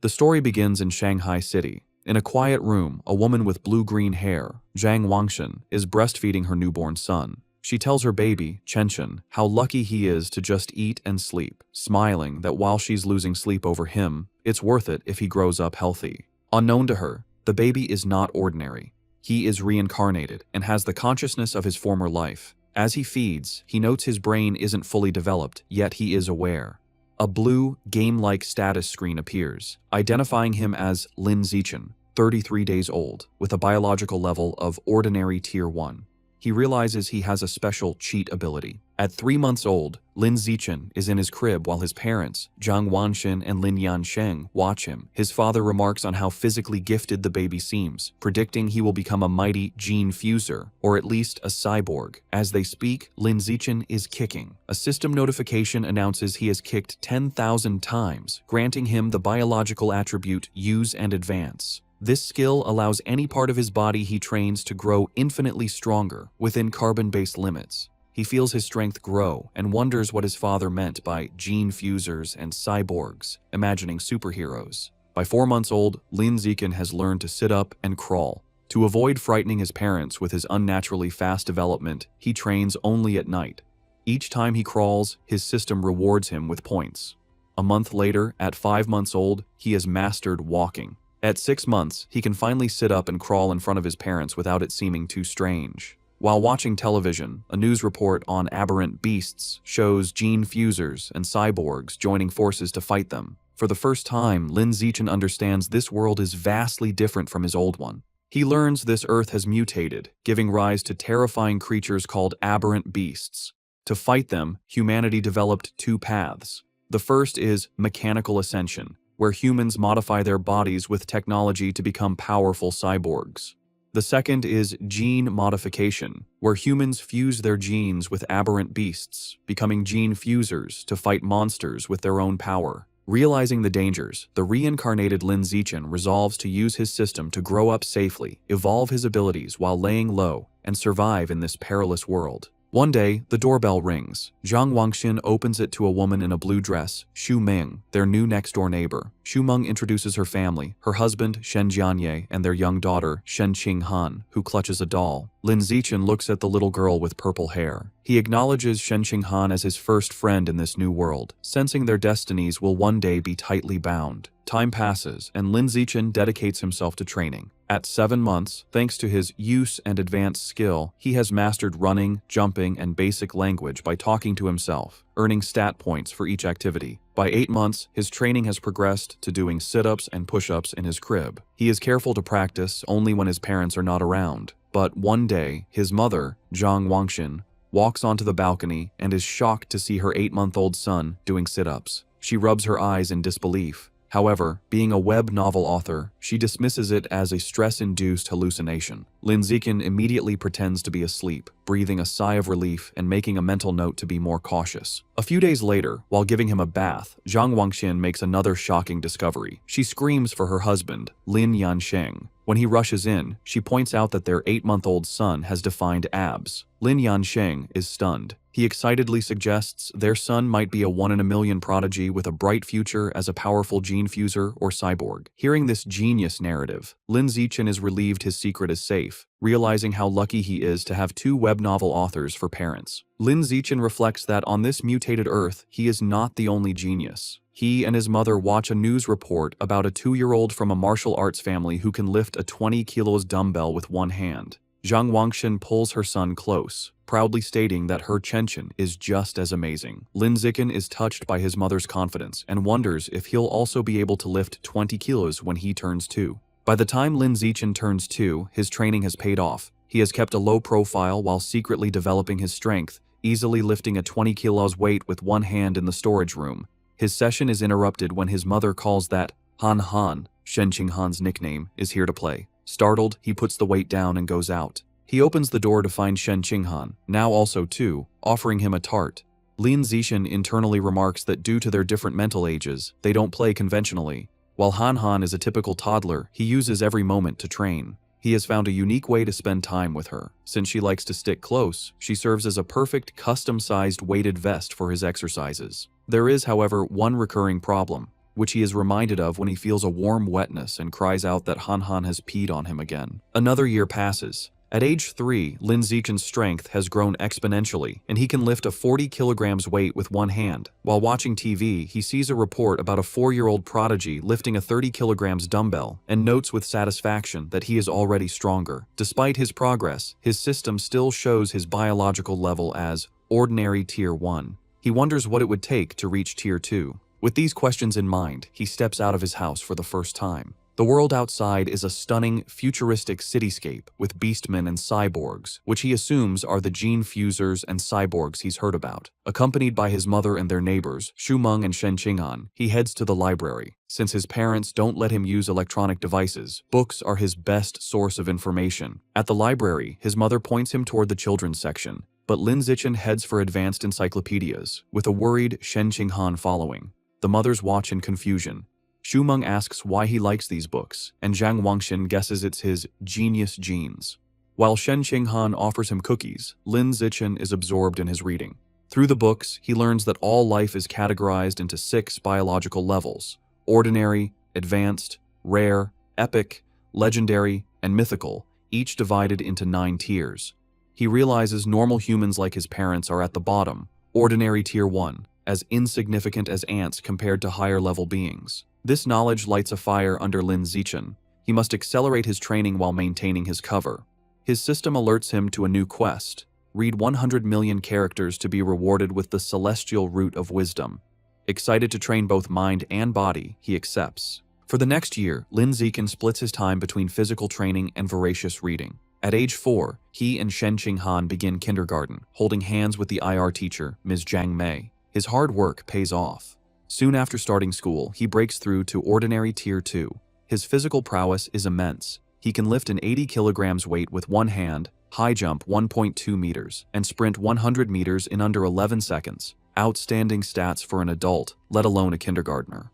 The story begins in Shanghai City. In a quiet room, a woman with blue-green hair, Zhang Wangshan, is breastfeeding her newborn son. She tells her baby, Chenchen, how lucky he is to just eat and sleep, smiling that while she's losing sleep over him, it's worth it if he grows up healthy. Unknown to her, the baby is not ordinary. He is reincarnated and has the consciousness of his former life. As he feeds, he notes his brain isn't fully developed, yet he is aware. A blue, game-like status screen appears, identifying him as Lin Zichen, 33 days old, with a biological level of ordinary Tier 1. He realizes he has a special cheat ability. At 3 months old, Lin Zichen is in his crib while his parents, Zhang Wanxin and Lin Yansheng, watch him. His father remarks on how physically gifted the baby seems, predicting he will become a mighty gene fuser, or at least a cyborg. As they speak, Lin Zichen is kicking. A system notification announces he has kicked 10,000 times, granting him the biological attribute Use and Advance. This skill allows any part of his body he trains to grow infinitely stronger within carbon-based limits. He feels his strength grow and wonders what his father meant by gene fusers and cyborgs, imagining superheroes. By 4 months old, Lin Zichen has learned to sit up and crawl. To avoid frightening his parents with his unnaturally fast development, he trains only at night. Each time he crawls, his system rewards him with points. A month later, at 5 months old, he has mastered walking. At 6 months, he can finally sit up and crawl in front of his parents without it seeming too strange. While watching television, a news report on aberrant beasts shows gene fusers and cyborgs joining forces to fight them. For the first time, Lin Zichen understands this world is vastly different from his old one. He learns this Earth has mutated, giving rise to terrifying creatures called aberrant beasts. To fight them, humanity developed 2 paths. The first is mechanical ascension, where humans modify their bodies with technology to become powerful cyborgs. The second is gene modification, where humans fuse their genes with aberrant beasts, becoming gene fusers to fight monsters with their own power. Realizing the dangers, the reincarnated Lin Zichen resolves to use his system to grow up safely, evolve his abilities while laying low, and survive in this perilous world. One day, the doorbell rings. Zhang Wanxin opens it to a woman in a blue dress, Xu Ming, their new next-door neighbor. Xu Meng introduces her family, her husband, Shen Jianye, and their young daughter, Shen Qinghan, who clutches a doll. Lin Zichen looks at the little girl with purple hair. He acknowledges Shen Qinghan as his first friend in this new world, sensing their destinies will one day be tightly bound. Time passes, and Lin Zichen dedicates himself to training. At 7 months, thanks to his use and advanced skill, he has mastered running, jumping, and basic language by talking to himself, earning stat points for each activity. By 8 months, his training has progressed to doing sit-ups and push-ups in his crib. He is careful to practice only when his parents are not around. But one day, his mother, Zhang Wanxin, walks onto the balcony and is shocked to see her 8-month-old son doing sit-ups. She rubs her eyes in disbelief. However, being a web novel author, she dismisses it as a stress-induced hallucination. Lin Zichen immediately pretends to be asleep, breathing a sigh of relief and making a mental note to be more cautious. A few days later, while giving him a bath, Zhang Wanxin makes another shocking discovery. She screams for her husband, Lin Yansheng. When he rushes in, she points out that their 8-month-old son has defined abs. Lin Yansheng is stunned. He excitedly suggests their son might be a 1-in-a-million prodigy with a bright future as a powerful gene fuser or cyborg. Hearing this genius narrative, Lin Zichen is relieved his secret is safe, realizing how lucky he is to have 2 web novel authors for parents. Lin Zichen reflects that on this mutated Earth, he is not the only genius. He and his mother watch a news report about a 2-year-old from a martial arts family who can lift a 20 kilos dumbbell with one hand. Zhang Wanxin pulls her son close, proudly stating that her Chenchen is just as amazing. Lin Zichen is touched by his mother's confidence and wonders if he'll also be able to lift 20 kilos when he turns 2. By the time Lin Zichen turns 2, his training has paid off. He has kept a low profile while secretly developing his strength, easily lifting a 20 kilos weight with one hand in the storage room. His session is interrupted when his mother calls that Han Han, Shen Qinghan's nickname, is here to play. Startled, he puts the weight down and goes out. He opens the door to find Shen Qinghan, now also 2, offering him a tart. Lin Zichen internally remarks that due to their different mental ages, they don't play conventionally. While Han Han is a typical toddler, he uses every moment to train. He has found a unique way to spend time with her. Since she likes to stick close, she serves as a perfect custom-sized weighted vest for his exercises. There is, however, one recurring problem. which he is reminded of when he feels a warm wetness and cries out that Han Han has peed on him again. Another year passes. At age 3, Lin Zichen's strength has grown exponentially, and he can lift a 40 kilograms weight with one hand. While watching TV, he sees a report about a 4-year-old prodigy lifting a 30 kilograms dumbbell and notes with satisfaction that he is already stronger. Despite his progress, his system still shows his biological level as ordinary Tier 1. He wonders what it would take to reach Tier 2. With these questions in mind, he steps out of his house for the first time. The world outside is a stunning, futuristic cityscape with beastmen and cyborgs, which he assumes are the gene fusers and cyborgs he's heard about. Accompanied by his mother and their neighbors, Shumeng and Shen Qing'an, he heads to the library. Since his parents don't let him use electronic devices, books are his best source of information. At the library, his mother points him toward the children's section, but Lin Zichen heads for advanced encyclopedias, with a worried Shen Qing'an following. The mothers watch in confusion. Shumeng asks why he likes these books, and Zhang Wangxin guesses it's his genius genes. While Shen Qing'an offers him cookies, Lin Zichen is absorbed in his reading. Through the books, he learns that all life is categorized into 6 biological levels: ordinary, advanced, rare, epic, legendary, and mythical, each divided into 9 tiers. He realizes normal humans like his parents are at the bottom, ordinary Tier 1, as insignificant as ants compared to higher-level beings. This knowledge lights a fire under Lin Zichen. He must accelerate his training while maintaining his cover. His system alerts him to a new quest: read 100 million characters to be rewarded with the celestial root of wisdom. Excited to train both mind and body, he accepts. For the next year, Lin Zichen splits his time between physical training and voracious reading. At age 4, he and Shen Qing'an begin kindergarten, holding hands with the IR teacher, Ms. Zhang Mei. His hard work pays off. Soon after starting school, he breaks through to ordinary Tier 2. His physical prowess is immense. He can lift an 80 kilograms weight with one hand, high jump 1.2 meters, and sprint 100 meters in under 11 seconds. Outstanding stats for an adult, let alone a kindergartner.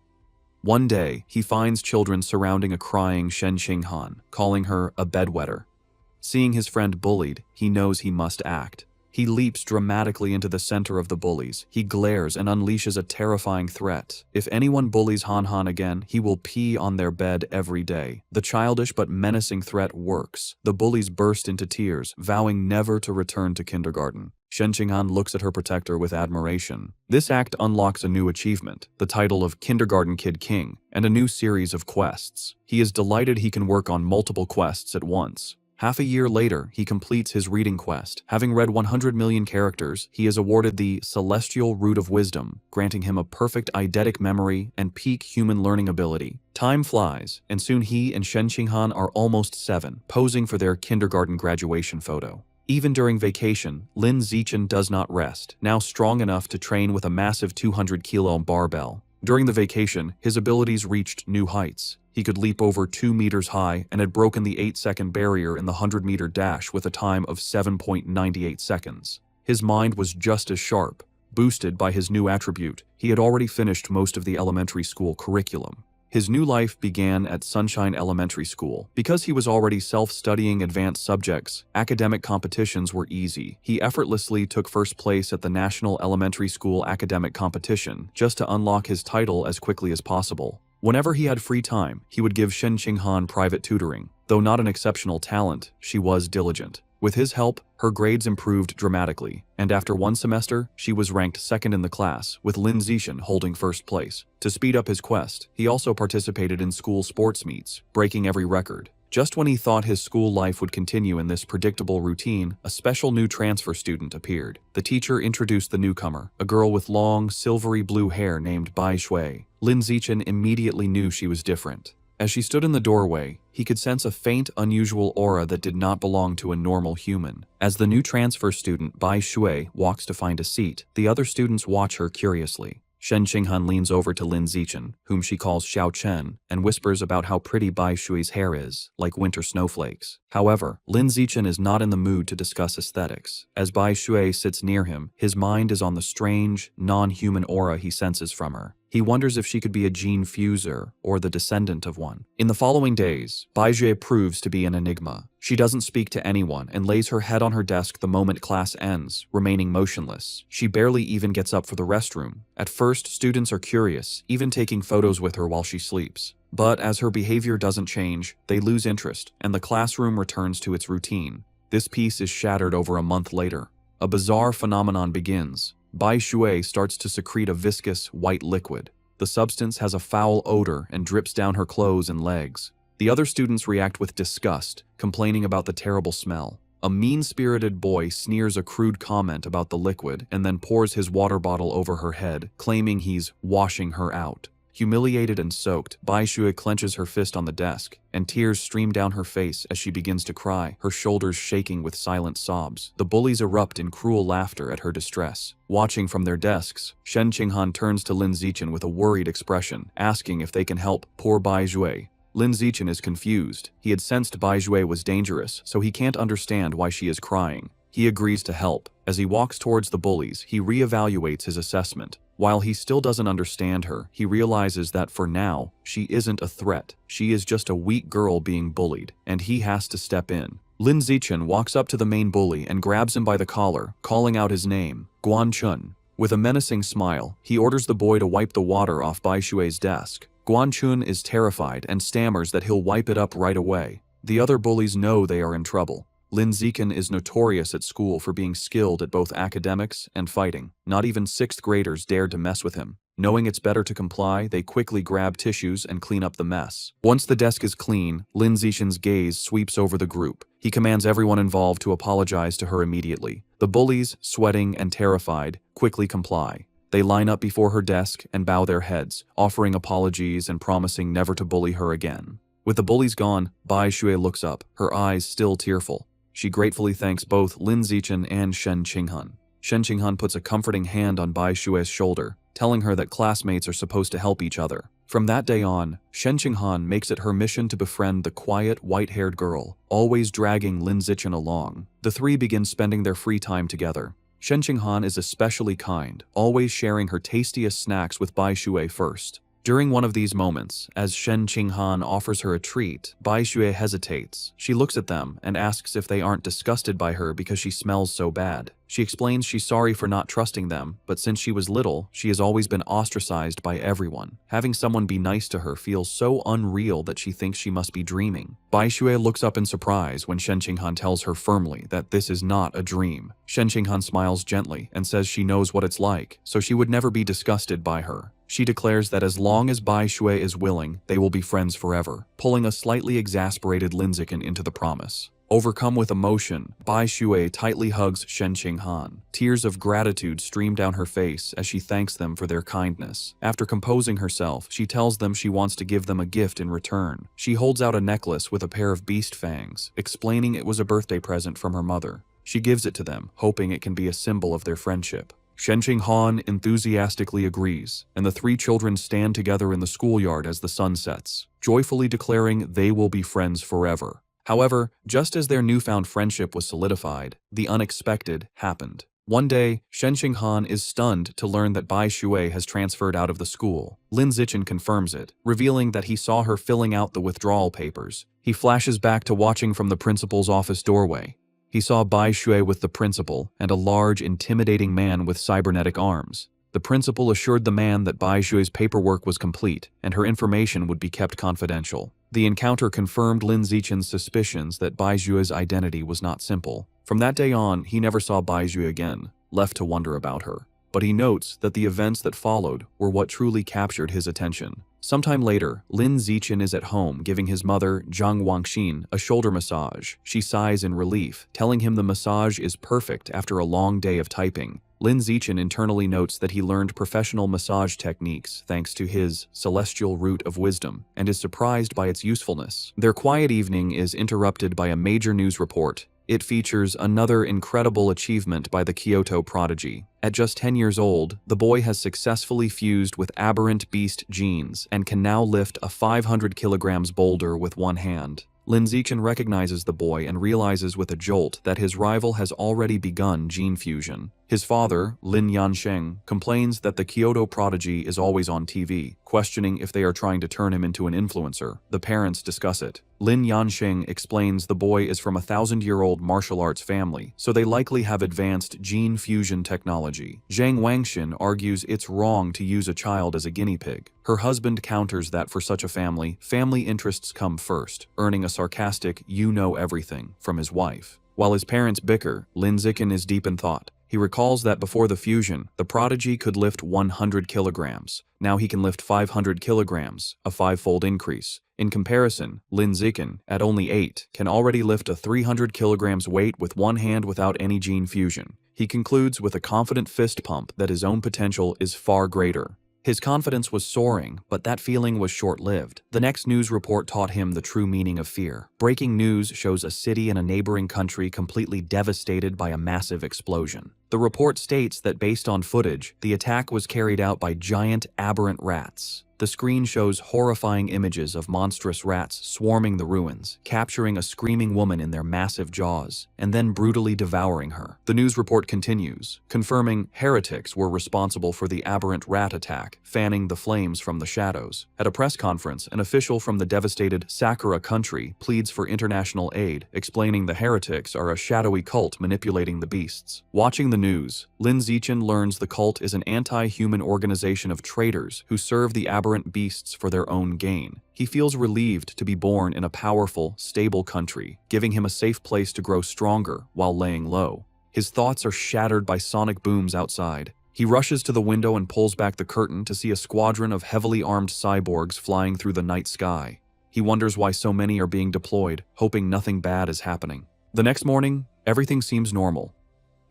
One day, he finds children surrounding a crying Shen Qing'an, calling her a bedwetter. Seeing his friend bullied, he knows he must act. He leaps dramatically into the center of the bullies. He glares and unleashes a terrifying threat. If anyone bullies Han Han again, he will pee on their bed every day. The childish but menacing threat works. The bullies burst into tears, vowing never to return to kindergarten. Shen Qing'an looks at her protector with admiration. This act unlocks a new achievement, the title of Kindergarten Kid King, and a new series of quests. He is delighted he can work on multiple quests at once. Half a year later, he completes his reading quest. Having read 100 million characters, he is awarded the Celestial Root of Wisdom, granting him a perfect eidetic memory and peak human learning ability. Time flies, and soon he and Shen Qing'an are almost 7, posing for their kindergarten graduation photo. Even during vacation, Lin Zichen does not rest, now strong enough to train with a massive 200-kilo barbell. During the vacation, his abilities reached new heights. He could leap over 2 meters high and had broken the 8-second barrier in the 100-meter dash with a time of 7.98 seconds. His mind was just as sharp. Boosted by his new attribute, he had already finished most of the elementary school curriculum. His new life began at Sunshine Elementary School. Because he was already self-studying advanced subjects, academic competitions were easy. He effortlessly took first place at the National Elementary School Academic Competition, just to unlock his title as quickly as possible. Whenever he had free time, he would give Shen Qing'an private tutoring. Though not an exceptional talent, she was diligent. With his help, her grades improved dramatically, and after one semester, she was ranked second in the class, with Lin Zichen holding first place. To speed up his quest, he also participated in school sports meets, breaking every record. Just when he thought his school life would continue in this predictable routine, a special new transfer student appeared. The teacher introduced the newcomer, a girl with long, silvery blue hair named Bai Shui. Lin Zichen immediately knew she was different. As she stood in the doorway, he could sense a faint, unusual aura that did not belong to a normal human. As the new transfer student, Bai Shui, walks to find a seat, the other students watch her curiously. Shen Qing'an leans over to Lin Zichen, whom she calls Xiao Chen, and whispers about how pretty Bai Shui's hair is, like winter snowflakes. However, Lin Zichen is not in the mood to discuss aesthetics. As Bai Shui sits near him, his mind is on the strange, non-human aura he senses from her. He wonders if she could be a gene fuser or the descendant of one. In the following days, Baizue proves to be an enigma. She doesn't speak to anyone and lays her head on her desk the moment class ends, remaining motionless. She barely even gets up for the restroom. At first, students are curious, even taking photos with her while she sleeps. But as her behavior doesn't change, they lose interest, and the classroom returns to its routine. This peace is shattered over a month later. A bizarre phenomenon begins. Bai Shui starts to secrete a viscous, white liquid. The substance has a foul odor and drips down her clothes and legs. The other students react with disgust, complaining about the terrible smell. A mean-spirited boy sneers a crude comment about the liquid and then pours his water bottle over her head, claiming he's washing her out. Humiliated and soaked, Bai Shui clenches her fist on the desk, and tears stream down her face as she begins to cry, her shoulders shaking with silent sobs. The bullies erupt in cruel laughter at her distress. Watching from their desks, Shen Qinghan turns to Lin Zichen with a worried expression, asking if they can help poor Bai Shui. Lin Zichen is confused. He had sensed Bai Shui was dangerous, so he can't understand why she is crying. He agrees to help. As he walks towards the bullies, he reevaluates his assessment. While he still doesn't understand her, he realizes that for now, she isn't a threat. She is just a weak girl being bullied, and he has to step in. Lin Zichen walks up to the main bully and grabs him by the collar, calling out his name, Guan Chun. With a menacing smile, he orders the boy to wipe the water off Bai Shui's desk. Guan Chun is terrified and stammers that he'll wipe it up right away. The other bullies know they are in trouble. Lin Zichen is notorious at school for being skilled at both academics and fighting. Not even 6th graders dared to mess with him. Knowing it's better to comply, they quickly grab tissues and clean up the mess. Once the desk is clean, Lin Zichen's gaze sweeps over the group. He commands everyone involved to apologize to her immediately. The bullies, sweating and terrified, quickly comply. They line up before her desk and bow their heads, offering apologies and promising never to bully her again. With the bullies gone, Bai Shui looks up, her eyes still tearful. She gratefully thanks both Lin Zichen and Shen Qinghan. Shen Qinghan puts a comforting hand on Bai Shui's shoulder, telling her that classmates are supposed to help each other. From that day on, Shen Qinghan makes it her mission to befriend the quiet, white-haired girl, always dragging Lin Zichen along. The three begin spending their free time together. Shen Qinghan is especially kind, always sharing her tastiest snacks with Bai Shui first. During one of these moments, as Shen Qinghan offers her a treat, Bai Shui hesitates. She looks at them and asks if they aren't disgusted by her because she smells so bad. She explains she's sorry for not trusting them, but since she was little, she has always been ostracized by everyone. Having someone be nice to her feels so unreal that she thinks she must be dreaming. Bai Shui looks up in surprise when Shen Qinghan tells her firmly that this is not a dream. Shen Qinghan smiles gently and says she knows what it's like, so she would never be disgusted by her. She declares that as long as Bai Shui is willing, they will be friends forever, pulling a slightly exasperated Lin Zichen into the promise. Overcome with emotion, Bai Shui tightly hugs Shen Qinghan. Tears of gratitude stream down her face as she thanks them for their kindness. After composing herself, she tells them she wants to give them a gift in return. She holds out a necklace with a pair of beast fangs, explaining it was a birthday present from her mother. She gives it to them, hoping it can be a symbol of their friendship. Shen Qinghan enthusiastically agrees, and the three children stand together in the schoolyard as the sun sets, joyfully declaring they will be friends forever. However, just as their newfound friendship was solidified, the unexpected happened. One day, Shen Qinghan is stunned to learn that Bai Shui has transferred out of the school. Lin Zichen confirms it, revealing that he saw her filling out the withdrawal papers. He flashes back to watching from the principal's office doorway. He saw Bai Shui with the principal and a large, intimidating man with cybernetic arms. The principal assured the man that Bai Shui's paperwork was complete and her information would be kept confidential. The encounter confirmed Lin Zichen's suspicions that Bai Shui's identity was not simple. From that day on, he never saw Bai Shui again, left to wonder about her. But he notes that the events that followed were what truly captured his attention. Sometime later, Lin Zichen is at home giving his mother, Zhang Wangxin, a shoulder massage. She sighs in relief, telling him the massage is perfect after a long day of typing. Lin Zichen internally notes that he learned professional massage techniques thanks to his celestial root of wisdom, and is surprised by its usefulness. Their quiet evening is interrupted by a major news report. It features another incredible achievement by the Kyoto prodigy. At just 10 years old, the boy has successfully fused with aberrant beast genes and can now lift a 500 kilograms boulder with one hand. Lin Zichen recognizes the boy and realizes with a jolt that his rival has already begun gene fusion. His father, Lin Yansheng, complains that the Kyoto prodigy is always on TV, questioning if they are trying to turn him into an influencer. The parents discuss it. Lin Yansheng explains the boy is from a 1,000-year-old martial arts family, so they likely have advanced gene fusion technology. Zhang Wangxin argues it's wrong to use a child as a guinea pig. Her husband counters that for such a family interests come first, earning a sarcastic "you know everything" from his wife. While his parents bicker, Lin Zikin is deep in thought. He recalls that before the fusion, the prodigy could lift 100 kilograms. Now he can lift 500 kilograms, a 5-fold increase. In comparison, Lin Zikin, at only 8, can already lift a 300 kilograms weight with one hand without any gene fusion. He concludes with a confident fist pump that his own potential is far greater. His confidence was soaring, but that feeling was short-lived. The next news report taught him the true meaning of fear. Breaking news shows a city in a neighboring country completely devastated by a massive explosion. The report states that based on footage, the attack was carried out by giant aberrant rats. The screen shows horrifying images of monstrous rats swarming the ruins, capturing a screaming woman in their massive jaws, and then brutally devouring her. The news report continues, confirming heretics were responsible for the aberrant rat attack, fanning the flames from the shadows. At a press conference, an official from the devastated Sakura country pleads for international aid, explaining the heretics are a shadowy cult manipulating the beasts. Watching the news, Lin Zichen learns the cult is an anti-human organization of traitors who serve the aberrant beasts for their own gain. He feels relieved to be born in a powerful, stable country, giving him a safe place to grow stronger while laying low. His thoughts are shattered by sonic booms outside. He rushes to the window and pulls back the curtain to see a squadron of heavily armed cyborgs flying through the night sky. He wonders why so many are being deployed, hoping nothing bad is happening. The next morning, everything seems normal.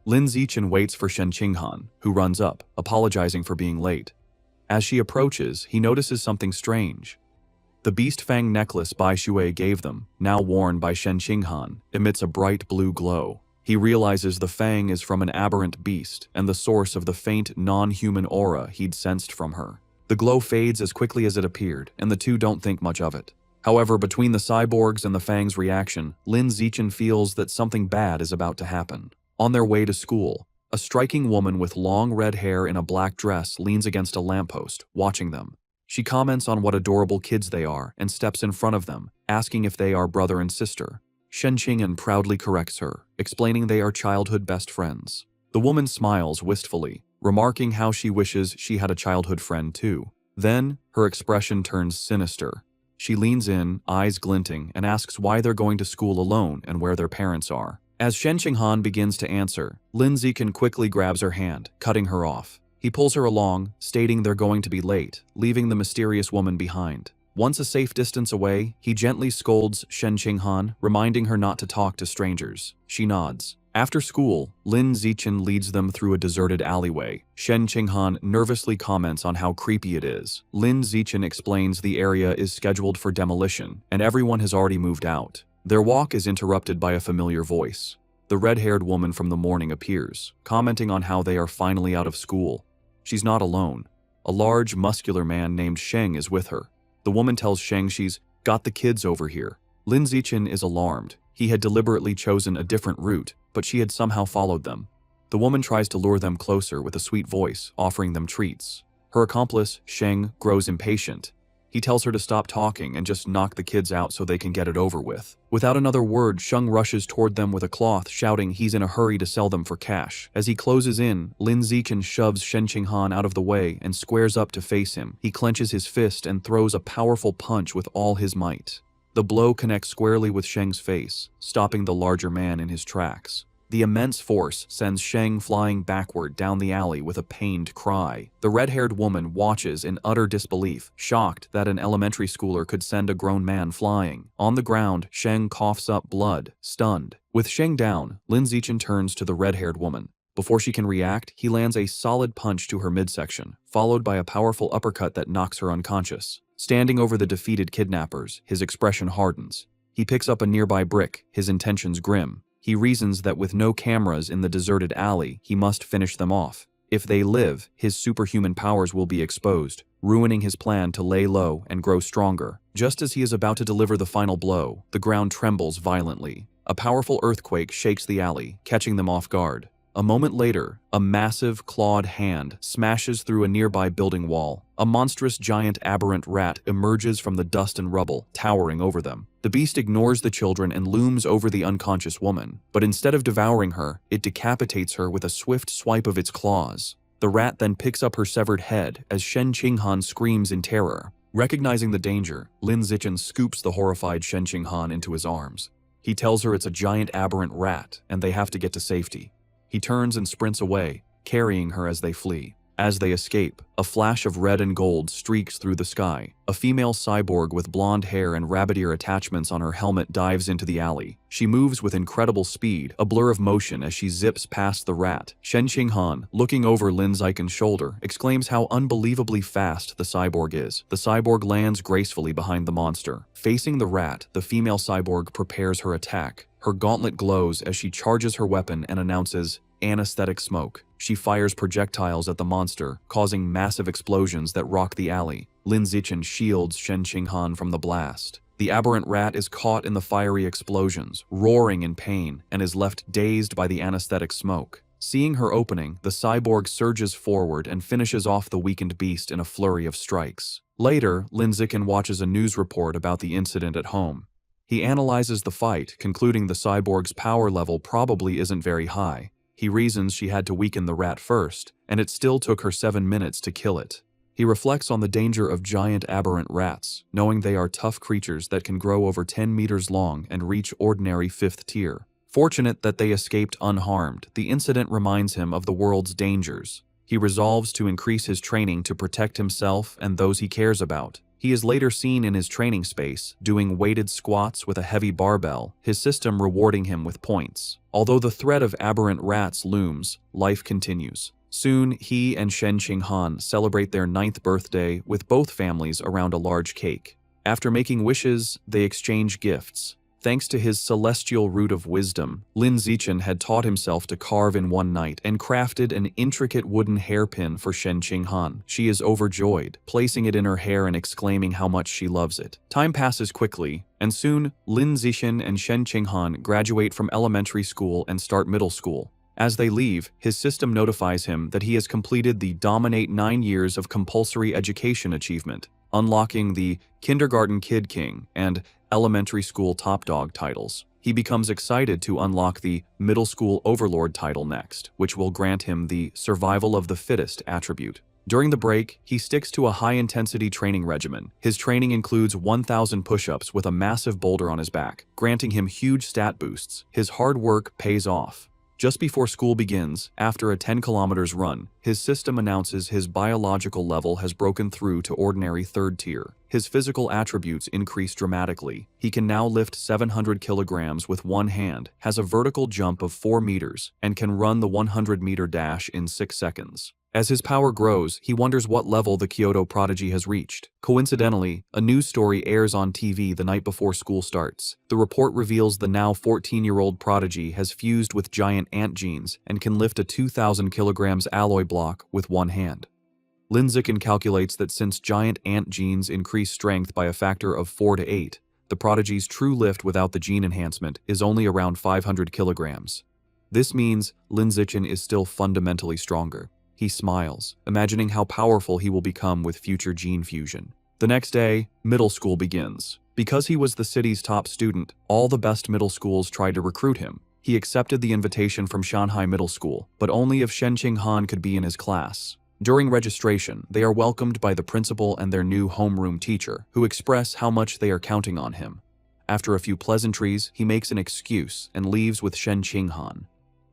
Lin Zichen waits for Shen Qinghan, who runs up, apologizing for being late. As she approaches, he notices something strange. The beast fang necklace Bai Shui gave them, now worn by Shen Qinghan, emits a bright blue glow. He realizes the fang is from an aberrant beast and the source of the faint, non-human aura he'd sensed from her. The glow fades as quickly as it appeared, and the two don't think much of it. However, between the cyborgs and the fang's reaction, Lin Zichen feels that something bad is about to happen. On their way to school, a striking woman with long red hair in a black dress leans against a lamppost, watching them. She comments on what adorable kids they are and steps in front of them, asking if they are brother and sister. Shen Qinghan proudly corrects her, explaining they are childhood best friends. The woman smiles wistfully, remarking how she wishes she had a childhood friend too. Then, her expression turns sinister. She leans in, eyes glinting, and asks why they're going to school alone and where their parents are. As Shen Qinghan begins to answer, Lin Zichen quickly grabs her hand, cutting her off. He pulls her along, stating they're going to be late, leaving the mysterious woman behind. Once a safe distance away, he gently scolds Shen Qinghan, reminding her not to talk to strangers. She nods. After school, Lin Zichen leads them through a deserted alleyway. Shen Qinghan nervously comments on how creepy it is. Lin Zichen explains the area is scheduled for demolition, and everyone has already moved out. Their walk is interrupted by a familiar voice. The red-haired woman from the morning appears, commenting on how they are finally out of school. She's not alone. A large, muscular man named Sheng is with her. The woman tells Sheng she's got the kids over here. Lin Zichen is alarmed. He had deliberately chosen a different route, but she had somehow followed them. The woman tries to lure them closer with a sweet voice, offering them treats. Her accomplice, Sheng, grows impatient. He tells her to stop talking and just knock the kids out so they can get it over with. Without another word, Sheng rushes toward them with a cloth, shouting he's in a hurry to sell them for cash. As he closes in, Lin Zichen shoves Shen Qinghan out of the way and squares up to face him. He clenches his fist and throws a powerful punch with all his might. The blow connects squarely with Sheng's face, stopping the larger man in his tracks. The immense force sends Sheng flying backward down the alley with a pained cry. The red-haired woman watches in utter disbelief, shocked that an elementary schooler could send a grown man flying. On the ground, Sheng coughs up blood, stunned. With Sheng down, Lin Zichen turns to the red-haired woman. Before she can react, he lands a solid punch to her midsection, followed by a powerful uppercut that knocks her unconscious. Standing over the defeated kidnappers, his expression hardens. He picks up a nearby brick, his intentions grim. He reasons that with no cameras in the deserted alley, he must finish them off. If they live, his superhuman powers will be exposed, ruining his plan to lay low and grow stronger. Just as he is about to deliver the final blow, the ground trembles violently. A powerful earthquake shakes the alley, catching them off guard. A moment later, a massive, clawed hand smashes through a nearby building wall. A monstrous giant aberrant rat emerges from the dust and rubble, towering over them. The beast ignores the children and looms over the unconscious woman, but instead of devouring her, it decapitates her with a swift swipe of its claws. The rat then picks up her severed head as Shen Qinghan screams in terror. Recognizing the danger, Lin Zichen scoops the horrified Shen Qinghan into his arms. He tells her it's a giant aberrant rat and they have to get to safety. He turns and sprints away, carrying her as they flee. As they escape, a flash of red and gold streaks through the sky. A female cyborg with blonde hair and rabbit ear attachments on her helmet dives into the alley. She moves with incredible speed, a blur of motion as she zips past the rat. Shen Qinghan, looking over Lin Zichen's shoulder, exclaims how unbelievably fast the cyborg is. The cyborg lands gracefully behind the monster. Facing the rat, the female cyborg prepares her attack. Her gauntlet glows as she charges her weapon and announces, "Anesthetic smoke." She fires projectiles at the monster, causing massive explosions that rock the alley. Lin Zichen shields Shen Qinghan from the blast. The aberrant rat is caught in the fiery explosions, roaring in pain, and is left dazed by the anesthetic smoke. Seeing her opening, the cyborg surges forward and finishes off the weakened beast in a flurry of strikes. Later, Lin Zichen watches a news report about the incident at home. He analyzes the fight, concluding the cyborg's power level probably isn't very high. He reasons she had to weaken the rat first, and it still took her 7 minutes to kill it. He reflects on the danger of giant aberrant rats, knowing they are tough creatures that can grow over 10 meters long and reach ordinary 5th tier. Fortunate that they escaped unharmed, the incident reminds him of the world's dangers. He resolves to increase his training to protect himself and those he cares about. He is later seen in his training space, doing weighted squats with a heavy barbell, his system rewarding him with points. Although the threat of aberrant rats looms, life continues. Soon, he and Shen Qinghan celebrate their 9th birthday with both families around a large cake. After making wishes, they exchange gifts. Thanks to his celestial root of wisdom, Lin Zichen had taught himself to carve in one night and crafted an intricate wooden hairpin for Shen Qinghan. She is overjoyed, placing it in her hair and exclaiming how much she loves it. Time passes quickly, and soon, Lin Zichen and Shen Qinghan graduate from elementary school and start middle school. As they leave, his system notifies him that he has completed the Dominate 9 years of compulsory education achievement, unlocking the Kindergarten Kid King and Elementary School Top Dog titles. He becomes excited to unlock the Middle School Overlord title next, which will grant him the Survival of the Fittest attribute. During the break, he sticks to a high-intensity training regimen. His training includes 1,000 push-ups with a massive boulder on his back, granting him huge stat boosts. His hard work pays off. Just before school begins, after a 10 kilometers run, his system announces his biological level has broken through to ordinary 3rd tier. His physical attributes increase dramatically. He can now lift 700 kilograms with one hand, has a vertical jump of 4 meters, and can run the 100-meter dash in 6 seconds. As his power grows, he wonders what level the Kyoto prodigy has reached. Coincidentally, a news story airs on TV the night before school starts. The report reveals the now 14-year-old prodigy has fused with giant ant genes and can lift a 2,000 kilograms alloy block with one hand. Lin Zichen calculates that since giant ant genes increase strength by a factor of 4 to 8, the prodigy's true lift without the gene enhancement is only around 500 kilograms. This means Lin Zichen is still fundamentally stronger. He smiles, imagining how powerful he will become with future gene fusion. The next day, middle school begins. Because he was the city's top student, all the best middle schools tried to recruit him. He accepted the invitation from Shanghai Middle School, but only if Shen Qinghan could be in his class. During registration, they are welcomed by the principal and their new homeroom teacher, who express how much they are counting on him. After a few pleasantries, he makes an excuse and leaves with Shen Qinghan.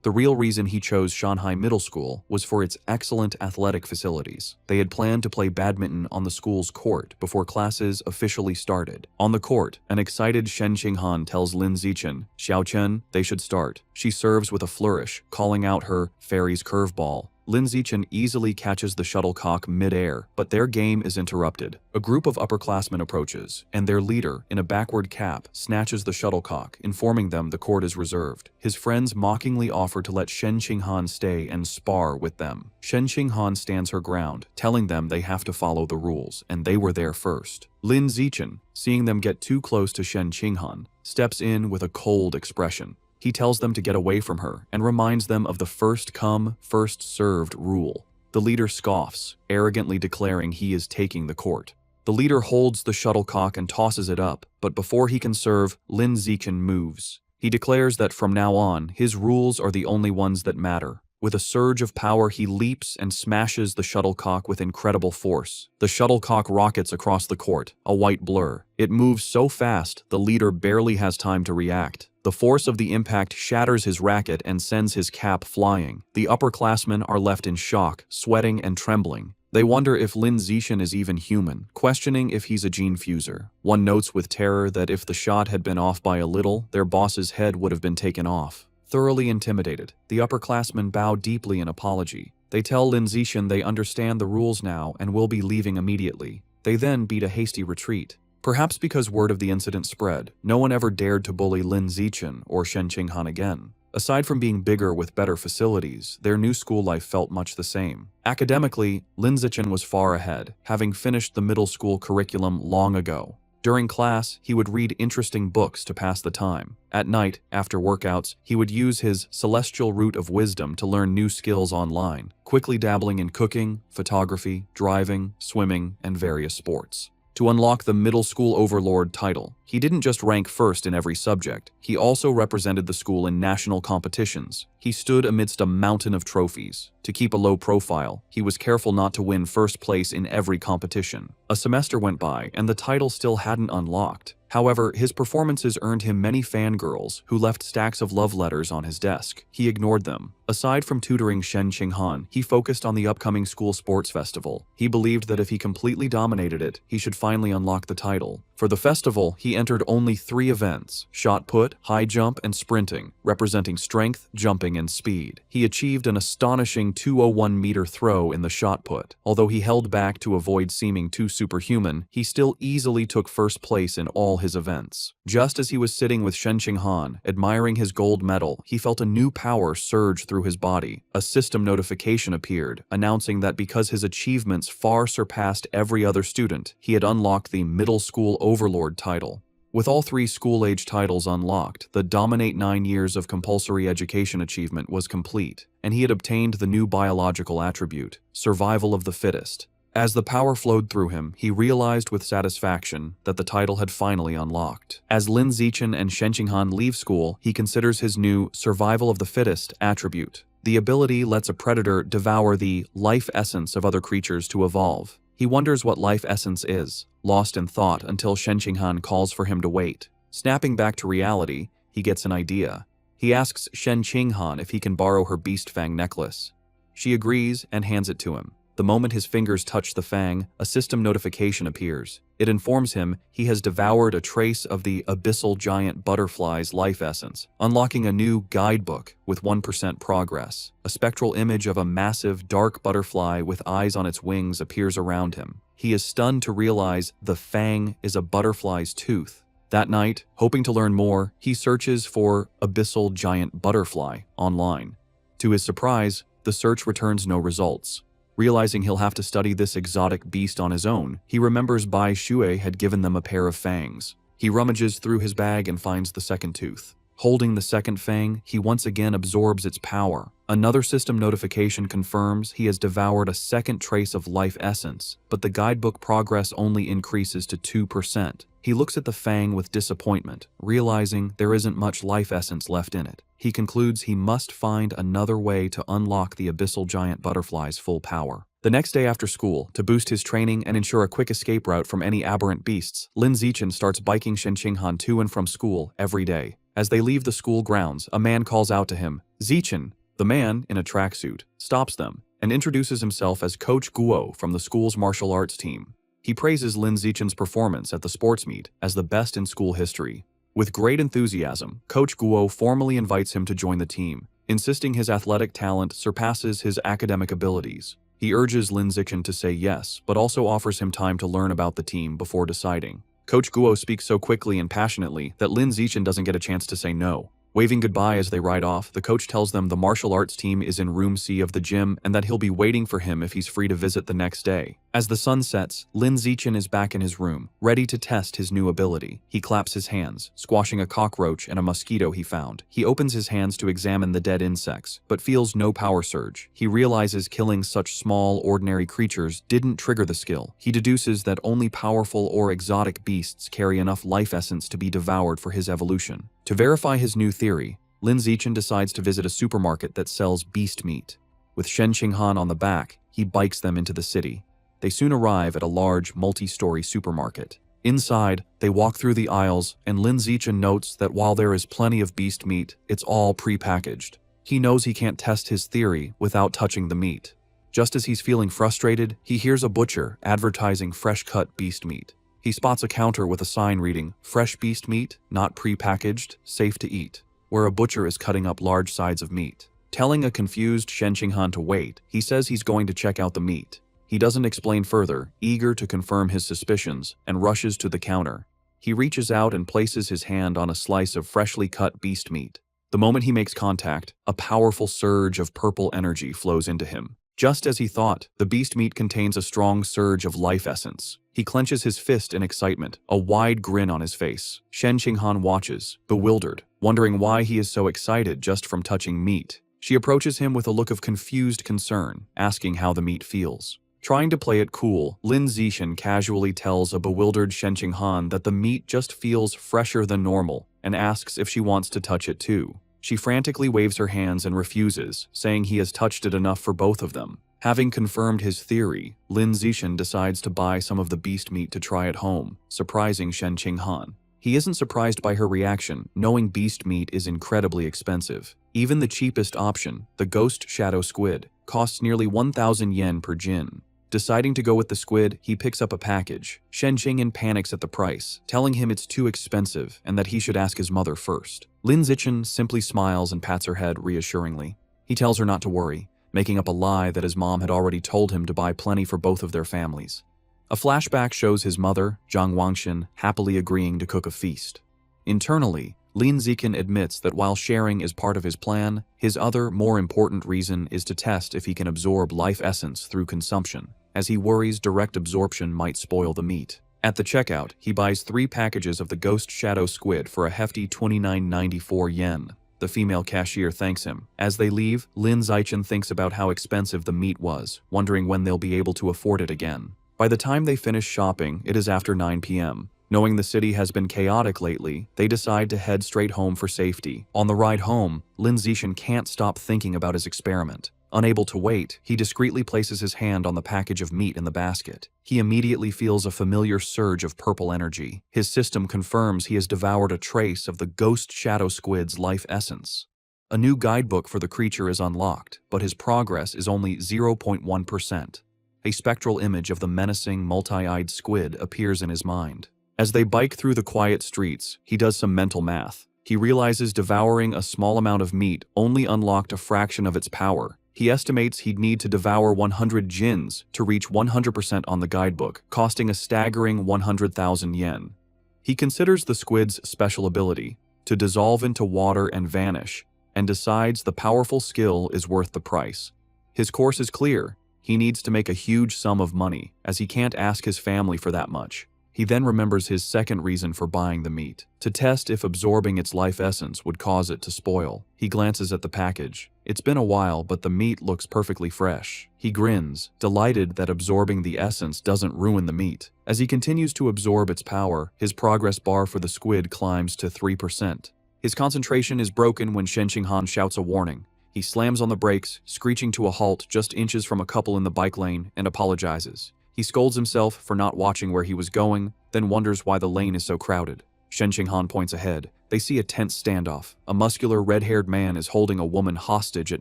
The real reason he chose Shanghai Middle School was for its excellent athletic facilities. They had planned to play badminton on the school's court before classes officially started. On the court, an excited Shen Qinghan tells Lin Zichen, "Xiaochen, they should start." She serves with a flourish, calling out her fairy's curveball. Lin Zichen easily catches the shuttlecock mid-air, but their game is interrupted. A group of upperclassmen approaches, and their leader, in a backward cap, snatches the shuttlecock, informing them the court is reserved. His friends mockingly offer to let Shen Qinghan stay and spar with them. Shen Qinghan stands her ground, telling them they have to follow the rules, and they were there first. Lin Zichen, seeing them get too close to Shen Qinghan, steps in with a cold expression. He tells them to get away from her and reminds them of the first come, first served rule. The leader scoffs, arrogantly declaring he is taking the court. The leader holds the shuttlecock and tosses it up, but before he can serve, Lin Zichen moves. He declares that from now on, his rules are the only ones that matter. With a surge of power, he leaps and smashes the shuttlecock with incredible force. The shuttlecock rockets across the court, a white blur. It moves so fast, the leader barely has time to react. The force of the impact shatters his racket and sends his cap flying. The upperclassmen are left in shock, sweating and trembling. They wonder if Lin Zichen is even human, questioning if he's a gene fuser. One notes with terror that if the shot had been off by a little, their boss's head would have been taken off. Thoroughly intimidated, the upperclassmen bow deeply in apology. They tell Lin Zichen they understand the rules now and will be leaving immediately. They then beat a hasty retreat. Perhaps because word of the incident spread, no one ever dared to bully Lin Zichen or Shen Qinghan again. Aside from being bigger with better facilities, their new school life felt much the same. Academically, Lin Zichen was far ahead, having finished the middle school curriculum long ago. During class, he would read interesting books to pass the time. At night, after workouts, he would use his celestial root of wisdom to learn new skills online, quickly dabbling in cooking, photography, driving, swimming, and various sports. To unlock the middle school overlord title, he didn't just rank first in every subject, he also represented the school in national competitions. He stood amidst a mountain of trophies. To keep a low profile, he was careful not to win first place in every competition. A semester went by, and the title still hadn't unlocked. However, his performances earned him many fangirls who left stacks of love letters on his desk. He ignored them. Aside from tutoring Shen Qinghan, he focused on the upcoming school sports festival. He believed that if he completely dominated it, he should finally unlock the title. For the festival, he entered only 3 events: shot put, high jump, and sprinting, representing strength, jumping, and speed. He achieved an astonishing 201-meter throw in the shot put. Although he held back to avoid seeming too superhuman, he still easily took first place in all his events. Just as he was sitting with Shen Qinghan, admiring his gold medal, he felt a new power surge through his body. A system notification appeared, announcing that because his achievements far surpassed every other student, he had unlocked the middle school overlord title. With all 3 school-age titles unlocked, the dominate 9 years of compulsory education achievement was complete, and he had obtained the new biological attribute, survival of the fittest. As the power flowed through him, he realized with satisfaction that the title had finally unlocked. As Lin Zichen and Shen Qinghan leave school, he considers his new survival of the fittest attribute. The ability lets a predator devour the life essence of other creatures to evolve. He wonders what life essence is, lost in thought until Shen Qinghan calls for him to wait. Snapping back to reality, he gets an idea. He asks Shen Qinghan if he can borrow her beast fang necklace. She agrees and hands it to him. The moment his fingers touch the fang, a system notification appears. It informs him he has devoured a trace of the abyssal giant butterfly's life essence, unlocking a new guidebook with 1% progress. A spectral image of a massive, dark butterfly with eyes on its wings appears around him. He is stunned to realize the fang is a butterfly's tooth. That night, hoping to learn more, he searches for abyssal giant butterfly online. To his surprise, the search returns no results. Realizing he'll have to study this exotic beast on his own, he remembers Bai Shui had given them a pair of fangs. He rummages through his bag and finds the second tooth. Holding the second fang, he once again absorbs its power. Another system notification confirms he has devoured a second trace of life essence, but the guidebook progress only increases to 2%. He looks at the fang with disappointment, realizing there isn't much life essence left in it. He concludes he must find another way to unlock the abyssal giant butterfly's full power. The next day after school, to boost his training and ensure a quick escape route from any aberrant beasts, Lin Zichen starts biking Shen Qinghan to and from school every day. As they leave the school grounds, a man calls out to him, "Zichen." The man, in a tracksuit, stops them and introduces himself as Coach Guo from the school's martial arts team. He praises Lin Zichen's performance at the sports meet as the best in school history. With great enthusiasm, Coach Guo formally invites him to join the team, insisting his athletic talent surpasses his academic abilities. He urges Lin Zichen to say yes, but also offers him time to learn about the team before deciding. Coach Guo speaks so quickly and passionately that Lin Zichen doesn't get a chance to say no. Waving goodbye as they ride off, the coach tells them the martial arts team is in room C of the gym and that he'll be waiting for him if he's free to visit the next day. As the sun sets, Lin Zichen is back in his room, ready to test his new ability. He claps his hands, squashing a cockroach and a mosquito he found. He opens his hands to examine the dead insects, but feels no power surge. He realizes killing such small, ordinary creatures didn't trigger the skill. He deduces that only powerful or exotic beasts carry enough life essence to be devoured for his evolution. To verify his new theory, Lin Zichen decides to visit a supermarket that sells beast meat. With Shen Qinghan on the back, he bikes them into the city. They soon arrive at a large, multi-story supermarket. Inside, they walk through the aisles, and Lin Zichen notes that while there is plenty of beast meat, it's all pre-packaged. He knows he can't test his theory without touching the meat. Just as he's feeling frustrated, he hears a butcher advertising fresh-cut beast meat. He spots a counter with a sign reading, "Fresh beast meat, not pre-packaged, safe to eat," where a butcher is cutting up large sides of meat. Telling a confused Shen Qinghan to wait, he says he's going to check out the meat. He doesn't explain further, eager to confirm his suspicions, and rushes to the counter. He reaches out and places his hand on a slice of freshly cut beast meat. The moment he makes contact, a powerful surge of purple energy flows into him. Just as he thought, the beast meat contains a strong surge of life essence. He clenches his fist in excitement, a wide grin on his face. Shen Qinghan watches, bewildered, wondering why he is so excited just from touching meat. She approaches him with a look of confused concern, asking how the meat feels. Trying to play it cool, Lin Zichen casually tells a bewildered Shen Qinghan that the meat just feels fresher than normal and asks if she wants to touch it too. She frantically waves her hands and refuses, saying he has touched it enough for both of them. Having confirmed his theory, Lin Zichen decides to buy some of the beast meat to try at home, surprising Shen Qinghan. He isn't surprised by her reaction, knowing beast meat is incredibly expensive. Even the cheapest option, the ghost shadow squid, costs nearly 1,000 yen per jin. Deciding to go with the squid, he picks up a package. Shen Qinghan panics at the price, telling him it's too expensive and that he should ask his mother first. Lin Zichen simply smiles and pats her head reassuringly. He tells her not to worry, making up a lie that his mom had already told him to buy plenty for both of their families. A flashback shows his mother, Zhang Wangshan, happily agreeing to cook a feast. Internally, Lin Zichen admits that while sharing is part of his plan, his other, more important reason is to test if he can absorb life essence through consumption, as he worries direct absorption might spoil the meat. At the checkout, he buys 3 packages of the ghost shadow squid for a hefty 29.94 yen. The female cashier thanks him. As they leave, Lin Zichen thinks about how expensive the meat was, wondering when they'll be able to afford it again. By the time they finish shopping, it is after 9 p.m. Knowing the city has been chaotic lately, they decide to head straight home for safety. On the ride home, Lin Zichen can't stop thinking about his experiment. Unable to wait, he discreetly places his hand on the package of meat in the basket. He immediately feels a familiar surge of purple energy. His system confirms he has devoured a trace of the ghost shadow squid's life essence. A new guidebook for the creature is unlocked, but his progress is only 0.1%. A spectral image of the menacing, multi-eyed squid appears in his mind. As they bike through the quiet streets, he does some mental math. He realizes devouring a small amount of meat only unlocked a fraction of its power. He estimates he'd need to devour 100 jins to reach 100% on the guidebook, costing a staggering 100,000 yen. He considers the squid's special ability, to dissolve into water and vanish, and decides the powerful skill is worth the price. His course is clear. He needs to make a huge sum of money, as he can't ask his family for that much. He then remembers his second reason for buying the meat, to test if absorbing its life essence would cause it to spoil. He glances at the package. It's been a while, but the meat looks perfectly fresh. He grins, delighted that absorbing the essence doesn't ruin the meat. As he continues to absorb its power, his progress bar for the squid climbs to 3%. His concentration is broken when Shen Qinghan shouts a warning. He slams on the brakes, screeching to a halt just inches from a couple in the bike lane, and apologizes. He scolds himself for not watching where he was going, then wonders why the lane is so crowded. Shen Qinghan points ahead. They see a tense standoff. A muscular, red-haired man is holding a woman hostage at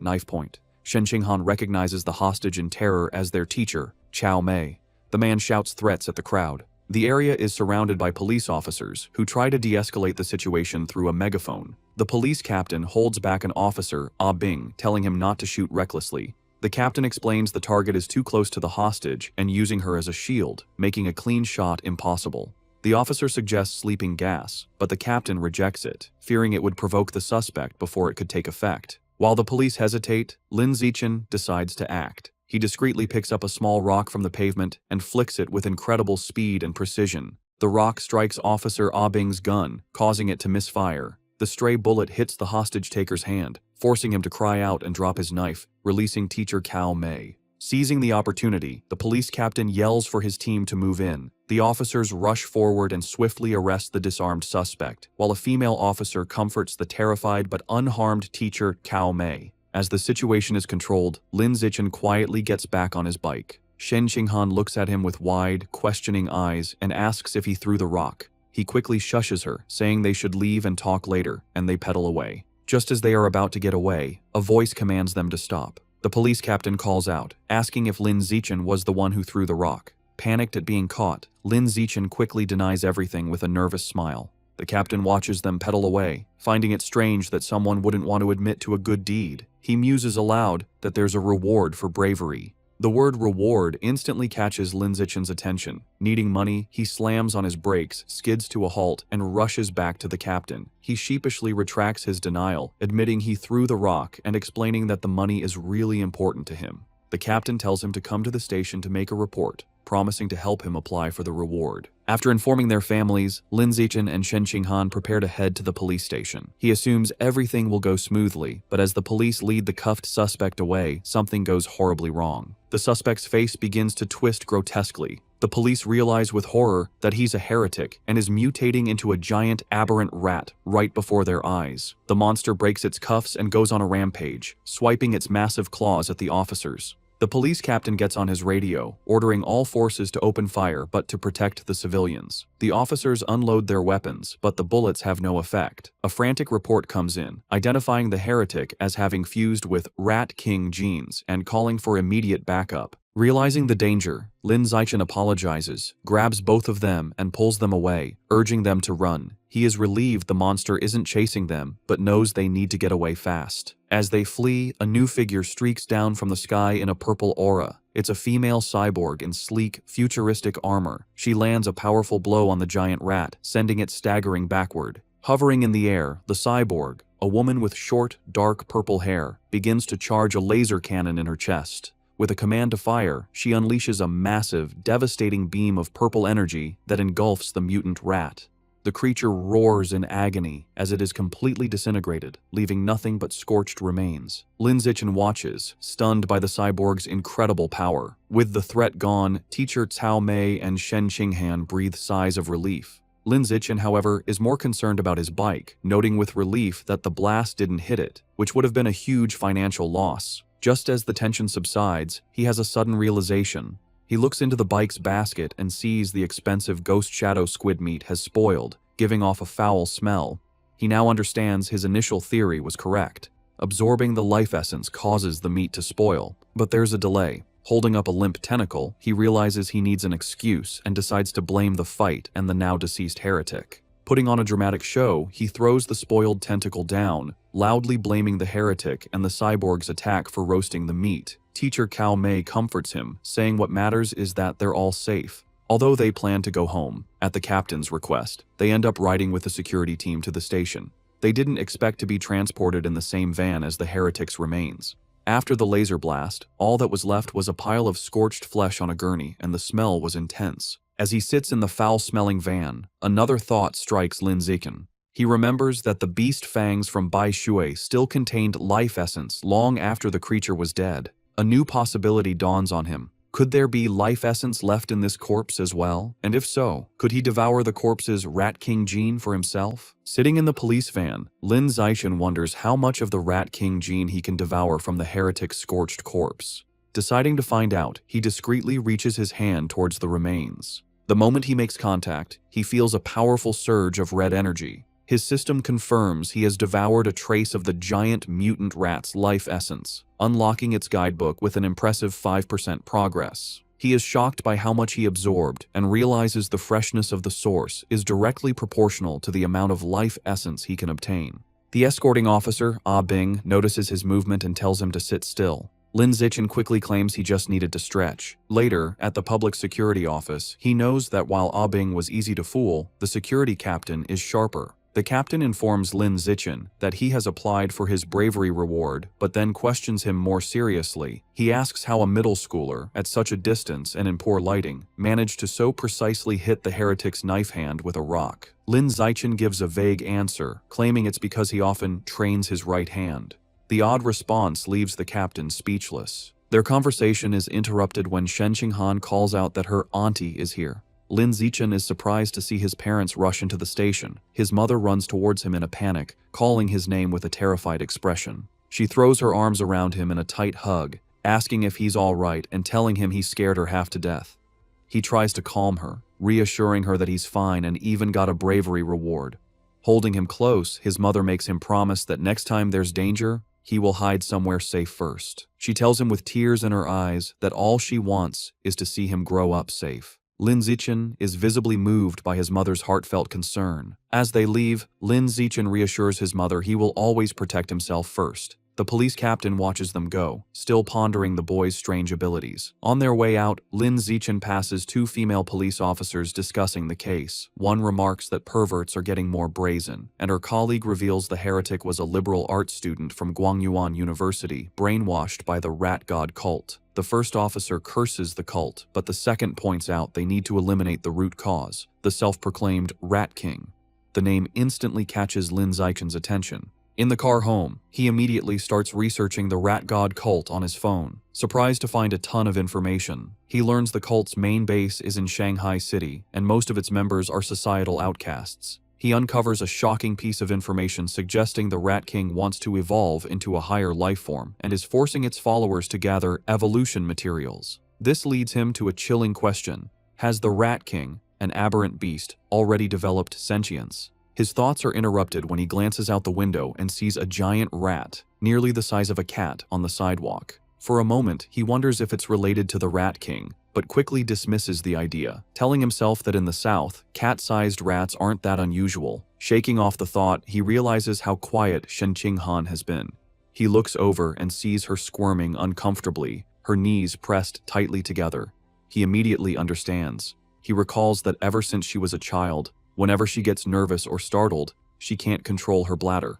knife point. Shen Qinghan recognizes the hostage in terror as their teacher, Chao Mei. The man shouts threats at the crowd. The area is surrounded by police officers, who try to de-escalate the situation through a megaphone. The police captain holds back an officer, Ah Bing, telling him not to shoot recklessly. The captain explains the target is too close to the hostage and using her as a shield, making a clean shot impossible. The officer suggests sleeping gas, but the captain rejects it, fearing it would provoke the suspect before it could take effect. While the police hesitate, Lin Zichen decides to act. He discreetly picks up a small rock from the pavement and flicks it with incredible speed and precision. The rock strikes Officer Ah Bing's gun, causing it to misfire. The stray bullet hits the hostage-taker's hand, forcing him to cry out and drop his knife, releasing Teacher Cao Mei. Seizing the opportunity, the police captain yells for his team to move in. The officers rush forward and swiftly arrest the disarmed suspect, while a female officer comforts the terrified but unharmed Teacher Cao Mei. As the situation is controlled, Lin Zichen quietly gets back on his bike. Shen Qinghan looks at him with wide, questioning eyes and asks if he threw the rock. He quickly shushes her, saying they should leave and talk later, and they pedal away. Just as they are about to get away, a voice commands them to stop. The police captain calls out, asking if Lin Zichen was the one who threw the rock. Panicked at being caught, Lin Zichen quickly denies everything with a nervous smile. The captain watches them pedal away, finding it strange that someone wouldn't want to admit to a good deed. He muses aloud that there's a reward for bravery. The word reward instantly catches Lin Zichen's attention. Needing money, he slams on his brakes, skids to a halt, and rushes back to the captain. He sheepishly retracts his denial, admitting he threw the rock and explaining that the money is really important to him. The captain tells him to come to the station to make a report, promising to help him apply for the reward. After informing their families, Lin Zichen and Shen Qinghan prepare to head to the police station. He assumes everything will go smoothly, but as the police lead the cuffed suspect away, something goes horribly wrong. The suspect's face begins to twist grotesquely. The police realize with horror that he's a heretic and is mutating into a giant aberrant rat right before their eyes. The monster breaks its cuffs and goes on a rampage, swiping its massive claws at the officers. The police captain gets on his radio, ordering all forces to open fire but to protect the civilians. The officers unload their weapons, but the bullets have no effect. A frantic report comes in, identifying the heretic as having fused with Rat King genes and calling for immediate backup. Realizing the danger, Lin Zichen apologizes, grabs both of them and pulls them away, urging them to run. He is relieved the monster isn't chasing them, but knows they need to get away fast. As they flee, a new figure streaks down from the sky in a purple aura. It's a female cyborg in sleek, futuristic armor. She lands a powerful blow on the giant rat, sending it staggering backward. Hovering in the air, the cyborg, a woman with short, dark purple hair, begins to charge a laser cannon in her chest. With a command to fire, she unleashes a massive, devastating beam of purple energy that engulfs the mutant rat. The creature roars in agony as it is completely disintegrated, leaving nothing but scorched remains. Lin Zichen watches, stunned by the cyborg's incredible power. With the threat gone, Teacher Cao Mei and Shen Qinghan breathe sighs of relief. Lin Zichen, however, is more concerned about his bike, noting with relief that the blast didn't hit it, which would have been a huge financial loss. Just as the tension subsides, he has a sudden realization. He looks into the bike's basket and sees the expensive ghost shadow squid meat has spoiled, giving off a foul smell. He now understands his initial theory was correct. Absorbing the life essence causes the meat to spoil, but there's a delay. Holding up a limp tentacle, he realizes he needs an excuse and decides to blame the fight and the now deceased heretic. Putting on a dramatic show, he throws the spoiled tentacle down, loudly blaming the heretic and the cyborg's attack for roasting the meat. Teacher Cao Mei comforts him, saying what matters is that they're all safe. Although they plan to go home, at the captain's request, they end up riding with the security team to the station. They didn't expect to be transported in the same van as the heretic's remains. After the laser blast, all that was left was a pile of scorched flesh on a gurney, and the smell was intense. As he sits in the foul-smelling van, another thought strikes Lin Zichen. He remembers that the beast fangs from Bai Shui still contained life essence long after the creature was dead. A new possibility dawns on him. Could there be life essence left in this corpse as well? And if so, could he devour the corpse's Rat King gene for himself? Sitting in the police van, Lin Zichen wonders how much of the Rat King gene he can devour from the heretic's scorched corpse. Deciding to find out, he discreetly reaches his hand towards the remains. The moment he makes contact, he feels a powerful surge of red energy. His system confirms he has devoured a trace of the giant mutant rat's life essence, unlocking its guidebook with an impressive 5% progress. He is shocked by how much he absorbed and realizes the freshness of the source is directly proportional to the amount of life essence he can obtain. The escorting officer, Ah Bing, notices his movement and tells him to sit still. Lin Zichen quickly claims he just needed to stretch. Later, at the public security office, he knows that while Ah Bing was easy to fool, the security captain is sharper. The captain informs Lin Zichen that he has applied for his bravery reward, but then questions him more seriously. He asks how a middle schooler, at such a distance and in poor lighting, managed to so precisely hit the heretic's knife hand with a rock. Lin Zichen gives a vague answer, claiming it's because he often trains his right hand. The odd response leaves the captain speechless. Their conversation is interrupted when Shen Qinghan calls out that her auntie is here. Lin Zichen is surprised to see his parents rush into the station. His mother runs towards him in a panic, calling his name with a terrified expression. She throws her arms around him in a tight hug, asking if he's all right and telling him he scared her half to death. He tries to calm her, reassuring her that he's fine and even got a bravery reward. Holding him close, his mother makes him promise that next time there's danger, he will hide somewhere safe first. She tells him with tears in her eyes that all she wants is to see him grow up safe. Lin Zichen is visibly moved by his mother's heartfelt concern. As they leave, Lin Zichen reassures his mother he will always protect himself first. The police captain watches them go, still pondering the boy's strange abilities. On their way out, Lin Zichen passes two female police officers discussing the case. One remarks that perverts are getting more brazen, and her colleague reveals the heretic was a liberal arts student from Guangyuan University, brainwashed by the rat god cult. The first officer curses the cult, but the second points out they need to eliminate the root cause, the self-proclaimed Rat King. The name instantly catches Lin Zichen's attention. In the car home, he immediately starts researching the rat god cult on his phone. Surprised to find a ton of information, he learns the cult's main base is in Shanghai City, and most of its members are societal outcasts. He uncovers a shocking piece of information suggesting the Rat King wants to evolve into a higher life form and is forcing its followers to gather evolution materials. This leads him to a chilling question. Has the Rat King, an aberrant beast, already developed sentience? His thoughts are interrupted when he glances out the window and sees a giant rat, nearly the size of a cat, on the sidewalk. For a moment, he wonders if it's related to the Rat King, but quickly dismisses the idea, telling himself that in the South, cat-sized rats aren't that unusual. Shaking off the thought, he realizes how quiet Shen Qinghan has been. He looks over and sees her squirming uncomfortably, her knees pressed tightly together. He immediately understands. He recalls that ever since she was a child, whenever she gets nervous or startled, she can't control her bladder.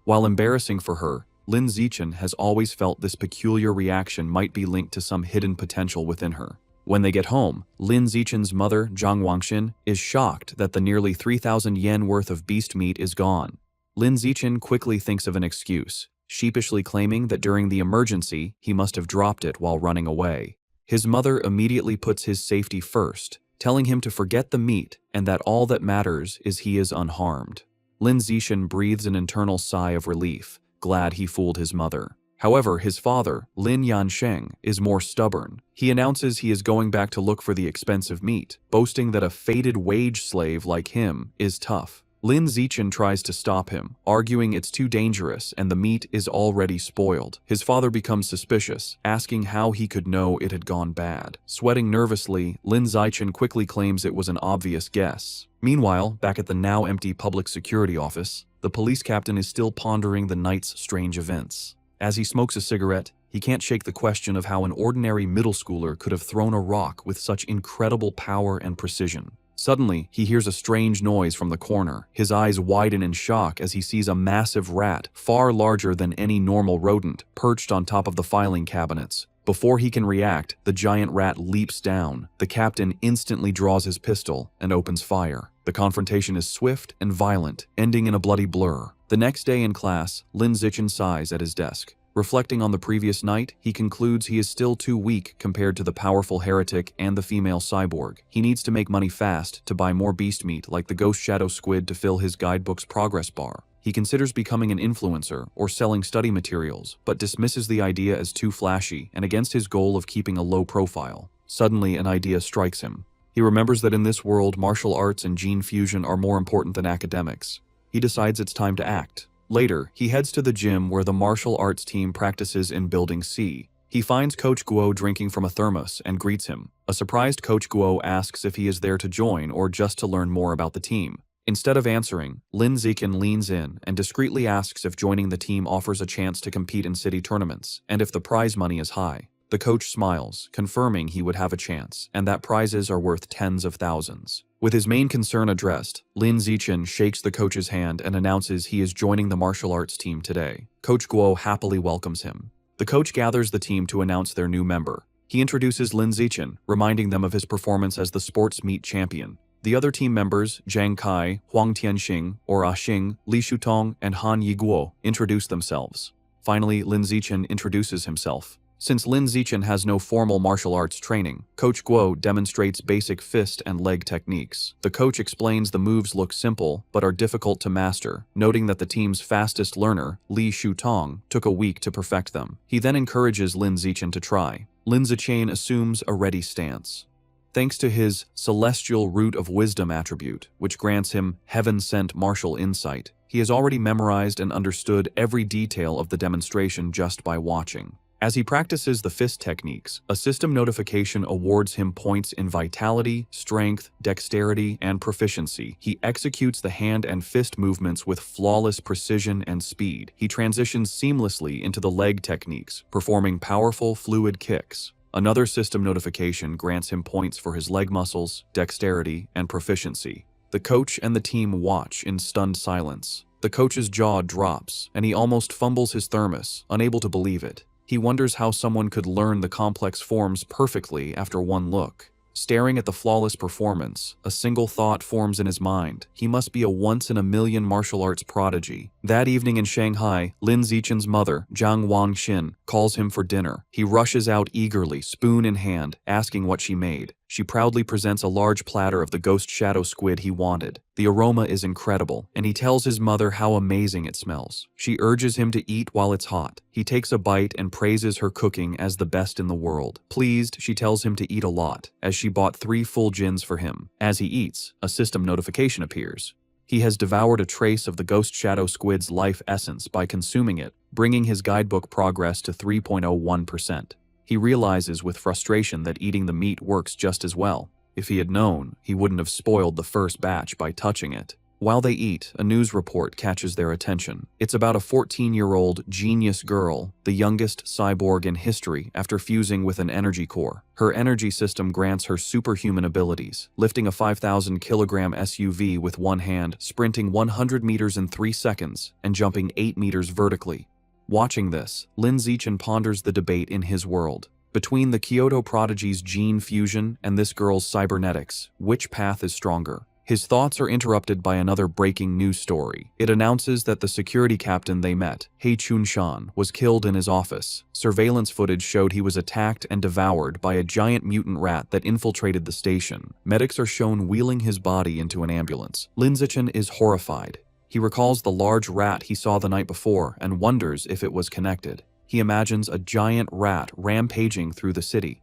While embarrassing for her, Lin Zichen has always felt this peculiar reaction might be linked to some hidden potential within her. When they get home, Lin Zichen's mother, Zhang Wangxin, is shocked that the nearly 3,000 yen worth of beast meat is gone. Lin Zichen quickly thinks of an excuse, sheepishly claiming that during the emergency, he must have dropped it while running away. His mother immediately puts his safety first, telling him to forget the meat and that all that matters is he is unharmed. Lin Zichen breathes an internal sigh of relief, glad he fooled his mother. However, his father, Lin Yansheng, is more stubborn. He announces he is going back to look for the expensive meat, boasting that a fated wage slave like him is tough. Lin Zichen tries to stop him, arguing it's too dangerous and the meat is already spoiled. His father becomes suspicious, asking how he could know it had gone bad. Sweating nervously, Lin Zichen quickly claims it was an obvious guess. Meanwhile, back at the now empty public security office, the police captain is still pondering the night's strange events. As he smokes a cigarette, he can't shake the question of how an ordinary middle schooler could have thrown a rock with such incredible power and precision. Suddenly, he hears a strange noise from the corner. His eyes widen in shock as he sees a massive rat, far larger than any normal rodent, perched on top of the filing cabinets. Before he can react, the giant rat leaps down. The captain instantly draws his pistol and opens fire. The confrontation is swift and violent, ending in a bloody blur. The next day in class, Lin Zichen sighs at his desk. Reflecting on the previous night, he concludes he is still too weak compared to the powerful heretic and the female cyborg. He needs to make money fast to buy more beast meat like the ghost shadow squid to fill his guidebook's progress bar. He considers becoming an influencer or selling study materials, but dismisses the idea as too flashy and against his goal of keeping a low profile. Suddenly, an idea strikes him. He remembers that in this world, martial arts and gene fusion are more important than academics. He decides it's time to act. Later, he heads to the gym where the martial arts team practices in Building C. He finds Coach Guo drinking from a thermos and greets him. A surprised Coach Guo asks if he is there to join or just to learn more about the team. Instead of answering, Lin Zichen leans in and discreetly asks if joining the team offers a chance to compete in city tournaments, and if the prize money is high. The coach smiles, confirming he would have a chance, and that prizes are worth tens of thousands. With his main concern addressed, Lin Zichen shakes the coach's hand and announces he is joining the martial arts team today. Coach Guo happily welcomes him. The coach gathers the team to announce their new member. He introduces Lin Zichen, reminding them of his performance as the sports meet champion. The other team members, Zhang Kai, Huang Tianxing, or Xing, Li Shutong, and Han Yiguo, introduce themselves. Finally, Lin Zichen introduces himself. Since Lin Zichen has no formal martial arts training, Coach Guo demonstrates basic fist and leg techniques. The coach explains the moves look simple, but are difficult to master, noting that the team's fastest learner, Li Shutong, took a week to perfect them. He then encourages Lin Zichen to try. Lin Zichen assumes a ready stance. Thanks to his celestial root of wisdom attribute, which grants him heaven-sent martial insight, he has already memorized and understood every detail of the demonstration just by watching. As he practices the fist techniques, a system notification awards him points in vitality, strength, dexterity, and proficiency. He executes the hand and fist movements with flawless precision and speed. He transitions seamlessly into the leg techniques, performing powerful, fluid kicks. Another system notification grants him points for his leg muscles, dexterity, and proficiency. The coach and the team watch in stunned silence. The coach's jaw drops, and he almost fumbles his thermos, unable to believe it. He wonders how someone could learn the complex forms perfectly after one look. Staring at the flawless performance, a single thought forms in his mind. He must be a once-in-a-million martial arts prodigy. That evening in Shanghai, Lin Zichen's mother, Zhang Wangxin, calls him for dinner. He rushes out eagerly, spoon in hand, asking what she made. She proudly presents a large platter of the ghost shadow squid he wanted. The aroma is incredible, and he tells his mother how amazing it smells. She urges him to eat while it's hot. He takes a bite and praises her cooking as the best in the world. Pleased, she tells him to eat a lot, as she bought 3 full gins for him. As he eats, a system notification appears. He has devoured a trace of the ghost shadow squid's life essence by consuming it, bringing his guidebook progress to 3.01%. He realizes with frustration that eating the meat works just as well. If he had known, he wouldn't have spoiled the first batch by touching it. While they eat, a news report catches their attention. It's about a 14-year-old genius girl, the youngest cyborg in history after fusing with an energy core. Her energy system grants her superhuman abilities, lifting a 5,000-kilogram SUV with one hand, sprinting 100 meters in 3 seconds, and jumping 8 meters vertically. Watching this, Lin Zichen ponders the debate in his world. Between the Kyoto prodigy's gene fusion and this girl's cybernetics, which path is stronger? His thoughts are interrupted by another breaking news story. It announces that the security captain they met, He Chun-shan, was killed in his office. Surveillance footage showed he was attacked and devoured by a giant mutant rat that infiltrated the station. Medics are shown wheeling his body into an ambulance. Lin Zichen is horrified. He recalls the large rat he saw the night before and wonders if it was connected. He imagines a giant rat rampaging through the city.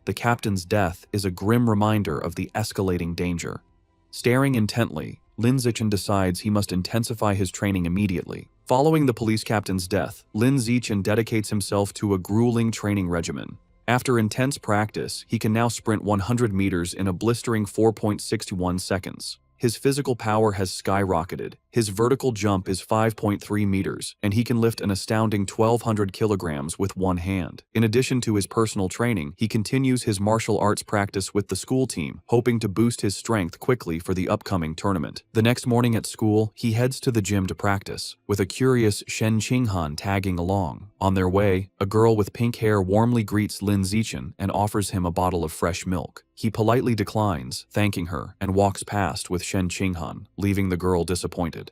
The captain's death is a grim reminder of the escalating danger. Staring intently, Lin Zichen decides he must intensify his training immediately. Following the police captain's death, Lin Zichen dedicates himself to a grueling training regimen. After intense practice, he can now sprint 100 meters in a blistering 4.61 seconds. His physical power has skyrocketed. His vertical jump is 5.3 meters, and he can lift an astounding 1,200 kilograms with one hand. In addition to his personal training, he continues his martial arts practice with the school team, hoping to boost his strength quickly for the upcoming tournament. The next morning at school, he heads to the gym to practice, with a curious Shen Qinghan tagging along. On their way, a girl with pink hair warmly greets Lin Zichen and offers him a bottle of fresh milk. He politely declines, thanking her, and walks past with Shen Qinghan, leaving the girl disappointed.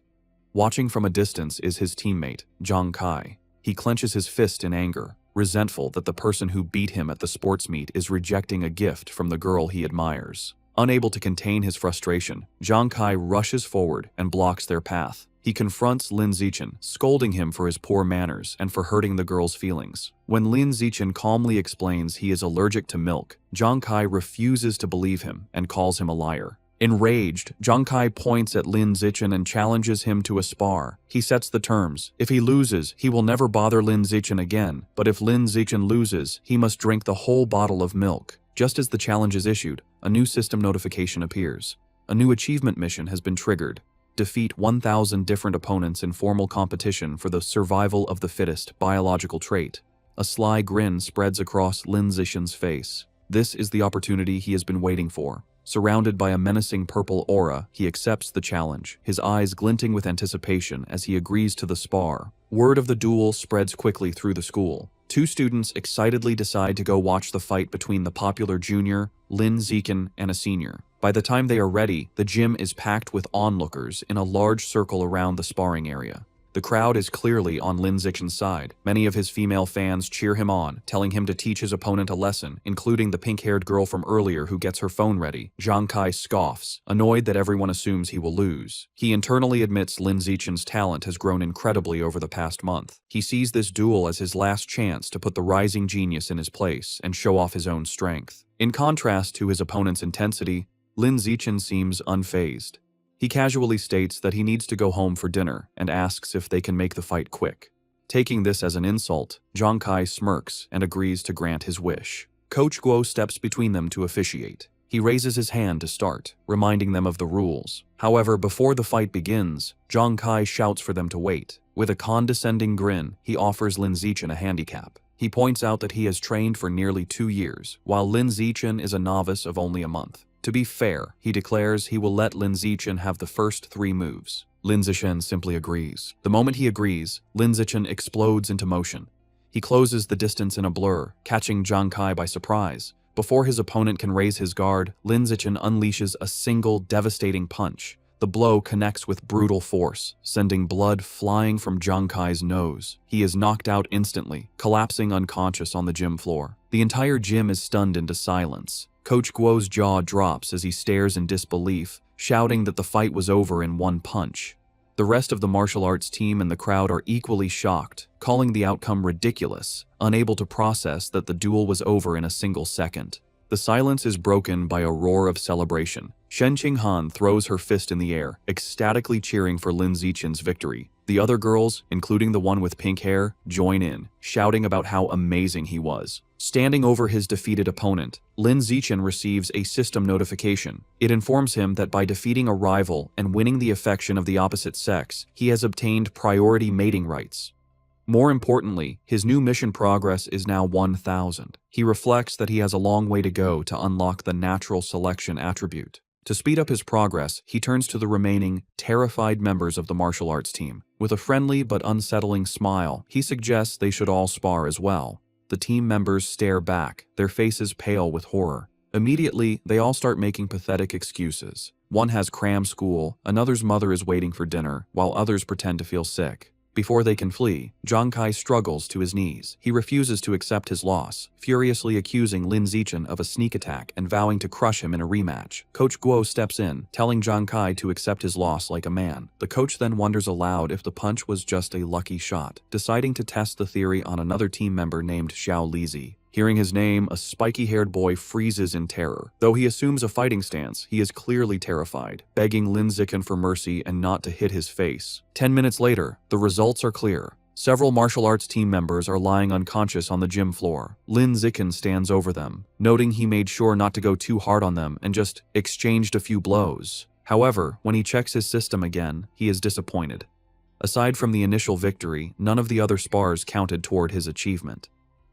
Watching from a distance is his teammate, Zhang Kai. He clenches his fist in anger, resentful that the person who beat him at the sports meet is rejecting a gift from the girl he admires. Unable to contain his frustration, Zhang Kai rushes forward and blocks their path. He confronts Lin Zichen, scolding him for his poor manners and for hurting the girl's feelings. When Lin Zichen calmly explains he is allergic to milk, Zhang Kai refuses to believe him and calls him a liar. Enraged, Zhang Kai points at Lin Zichen and challenges him to a spar. He sets the terms. If he loses, he will never bother Lin Zichen again, but if Lin Zichen loses, he must drink the whole bottle of milk. Just as the challenge is issued, a new system notification appears. A new achievement mission has been triggered. Defeat 1,000 different opponents in formal competition for the survival of the fittest biological trait. A sly grin spreads across Lin Zichen's face. This is the opportunity he has been waiting for. Surrounded by a menacing purple aura, he accepts the challenge, his eyes glinting with anticipation as he agrees to the spar. Word of the duel spreads quickly through the school. Two students excitedly decide to go watch the fight between the popular junior, Lin Zichen, and a senior. By the time they are ready, the gym is packed with onlookers in a large circle around the sparring area. The crowd is clearly on Lin Zichen's side. Many of his female fans cheer him on, telling him to teach his opponent a lesson, including the pink-haired girl from earlier who gets her phone ready. Zhang Kai scoffs, annoyed that everyone assumes he will lose. He internally admits Lin Zichen's talent has grown incredibly over the past month. He sees this duel as his last chance to put the rising genius in his place and show off his own strength. In contrast to his opponent's intensity, Lin Zichen seems unfazed. He casually states that he needs to go home for dinner and asks if they can make the fight quick. Taking this as an insult, Zhang Kai smirks and agrees to grant his wish. Coach Guo steps between them to officiate. He raises his hand to start, reminding them of the rules. However, before the fight begins, Zhang Kai shouts for them to wait. With a condescending grin, he offers Lin Zichen a handicap. He points out that he has trained for nearly 2 years, while Lin Zichen is a novice of only a month. To be fair, he declares he will let Lin Zichen have the first 3 moves. Lin Zichen simply agrees. The moment he agrees, Lin Zichen explodes into motion. He closes the distance in a blur, catching Zhang Kai by surprise. Before his opponent can raise his guard, Lin Zichen unleashes a single devastating punch. The blow connects with brutal force, sending blood flying from Zhang Kai's nose. He is knocked out instantly, collapsing unconscious on the gym floor. The entire gym is stunned into silence. Coach Guo's jaw drops as he stares in disbelief, shouting that the fight was over in 1 punch. The rest of the martial arts team and the crowd are equally shocked, calling the outcome ridiculous, unable to process that the duel was over in a single second. The silence is broken by a roar of celebration. Shen Qinghan throws her fist in the air, ecstatically cheering for Lin Zichen's victory. The other girls, including the one with pink hair, join in, shouting about how amazing he was. Standing over his defeated opponent, Lin Zichen receives a system notification. It informs him that by defeating a rival and winning the affection of the opposite sex, he has obtained priority mating rights. More importantly, his new mission progress is now 1000. He reflects that he has a long way to go to unlock the natural selection attribute. To speed up his progress, he turns to the remaining, terrified members of the martial arts team. With a friendly but unsettling smile, he suggests they should all spar as well. The team members stare back, their faces pale with horror. Immediately, they all start making pathetic excuses. One has cram school, another's mother is waiting for dinner, while others pretend to feel sick. Before they can flee, Zhang Kai struggles to his knees. He refuses to accept his loss, furiously accusing Lin Zichen of a sneak attack and vowing to crush him in a rematch. Coach Guo steps in, telling Zhang Kai to accept his loss like a man. The coach then wonders aloud if the punch was just a lucky shot, deciding to test the theory on another team member named Xiao Lizi. Hearing his name, a spiky-haired boy freezes in terror. Though he assumes a fighting stance, he is clearly terrified, begging Lin Zichen for mercy and not to hit his face. 10 minutes later, the results are clear. Several martial arts team members are lying unconscious on the gym floor. Lin Zichen stands over them, noting he made sure not to go too hard on them and just exchanged a few blows. However, when he checks his system again, he is disappointed. Aside from the initial victory, none of the other spars counted toward his achievement.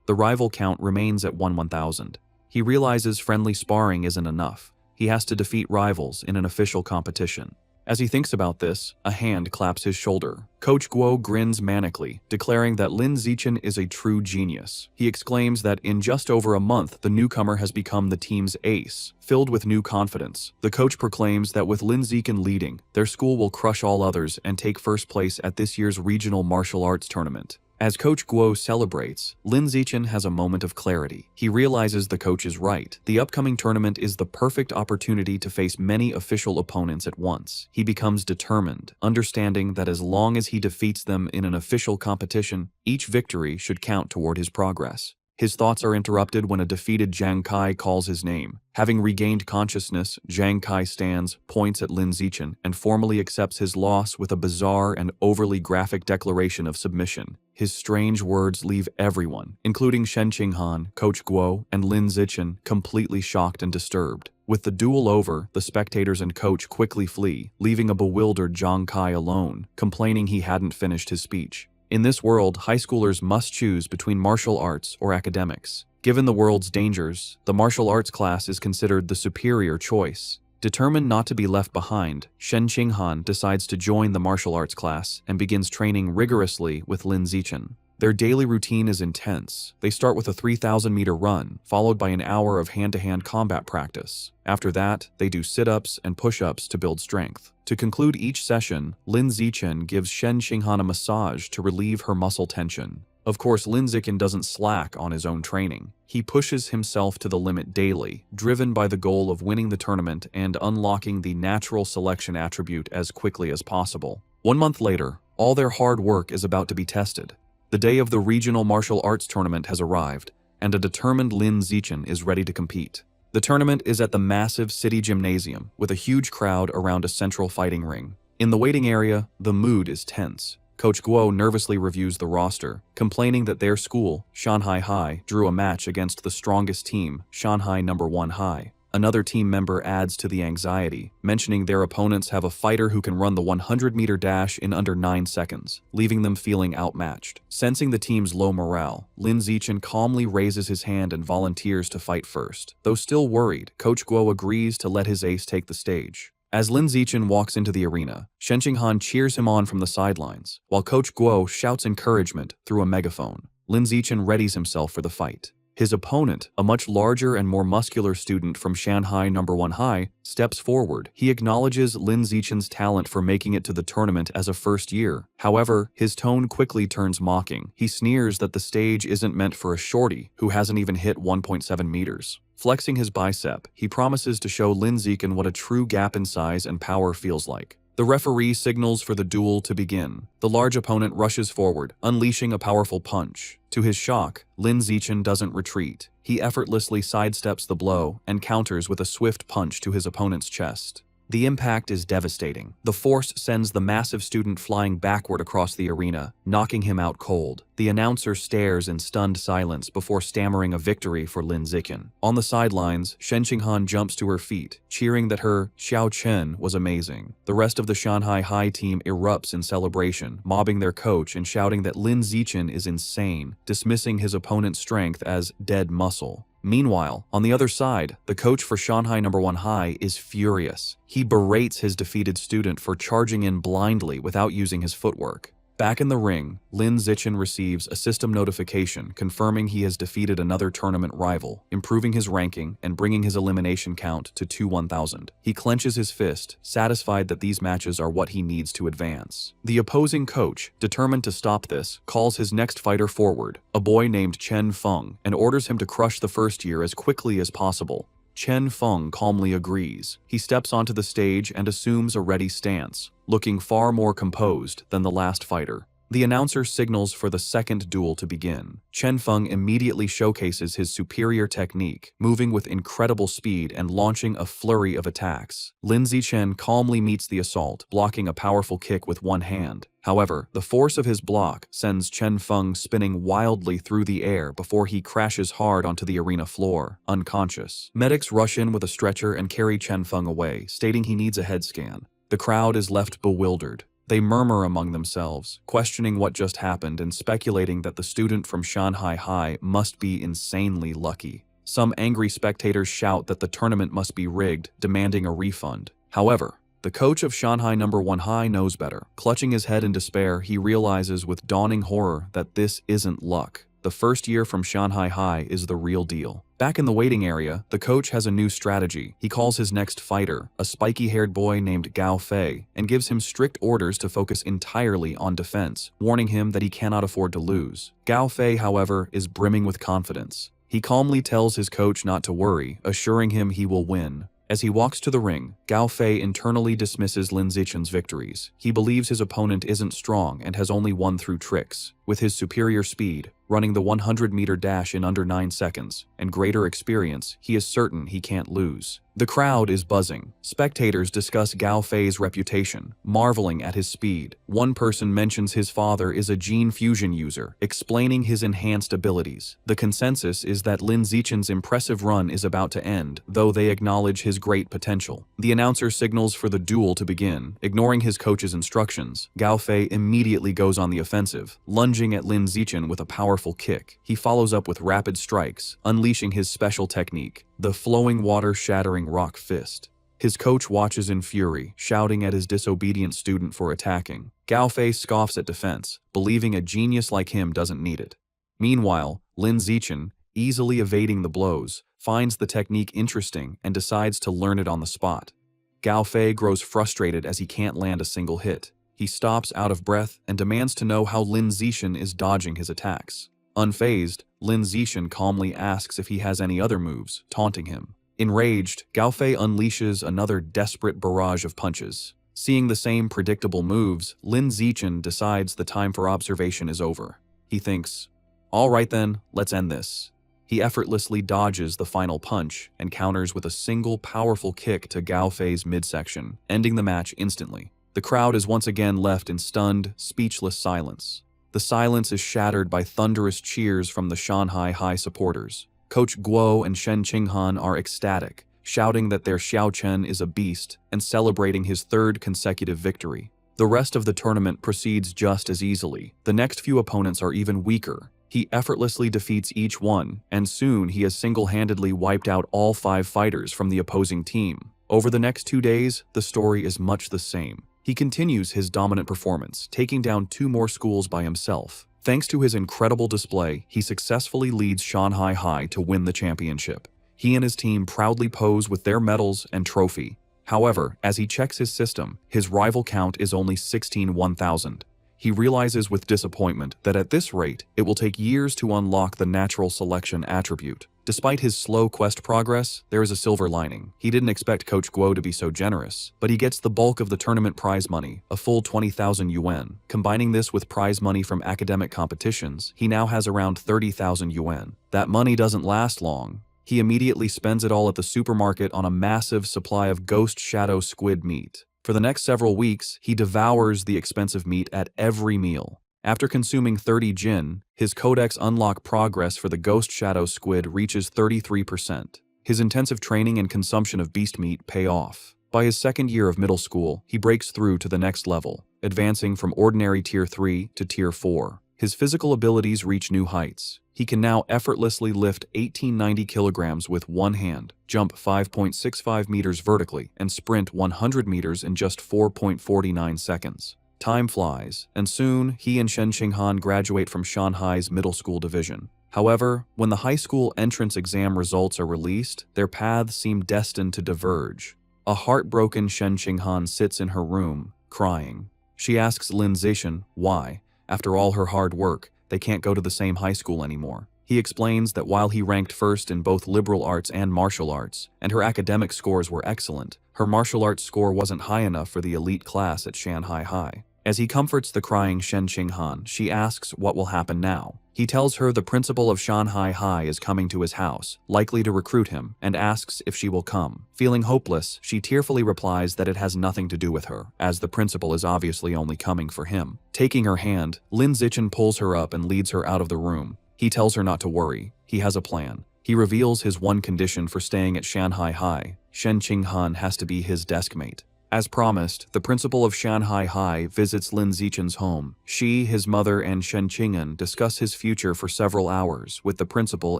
The rival count remains at 1000. He realizes friendly sparring isn't enough. He has to defeat rivals in an official competition. As he thinks about this, a hand claps his shoulder. Coach Guo grins manically, declaring that Lin Zichen is a true genius. He exclaims that in just over a month, the newcomer has become the team's ace. Filled with new confidence, the coach proclaims that with Lin Zichen leading, their school will crush all others and take first place at this year's regional martial arts tournament. As Coach Guo celebrates, Lin Zichen has a moment of clarity. He realizes the coach is right. The upcoming tournament is the perfect opportunity to face many official opponents at once. He becomes determined, understanding that as long as he defeats them in an official competition, each victory should count toward his progress. His thoughts are interrupted when a defeated Zhang Kai calls his name. Having regained consciousness, Zhang Kai stands, points at Lin Zichen, and formally accepts his loss with a bizarre and overly graphic declaration of submission. His strange words leave everyone, including Shen Qinghan, Coach Guo, and Lin Zichen, completely shocked and disturbed. With the duel over, the spectators and coach quickly flee, leaving a bewildered Zhang Kai alone, complaining he hadn't finished his speech. In this world, high schoolers must choose between martial arts or academics. Given the world's dangers, the martial arts class is considered the superior choice. Determined not to be left behind, Shen Qinghan decides to join the martial arts class and begins training rigorously with Lin Zichen. Their daily routine is intense. They start with a 3,000-meter run, followed by an hour of hand-to-hand combat practice. After that, they do sit-ups and push-ups to build strength. To conclude each session, Lin Zichen gives Shen Qinghan a massage to relieve her muscle tension. Of course, Lin Zichen doesn't slack on his own training. He pushes himself to the limit daily, driven by the goal of winning the tournament and unlocking the natural selection attribute as quickly as possible. 1 month later, all their hard work is about to be tested. The day of the regional martial arts tournament has arrived, and a determined Lin Zichen is ready to compete. The tournament is at the massive city gymnasium, with a huge crowd around a central fighting ring. In the waiting area, the mood is tense. Coach Guo nervously reviews the roster, complaining that their school, Shanghai High, drew a match against the strongest team, Shanghai No. 1 High. Another team member adds to the anxiety, mentioning their opponents have a fighter who can run the 100-meter dash in under 9 seconds, leaving them feeling outmatched. Sensing the team's low morale, Lin Zichen calmly raises his hand and volunteers to fight first. Though still worried, Coach Guo agrees to let his ace take the stage. As Lin Zichen walks into the arena, Shen Qinghan cheers him on from the sidelines, while Coach Guo shouts encouragement through a megaphone. Lin Zichen readies himself for the fight. His opponent, a much larger and more muscular student from Shanghai No. 1 High, steps forward. He acknowledges Lin Zichen's talent for making it to the tournament as a first year. However, his tone quickly turns mocking. He sneers that the stage isn't meant for a shorty who hasn't even hit 1.7 meters. Flexing his bicep, he promises to show Lin Zichen what a true gap in size and power feels like. The referee signals for the duel to begin. The large opponent rushes forward, unleashing a powerful punch. To his shock, Lin Zichen doesn't retreat. He effortlessly sidesteps the blow and counters with a swift punch to his opponent's chest. The impact is devastating. The force sends the massive student flying backward across the arena, knocking him out cold. The announcer stares in stunned silence before stammering a victory for Lin Zichen. On the sidelines, Shen Qinghan jumps to her feet, cheering that her Xiao Chen was amazing. The rest of the Shanghai High team erupts in celebration, mobbing their coach and shouting that Lin Zichen is insane, dismissing his opponent's strength as dead muscle. Meanwhile, on the other side, the coach for Shanghai No. 1 High is furious. He berates his defeated student for charging in blindly without using his footwork. Back in the ring, Lin Zichen receives a system notification confirming he has defeated another tournament rival, improving his ranking and bringing his elimination count to 2,000. He clenches his fist, satisfied that these matches are what he needs to advance. The opposing coach, determined to stop this, calls his next fighter forward, a boy named Chen Feng, and orders him to crush the first year as quickly as possible. Chen Feng calmly agrees. He steps onto the stage and assumes a ready stance, looking far more composed than the last fighter. The announcer signals for the second duel to begin. Chen Feng immediately showcases his superior technique, moving with incredible speed and launching a flurry of attacks. Lin Zichen calmly meets the assault, blocking a powerful kick with one hand. However, the force of his block sends Chen Feng spinning wildly through the air before he crashes hard onto the arena floor, unconscious. Medics rush in with a stretcher and carry Chen Feng away, stating he needs a head scan. The crowd is left bewildered. They murmur among themselves, questioning what just happened and speculating that the student from Shanghai High must be insanely lucky. Some angry spectators shout that the tournament must be rigged, demanding a refund. However, the coach of Shanghai No. 1 High knows better. Clutching his head in despair, he realizes with dawning horror that this isn't luck. The first year from Shanghai High is the real deal. Back in the waiting area, the coach has a new strategy. He calls his next fighter, a spiky-haired boy named Gao Fei, and gives him strict orders to focus entirely on defense, warning him that he cannot afford to lose. Gao Fei, however, is brimming with confidence. He calmly tells his coach not to worry, assuring him he will win. As he walks to the ring, Gao Fei internally dismisses Lin Zichen's victories. He believes his opponent isn't strong and has only won through tricks. With his superior speed, running the 100-meter dash in under 9 seconds, and greater experience, he is certain he can't lose. The crowd is buzzing. Spectators discuss Gao Fei's reputation, marveling at his speed. One person mentions his father is a gene fusion user, explaining his enhanced abilities. The consensus is that Lin Zichen's impressive run is about to end, though they acknowledge his great potential. The announcer signals for the duel to begin. Ignoring his coach's instructions, Gao Fei immediately goes on the offensive, lunging Dodging at Lin Zichen with a powerful kick, he follows up with rapid strikes, unleashing his special technique, the flowing water-shattering rock fist. His coach watches in fury, shouting at his disobedient student for attacking. Gao Fei scoffs at defense, believing a genius like him doesn't need it. Meanwhile, Lin Zichen, easily evading the blows, finds the technique interesting and decides to learn it on the spot. Gao Fei grows frustrated as he can't land a single hit. He stops out of breath and demands to know how Lin Zichen is dodging his attacks. Unfazed, Lin Zichen calmly asks if he has any other moves, taunting him. Enraged, Gao Fei unleashes another desperate barrage of punches. Seeing the same predictable moves, Lin Zichen decides the time for observation is over. He thinks, "All right then, let's end this." He effortlessly dodges the final punch and counters with a single powerful kick to Gao Fei's midsection, ending the match instantly. The crowd is once again left in stunned, speechless silence. The silence is shattered by thunderous cheers from the Shanghai High supporters. Coach Guo and Shen Qinghan are ecstatic, shouting that their Xiao Chen is a beast and celebrating his third consecutive victory. The rest of the tournament proceeds just as easily. The next few opponents are even weaker. He effortlessly defeats each one, and soon he has single-handedly wiped out all 5 fighters from the opposing team. Over the next 2 days, the story is much the same. He continues his dominant performance, taking down 2 more schools by himself. Thanks to his incredible display, he successfully leads Shanghai High to win the championship. He and his team proudly pose with their medals and trophy. However, as he checks his system, his rival count is only 16,000. He realizes with disappointment that at this rate, it will take years to unlock the natural selection attribute. Despite his slow quest progress, there is a silver lining. He didn't expect Coach Guo to be so generous, but he gets the bulk of the tournament prize money, a full 20,000 yuan. Combining this with prize money from academic competitions, he now has around 30,000 yuan. That money doesn't last long. He immediately spends it all at the supermarket on a massive supply of ghost shadow squid meat. For the next several weeks, he devours the expensive meat at every meal. After consuming 30 jin, his codex unlock progress for the ghost shadow squid reaches 33%. His intensive training and consumption of beast meat pay off. By his second year of middle school, he breaks through to the next level, advancing from ordinary Tier 3 to Tier 4. His physical abilities reach new heights. He can now effortlessly lift 1890 kilograms with one hand, jump 5.65 meters vertically, and sprint 100 meters in just 4.49 seconds. Time flies, and soon he and Shen Qinghan graduate from Shanghai's middle school division. However, when the high school entrance exam results are released, their paths seem destined to diverge. A heartbroken Shen Qinghan sits in her room, crying. She asks Lin Zichen why, after all her hard work, they can't go to the same high school anymore. He explains that while he ranked first in both liberal arts and martial arts, and her academic scores were excellent, her martial arts score wasn't high enough for the elite class at Shanghai High. As he comforts the crying Shen Qinghan, she asks what will happen now. He tells her the principal of Shanghai High is coming to his house, likely to recruit him, and asks if she will come. Feeling hopeless, she tearfully replies that it has nothing to do with her, as the principal is obviously only coming for him. Taking her hand, Lin Zichen pulls her up and leads her out of the room. He tells her not to worry. He has a plan. He reveals his one condition for staying at Shanghai High. Shen Qinghan has to be his deskmate. As promised, the principal of Shanghai High visits Lin Zichen's home. She, his mother, and Shen Qinghan discuss his future for several hours, with the principal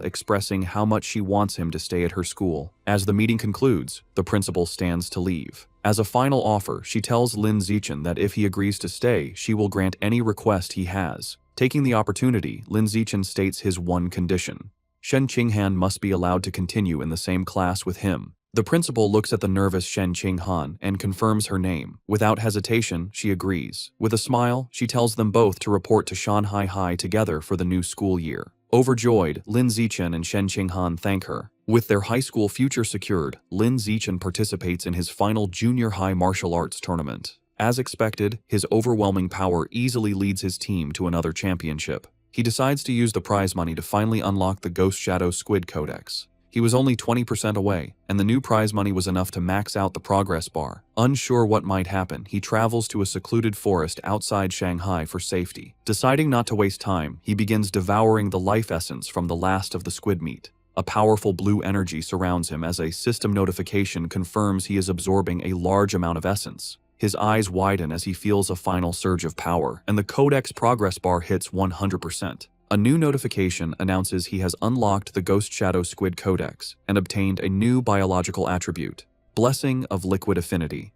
expressing how much she wants him to stay at her school. As the meeting concludes, the principal stands to leave. As a final offer, she tells Lin Zichen that if he agrees to stay, she will grant any request he has. Taking the opportunity, Lin Zichen states his one condition. Shen Qinghan must be allowed to continue in the same class with him. The principal looks at the nervous Shen Qinghan and confirms her name. Without hesitation, she agrees. With a smile, she tells them both to report to Shanghai High together for the new school year. Overjoyed, Lin Zichen and Shen Qinghan thank her. With their high school future secured, Lin Zichen participates in his final junior high martial arts tournament. As expected, his overwhelming power easily leads his team to another championship. He decides to use the prize money to finally unlock the Ghost Shadow Squid Codex. He was only 20% away, and the new prize money was enough to max out the progress bar. Unsure what might happen, he travels to a secluded forest outside Shanghai for safety. Deciding not to waste time, he begins devouring the life essence from the last of the squid meat. A powerful blue energy surrounds him as a system notification confirms he is absorbing a large amount of essence. His eyes widen as he feels a final surge of power, and the Codex progress bar hits 100%. A new notification announces he has unlocked the Ghost Shadow Squid Codex and obtained a new biological attribute, Blessing of Liquid Affinity.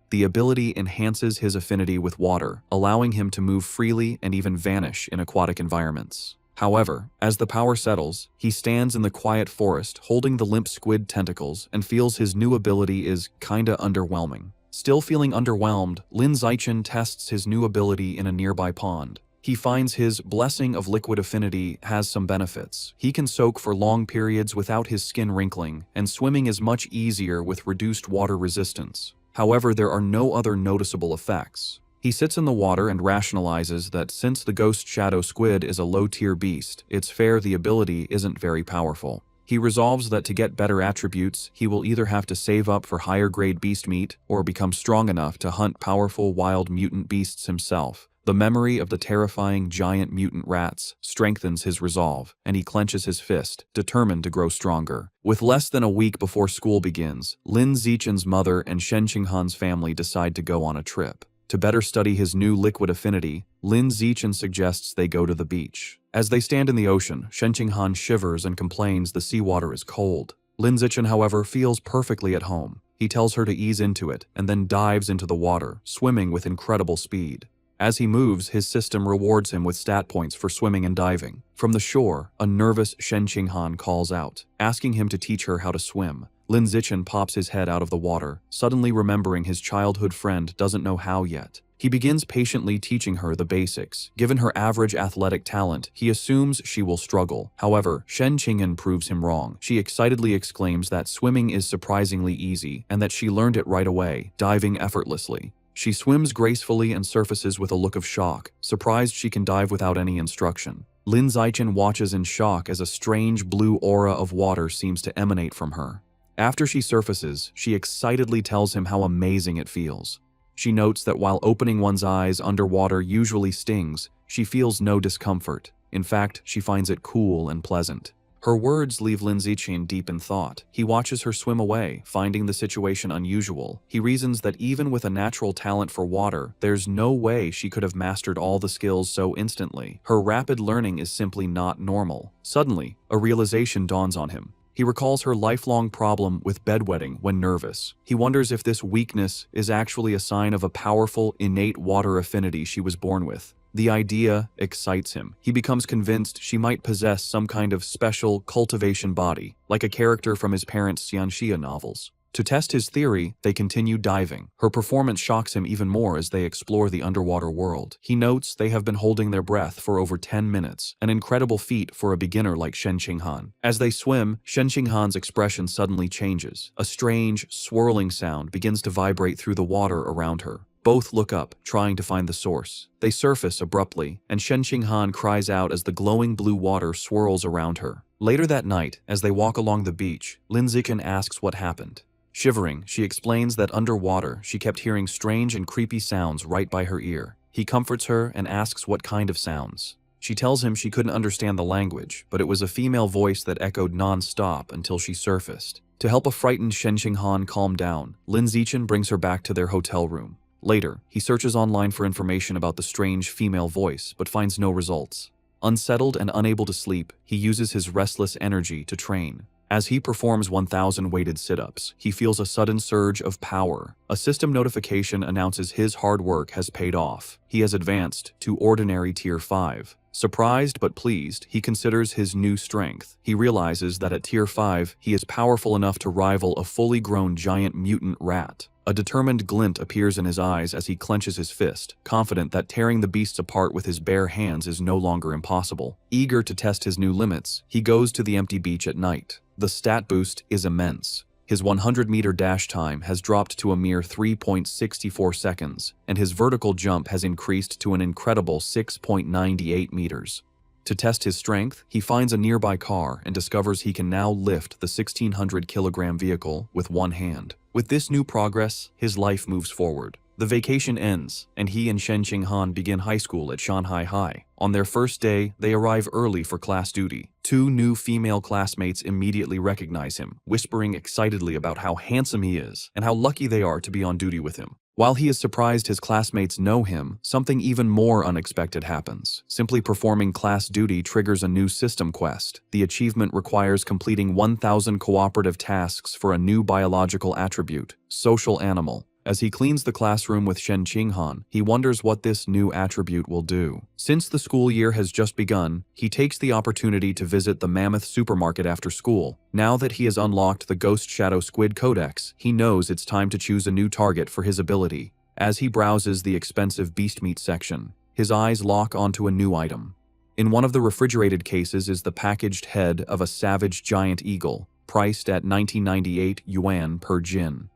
The ability enhances his affinity with water, allowing him to move freely and even vanish in aquatic environments. However, as the power settles, he stands in the quiet forest holding the limp squid tentacles and feels his new ability is kinda underwhelming. Still feeling underwhelmed, Lin Zichen tests his new ability in a nearby pond. He finds his Blessing of Liquid Affinity has some benefits. He can soak for long periods without his skin wrinkling, and swimming is much easier with reduced water resistance. However, there are no other noticeable effects. He sits in the water and rationalizes that since the Ghost Shadow Squid is a low-tier beast, it's fair the ability isn't very powerful. He resolves that to get better attributes, he will either have to save up for higher-grade beast meat or become strong enough to hunt powerful wild mutant beasts himself. The memory of the terrifying giant mutant rats strengthens his resolve, and he clenches his fist, determined to grow stronger. With less than a week before school begins, Lin Zichen's mother and Shen Qinghan's family decide to go on a trip. To better study his new liquid affinity, Lin Zichen suggests they go to the beach. As they stand in the ocean, Shen Qinghan shivers and complains the seawater is cold. Lin Zichen, however, feels perfectly at home. He tells her to ease into it and then dives into the water, swimming with incredible speed. As he moves, his system rewards him with stat points for swimming and diving. From the shore, a nervous Shen Qinghan calls out, asking him to teach her how to swim. Lin Zichen pops his head out of the water, suddenly remembering his childhood friend doesn't know how yet. He begins patiently teaching her the basics. Given her average athletic talent, he assumes she will struggle. However, Shen Qinghan proves him wrong. She excitedly exclaims that swimming is surprisingly easy and that she learned it right away, diving effortlessly. She swims gracefully and surfaces with a look of shock, surprised she can dive without any instruction. Lin Zichen watches in shock as a strange blue aura of water seems to emanate from her. After she surfaces, she excitedly tells him how amazing it feels. She notes that while opening one's eyes underwater usually stings, she feels no discomfort. In fact, she finds it cool and pleasant. Her words leave Lin Zichen deep in thought. He watches her swim away, finding the situation unusual. He reasons that even with a natural talent for water, there's no way she could have mastered all the skills so instantly. Her rapid learning is simply not normal. Suddenly, a realization dawns on him. He recalls her lifelong problem with bedwetting when nervous. He wonders if this weakness is actually a sign of a powerful, innate water affinity she was born with. The idea excites him. He becomes convinced she might possess some kind of special cultivation body, like a character from his parents' Xianxia novels. To test his theory, they continue diving. Her performance shocks him even more as they explore the underwater world. He notes they have been holding their breath for over 10 minutes, an incredible feat for a beginner like Shen Qinghan. As they swim, Shen Qinghan's expression suddenly changes. A strange, swirling sound begins to vibrate through the water around her. Both look up, trying to find the source. They surface abruptly, and Shen Qinghan cries out as the glowing blue water swirls around her. Later that night, as they walk along the beach, Lin Zichen asks what happened. Shivering, she explains that underwater, she kept hearing strange and creepy sounds right by her ear. He comforts her and asks what kind of sounds. She tells him she couldn't understand the language, but it was a female voice that echoed non-stop until she surfaced. To help a frightened Shen Qinghan calm down, Lin Zichen brings her back to their hotel room. Later, he searches online for information about the strange female voice, but finds no results. Unsettled and unable to sleep, he uses his restless energy to train. As he performs 1,000 weighted sit-ups, he feels a sudden surge of power. A system notification announces his hard work has paid off. He has advanced to ordinary Tier 5. Surprised but pleased, he considers his new strength. He realizes that at Tier 5, he is powerful enough to rival a fully grown giant mutant rat. A determined glint appears in his eyes as he clenches his fist, confident that tearing the beasts apart with his bare hands is no longer impossible. Eager to test his new limits, he goes to the empty beach at night. The stat boost is immense. His 100-meter dash time has dropped to a mere 3.64 seconds, and his vertical jump has increased to an incredible 6.98 meters. To test his strength, he finds a nearby car and discovers he can now lift the 1,600-kilogram vehicle with one hand. With this new progress, his life moves forward. The vacation ends, and he and Shen Qinghan begin high school at Shanghai High. On their first day, they arrive early for class duty. Two new female classmates immediately recognize him, whispering excitedly about how handsome he is and how lucky they are to be on duty with him. While he is surprised his classmates know him, something even more unexpected happens. Simply performing class duty triggers a new system quest. The achievement requires completing 1,000 cooperative tasks for a new biological attribute, social animal. As he cleans the classroom with Shen Qinghan, he wonders what this new attribute will do. Since the school year has just begun, he takes the opportunity to visit the Mammoth supermarket after school. Now that he has unlocked the Ghost Shadow Squid Codex, he knows it's time to choose a new target for his ability. As he browses the expensive beast meat section, his eyes lock onto a new item. In one of the refrigerated cases is the packaged head of a savage giant eagle, priced at 1998 yuan per jin.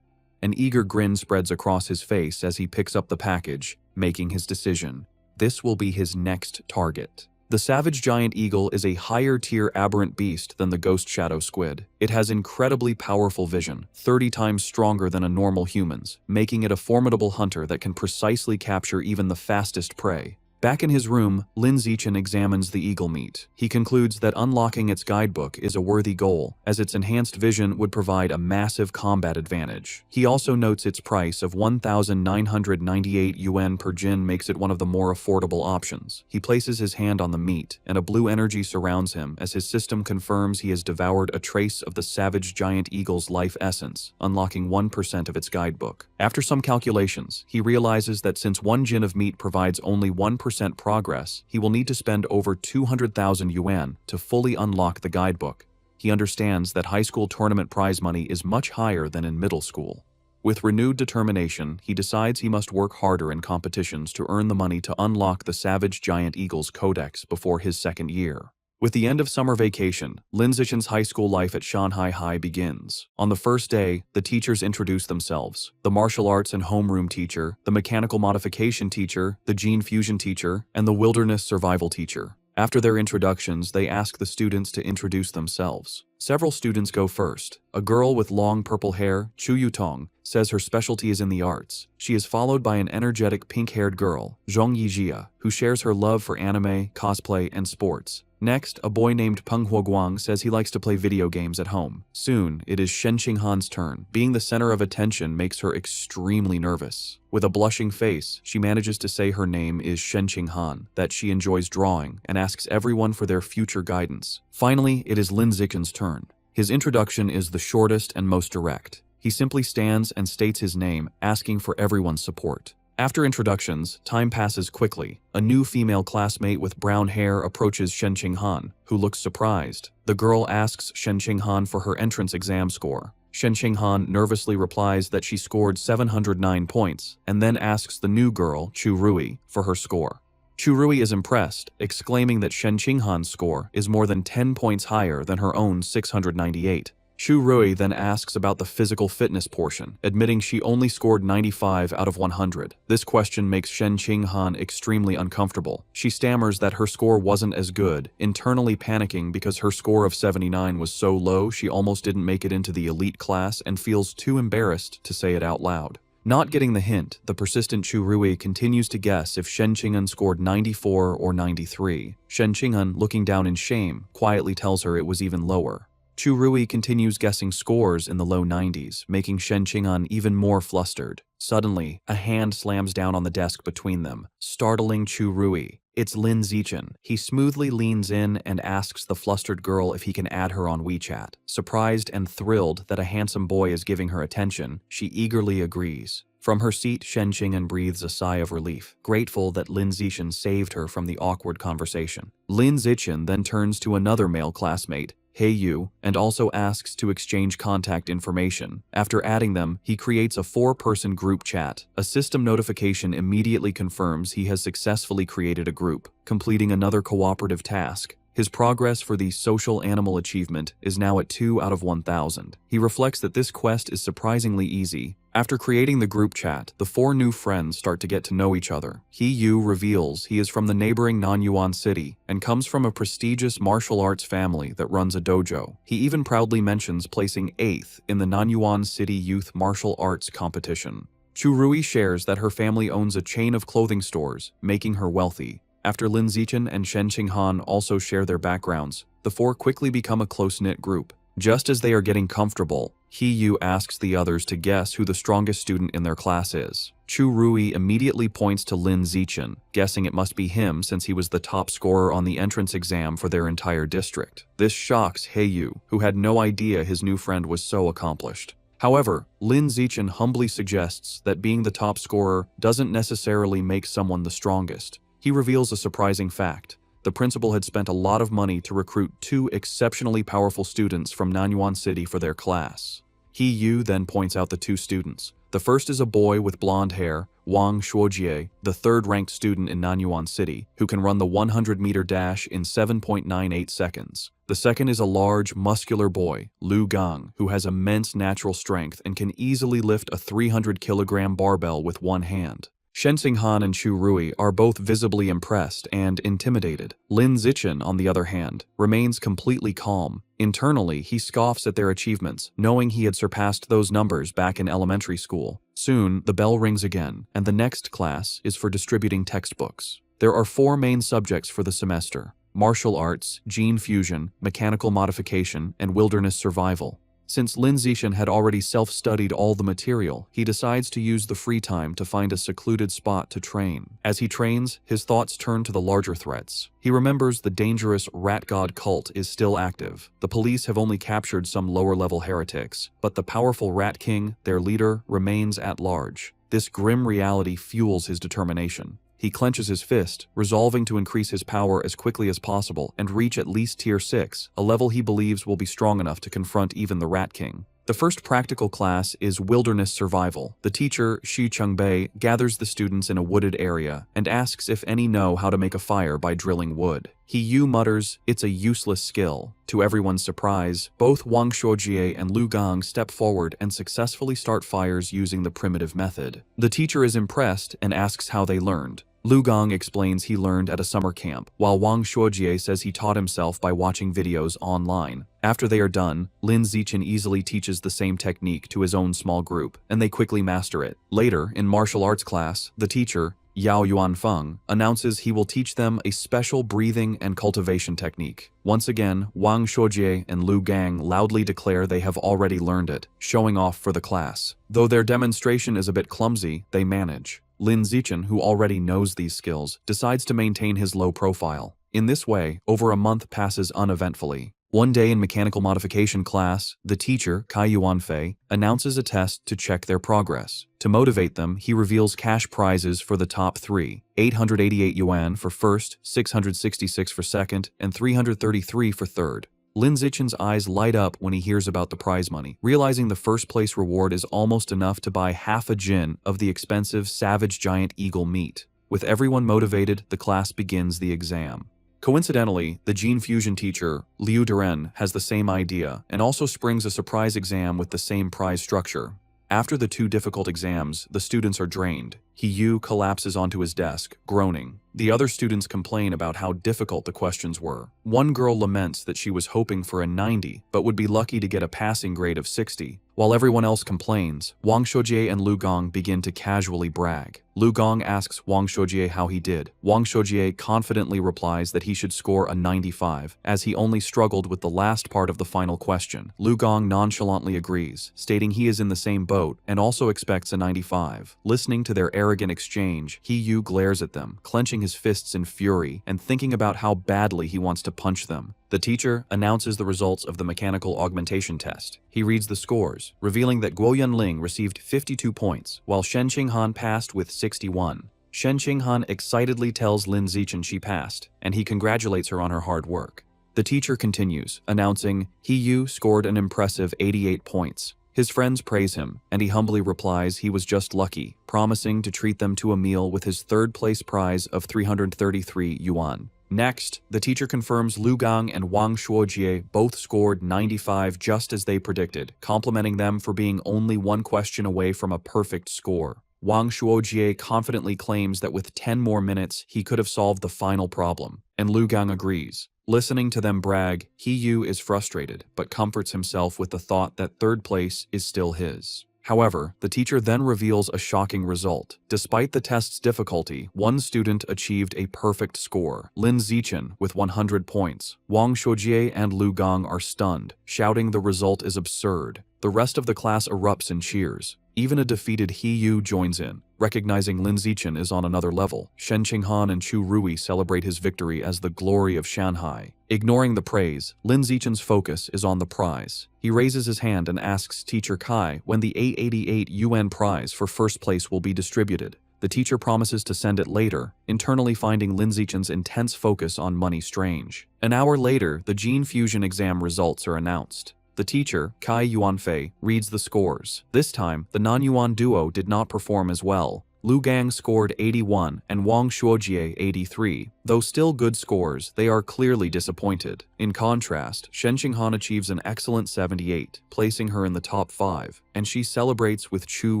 An eager grin spreads across his face as he picks up the package, making his decision. This will be his next target. The savage giant eagle is a higher-tier aberrant beast than the ghost shadow squid. It has incredibly powerful vision, 30 times stronger than a normal human's, making it a formidable hunter that can precisely capture even the fastest prey. Back in his room, Lin Zichen examines the eagle meat. He concludes that unlocking its guidebook is a worthy goal, as its enhanced vision would provide a massive combat advantage. He also notes its price of 1,998 yuan per jin makes it one of the more affordable options. He places his hand on the meat, and a blue energy surrounds him as his system confirms he has devoured a trace of the savage giant eagle's life essence, unlocking 1% of its guidebook. After some calculations, he realizes that since 1 jin of meat provides only 1% progress, he will need to spend over 200,000 yuan to fully unlock the guidebook. He understands that high school tournament prize money is much higher than in middle school. With renewed determination, he decides he must work harder in competitions to earn the money to unlock the Savage Giant Eagle's codex before his second year. With the end of summer vacation, Lin Zichen's high school life at Shanghai High begins. On the first day, the teachers introduce themselves: the martial arts and homeroom teacher, the mechanical modification teacher, the gene fusion teacher, and the wilderness survival teacher. After their introductions, they ask the students to introduce themselves. Several students go first. A girl with long purple hair, Chu Yutong, says her specialty is in the arts. She is followed by an energetic pink-haired girl, Zhong Yijia, who shares her love for anime, cosplay, and sports. Next, a boy named Peng Huoguang says he likes to play video games at home. Soon, it is Shen Qinghan's turn. Being the center of attention makes her extremely nervous. With a blushing face, she manages to say her name is Shen Qinghan, that she enjoys drawing, and asks everyone for their future guidance. Finally, it is Lin Zichen's turn. His introduction is the shortest and most direct. He simply stands and states his name, asking for everyone's support. After introductions, time passes quickly. A new female classmate with brown hair approaches Shen Qinghan, who looks surprised. The girl asks Shen Qinghan for her entrance exam score. Shen Qinghan nervously replies that she scored 709 points, and then asks the new girl, Chu Rui, for her score. Chu Rui is impressed, exclaiming that Shen Qinghan's score is more than 10 points higher than her own 698. Chu Rui then asks about the physical fitness portion, admitting she only scored 95 out of 100. This question makes Shen Qinghan extremely uncomfortable. She stammers that her score wasn't as good, internally panicking because her score of 79 was so low she almost didn't make it into the elite class and feels too embarrassed to say it out loud. Not getting the hint, the persistent Chu Rui continues to guess if Shen Qinghan scored 94 or 93. Shen Qinghan, looking down in shame, quietly tells her it was even lower. Chu Rui continues guessing scores in the low 90s, making Shen Qinghan even more flustered. Suddenly, a hand slams down on the desk between them, startling Chu Rui. It's Lin Zichen. He smoothly leans in and asks the flustered girl if he can add her on WeChat. Surprised and thrilled that a handsome boy is giving her attention, she eagerly agrees. From her seat, Shen Qinghan breathes a sigh of relief, grateful that Lin Zichen saved her from the awkward conversation. Lin Zichen then turns to another male classmate, Hey You, and also asks to exchange contact information. After adding them, he creates a 4-person group chat. A system notification immediately confirms he has successfully created a group, completing another cooperative task. His progress for the social animal achievement is now at 2 out of 1,000. He reflects that this quest is surprisingly easy. After creating the group chat, the 4 new friends start to get to know each other. He Yu reveals he is from the neighboring Nanyuan city and comes from a prestigious martial arts family that runs a dojo. He even proudly mentions placing 8th in the Nanyuan City Youth Martial Arts competition. Chu Rui shares that her family owns a chain of clothing stores, making her wealthy. After Lin Zichen and Shen Qinghan also share their backgrounds, the 4 quickly become a close-knit group. Just as they are getting comfortable, He-yu asks the others to guess who the strongest student in their class is. Chu-rui immediately points to Lin Zichen, guessing it must be him since he was the top scorer on the entrance exam for their entire district. This shocks He-yu, who had no idea his new friend was so accomplished. However, Lin Zichen humbly suggests that being the top scorer doesn't necessarily make someone the strongest. He reveals a surprising fact. The principal had spent a lot of money to recruit 2 exceptionally powerful students from Nanyuan City for their class. He-yu then points out the 2 students. The first is a boy with blonde hair, Wang Shuojie, the 3rd-ranked student in Nanyuan City, who can run the 100-meter dash in 7.98 seconds. The second is a large, muscular boy, Lu Gang, who has immense natural strength and can easily lift a 300-kilogram barbell with one hand. Shen Xinghan and Chu Rui are both visibly impressed and intimidated. Lin Zichen, on the other hand, remains completely calm. Internally, he scoffs at their achievements, knowing he had surpassed those numbers back in elementary school. Soon, the bell rings again, and the next class is for distributing textbooks. There are 4 main subjects for the semester: martial arts, gene fusion, mechanical modification, and wilderness survival. Since Lin Zichen had already self-studied all the material, he decides to use the free time to find a secluded spot to train. As he trains, his thoughts turn to the larger threats. He remembers the dangerous rat god cult is still active. The police have only captured some lower-level heretics, but the powerful Rat King, their leader, remains at large. This grim reality fuels his determination. He clenches his fist, resolving to increase his power as quickly as possible and reach at least Tier 6, a level he believes will be strong enough to confront even the Rat King. The first practical class is Wilderness Survival. The teacher, Xu Chungbei, gathers the students in a wooded area and asks if any know how to make a fire by drilling wood. He-yu mutters, "It's a useless skill." To everyone's surprise, both Wang Shuojie and Lu Gang step forward and successfully start fires using the primitive method. The teacher is impressed and asks how they learned. Lu Gang explains he learned at a summer camp, while Wang Shuojie says he taught himself by watching videos online. After they are done, Lin Zichen easily teaches the same technique to his own small group, and they quickly master it. Later, in martial arts class, the teacher, Yao Yuanfeng, announces he will teach them a special breathing and cultivation technique. Once again, Wang Shuojie and Lu Gang loudly declare they have already learned it, showing off for the class. Though their demonstration is a bit clumsy, they manage. Lin Zichen, who already knows these skills, decides to maintain his low profile. In this way, over a month passes uneventfully. One day in mechanical modification class, the teacher, Kai Yuanfei, announces a test to check their progress. To motivate them, he reveals cash prizes for the top 3, 888 yuan for first, 666 for second, and 333 for third. Lin Zichen's eyes light up when he hears about the prize money, realizing the first-place reward is almost enough to buy half a jin of the expensive savage giant eagle meat. With everyone motivated, the class begins the exam. Coincidentally, the gene fusion teacher, Liu Duren, has the same idea and also springs a surprise exam with the same prize structure. After the 2 difficult exams, the students are drained. He-yu collapses onto his desk, groaning. The other students complain about how difficult the questions were. One girl laments that she was hoping for a 90, but would be lucky to get a passing grade of 60. While everyone else complains, Wang Shuojie and Lu Gang begin to casually brag. Lu Gang asks Wang Shuojie how he did. Wang Shuojie confidently replies that he should score a 95, as he only struggled with the last part of the final question. Lu Gang nonchalantly agrees, stating he is in the same boat and also expects a 95. Listening to their arrogant exchange, He-yu glares at them, clenching his fists in fury and thinking about how badly he wants to punch them. The teacher announces the results of the mechanical augmentation test. He reads the scores, revealing that Guo Yunling received 52 points, while Shen Qinghan passed with 61. Shen Qinghan excitedly tells Lin Zichen she passed, and he congratulates her on her hard work. The teacher continues, announcing, He-yu scored an impressive 88 points. His friends praise him, and he humbly replies he was just lucky, promising to treat them to a meal with his third-place prize of 333 yuan. Next, the teacher confirms Lu Gang and Wang Shuojie both scored 95 just as they predicted, complimenting them for being only 1 question away from a perfect score. Wang Shuojie confidently claims that with 10 more minutes, he could have solved the final problem, and Lu Gang agrees. Listening to them brag, He-yu is frustrated, but comforts himself with the thought that third place is still his. However, the teacher then reveals a shocking result. Despite the test's difficulty, one student achieved a perfect score, Lin Zichen, with 100 points. Wang Shuojie and Lu Gong are stunned, shouting the result is absurd. The rest of the class erupts in cheers. Even a defeated He Yu joins in. Recognizing Lin Zichen is on another level, Shen Qinghan and Chu Rui celebrate his victory as the glory of Shanghai. Ignoring the praise, Lin Zichen's focus is on the prize. He raises his hand and asks Teacher Kai when the 888 yuan prize for first place will be distributed. The teacher promises to send it later, internally finding Lin Zichen's intense focus on money strange. An hour later, the gene fusion exam results are announced. The teacher, Kai Yuanfei, reads the scores. This time, the non-yuan duo did not perform as well. Lu Gang scored 81 and Wang Shuojie 83. Though still good scores, they are clearly disappointed. In contrast, Shen Qinghan achieves an excellent 78, placing her in the top 5, and she celebrates with Chu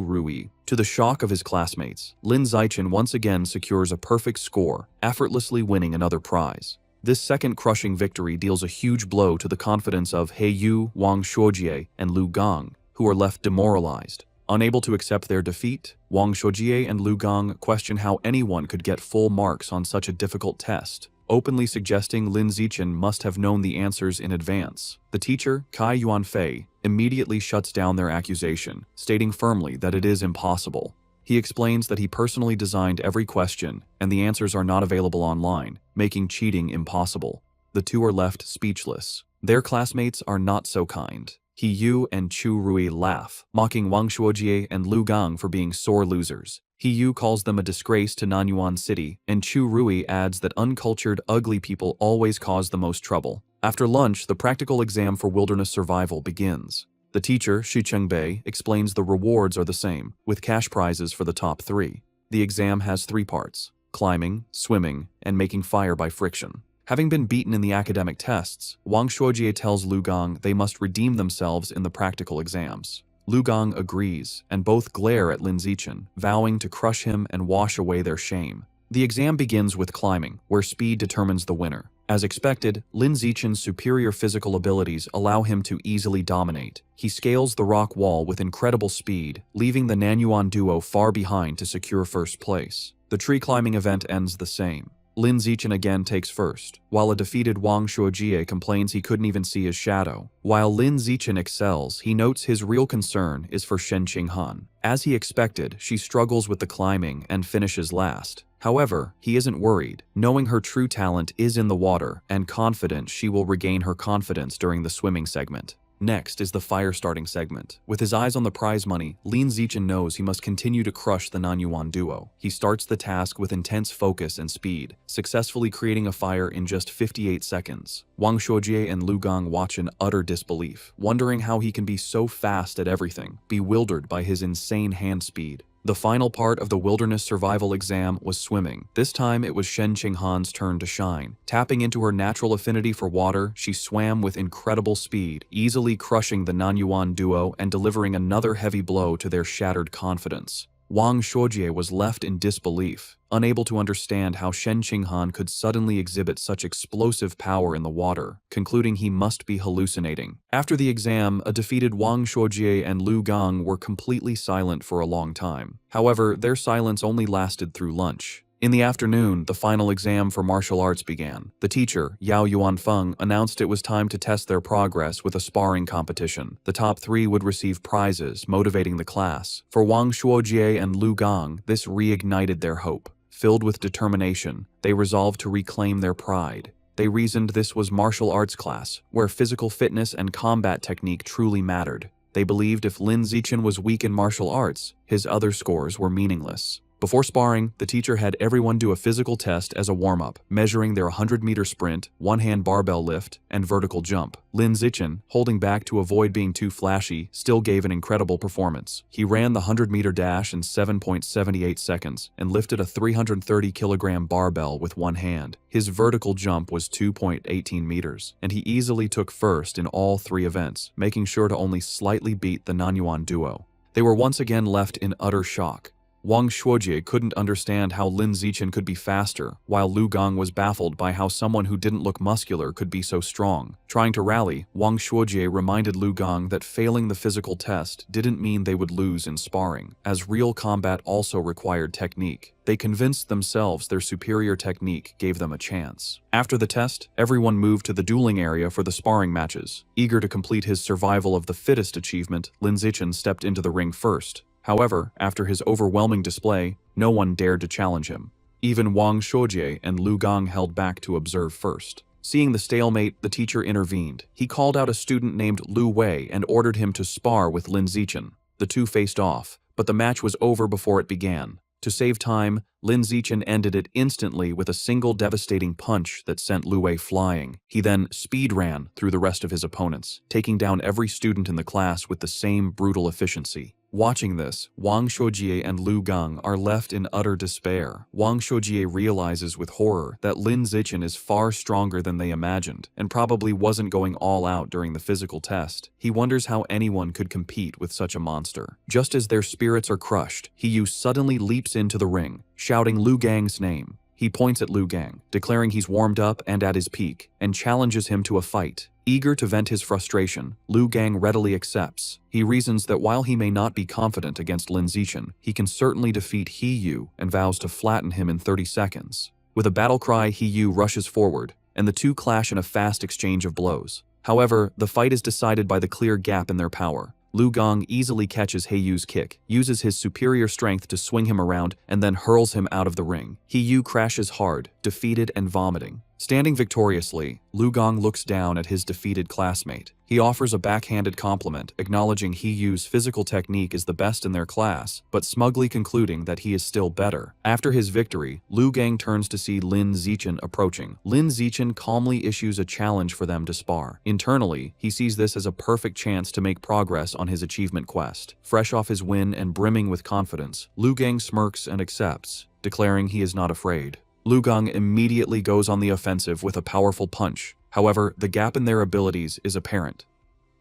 Rui. To the shock of his classmates, Lin Zichen once again secures a perfect score, effortlessly winning another prize. This second crushing victory deals a huge blow to the confidence of He Yu, Wang Shuojie, and Lu Gong, who are left demoralized. Unable to accept their defeat, Wang Shuojie and Lu Gong question how anyone could get full marks on such a difficult test, openly suggesting Lin Zichen must have known the answers in advance. The teacher, Kai Yuanfei, immediately shuts down their accusation, stating firmly that it is impossible. He explains that he personally designed every question, and the answers are not available online, making cheating impossible. The two are left speechless. Their classmates are not so kind. He Yu and Chu Rui laugh, mocking Wang Shuojie and Lu Gong for being sore losers. He Yu calls them a disgrace to Nanyuan City, and Chu Rui adds that uncultured, ugly people always cause the most trouble. After lunch, the practical exam for wilderness survival begins. The teacher, Shi Chengbei, explains the rewards are the same, with cash prizes for the top 3. The exam has 3 parts: climbing, swimming, and making fire by friction. Having been beaten in the academic tests, Wang Shuojie tells Lu Gong they must redeem themselves in the practical exams. Lu Gong agrees, and both glare at Lin Zichen, vowing to crush him and wash away their shame. The exam begins with climbing, where speed determines the winner. As expected, Lin Zichen's superior physical abilities allow him to easily dominate. He scales the rock wall with incredible speed, leaving the Nanyuan duo far behind to secure first place. The tree climbing event ends the same. Lin Zichen again takes first, while a defeated Wang Shuojie complains he couldn't even see his shadow. While Lin Zichen excels, he notes his real concern is for Shen Qinghan. As he expected, she struggles with the climbing and finishes last. However, he isn't worried, knowing her true talent is in the water and confident she will regain her confidence during the swimming segment. Next is the fire starting segment. With his eyes on the prize money, Lin Zichen knows he must continue to crush the Nanyuan duo. He starts the task with intense focus and speed, successfully creating a fire in just 58 seconds. Wang Shuojie and Lu Gong watch in utter disbelief, wondering how he can be so fast at everything, bewildered by his insane hand speed. The final part of the wilderness survival exam was swimming. This time it was Shen Qinghan's turn to shine. Tapping into her natural affinity for water, she swam with incredible speed, easily crushing the Nanyuan duo and delivering another heavy blow to their shattered confidence. Wang Shuojie was left in disbelief, unable to understand how Shen Qinghan could suddenly exhibit such explosive power in the water, concluding he must be hallucinating. After the exam, a defeated Wang Shuojie and Lu Gong were completely silent for a long time. However, their silence only lasted through lunch. In the afternoon, the final exam for martial arts began. The teacher, Yao Yuanfeng, announced it was time to test their progress with a sparring competition. The top 3 would receive prizes, motivating the class. For Wang Shuojie and Lu Gong, this reignited their hope. Filled with determination, they resolved to reclaim their pride. They reasoned this was martial arts class, where physical fitness and combat technique truly mattered. They believed if Lin Zichen was weak in martial arts, his other scores were meaningless. Before sparring, the teacher had everyone do a physical test as a warm-up, measuring their 100-meter sprint, one-hand barbell lift, and vertical jump. Lin Zichen, holding back to avoid being too flashy, still gave an incredible performance. He ran the 100-meter dash in 7.78 seconds and lifted a 330-kilogram barbell with one hand. His vertical jump was 2.18 meters, and he easily took first in all 3 events, making sure to only slightly beat the Nanyuan duo. They were once again left in utter shock. Wang Shuojie couldn't understand how Lin Zichen could be faster, while Lu Gong was baffled by how someone who didn't look muscular could be so strong. Trying to rally, Wang Shuojie reminded Lu Gong that failing the physical test didn't mean they would lose in sparring, as real combat also required technique. They convinced themselves their superior technique gave them a chance. After the test, everyone moved to the dueling area for the sparring matches. Eager to complete his survival of the fittest achievement, Lin Zichen stepped into the ring first. However, after his overwhelming display, no one dared to challenge him. Even Wang Shuojie and Lu Gong held back to observe first. Seeing the stalemate, the teacher intervened. He called out a student named Lu Wei and ordered him to spar with Lin Zichen. The two faced off, but the match was over before it began. To save time, Lin Zichen ended it instantly with a single devastating punch that sent Lu Wei flying. He then speed ran through the rest of his opponents, taking down every student in the class with the same brutal efficiency. Watching this, Wang Shuojie and Lu Gong are left in utter despair. Wang Shuojie realizes with horror that Lin Zichen is far stronger than they imagined, and probably wasn't going all out during the physical test. He wonders how anyone could compete with such a monster. Just as their spirits are crushed, He suddenly leaps into the ring, shouting Lu Gang's name. He points at Lu Gang, declaring he's warmed up and at his peak, and challenges him to a fight. Eager to vent his frustration, Lu Gang readily accepts. He reasons that while he may not be confident against Lin Zichen, he can certainly defeat He and vows to flatten him in 30 seconds. With a battle cry, He rushes forward, and the two clash in a fast exchange of blows. However, the fight is decided by the clear gap in their power. Lu Gong easily catches Heiyu's kick, uses his superior strength to swing him around, and then hurls him out of the ring. Heiyu crashes hard, defeated and vomiting. Standing victoriously, Lu Gong looks down at his defeated classmate. He offers a backhanded compliment, acknowledging Heiyu's physical technique is the best in their class, but smugly concluding that he is still better. After his victory, Lu Gang turns to see Lin Zichen approaching. Lin Zichen calmly issues a challenge for them to spar. Internally, he sees this as a perfect chance to make progress on his achievement quest. Fresh off his win and brimming with confidence, Lu Gang smirks and accepts, declaring he is not afraid. Lu Gong immediately goes on the offensive with a powerful punch. However, the gap in their abilities is apparent.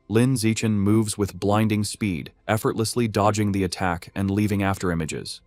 Lin Zichen moves with blinding speed, effortlessly dodging the attack and leaving afterimages.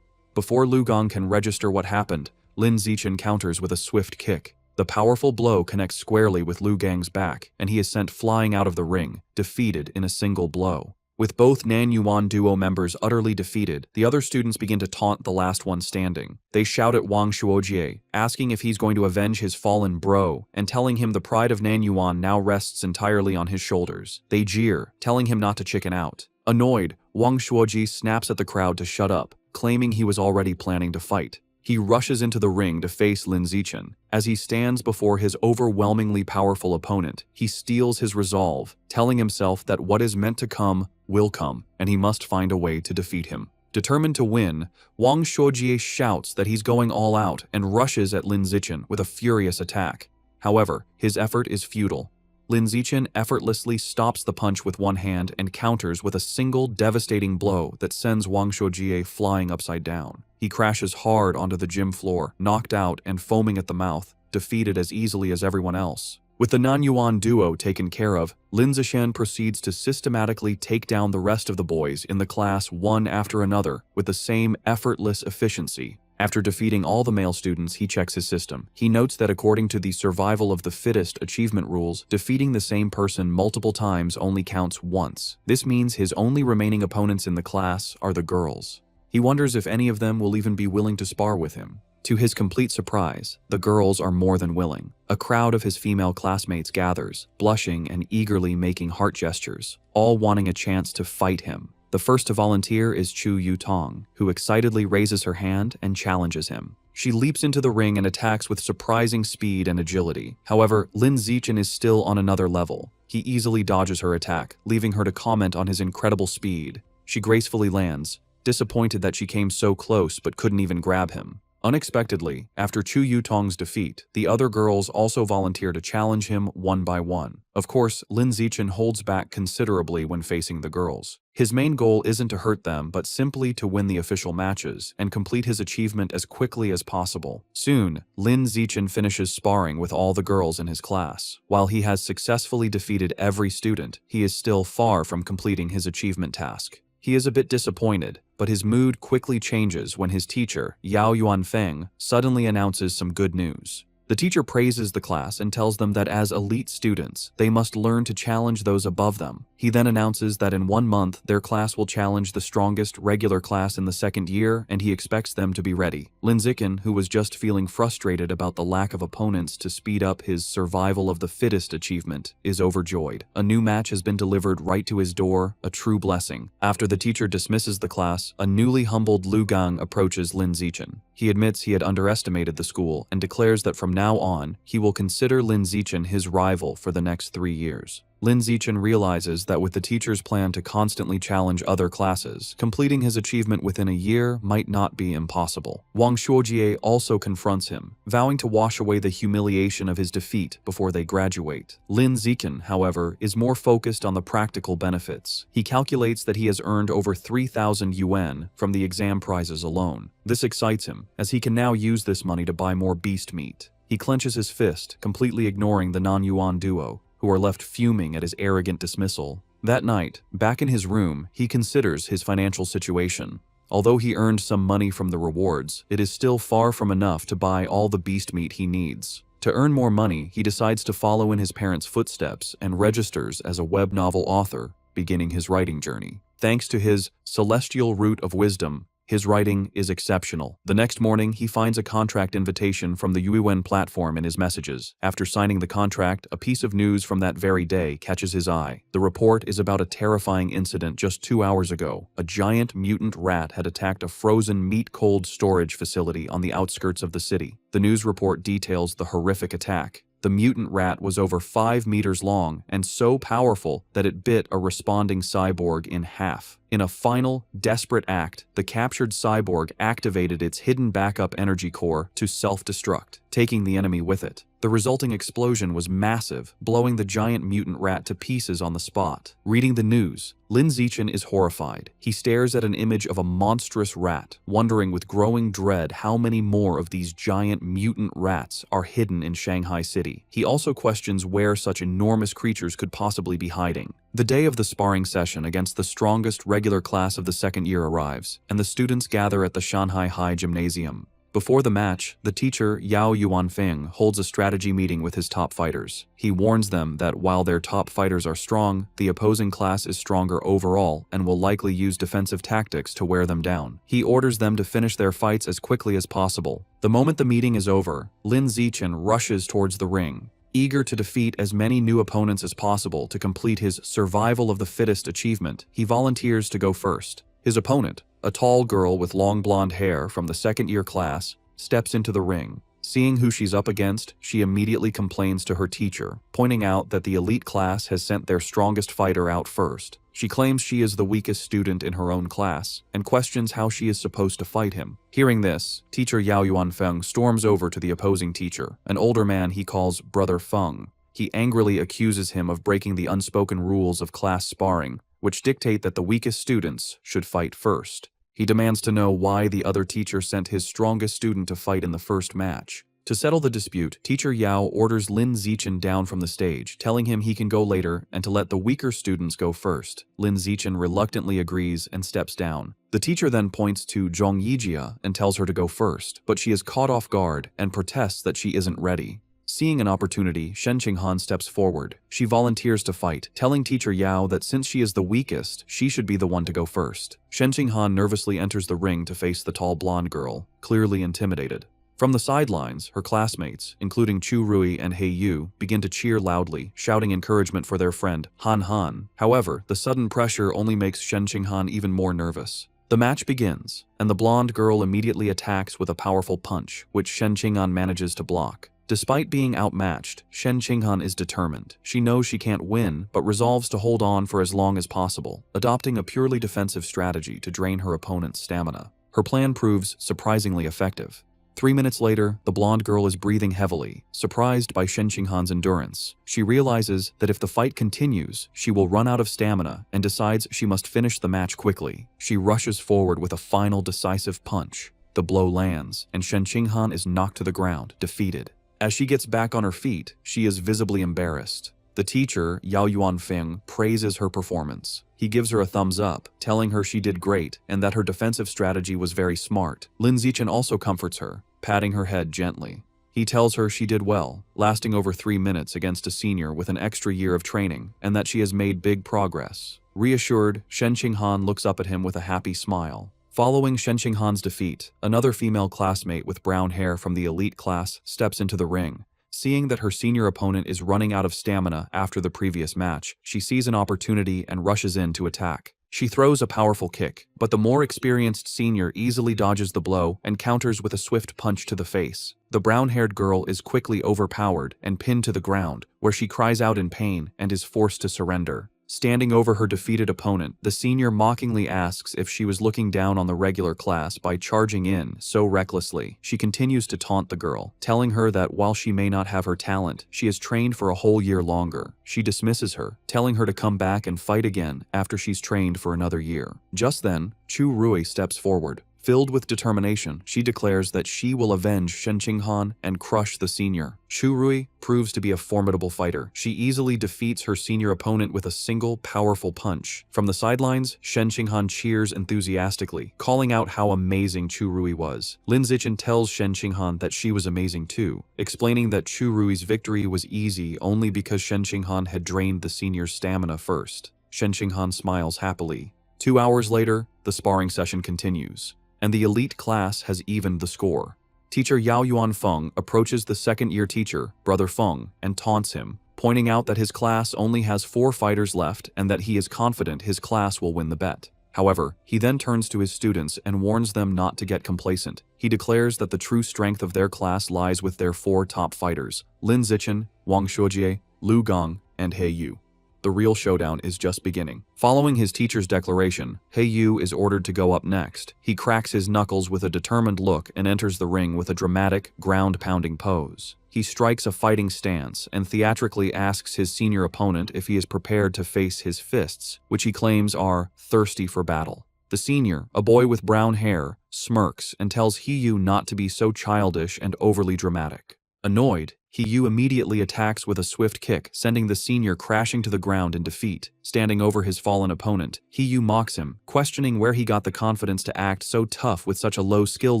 Before Lu Gong can register what happened, Lin Zichen counters with a swift kick. The powerful blow connects squarely with Lu Gang's back, and he is sent flying out of the ring, defeated in a single blow. With both Nan Yuan duo members utterly defeated, the other students begin to taunt the last one standing. They shout at Wang Shuojie, asking if he's going to avenge his fallen bro, and telling him the pride of Nan Yuan now rests entirely on his shoulders. They jeer, telling him not to chicken out. Annoyed, Wang Shuojie snaps at the crowd to shut up, claiming he was already planning to fight. He rushes into the ring to face Lin Zichen. As he stands before his overwhelmingly powerful opponent, he steels his resolve, telling himself that what is meant to come will come, and he must find a way to defeat him. Determined to win, Wang Shuojie shouts that he's going all out and rushes at Lin Zichen with a furious attack. However, his effort is futile. Lin Zichen effortlessly stops the punch with one hand and counters with a single devastating blow that sends Wang Shuojie flying upside down. He crashes hard onto the gym floor, knocked out and foaming at the mouth, defeated as easily as everyone else. With the Nan Yuan duo taken care of, Lin Zichen proceeds to systematically take down the rest of the boys in the class one after another with the same effortless efficiency. After defeating all the male students, he checks his system. He notes that according to the survival of the fittest achievement rules, defeating the same person multiple times only counts once. This means his only remaining opponents in the class are the girls. He wonders if any of them will even be willing to spar with him. To his complete surprise, the girls are more than willing. A crowd of his female classmates gathers, blushing and eagerly making heart gestures, all wanting a chance to fight him. The first to volunteer is Chu Yutong, who excitedly raises her hand and challenges him. She leaps into the ring and attacks with surprising speed and agility. However, Lin Zichen is still on another level. He easily dodges her attack, leaving her to comment on his incredible speed. She gracefully lands, disappointed that she came so close but couldn't even grab him. Unexpectedly, after Chu Yutong's defeat, the other girls also volunteer to challenge him one by one. Of course, Lin Zichen holds back considerably when facing the girls. His main goal isn't to hurt them, but simply to win the official matches and complete his achievement as quickly as possible. Soon, Lin Zichen finishes sparring with all the girls in his class. While he has successfully defeated every student, he is still far from completing his achievement task. He is a bit disappointed, but his mood quickly changes when his teacher, Yao Yuanfeng, suddenly announces some good news. The teacher praises the class and tells them that as elite students, they must learn to challenge those above them. He then announces that in 1 month, their class will challenge the strongest regular class in the second year, and he expects them to be ready. Lin Zichen, who was just feeling frustrated about the lack of opponents to speed up his survival of the fittest achievement, is overjoyed. A new match has been delivered right to his door, a true blessing. After the teacher dismisses the class, a newly humbled Lu Gang approaches Lin Zichen. He admits he had underestimated the school and declares that from now on, he will consider Lin Zichen his rival for the next 3 years. Lin Zichen realizes that with the teacher's plan to constantly challenge other classes, completing his achievement within a year might not be impossible. Wang Shuojie also confronts him, vowing to wash away the humiliation of his defeat before they graduate. Lin Zichen, however, is more focused on the practical benefits. He calculates that he has earned over 3,000 yuan from the exam prizes alone. This excites him, as he can now use this money to buy more beast meat. He clenches his fist, completely ignoring the non-yuan duo, who are left fuming at his arrogant dismissal. That night, back in his room, he considers his financial situation. Although he earned some money from the rewards, it is still far from enough to buy all the beast meat he needs. To earn more money, he decides to follow in his parents' footsteps and registers as a web novel author, beginning his writing journey. Thanks to his celestial root of wisdom, his writing is exceptional. The next morning, he finds a contract invitation from the Yuwen platform in his messages. After signing the contract, a piece of news from that very day catches his eye. The report is about a terrifying incident just 2 hours ago. A giant mutant rat had attacked a frozen meat-cold storage facility on the outskirts of the city. The news report details the horrific attack. The mutant rat was over 5 meters long and so powerful that it bit a responding cyborg in half. In a final, desperate act, the captured cyborg activated its hidden backup energy core to self-destruct, taking the enemy with it. The resulting explosion was massive, blowing the giant mutant rat to pieces on the spot. Reading the news, Lin Zichen is horrified. He stares at an image of a monstrous rat, wondering with growing dread how many more of these giant mutant rats are hidden in Shanghai City. He also questions where such enormous creatures could possibly be hiding. The day of the sparring session against the strongest regular class of the second year arrives, and the students gather at the Shanghai High Gymnasium. Before the match, the teacher Yao Yuanfeng holds a strategy meeting with his top fighters. He warns them that while their top fighters are strong, the opposing class is stronger overall and will likely use defensive tactics to wear them down. He orders them to finish their fights as quickly as possible. The moment the meeting is over, Lin Zichen rushes towards the ring, eager to defeat as many new opponents as possible to complete his survival of the fittest achievement. He volunteers to go first. His opponent, a tall girl with long blonde hair from the second-year class, steps into the ring. Seeing who she's up against, she immediately complains to her teacher, pointing out that the elite class has sent their strongest fighter out first. She claims she is the weakest student in her own class, and questions how she is supposed to fight him. Hearing this, teacher Yao Yuanfeng storms over to the opposing teacher, an older man he calls Brother Feng. He angrily accuses him of breaking the unspoken rules of class sparring, which dictate that the weakest students should fight first. He demands to know why the other teacher sent his strongest student to fight in the first match. To settle the dispute, teacher Yao orders Lin Zichen down from the stage, telling him he can go later and to let the weaker students go first. Lin Zichen reluctantly agrees and steps down. The teacher then points to Zhong Yijia and tells her to go first, but she is caught off guard and protests that she isn't ready. Seeing an opportunity, Shen Qinghan steps forward. She volunteers to fight, telling teacher Yao that since she is the weakest, she should be the one to go first. Shen Qinghan nervously enters the ring to face the tall blonde girl, clearly intimidated. From the sidelines, her classmates, including Chu Rui and He Yu, begin to cheer loudly, shouting encouragement for their friend, Han Han. However, the sudden pressure only makes Shen Qinghan even more nervous. The match begins, and the blonde girl immediately attacks with a powerful punch, which Shen Qinghan manages to block. Despite being outmatched, Shen Qinghan is determined. She knows she can't win, but resolves to hold on for as long as possible, adopting a purely defensive strategy to drain her opponent's stamina. Her plan proves surprisingly effective. 3 minutes later, the blonde girl is breathing heavily, surprised by Shen Qinghan's endurance. She realizes that if the fight continues, she will run out of stamina and decides she must finish the match quickly. She rushes forward with a final decisive punch. The blow lands, and Shen Qinghan is knocked to the ground, defeated. As she gets back on her feet, she is visibly embarrassed. The teacher, Yao Yuanfeng, praises her performance. He gives her a thumbs up, telling her she did great and that her defensive strategy was very smart. Lin Zichen also comforts her, patting her head gently. He tells her she did well, lasting over 3 minutes against a senior with an extra year of training, and that she has made big progress. Reassured, Shen Qinghan looks up at him with a happy smile. Following Shen Qinghan's defeat, another female classmate with brown hair from the elite class steps into the ring. Seeing that her senior opponent is running out of stamina after the previous match, she sees an opportunity and rushes in to attack. She throws a powerful kick, but the more experienced senior easily dodges the blow and counters with a swift punch to the face. The brown-haired girl is quickly overpowered and pinned to the ground, where she cries out in pain and is forced to surrender. Standing over her defeated opponent, the senior mockingly asks if she was looking down on the regular class by charging in so recklessly. She continues to taunt the girl, telling her that while she may not have her talent, she has trained for a whole year longer. She dismisses her, telling her to come back and fight again after she's trained for another year. Just then, Chu Rui steps forward. Filled with determination, she declares that she will avenge Shen Qinghan and crush the senior. Chu Rui proves to be a formidable fighter. She easily defeats her senior opponent with a single, powerful punch. From the sidelines, Shen Qinghan cheers enthusiastically, calling out how amazing Chu Rui was. Lin Zichen tells Shen Qinghan that she was amazing too, explaining that Chu Rui's victory was easy only because Shen Qinghan had drained the senior's stamina first. Shen Qinghan smiles happily. 2 hours later, the sparring session continues, and the elite class has evened the score. Teacher Yao Yuanfeng approaches the second-year teacher, Brother Feng, and taunts him, pointing out that his class only has 4 fighters left and that he is confident his class will win the bet. However, he then turns to his students and warns them not to get complacent. He declares that the true strength of their class lies with their 4 top fighters, Lin Zichen, Wang Shuojie, Lu Gong, and He Yu. The real showdown is just beginning. Following his teacher's declaration, He Yu is ordered to go up next. He cracks his knuckles with a determined look and enters the ring with a dramatic, ground-pounding pose. He strikes a fighting stance and theatrically asks his senior opponent if he is prepared to face his fists, which he claims are thirsty for battle. The senior, a boy with brown hair, smirks and tells He Yu not to be so childish and overly dramatic. Annoyed, He Yu immediately attacks with a swift kick, sending the senior crashing to the ground in defeat. Standing over his fallen opponent, He Yu mocks him, questioning where he got the confidence to act so tough with such a low skill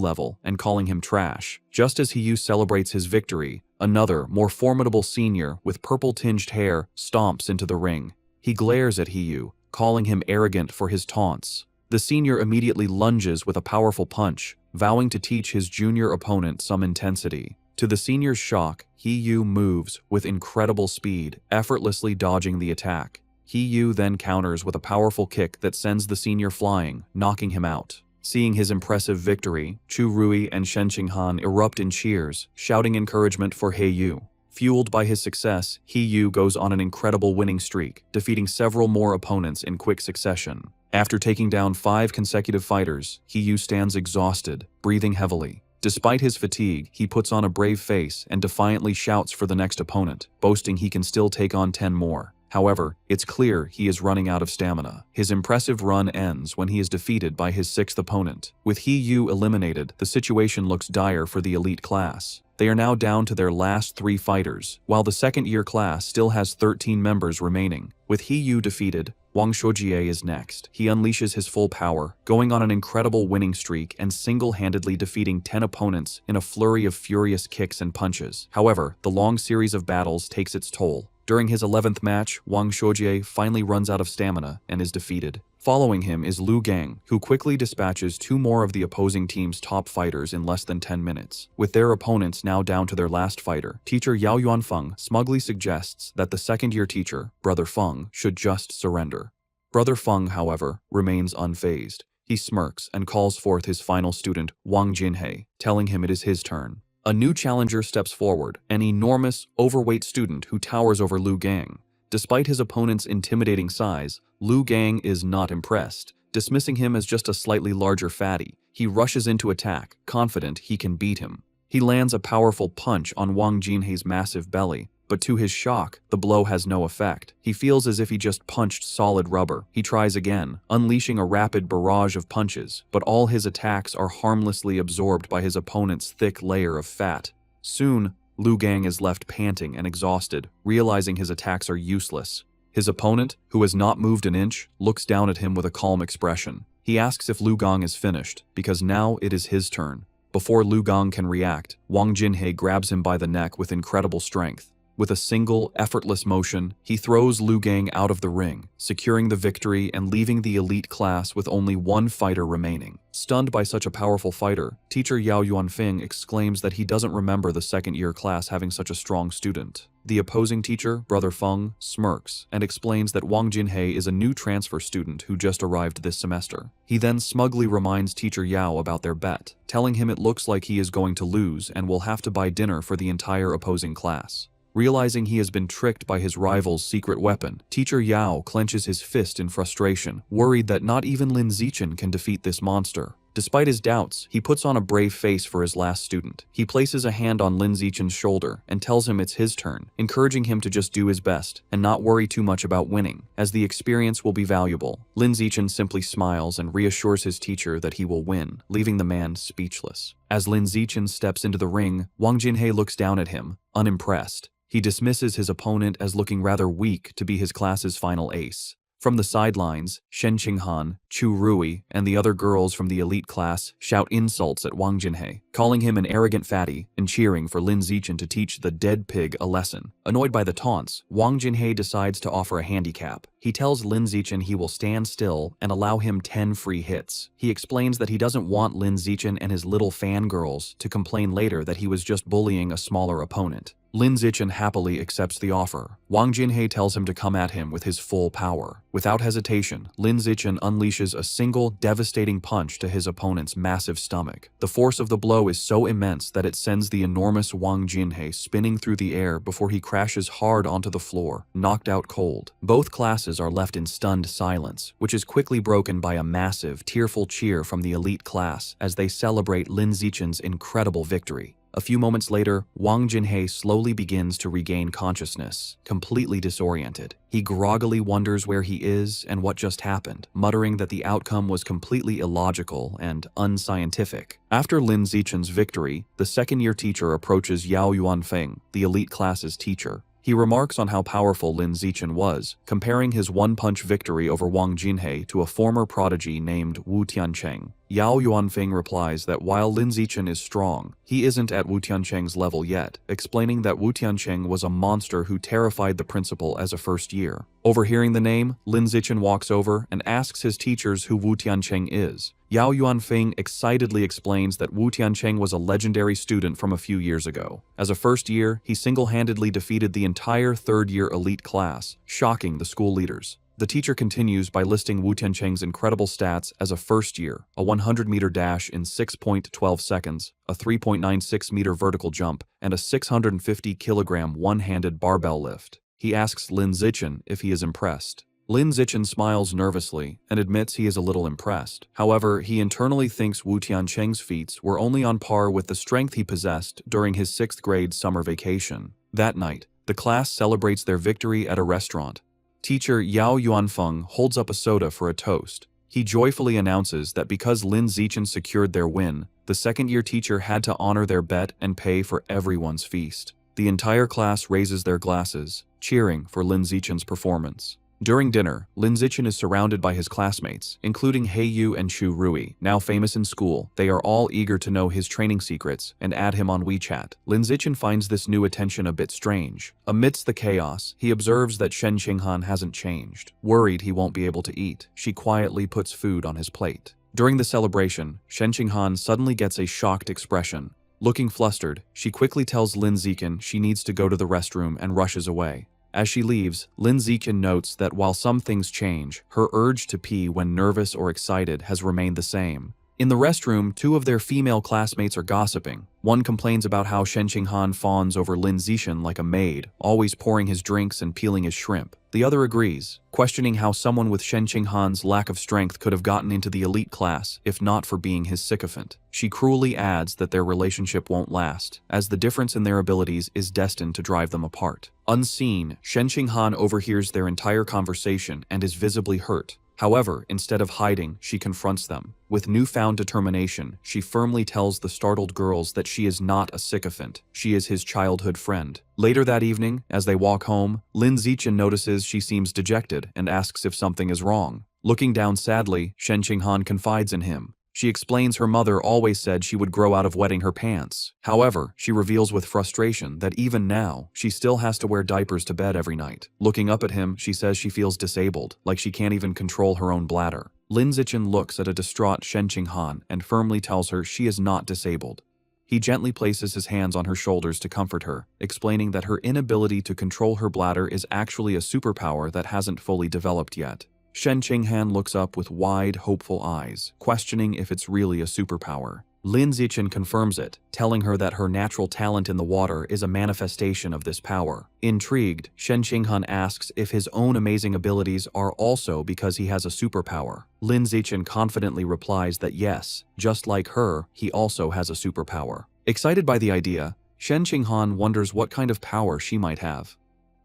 level and calling him trash. Just as He Yu celebrates his victory, another, more formidable senior with purple-tinged hair stomps into the ring. He glares at He Yu, calling him arrogant for his taunts. The senior immediately lunges with a powerful punch, vowing to teach his junior opponent some intensity. To the senior's shock, He Yu moves with incredible speed, effortlessly dodging the attack. He Yu then counters with a powerful kick that sends the senior flying, knocking him out. Seeing his impressive victory, Chu Rui and Shen Qinghan erupt in cheers, shouting encouragement for He Yu. Fueled by his success, He Yu goes on an incredible winning streak, defeating several more opponents in quick succession. After taking down 5 consecutive fighters, He Yu stands exhausted, breathing heavily. Despite his fatigue, he puts on a brave face and defiantly shouts for the next opponent, boasting he can still take on 10 more. However, it's clear he is running out of stamina. His impressive run ends when he is defeated by his 6th opponent. With He Yu eliminated, the situation looks dire for the elite class. They are now down to their last 3 fighters, while the second-year class still has 13 members remaining. With He Yu defeated, Wang Shuojie is next. He unleashes his full power, going on an incredible winning streak and single-handedly defeating 10 opponents in a flurry of furious kicks and punches. However, the long series of battles takes its toll. During his 11th match, Wang Shuojie finally runs out of stamina and is defeated. Following him is Lu Gang, who quickly dispatches 2 more of the opposing team's top fighters in less than 10 minutes. With their opponents now down to their last fighter, teacher Yao Yuanfeng smugly suggests that the second-year teacher, Brother Feng, should just surrender. Brother Feng, however, remains unfazed. He smirks and calls forth his final student, Wang Jinhei, telling him it is his turn. A new challenger steps forward, an enormous, overweight student who towers over Lu Gang. Despite his opponent's intimidating size, Lu Gang is not impressed. Dismissing him as just a slightly larger fatty, he rushes into attack, confident he can beat him. He lands a powerful punch on Wang Jinhei's massive belly, but to his shock, the blow has no effect. He feels as if he just punched solid rubber. He tries again, unleashing a rapid barrage of punches, but all his attacks are harmlessly absorbed by his opponent's thick layer of fat. Soon, Lu Gang is left panting and exhausted, realizing his attacks are useless. His opponent, who has not moved an inch, looks down at him with a calm expression. He asks if Lu Gang is finished, because now it is his turn. Before Lu Gang can react, Wang Jinhe grabs him by the neck with incredible strength. With a single, effortless motion, he throws Lu Gang out of the ring, securing the victory and leaving the elite class with only one fighter remaining. Stunned by such a powerful fighter, teacher Yao Yuanfeng exclaims that he doesn't remember the second-year class having such a strong student. The opposing teacher, Brother Feng, smirks and explains that Wang Jinhe is a new transfer student who just arrived this semester. He then smugly reminds teacher Yao about their bet, telling him it looks like he is going to lose and will have to buy dinner for the entire opposing class. Realizing he has been tricked by his rival's secret weapon, teacher Yao clenches his fist in frustration, worried that not even Lin Zichen can defeat this monster. Despite his doubts, he puts on a brave face for his last student. He places a hand on Lin Zichen's shoulder and tells him it's his turn, encouraging him to just do his best and not worry too much about winning, as the experience will be valuable. Lin Zichen simply smiles and reassures his teacher that he will win, leaving the man speechless. As Lin Zichen steps into the ring, Wang Jinhe looks down at him, unimpressed. He dismisses his opponent as looking rather weak to be his class's final ace. From the sidelines, Shen Qinghan, Chu Rui, and the other girls from the elite class shout insults at Wang Jinhe, calling him an arrogant fatty and cheering for Lin Zichen to teach the dead pig a lesson. Annoyed by the taunts, Wang Jinhe decides to offer a handicap. He tells Lin Zichen he will stand still and allow him 10 free hits. He explains that he doesn't want Lin Zichen and his little fangirls to complain later that he was just bullying a smaller opponent. Lin Zichen happily accepts the offer. Wang Jinhe tells him to come at him with his full power. Without hesitation, Lin Zichen unleashes a single, devastating punch to his opponent's massive stomach. The force of the blow is so immense that it sends the enormous Wang Jinhe spinning through the air before he crashes hard onto the floor, knocked out cold. Both classes are left in stunned silence, which is quickly broken by a massive, tearful cheer from the elite class as they celebrate Lin Zichen's incredible victory. A few moments later, Wang Jinhe slowly begins to regain consciousness, completely disoriented. He groggily wonders where he is and what just happened, muttering that the outcome was completely illogical and unscientific. After Lin Zichen's victory, the second-year teacher approaches Yao Yuanfeng, the elite class's teacher. He remarks on how powerful Lin Zichen was, comparing his one-punch victory over Wang Jinhe to a former prodigy named Wu Tiancheng. Yao Yuanfeng replies that while Lin Zichen is strong, he isn't at Wu Tiancheng's level yet, explaining that Wu Tiancheng was a monster who terrified the principal as a first year. Overhearing the name, Lin Zichen walks over and asks his teachers who Wu Tiancheng is. Yao Yuanfeng excitedly explains that Wu Tiancheng was a legendary student from a few years ago. As a first year, he single-handedly defeated the entire third-year elite class, shocking the school leaders. The teacher continues by listing Wu Tiancheng's incredible stats as a first year, a 100-meter dash in 6.12 seconds, a 3.96-meter vertical jump, and a 650-kilogram one-handed barbell lift. He asks Lin Zichen if he is impressed. Lin Zichen smiles nervously and admits he is a little impressed. However, he internally thinks Wu Tiancheng's feats were only on par with the strength he possessed during his 6th grade summer vacation. That night, the class celebrates their victory at a restaurant. Teacher Yao Yuanfeng holds up a soda for a toast. He joyfully announces that because Lin Zichen secured their win, the second-year teacher had to honor their bet and pay for everyone's feast. The entire class raises their glasses, cheering for Lin Zichen's performance. During dinner, Lin Zichen is surrounded by his classmates, including Heiyu and Chu Rui. Now famous in school, they are all eager to know his training secrets and add him on WeChat. Lin Zichen finds this new attention a bit strange. Amidst the chaos, he observes that Shen Qinghan hasn't changed. Worried he won't be able to eat, she quietly puts food on his plate. During the celebration, Shen Qinghan suddenly gets a shocked expression. Looking flustered, she quickly tells Lin Zichen she needs to go to the restroom and rushes away. As she leaves, Lin Zichen notes that while some things change, her urge to pee when nervous or excited has remained the same. In the restroom, 2 of their female classmates are gossiping. One complains about how Shen Qinghan fawns over Lin Zichen like a maid, always pouring his drinks and peeling his shrimp. The other agrees, questioning how someone with Shen Qinghan's lack of strength could have gotten into the elite class if not for being his sycophant. She cruelly adds that their relationship won't last, as the difference in their abilities is destined to drive them apart. Unseen, Shen Qinghan overhears their entire conversation and is visibly hurt. However, instead of hiding, she confronts them. With newfound determination, she firmly tells the startled girls that she is not a sycophant, she is his childhood friend. Later that evening, as they walk home, Lin Zichen notices she seems dejected and asks if something is wrong. Looking down sadly, Shen Qinghan confides in him. She explains her mother always said she would grow out of wetting her pants. However, she reveals with frustration that even now, she still has to wear diapers to bed every night. Looking up at him, she says she feels disabled, like she can't even control her own bladder. Lin Zichen looks at a distraught Shen Qinghan and firmly tells her she is not disabled. He gently places his hands on her shoulders to comfort her, explaining that her inability to control her bladder is actually a superpower that hasn't fully developed yet. Shen Qinghan looks up with wide, hopeful eyes, questioning if it's really a superpower. Lin Zichen confirms it, telling her that her natural talent in the water is a manifestation of this power. Intrigued, Shen Qinghan asks if his own amazing abilities are also because he has a superpower. Lin Zichen confidently replies that yes, just like her, he also has a superpower. Excited by the idea, Shen Qinghan wonders what kind of power she might have.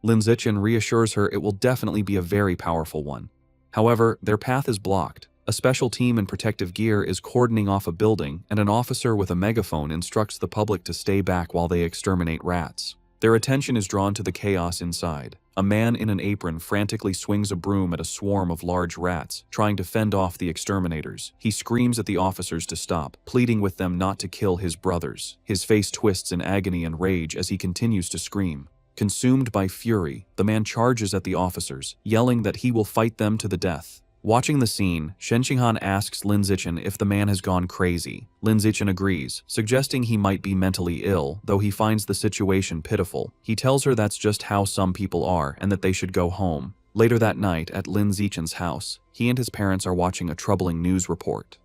Lin Zichen reassures her it will definitely be a very powerful one. However, their path is blocked. A special team in protective gear is cordoning off a building, and an officer with a megaphone instructs the public to stay back while they exterminate rats. Their attention is drawn to the chaos inside. A man in an apron frantically swings a broom at a swarm of large rats, trying to fend off the exterminators. He screams at the officers to stop, pleading with them not to kill his brothers. His face twists in agony and rage as he continues to scream. Consumed by fury, the man charges at the officers, yelling that he will fight them to the death. Watching the scene, Shen Qinghan asks Lin Zichen if the man has gone crazy. Lin Zichen agrees, suggesting he might be mentally ill, though he finds the situation pitiful. He tells her that's just how some people are and that they should go home. Later that night, at Lin Zichen's house, he and his parents are watching a troubling news report.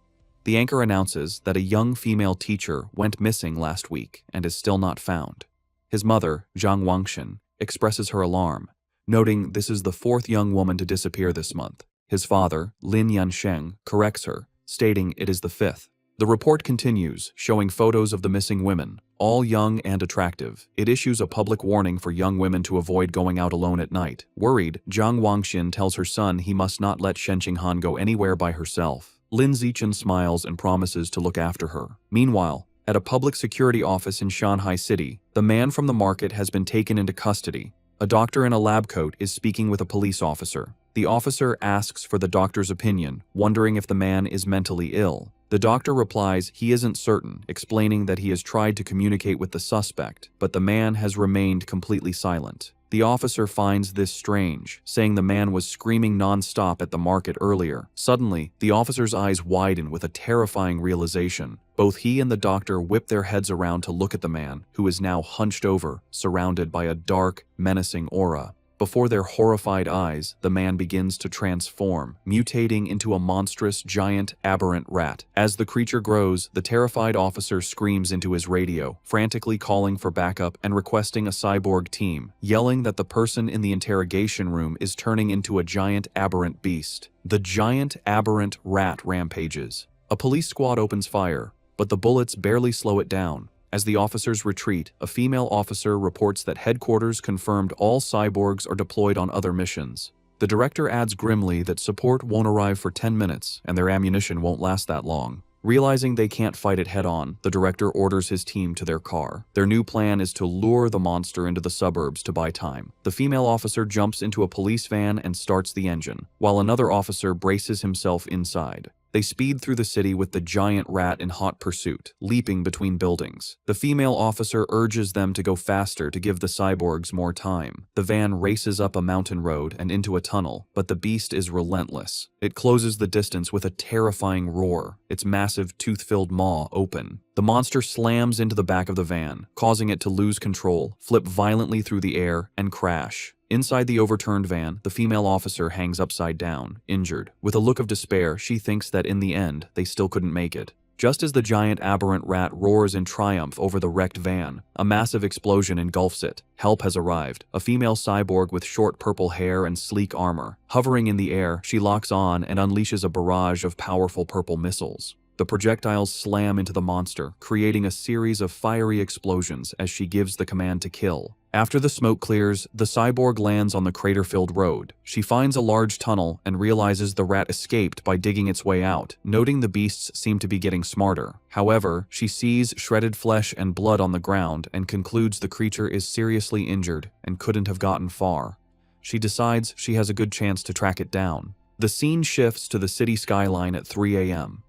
The anchor announces that a young female teacher went missing last week and is still not found. His mother, Zhang Wangshan, expresses her alarm, noting this is the fourth young woman to disappear this month. His father, Lin Yansheng, corrects her, stating it is the fifth. The report continues, showing photos of the missing women, all young and attractive. It issues a public warning for young women to avoid going out alone at night. Worried, Zhang Wangshan tells her son he must not let Shen Qinghan go anywhere by herself. Lin Zichen smiles and promises to look after her. Meanwhile, at a public security office in Shanghai City, the man from the market has been taken into custody. A doctor in a lab coat is speaking with a police officer. The officer asks for the doctor's opinion, wondering if the man is mentally ill. The doctor replies he isn't certain, explaining that he has tried to communicate with the suspect, but the man has remained completely silent. The officer finds this strange, saying the man was screaming non-stop at the market earlier. Suddenly, the officer's eyes widen with a terrifying realization. Both he and the doctor whip their heads around to look at the man, who is now hunched over, surrounded by a dark, menacing aura. Before their horrified eyes, the man begins to transform, mutating into a monstrous, giant, aberrant rat. As the creature grows, the terrified officer screams into his radio, frantically calling for backup and requesting a cyborg team, yelling that the person in the interrogation room is turning into a giant, aberrant beast. The giant, aberrant rat rampages. A police squad opens fire, but the bullets barely slow it down. As the officers retreat, a female officer reports that headquarters confirmed all cyborgs are deployed on other missions. The director adds grimly that support won't arrive for 10 minutes and their ammunition won't last that long. Realizing they can't fight it head-on, the director orders his team to their car. Their new plan is to lure the monster into the suburbs to buy time. The female officer jumps into a police van and starts the engine, while another officer braces himself inside. They speed through the city with the giant rat in hot pursuit, leaping between buildings. The female officer urges them to go faster to give the cyborgs more time. The van races up a mountain road and into a tunnel, but the beast is relentless. It closes the distance with a terrifying roar, its massive tooth-filled maw open. The monster slams into the back of the van, causing it to lose control, flip violently through the air, and crash. Inside the overturned van, the female officer hangs upside down, injured. With a look of despair, she thinks that in the end, they still couldn't make it. Just as the giant aberrant rat roars in triumph over the wrecked van, a massive explosion engulfs it. Help has arrived. A female cyborg with short purple hair and sleek armor. Hovering in the air, she locks on and unleashes a barrage of powerful purple missiles. The projectiles slam into the monster, creating a series of fiery explosions as she gives the command to kill. After the smoke clears, the cyborg lands on the crater-filled road. She finds a large tunnel and realizes the rat escaped by digging its way out, noting the beasts seem to be getting smarter. However, she sees shredded flesh and blood on the ground and concludes the creature is seriously injured and couldn't have gotten far. She decides she has a good chance to track it down. The scene shifts to the city skyline at 3 a.m.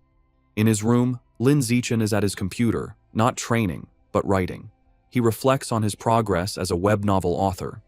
In his room, Lin Zichen is at his computer, not training, but writing. He reflects on his progress as a web novel author.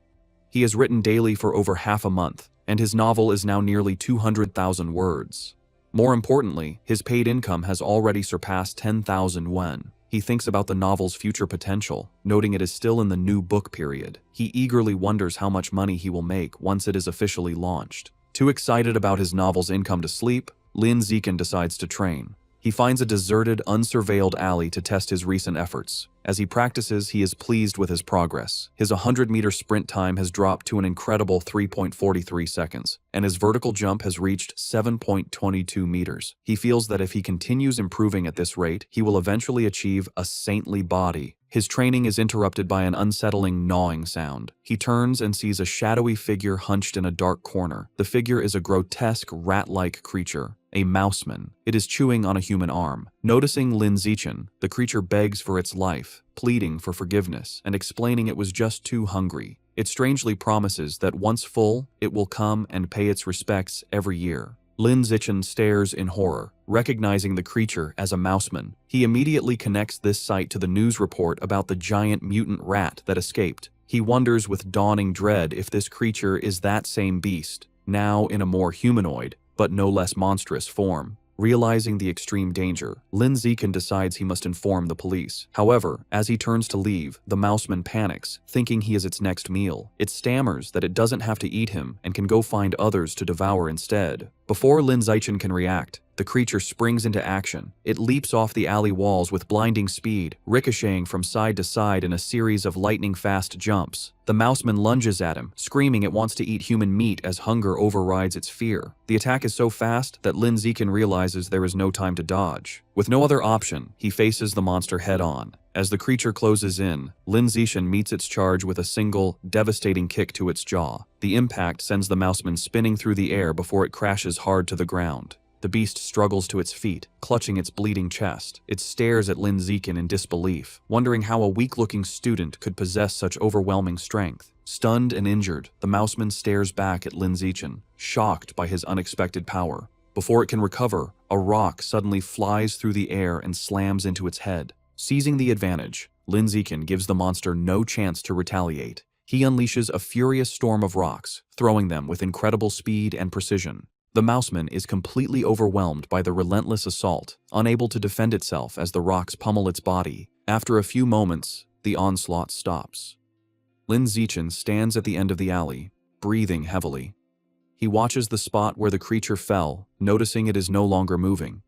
He has written daily for over half a month, and his novel is now nearly 200,000 words. More importantly, his paid income has already surpassed 10,000 yuan. He thinks about the novel's future potential, noting it is still in the new book period. He eagerly wonders how much money he will make once it is officially launched. Too excited about his novel's income to sleep, Lin Zichen decides to train. He finds a deserted, unsurveilled alley to test his recent efforts. As he practices, he is pleased with his progress. His 100-meter sprint time has dropped to an incredible 3.43 seconds, and his vertical jump has reached 7.22 meters. He feels that if he continues improving at this rate, he will eventually achieve a saintly body. His training is interrupted by an unsettling gnawing sound. He turns and sees a shadowy figure hunched in a dark corner. The figure is a grotesque, rat-like creature, a mouseman. It is chewing on a human arm. Noticing Lin Zichen, the creature begs for its life, pleading for forgiveness and explaining it was just too hungry. It strangely promises that once full, it will come and pay its respects every year. Lin Zichen stares in horror, recognizing the creature as a mouseman. He immediately connects this sight to the news report about the giant mutant rat that escaped. He wonders with dawning dread if this creature is that same beast, now in a more humanoid, but no less monstrous form. Realizing the extreme danger, Lin Zichen decides he must inform the police. However, as he turns to leave, the mouseman panics, thinking he is its next meal. It stammers that it doesn't have to eat him and can go find others to devour instead. Before Lin Zichen can react, the creature springs into action. It leaps off the alley walls with blinding speed, ricocheting from side to side in a series of lightning-fast jumps. The mouseman lunges at him, screaming it wants to eat human meat as hunger overrides its fear. The attack is so fast that Lin Zichen realizes there is no time to dodge. With no other option, he faces the monster head-on. As the creature closes in, Lin Zichen meets its charge with a single, devastating kick to its jaw. The impact sends the mouseman spinning through the air before it crashes hard to the ground. The beast struggles to its feet, clutching its bleeding chest. It stares at Lin Zichen in disbelief, wondering how a weak-looking student could possess such overwhelming strength. Stunned and injured, the mouseman stares back at Lin Zichen, shocked by his unexpected power. Before it can recover, a rock suddenly flies through the air and slams into its head. Seizing the advantage, Lin Zichen gives the monster no chance to retaliate. He unleashes a furious storm of rocks, throwing them with incredible speed and precision. The mouseman is completely overwhelmed by the relentless assault, unable to defend itself as the rocks pummel its body. After a few moments, the onslaught stops. Lin Zichen stands at the end of the alley, breathing heavily. He watches the spot where the creature fell, noticing it is no longer moving.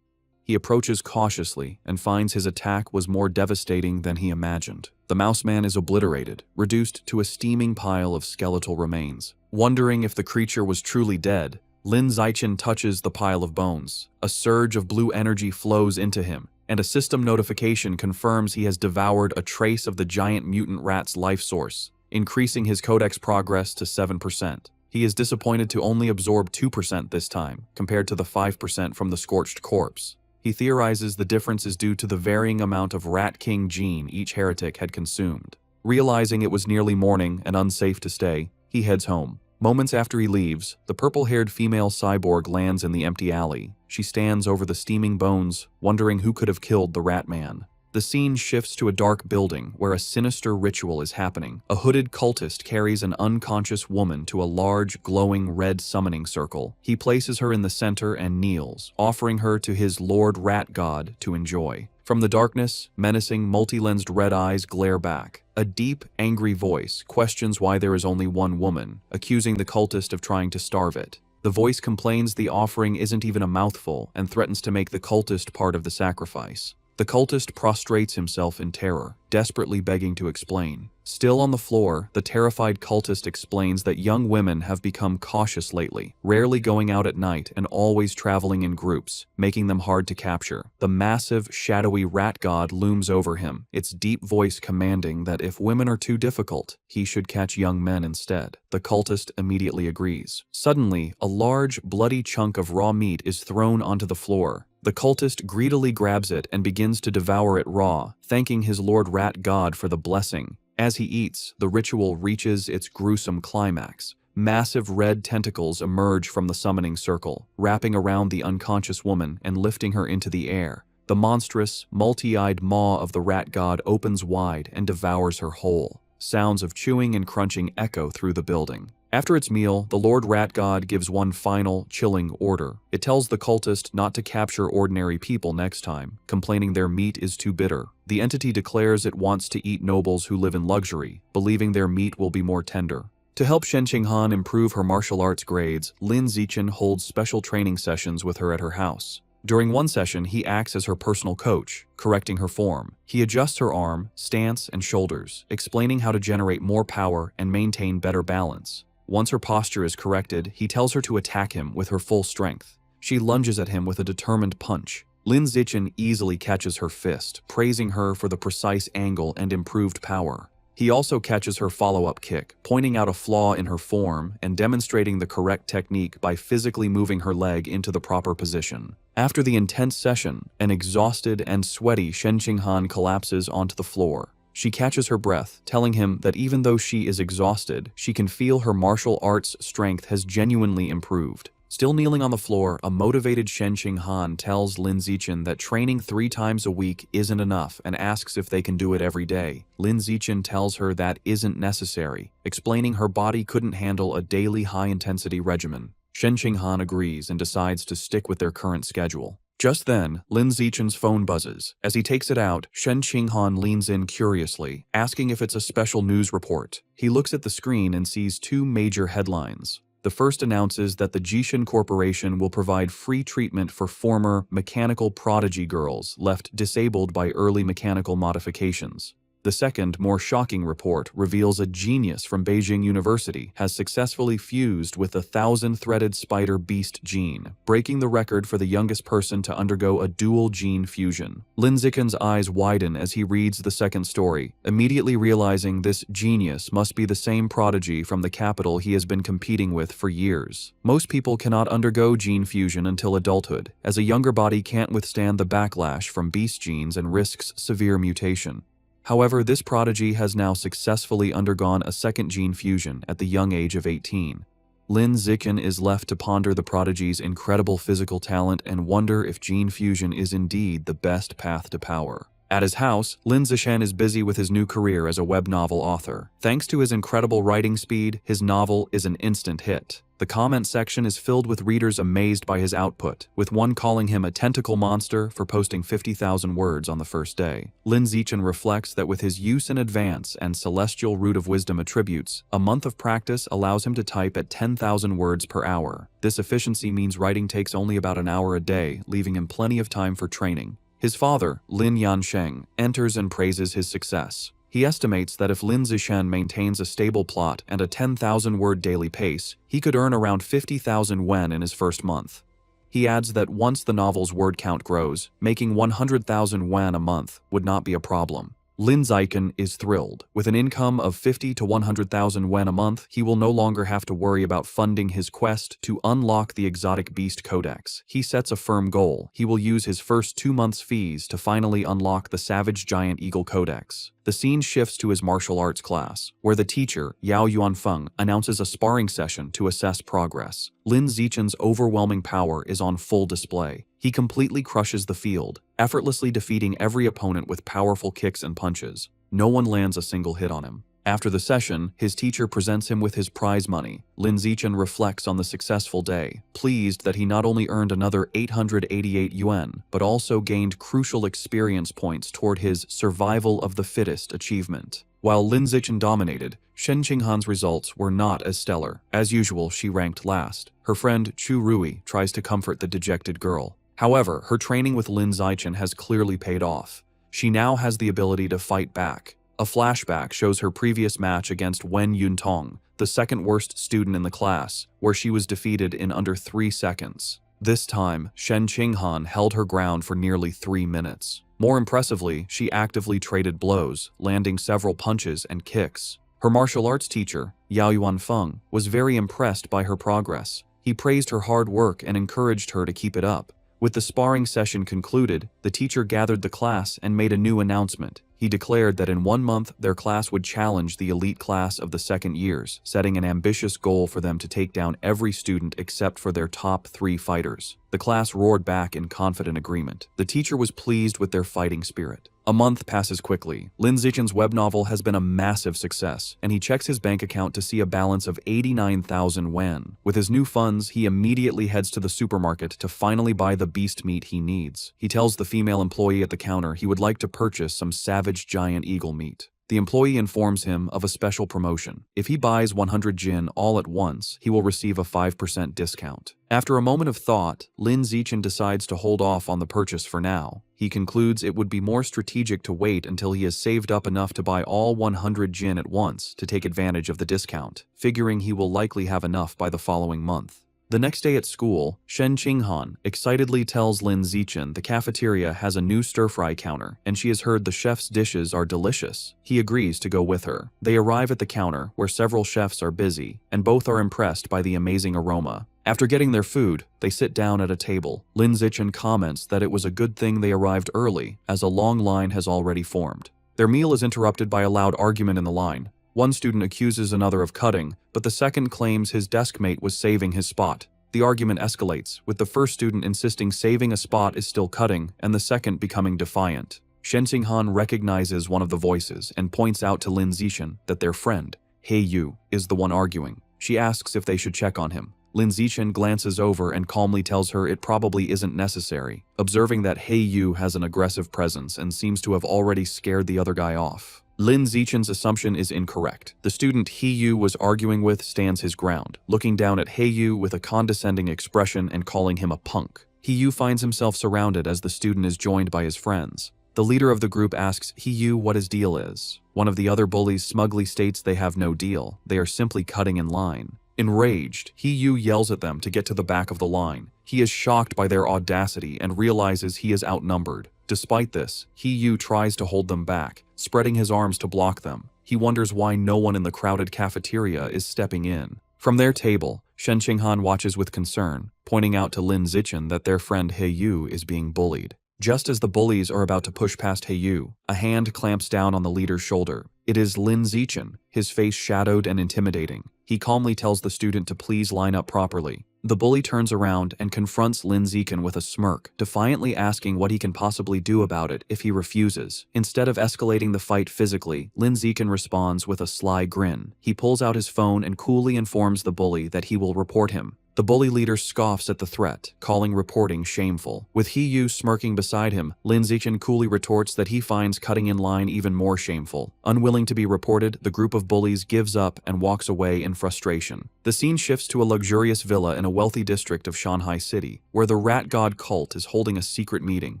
He approaches cautiously and finds his attack was more devastating than he imagined. The mouseman is obliterated, reduced to a steaming pile of skeletal remains. Wondering if the creature was truly dead, Lin Zichen touches the pile of bones. A surge of blue energy flows into him, and a system notification confirms he has devoured a trace of the giant mutant rat's life source, increasing his codex progress to 7%. He is disappointed to only absorb 2% this time, compared to the 5% from the scorched corpse. He theorizes the difference is due to the varying amount of Rat King gene each heretic had consumed. Realizing it was nearly morning and unsafe to stay, he heads home. Moments after he leaves, the purple-haired female cyborg lands in the empty alley. She stands over the steaming bones, wondering who could have killed the Rat Man. The scene shifts to a dark building where a sinister ritual is happening. A hooded cultist carries an unconscious woman to a large, glowing red summoning circle. He places her in the center and kneels, offering her to his Lord Rat God to enjoy. From the darkness, menacing, multi-lensed red eyes glare back. A deep, angry voice questions why there is only one woman, accusing the cultist of trying to starve it. The voice complains the offering isn't even a mouthful and threatens to make the cultist part of the sacrifice. The cultist prostrates himself in terror, desperately begging to explain. Still on the floor, the terrified cultist explains that young women have become cautious lately, rarely going out at night and always traveling in groups, making them hard to capture. The massive, shadowy rat god looms over him, its deep voice commanding that if women are too difficult, he should catch young men instead. The cultist immediately agrees. Suddenly, a large, bloody chunk of raw meat is thrown onto the floor. The cultist greedily grabs it and begins to devour it raw, thanking his Lord Rat God for the blessing. As he eats, the ritual reaches its gruesome climax. Massive red tentacles emerge from the summoning circle, wrapping around the unconscious woman and lifting her into the air. The monstrous, multi-eyed maw of the rat god opens wide and devours her whole. Sounds of chewing and crunching echo through the building. After its meal, the Lord Rat God gives one final, chilling order. It tells the cultist not to capture ordinary people next time, complaining their meat is too bitter. The entity declares it wants to eat nobles who live in luxury, believing their meat will be more tender. To help Shen Qinghan improve her martial arts grades, Lin Zichen holds special training sessions with her at her house. During one session, he acts as her personal coach, correcting her form. He adjusts her arm, stance, and shoulders, explaining how to generate more power and maintain better balance. Once her posture is corrected, he tells her to attack him with her full strength. She lunges at him with a determined punch. Lin Zichen easily catches her fist, praising her for the precise angle and improved power. He also catches her follow-up kick, pointing out a flaw in her form and demonstrating the correct technique by physically moving her leg into the proper position. After the intense session, an exhausted and sweaty Shen Qinghan collapses onto the floor. She catches her breath, telling him that even though she is exhausted, she can feel her martial arts strength has genuinely improved. Still kneeling on the floor, a motivated Shen Qinghan tells Lin Zichen that training 3 times a week isn't enough and asks if they can do it every day. Lin Zichen tells her that isn't necessary, explaining her body couldn't handle a daily high-intensity regimen. Shen Qinghan agrees and decides to stick with their current schedule. Just then, Lin Zichen's phone buzzes. As he takes it out, Shen Qinghan leans in curiously, asking if it's a special news report. He looks at the screen and sees 2 major headlines. The first announces that the Jishin Corporation will provide free treatment for former mechanical prodigy girls left disabled by early mechanical modifications. The second, more shocking report reveals a genius from Beijing University has successfully fused with the 1,000-threaded spider beast gene, breaking the record for the youngest person to undergo a dual gene fusion. Lin Zichen's eyes widen as he reads the second story, immediately realizing this genius must be the same prodigy from the capital he has been competing with for years. Most people cannot undergo gene fusion until adulthood, as a younger body can't withstand the backlash from beast genes and risks severe mutation. However, this prodigy has now successfully undergone a second gene fusion at the young age of 18. Lin Zichen is left to ponder the prodigy's incredible physical talent and wonder if gene fusion is indeed the best path to power. At his house, Lin Zichen is busy with his new career as a web novel author. Thanks to his incredible writing speed, his novel is an instant hit. The comment section is filled with readers amazed by his output, with one calling him a tentacle monster for posting 50,000 words on the first day. Lin Zichen reflects that with his use in advance and celestial root of wisdom attributes, a month of practice allows him to type at 10,000 words per hour. This efficiency means writing takes only about an hour a day, leaving him plenty of time for training. His father, Lin Yansheng, enters and praises his success. He estimates that if Lin Zichen maintains a stable plot and a 10,000-word daily pace, he could earn around 50,000 wen in his first month. He adds that once the novel's word count grows, making 100,000 wen a month would not be a problem. Lin Zichen is thrilled. With an income of 50 to 100,000 wen a month, he will no longer have to worry about funding his quest to unlock the exotic beast codex. He sets a firm goal. He will use his first 2 months' fees to finally unlock the savage giant eagle codex. The scene shifts to his martial arts class, where the teacher, Yao Yuanfeng, announces a sparring session to assess progress. Lin Zichen's overwhelming power is on full display. He completely crushes the field, effortlessly defeating every opponent with powerful kicks and punches. No one lands a single hit on him. After the session, his teacher presents him with his prize money. Lin Zichen reflects on the successful day, pleased that he not only earned another 888 yuan, but also gained crucial experience points toward his survival of the fittest achievement. While Lin Zichen dominated, Shen Qinghan's results were not as stellar. As usual, she ranked last. Her friend Chu Rui tries to comfort the dejected girl. However, her training with Lin Zichen has clearly paid off. She now has the ability to fight back. A flashback shows her previous match against Wen Yuntong, the second worst student in the class, where she was defeated in under 3 seconds. This time, Shen Qinghan held her ground for nearly 3 minutes. More impressively, she actively traded blows, landing several punches and kicks. Her martial arts teacher, Yao Yuanfeng, was very impressed by her progress. He praised her hard work and encouraged her to keep it up. With the sparring session concluded, the teacher gathered the class and made a new announcement. He declared that in 1 month their class would challenge the elite class of the second years, setting an ambitious goal for them to take down every student except for their top 3 fighters. The class roared back in confident agreement. The teacher was pleased with their fighting spirit. A month passes quickly. Lin Zichen's web novel has been a massive success, and he checks his bank account to see a balance of 89,000 yuan. With his new funds, he immediately heads to the supermarket to finally buy the beast meat he needs. He tells the female employee at the counter he would like to purchase some savage giant eagle meat. The employee informs him of a special promotion. If he buys 100 jin all at once, he will receive a 5% discount. After a moment of thought, Lin Zichen decides to hold off on the purchase for now. He concludes it would be more strategic to wait until he has saved up enough to buy all 100 jin at once to take advantage of the discount, figuring he will likely have enough by the following month. The next day at school, Shen Qinghan excitedly tells Lin Zichen the cafeteria has a new stir-fry counter, and she has heard the chef's dishes are delicious. He agrees to go with her. They arrive at the counter, where several chefs are busy, and both are impressed by the amazing aroma. After getting their food, they sit down at a table. Lin Zichen comments that it was a good thing they arrived early, as a long line has already formed. Their meal is interrupted by a loud argument in the line. One student accuses another of cutting, but the second claims his desk mate was saving his spot. The argument escalates, with the first student insisting saving a spot is still cutting, and the second becoming defiant. Shen Qinghan recognizes one of the voices and points out to Lin Zichen that their friend, He Yu, is the one arguing. She asks if they should check on him. Lin Zichen glances over and calmly tells her it probably isn't necessary, observing that He Yu has an aggressive presence and seems to have already scared the other guy off. Lin Zichen's assumption is incorrect. The student He Yu was arguing with stands his ground, looking down at He Yu with a condescending expression and calling him a punk. He Yu finds himself surrounded as the student is joined by his friends. The leader of the group asks He Yu what his deal is. One of the other bullies smugly states they have no deal, they are simply cutting in line. Enraged, He Yu yells at them to get to the back of the line. He is shocked by their audacity and realizes he is outnumbered. Despite this, He Yu tries to hold them back, spreading his arms to block them. He wonders why no one in the crowded cafeteria is stepping in. From their table, Shen Qinghan watches with concern, pointing out to Lin Zichen that their friend He Yu is being bullied. Just as the bullies are about to push past He Yu, a hand clamps down on the leader's shoulder. It is Lin Zichen, his face shadowed and intimidating. He calmly tells the student to please line up properly. The bully turns around and confronts Lin Zichen with a smirk, defiantly asking what he can possibly do about it if he refuses. Instead of escalating the fight physically, Lin Zichen responds with a sly grin. He pulls out his phone and coolly informs the bully that he will report him. The bully leader scoffs at the threat, calling reporting shameful. With He Yu smirking beside him, Lin Zichen coolly retorts that he finds cutting in line even more shameful. Unwilling to be reported, the group of bullies gives up and walks away in frustration. The scene shifts to a luxurious villa in a wealthy district of Shanghai City, where the rat god cult is holding a secret meeting.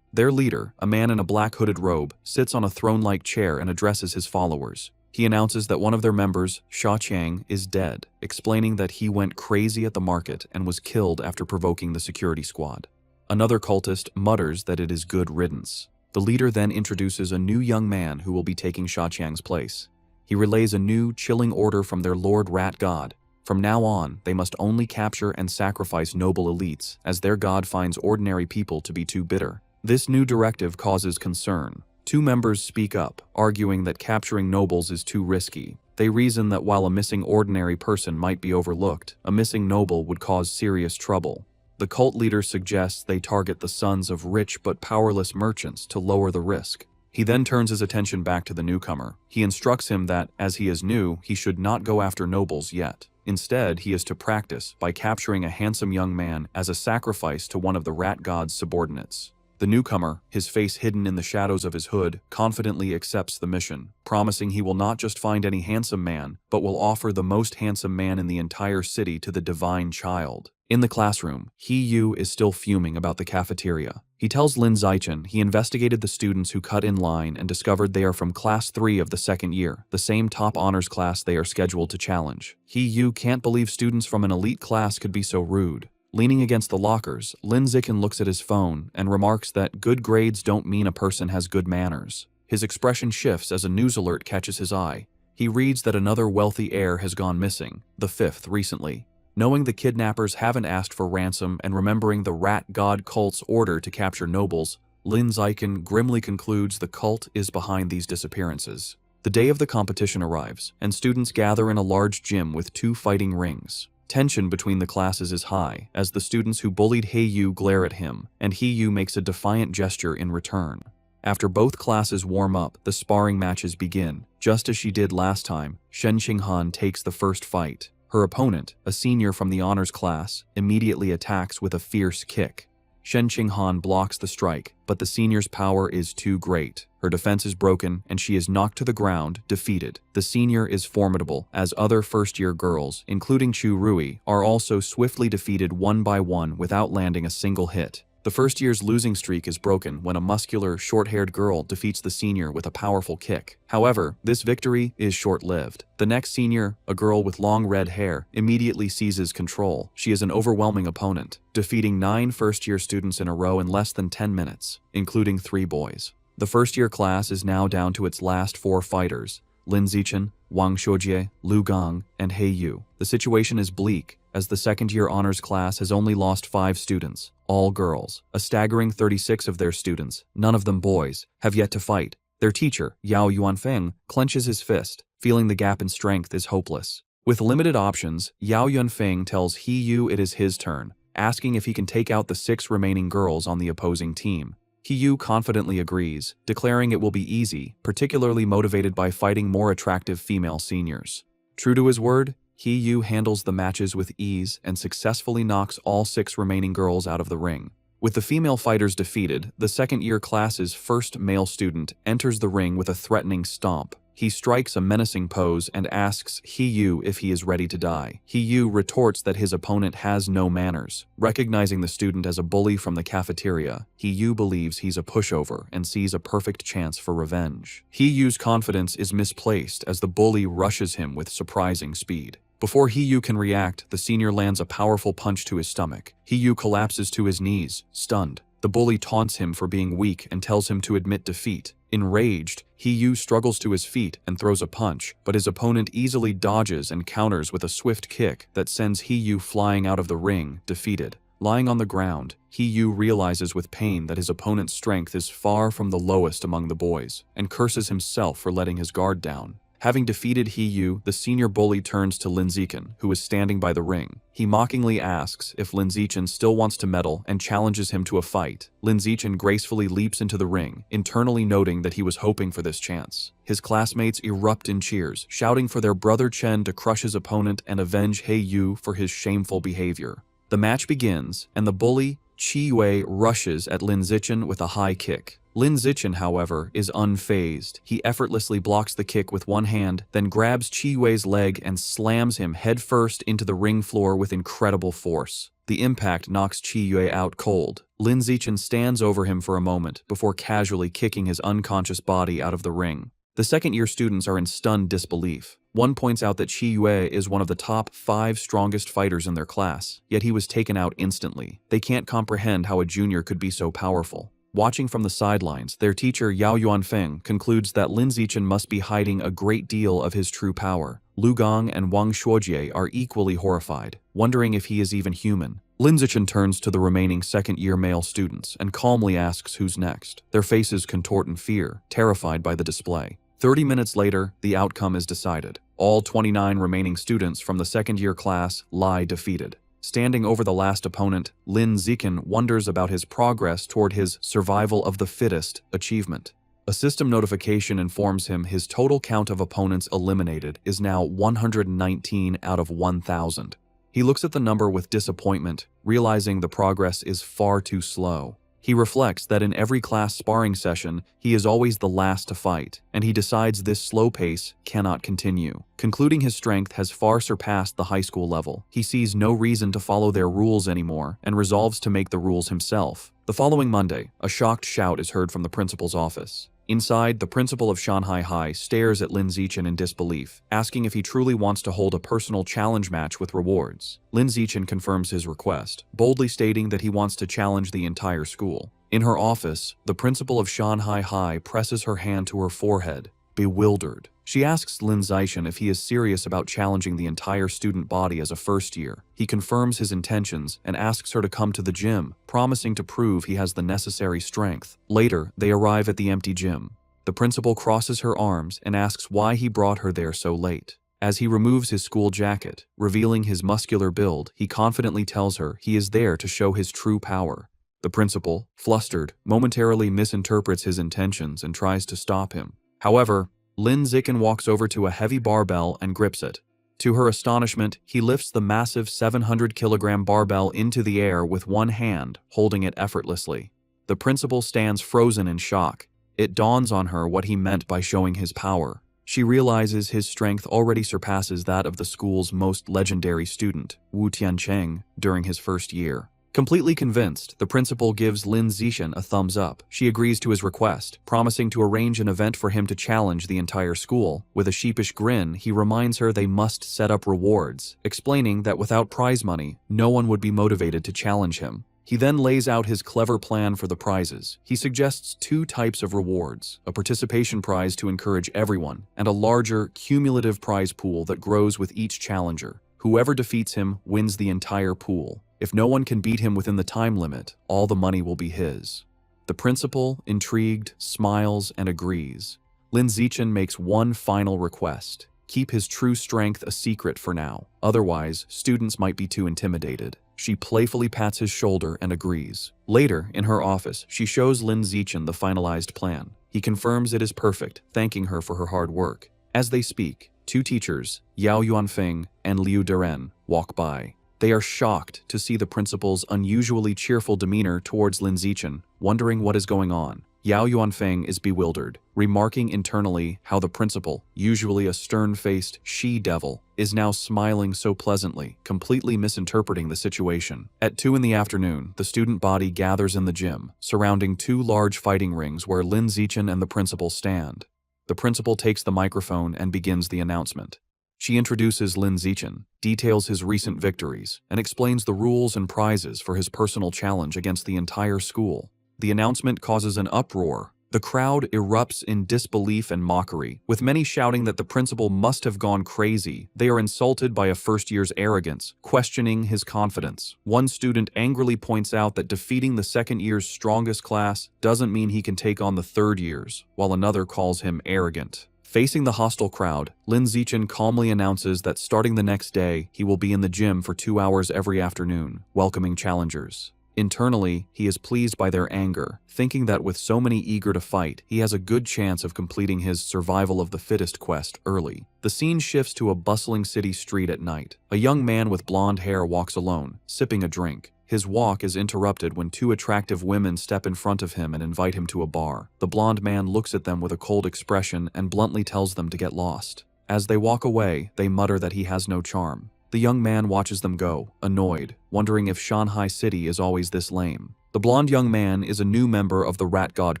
Their leader, a man in a black hooded robe, sits on a throne-like chair and addresses his followers. He announces that one of their members, Sha Qiang, is dead, explaining that he went crazy at the market and was killed after provoking the security squad. Another cultist mutters that it is good riddance. The leader then introduces a new young man who will be taking Sha Qiang's place. He relays a new, chilling order from their Lord Rat God. From now on, they must only capture and sacrifice noble elites, as their god finds ordinary people to be too bitter. This new directive causes concern. Two members speak up, arguing that capturing nobles is too risky. They reason that while a missing ordinary person might be overlooked, a missing noble would cause serious trouble. The cult leader suggests they target the sons of rich but powerless merchants to lower the risk. He then turns his attention back to the newcomer. He instructs him that, as he is new, he should not go after nobles yet. Instead, he is to practice by capturing a handsome young man as a sacrifice to one of the rat god's subordinates. The newcomer, his face hidden in the shadows of his hood, confidently accepts the mission, promising he will not just find any handsome man, but will offer the most handsome man in the entire city to the divine child. In the classroom, Yu is still fuming about the cafeteria. He tells Lin Zichen he investigated the students who cut in line and discovered they are from class 3 of the second year, the same top honors class they are scheduled to challenge. Yu can't believe students from an elite class could be so rude. Leaning against the lockers, Lin Zichen looks at his phone and remarks that good grades don't mean a person has good manners. His expression shifts as a news alert catches his eye. He reads that another wealthy heir has gone missing, the fifth recently. Knowing the kidnappers haven't asked for ransom and remembering the rat god cult's order to capture nobles, Lin Zichen grimly concludes the cult is behind these disappearances. The day of the competition arrives, and students gather in a large gym with 2 fighting rings. Tension between the classes is high, as the students who bullied Yu glare at him, and Yu makes a defiant gesture in return. After both classes warm up, the sparring matches begin. Just as she did last time, Shen Qinghan takes the first fight. Her opponent, a senior from the honors class, immediately attacks with a fierce kick. Shen Qinghan blocks the strike, but the senior's power is too great. Her defense is broken, and she is knocked to the ground, defeated. The senior is formidable, as other first-year girls, including Chu Rui, are also swiftly defeated one by one without landing a single hit. The first year's losing streak is broken when a muscular, short-haired girl defeats the senior with a powerful kick. However, this victory is short-lived. The next senior, a girl with long red hair, immediately seizes control. She is an overwhelming opponent, defeating 9 first-year students in a row in less than 10 minutes, including 3 boys. The first-year class is now down to its last 4 fighters: Lin Zichen, Wang Shuojie, Lu Gang, and Yu. The situation is bleak, as the second-year honors class has only lost 5 students, all girls. A staggering 36 of their students, none of them boys, have yet to fight. Their teacher, Yao Yuanfeng, clenches his fist, feeling the gap in strength is hopeless. With limited options, Yao Yuanfeng tells Yu it is his turn, asking if he can take out the 6 remaining girls on the opposing team. Yu confidently agrees, declaring it will be easy, particularly motivated by fighting more attractive female seniors. True to his word, Yu handles the matches with ease and successfully knocks all 6 remaining girls out of the ring. With the female fighters defeated, the second-year class's first male student enters the ring with a threatening stomp. He strikes a menacing pose and asks Yu if he is ready to die. Yu retorts that his opponent has no manners. Recognizing the student as a bully from the cafeteria, Yu believes he's a pushover and sees a perfect chance for revenge. Yu's confidence is misplaced as the bully rushes him with surprising speed. Before Yu can react, the senior lands a powerful punch to his stomach. Yu collapses to his knees, stunned. The bully taunts him for being weak and tells him to admit defeat. Enraged, Yu struggles to his feet and throws a punch, but his opponent easily dodges and counters with a swift kick that sends Yu flying out of the ring, defeated. Lying on the ground, Yu realizes with pain that his opponent's strength is far from the lowest among the boys, and curses himself for letting his guard down. Having defeated Yu, the senior bully turns to Lin Zichen, who is standing by the ring. He mockingly asks if Lin Zichen still wants to medal and challenges him to a fight. Lin Zichen gracefully leaps into the ring, internally noting that he was hoping for this chance. His classmates erupt in cheers, shouting for their brother Chen to crush his opponent and avenge Yu for his shameful behavior. The match begins, and the bully, Qi Yue, rushes at Lin Zichen with a high kick. Lin Zichen, however, is unfazed. He effortlessly blocks the kick with one hand, then grabs Qi Yue's leg and slams him headfirst into the ring floor with incredible force. The impact knocks Qi Yue out cold. Lin Zichen stands over him for a moment before casually kicking his unconscious body out of the ring. The second-year students are in stunned disbelief. One points out that Qi Yue is one of the top 5 strongest fighters in their class, yet he was taken out instantly. They can't comprehend how a junior could be so powerful. Watching from the sidelines, their teacher Yao Yuanfeng concludes that Lin Zichen must be hiding a great deal of his true power. Lu Gang and Wang Shuojie are equally horrified, wondering if he is even human. Lin Zichen turns to the remaining second-year male students and calmly asks who's next. Their faces contort in fear, terrified by the display. 30 minutes later, the outcome is decided. All 29 remaining students from the second-year class lie defeated. Standing over the last opponent, Lin Zichen wonders about his progress toward his survival of the fittest achievement. A system notification informs him his total count of opponents eliminated is now 119 out of 1,000. He looks at the number with disappointment, realizing the progress is far too slow. He reflects that in every class sparring session, he is always the last to fight, and he decides this slow pace cannot continue. Concluding his strength has far surpassed the high school level, he sees no reason to follow their rules anymore and resolves to make the rules himself. The following Monday, a shocked shout is heard from the principal's office. Inside, the principal of Shanghai High stares at Lin Zichen in disbelief, asking if he truly wants to hold a personal challenge match with rewards. Lin Zichen confirms his request, boldly stating that he wants to challenge the entire school. In her office, the principal of Shanghai High presses her hand to her forehead, bewildered. She asks Lin Zichen if he is serious about challenging the entire student body as a first year. He confirms his intentions and asks her to come to the gym, promising to prove he has the necessary strength. Later, they arrive at the empty gym. The principal crosses her arms and asks why he brought her there so late. As he removes his school jacket, revealing his muscular build, he confidently tells her he is there to show his true power. The principal, flustered, momentarily misinterprets his intentions and tries to stop him. However, Lin Zichen walks over to a heavy barbell and grips it. To her astonishment, he lifts the massive 700-kilogram barbell into the air with one hand, holding it effortlessly. The principal stands frozen in shock. It dawns on her what he meant by showing his power. She realizes his strength already surpasses that of the school's most legendary student, Wu Tiancheng, during his first year. Completely convinced, the principal gives Lin Zichen a thumbs up. She agrees to his request, promising to arrange an event for him to challenge the entire school. With a sheepish grin, he reminds her they must set up rewards, explaining that without prize money, no one would be motivated to challenge him. He then lays out his clever plan for the prizes. He suggests two types of rewards, a participation prize to encourage everyone, and a larger, cumulative prize pool that grows with each challenger. Whoever defeats him wins the entire pool. If no one can beat him within the time limit, all the money will be his. The principal, intrigued, smiles and agrees. Lin Zichen makes one final request. Keep his true strength a secret for now. Otherwise, students might be too intimidated. She playfully pats his shoulder and agrees. Later, in her office, she shows Lin Zichen the finalized plan. He confirms it is perfect, thanking her for her hard work. As they speak, two teachers, Yao Yuanfeng and Liu Deren, walk by. They are shocked to see the principal's unusually cheerful demeanor towards Lin Zichen, wondering what is going on. Yao Yuanfeng is bewildered, remarking internally how the principal, usually a stern-faced she-devil, is now smiling so pleasantly, completely misinterpreting the situation. At 2 in the afternoon, the student body gathers in the gym, surrounding two large fighting rings where Lin Zichen and the principal stand. The principal takes the microphone and begins the announcement. She introduces Lin Zichen, details his recent victories, and explains the rules and prizes for his personal challenge against the entire school. The announcement causes an uproar. The crowd erupts in disbelief and mockery, with many shouting that the principal must have gone crazy. They are insulted by a first year's arrogance, questioning his confidence. One student angrily points out that defeating the second year's strongest class doesn't mean he can take on the third year's, while another calls him arrogant. Facing the hostile crowd, Lin Zichen calmly announces that starting the next day, he will be in the gym for 2 hours every afternoon, welcoming challengers. Internally, he is pleased by their anger, thinking that with so many eager to fight, he has a good chance of completing his survival of the fittest quest early. The scene shifts to a bustling city street at night. A young man with blonde hair walks alone, sipping a drink. His walk is interrupted when two attractive women step in front of him and invite him to a bar. The blonde man looks at them with a cold expression and bluntly tells them to get lost. As they walk away, they mutter that he has no charm. The young man watches them go, annoyed, wondering if Shanghai City is always this lame. The blonde young man is a new member of the Rat God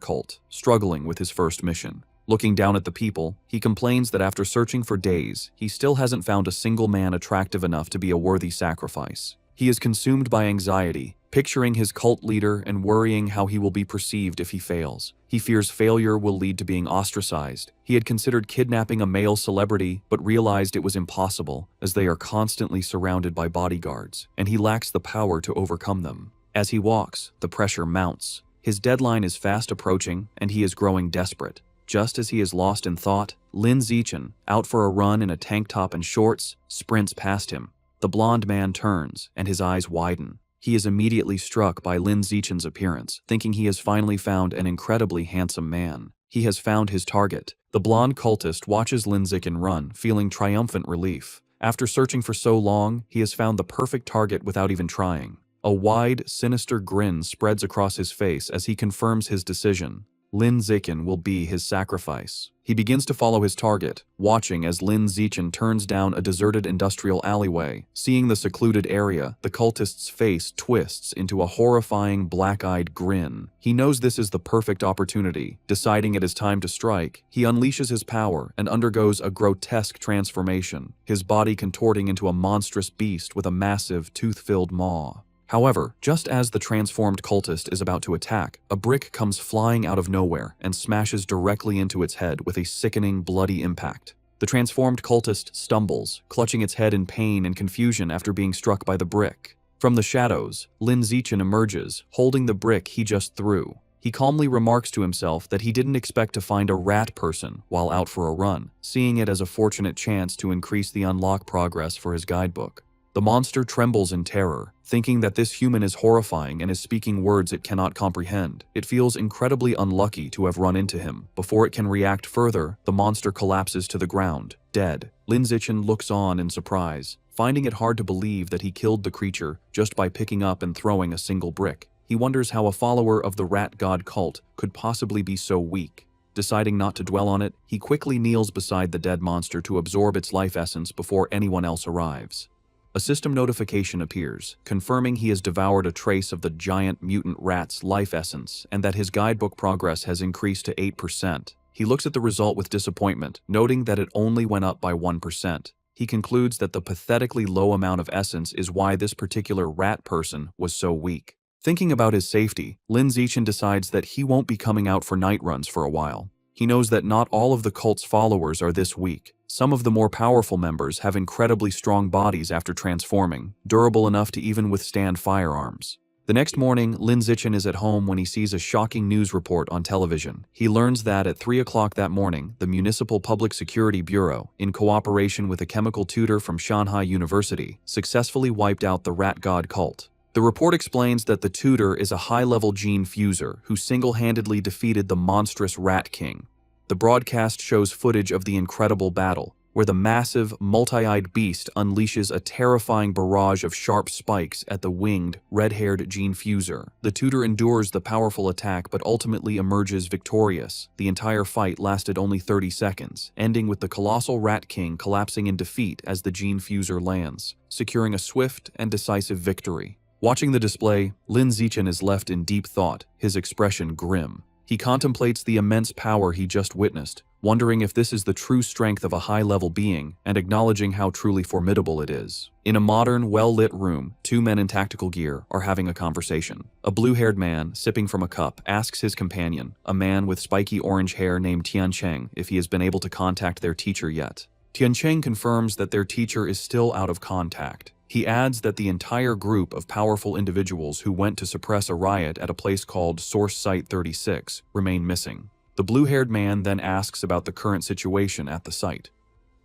cult, struggling with his first mission. Looking down at the people, he complains that after searching for days, he still hasn't found a single man attractive enough to be a worthy sacrifice. He is consumed by anxiety, picturing his cult leader and worrying how he will be perceived if he fails. He fears failure will lead to being ostracized. He had considered kidnapping a male celebrity, but realized it was impossible, as they are constantly surrounded by bodyguards, and he lacks the power to overcome them. As he walks, the pressure mounts. His deadline is fast approaching, and he is growing desperate. Just as he is lost in thought, Lin Zichen, out for a run in a tank top and shorts, sprints past him. The blonde man turns, and his eyes widen. He is immediately struck by Lin Zichen's appearance, thinking he has finally found an incredibly handsome man. He has found his target. The blonde cultist watches Lin Zichen run, feeling triumphant relief. After searching for so long, he has found the perfect target without even trying. A wide, sinister grin spreads across his face as he confirms his decision. Lin Zichen will be his sacrifice. He begins to follow his target, watching as Lin Zichen turns down a deserted industrial alleyway. Seeing the secluded area, the cultist's face twists into a horrifying black-eyed grin. He knows this is the perfect opportunity. Deciding it is time to strike, he unleashes his power and undergoes a grotesque transformation, his body contorting into a monstrous beast with a massive, tooth-filled maw. However, just as the transformed cultist is about to attack, a brick comes flying out of nowhere and smashes directly into its head with a sickening, bloody impact. The transformed cultist stumbles, clutching its head in pain and confusion after being struck by the brick. From the shadows, Lin Zichen emerges, holding the brick he just threw. He calmly remarks to himself that he didn't expect to find a rat person while out for a run, seeing it as a fortunate chance to increase the unlock progress for his guidebook. The monster trembles in terror, thinking that this human is horrifying and is speaking words it cannot comprehend. It feels incredibly unlucky to have run into him. Before it can react further, the monster collapses to the ground, dead. Lin Zichen looks on in surprise, finding it hard to believe that he killed the creature just by picking up and throwing a single brick. He wonders how a follower of the rat god cult could possibly be so weak. Deciding not to dwell on it, he quickly kneels beside the dead monster to absorb its life essence before anyone else arrives. A system notification appears, confirming he has devoured a trace of the giant mutant rat's life essence and that his guidebook progress has increased to 8%. He looks at the result with disappointment, noting that it only went up by 1%. He concludes that the pathetically low amount of essence is why this particular rat person was so weak. Thinking about his safety, Lin Zichen decides that he won't be coming out for night runs for a while. He knows that not all of the cult's followers are this weak. Some of the more powerful members have incredibly strong bodies after transforming, durable enough to even withstand firearms. The next morning, Lin Zichen is at home when he sees a shocking news report on television. He learns that at 3 o'clock that morning, the Municipal Public Security Bureau, in cooperation with a chemical tutor from Shanghai University, successfully wiped out the rat god cult. The report explains that the tutor is a high-level gene fuser who single-handedly defeated the monstrous Rat King. The broadcast shows footage of the incredible battle, where the massive, multi-eyed beast unleashes a terrifying barrage of sharp spikes at the winged, red-haired gene fuser. The tutor endures the powerful attack but ultimately emerges victorious. The entire fight lasted only 30 seconds, ending with the colossal Rat King collapsing in defeat as the gene fuser lands, securing a swift and decisive victory. Watching the display, Lin Zichen is left in deep thought, his expression grim. He contemplates the immense power he just witnessed, wondering if this is the true strength of a high-level being and acknowledging how truly formidable it is. In a modern, well-lit room, two men in tactical gear are having a conversation. A blue-haired man, sipping from a cup, asks his companion, a man with spiky orange hair named Tiancheng, if he has been able to contact their teacher yet. Tiancheng confirms that their teacher is still out of contact. He adds that the entire group of powerful individuals who went to suppress a riot at a place called Source Site 36 remain missing. The blue-haired man then asks about the current situation at the site.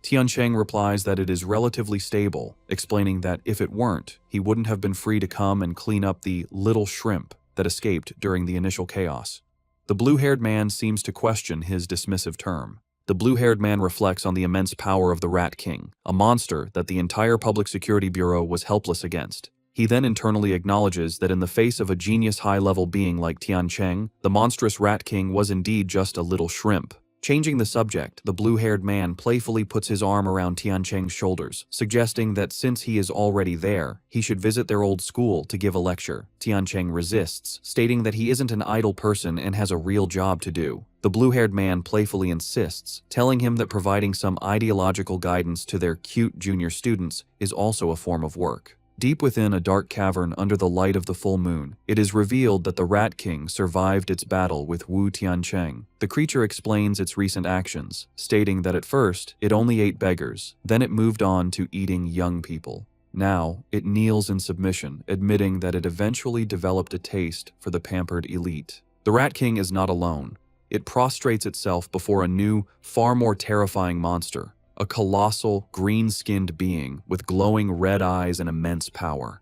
Tiancheng replies that it is relatively stable, explaining that if it weren't, he wouldn't have been free to come and clean up the little shrimp that escaped during the initial chaos. The blue-haired man seems to question his dismissive term. The blue-haired man reflects on the immense power of the Rat King, a monster that the entire Public Security Bureau was helpless against. He then internally acknowledges that in the face of a genius high-level being like Tiancheng, the monstrous Rat King was indeed just a little shrimp. Changing the subject, the blue-haired man playfully puts his arm around Tiancheng's shoulders, suggesting that since he is already there, he should visit their old school to give a lecture. Tiancheng resists, stating that he isn't an idle person and has a real job to do. The blue-haired man playfully insists, telling him that providing some ideological guidance to their cute junior students is also a form of work. Deep within a dark cavern under the light of the full moon, it is revealed that the Rat King survived its battle with Wu Tiancheng. The creature explains its recent actions, stating that at first, it only ate beggars, then it moved on to eating young people. Now, it kneels in submission, admitting that it eventually developed a taste for the pampered elite. The Rat King is not alone. It prostrates itself before a new, far more terrifying monster. A colossal, green-skinned being with glowing red eyes and immense power.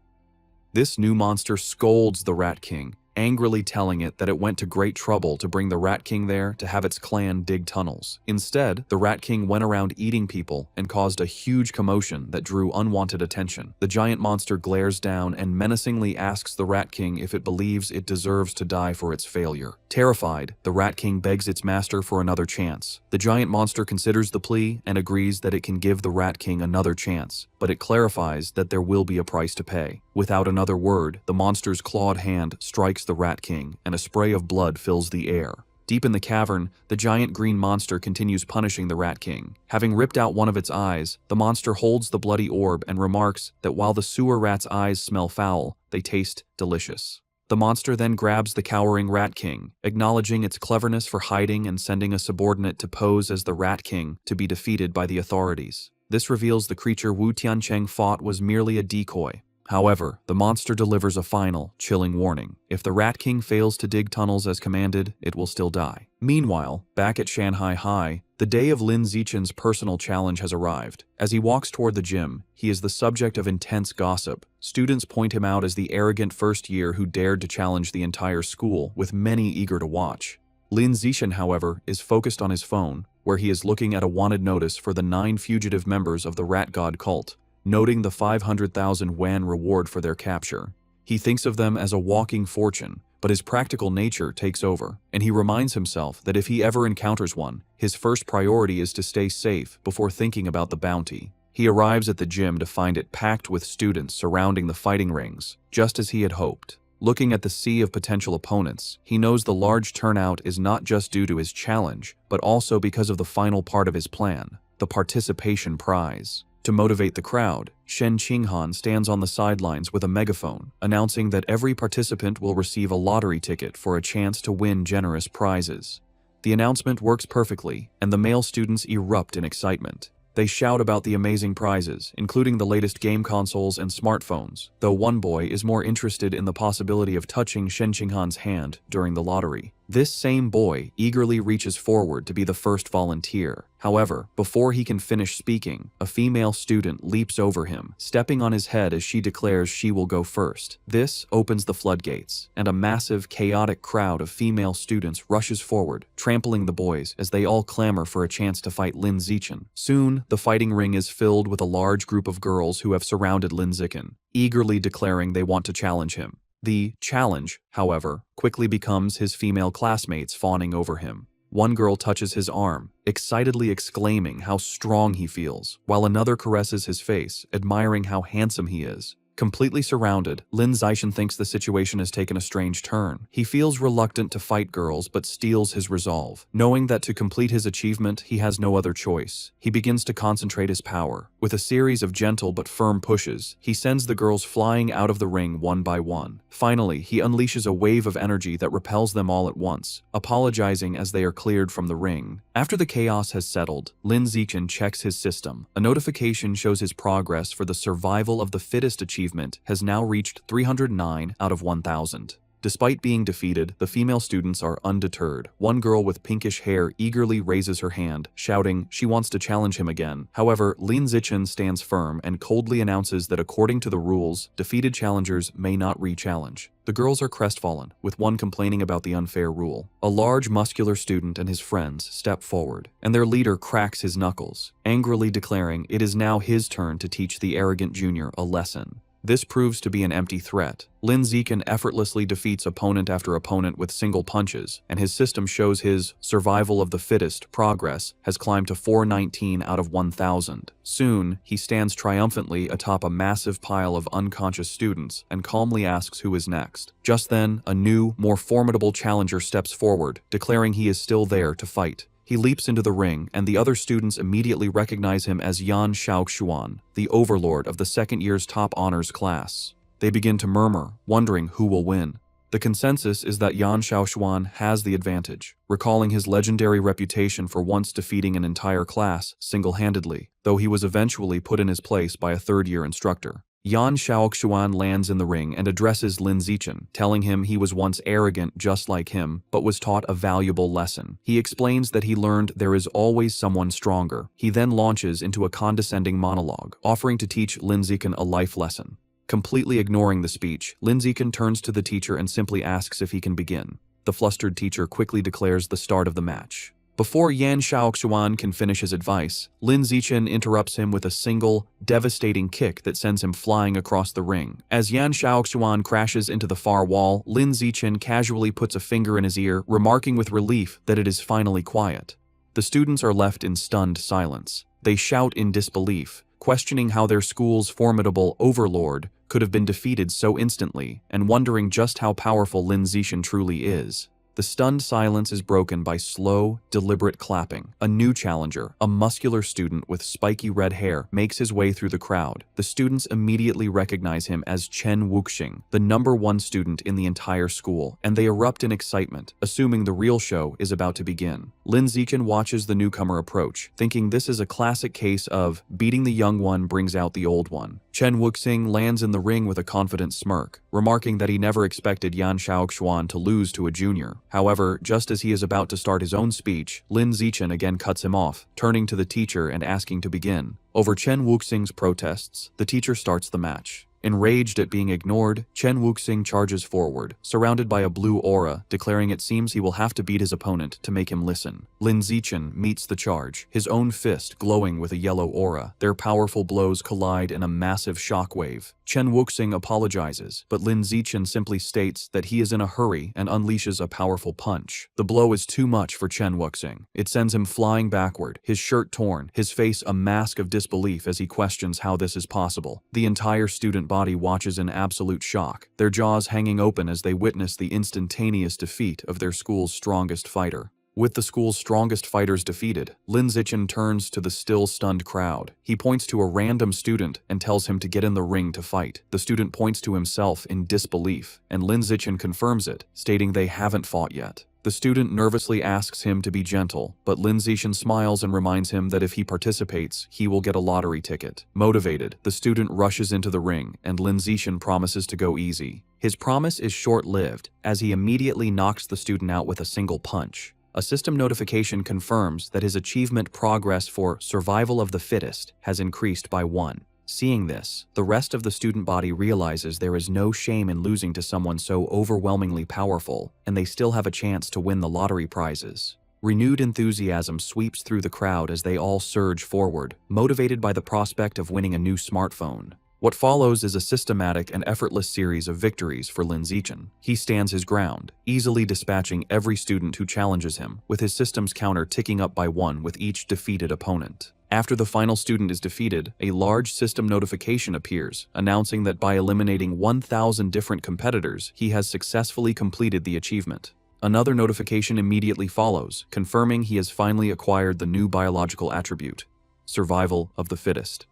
This new monster scolds the Rat King, angrily telling it that it went to great trouble to bring the Rat King there to have its clan dig tunnels. Instead, the Rat King went around eating people and caused a huge commotion that drew unwanted attention. The giant monster glares down and menacingly asks the Rat King if it believes it deserves to die for its failure. Terrified, the Rat King begs its master for another chance. The giant monster considers the plea and agrees that it can give the Rat King another chance, but it clarifies that there will be a price to pay. Without another word, the monster's clawed hand strikes the Rat King, and a spray of blood fills the air. Deep in the cavern, the giant green monster continues punishing the Rat King. Having ripped out one of its eyes, the monster holds the bloody orb and remarks that while the sewer rat's eyes smell foul, they taste delicious. The monster then grabs the cowering Rat King, acknowledging its cleverness for hiding and sending a subordinate to pose as the Rat King to be defeated by the authorities. This reveals the creature Wu Tiancheng fought was merely a decoy. However, the monster delivers a final, chilling warning. If the Rat King fails to dig tunnels as commanded, it will still die. Meanwhile, back at Shanghai High, the day of Lin Zichen's personal challenge has arrived. As he walks toward the gym, he is the subject of intense gossip. Students point him out as the arrogant first year who dared to challenge the entire school, with many eager to watch. Lin Zichen, however, is focused on his phone, where he is looking at a wanted notice for the 9 fugitive members of the Rat God cult, noting the 500,000 yuan reward for their capture. He thinks of them as a walking fortune, but his practical nature takes over, and he reminds himself that if he ever encounters one, his first priority is to stay safe before thinking about the bounty. He arrives at the gym to find it packed with students surrounding the fighting rings, just as he had hoped. Looking at the sea of potential opponents, he knows the large turnout is not just due to his challenge, but also because of the final part of his plan, the participation prize. To motivate the crowd, Shen Qinghan stands on the sidelines with a megaphone, announcing that every participant will receive a lottery ticket for a chance to win generous prizes. The announcement works perfectly, and the male students erupt in excitement. They shout about the amazing prizes, including the latest game consoles and smartphones, though one boy is more interested in the possibility of touching Shen Qinghan's hand during the lottery. This same boy eagerly reaches forward to be the first volunteer. However, before he can finish speaking, a female student leaps over him, stepping on his head as she declares she will go first. This opens the floodgates, and a massive, chaotic crowd of female students rushes forward, trampling the boys as they all clamor for a chance to fight Lin Zichen. Soon, the fighting ring is filled with a large group of girls who have surrounded Lin Zichen, eagerly declaring they want to challenge him. The challenge, however, quickly becomes his female classmates fawning over him. One girl touches his arm, excitedly exclaiming how strong he feels, while another caresses his face, admiring how handsome he is. Completely surrounded, Lin Zichen thinks the situation has taken a strange turn. He feels reluctant to fight girls but steels his resolve. Knowing that to complete his achievement, he has no other choice, he begins to concentrate his power. With a series of gentle but firm pushes, he sends the girls flying out of the ring one by one. Finally, he unleashes a wave of energy that repels them all at once, apologizing as they are cleared from the ring. After the chaos has settled, Lin Zichen checks his system. A notification shows his progress for the survival of the fittest achievement has now reached 309 out of 1,000. Despite being defeated, the female students are undeterred. One girl with pinkish hair eagerly raises her hand, shouting she wants to challenge him again. However, Lin Zichen stands firm and coldly announces that according to the rules, defeated challengers may not re-challenge. The girls are crestfallen, with one complaining about the unfair rule. A large, muscular student and his friends step forward, and their leader cracks his knuckles, angrily declaring it is now his turn to teach the arrogant junior a lesson. This proves to be an empty threat. Lin Zichen effortlessly defeats opponent after opponent with single punches, and his system shows his survival of the fittest progress has climbed to 419 out of 1,000. Soon, he stands triumphantly atop a massive pile of unconscious students and calmly asks who is next. Just then, a new, more formidable challenger steps forward, declaring he is still there to fight. He leaps into the ring, and the other students immediately recognize him as Yan Shaoxuan, the overlord of the second year's top honors class. They begin to murmur, wondering who will win. The consensus is that Yan Shaoxuan has the advantage, recalling his legendary reputation for once defeating an entire class single-handedly, though he was eventually put in his place by a third-year instructor. Yan Shaoxuan lands in the ring and addresses Lin Zichen, telling him he was once arrogant just like him, but was taught a valuable lesson. He explains that he learned there is always someone stronger. He then launches into a condescending monologue, offering to teach Lin Zichen a life lesson. Completely ignoring the speech, Lin Zichen turns to the teacher and simply asks if he can begin. The flustered teacher quickly declares the start of the match. Before Yan Xiaoxuan can finish his advice, Lin Zichen interrupts him with a single, devastating kick that sends him flying across the ring. As Yan Xiaoxuan crashes into the far wall, Lin Zichen casually puts a finger in his ear, remarking with relief that it is finally quiet. The students are left in stunned silence. They shout in disbelief, questioning how their school's formidable overlord could have been defeated so instantly, and wondering just how powerful Lin Zichen truly is. The stunned silence is broken by slow, deliberate clapping. A new challenger, a muscular student with spiky red hair, makes his way through the crowd. The students immediately recognize him as Chen Wuxing, the #1 student in the entire school, and they erupt in excitement, assuming the real show is about to begin. Lin Zichen watches the newcomer approach, thinking this is a classic case of beating the young one brings out the old one. Chen Wuxing lands in the ring with a confident smirk, remarking that he never expected Yan Xiaoxuan to lose to a junior. However, just as he is about to start his own speech, Lin Zichen again cuts him off, turning to the teacher and asking to begin. Over Chen Wuxing's protests, the teacher starts the match. Enraged at being ignored, Chen Wuxing charges forward, surrounded by a blue aura, declaring it seems he will have to beat his opponent to make him listen. Lin Zichen meets the charge, his own fist glowing with a yellow aura. Their powerful blows collide in a massive shockwave. Chen Wuxing apologizes, but Lin Zichen simply states that he is in a hurry and unleashes a powerful punch. The blow is too much for Chen Wuxing. It sends him flying backward, his shirt torn, his face a mask of disbelief as he questions how this is possible. The entire student body watches in absolute shock, their jaws hanging open as they witness the instantaneous defeat of their school's strongest fighter. With the school's strongest fighters defeated, Lin Zichen turns to the still stunned crowd. He points to a random student and tells him to get in the ring to fight. The student points to himself in disbelief, and Lin Zichen confirms it, stating they haven't fought yet. The student nervously asks him to be gentle, but Lin Zichen smiles and reminds him that if he participates, he will get a lottery ticket. Motivated, the student rushes into the ring, and Lin Zichen promises to go easy. His promise is short-lived, as he immediately knocks the student out with a single punch. A system notification confirms that his achievement progress for survival of the fittest has increased by 1. Seeing this, the rest of the student body realizes there is no shame in losing to someone so overwhelmingly powerful, and they still have a chance to win the lottery prizes. Renewed enthusiasm sweeps through the crowd as they all surge forward, motivated by the prospect of winning a new smartphone. What follows is a systematic and effortless series of victories for Lin Zichen. He stands his ground, easily dispatching every student who challenges him, with his system's counter ticking up by 1 with each defeated opponent. After the final student is defeated, a large system notification appears, announcing that by eliminating 1,000 different competitors, he has successfully completed the achievement. Another notification immediately follows, confirming he has finally acquired the new biological attribute, survival of the fittest.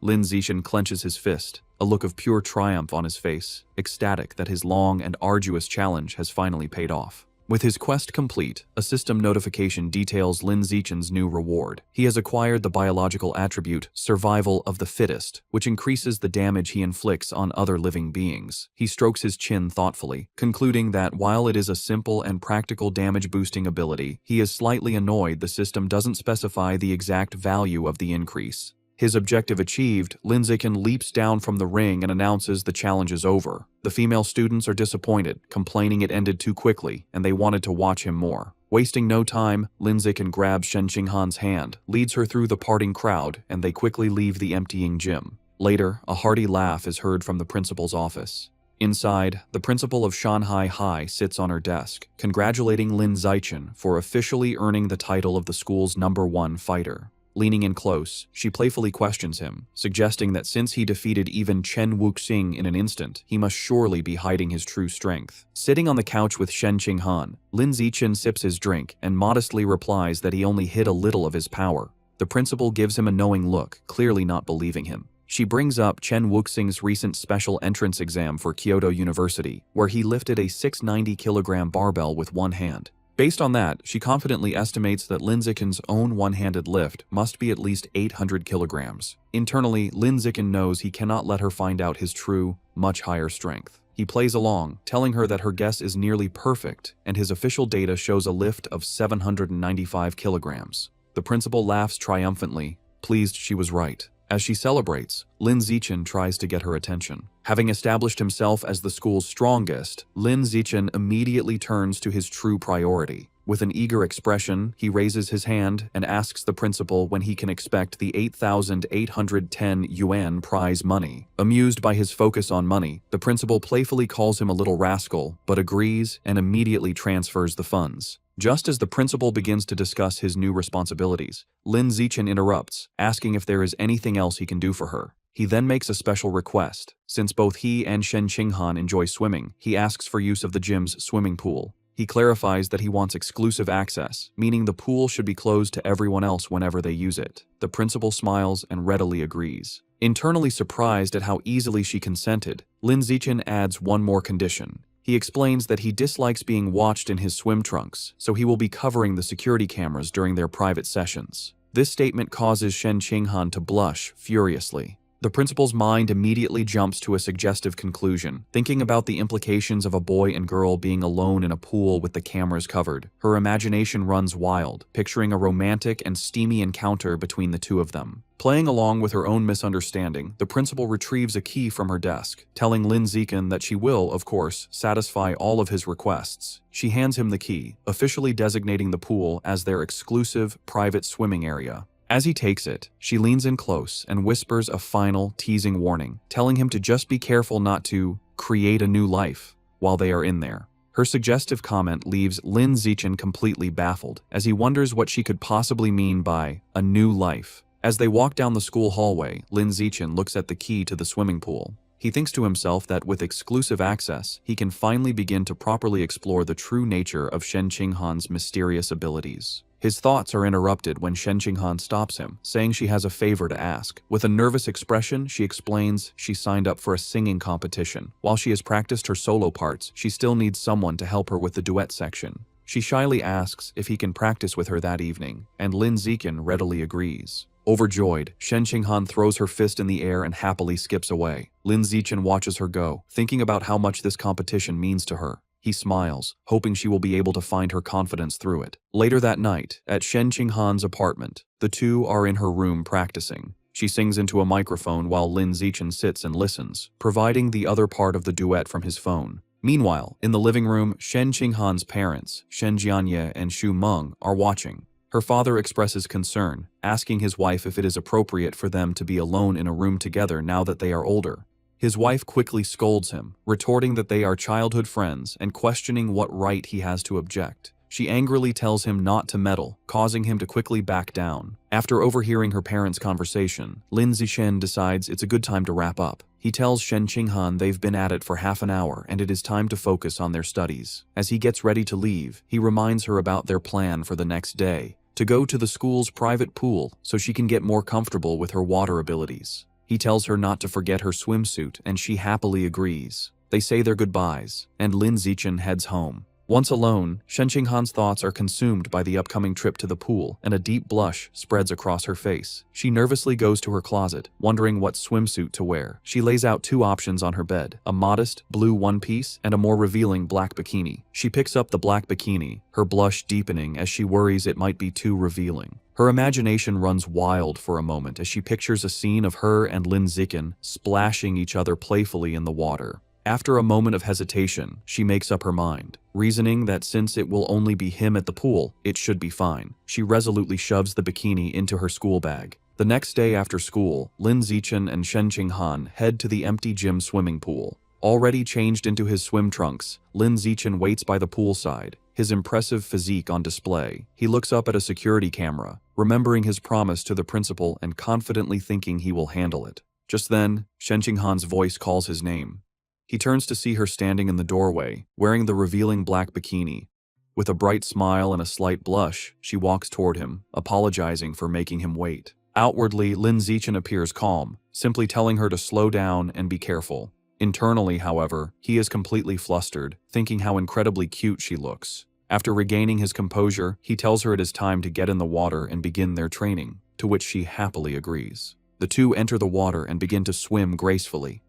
Lin Zichen clenches his fist, a look of pure triumph on his face, ecstatic that his long and arduous challenge has finally paid off. With his quest complete, a system notification details Lin Zichen's new reward. He has acquired the biological attribute, survival of the fittest, which increases the damage he inflicts on other living beings. He strokes his chin thoughtfully, concluding that while it is a simple and practical damage-boosting ability, he is slightly annoyed the system doesn't specify the exact value of the increase. His objective achieved, Lin Zichen leaps down from the ring and announces the challenge is over. The female students are disappointed, complaining it ended too quickly, and they wanted to watch him more. Wasting no time, Lin Zichen grabs Shen Qinghan's hand, leads her through the parting crowd, and they quickly leave the emptying gym. Later, a hearty laugh is heard from the principal's office. Inside, the principal of Shanghai High sits on her desk, congratulating Lin Zichen for officially earning the title of the school's #1 fighter. Leaning in close, she playfully questions him, suggesting that since he defeated even Chen Wuxing in an instant, he must surely be hiding his true strength. Sitting on the couch with Shen Qinghan, Lin Zichen sips his drink and modestly replies that he only hid a little of his power. The principal gives him a knowing look, clearly not believing him. She brings up Chen Wuxing's recent special entrance exam for Kyoto University, where he lifted a 690-kilogram barbell with one hand. Based on that, she confidently estimates that Lin Zichen's own one-handed lift must be at least 800 kilograms. Internally, Lin Zichen knows he cannot let her find out his true, much higher strength. He plays along, telling her that her guess is nearly perfect, and his official data shows a lift of 795 kilograms. The principal laughs triumphantly, pleased she was right. As she celebrates, Lin Zichen tries to get her attention. Having established himself as the school's strongest, Lin Zichen immediately turns to his true priority. With an eager expression, he raises his hand and asks the principal when he can expect the 8,810 yuan prize money. Amused by his focus on money, the principal playfully calls him a little rascal, but agrees and immediately transfers the funds. Just as the principal begins to discuss his new responsibilities, Lin Zichen interrupts, asking if there is anything else he can do for her. He then makes a special request. Since both he and Shen Qinghan enjoy swimming, he asks for use of the gym's swimming pool. He clarifies that he wants exclusive access, meaning the pool should be closed to everyone else whenever they use it. The principal smiles and readily agrees. Internally surprised at how easily she consented, Lin Zichen adds one more condition. He explains that he dislikes being watched in his swim trunks, so he will be covering the security cameras during their private sessions. This statement causes Shen Qinghan to blush furiously. The principal's mind immediately jumps to a suggestive conclusion. Thinking about the implications of a boy and girl being alone in a pool with the cameras covered, her imagination runs wild, picturing a romantic and steamy encounter between the two of them. Playing along with her own misunderstanding, the principal retrieves a key from her desk, telling Lin Zichen that she will, of course, satisfy all of his requests. She hands him the key, officially designating the pool as their exclusive, private swimming area. As he takes it, she leans in close and whispers a final, teasing warning, telling him to just be careful not to create a new life while they are in there. Her suggestive comment leaves Lin Zichen completely baffled, as he wonders what she could possibly mean by a new life. As they walk down the school hallway, Lin Zichen looks at the key to the swimming pool. He thinks to himself that with exclusive access, he can finally begin to properly explore the true nature of Shen Qinghan's mysterious abilities. His thoughts are interrupted when Shen Qinghan stops him, saying she has a favor to ask. With a nervous expression, she explains she signed up for a singing competition. While she has practiced her solo parts, she still needs someone to help her with the duet section. She shyly asks if he can practice with her that evening, and Lin Zichen readily agrees. Overjoyed, Shen Qinghan throws her fist in the air and happily skips away. Lin Zichen watches her go, thinking about how much this competition means to her. He smiles, hoping she will be able to find her confidence through it. Later that night, at Shen Qinghan's apartment, the two are in her room practicing. She sings into a microphone while Lin Zichen sits and listens, providing the other part of the duet from his phone. Meanwhile, in the living room, Shen Qinghan's parents, Shen Jianye and Xu Meng, are watching. Her father expresses concern, asking his wife if it is appropriate for them to be alone in a room together now that they are older. His wife quickly scolds him, retorting that they are childhood friends and questioning what right he has to object. She angrily tells him not to meddle, causing him to quickly back down. After overhearing her parents' conversation, Lin Zichen decides it's a good time to wrap up. He tells Shen Qinghan they've been at it for half an hour and it is time to focus on their studies. As he gets ready to leave, he reminds her about their plan for the next day, to go to the school's private pool so she can get more comfortable with her water abilities. He tells her not to forget her swimsuit, and she happily agrees. They say their goodbyes, and Lin Zichen heads home. Once alone, Shen Qinghan's thoughts are consumed by the upcoming trip to the pool, and a deep blush spreads across her face. She nervously goes to her closet, wondering what swimsuit to wear. She lays out two options on her bed, a modest blue one-piece and a more revealing black bikini. She picks up the black bikini, her blush deepening as she worries it might be too revealing. Her imagination runs wild for a moment as she pictures a scene of her and Lin Zichen splashing each other playfully in the water. After a moment of hesitation, she makes up her mind, reasoning that since it will only be him at the pool, it should be fine. She resolutely shoves the bikini into her school bag. The next day after school, Lin Zichen and Shen Qinghan head to the empty gym swimming pool. Already changed into his swim trunks, Lin Zichen waits by the poolside, his impressive physique on display. He looks up at a security camera, remembering his promise to the principal and confidently thinking he will handle it. Just then, Shen Qinghan's voice calls his name. He turns to see her standing in the doorway, wearing the revealing black bikini. With a bright smile and a slight blush, she walks toward him, apologizing for making him wait. Outwardly, Lin Zichen appears calm, simply telling her to slow down and be careful. Internally, however, he is completely flustered, thinking how incredibly cute she looks. After regaining his composure, he tells her it is time to get in the water and begin their training, to which she happily agrees. The two enter the water and begin to swim gracefully.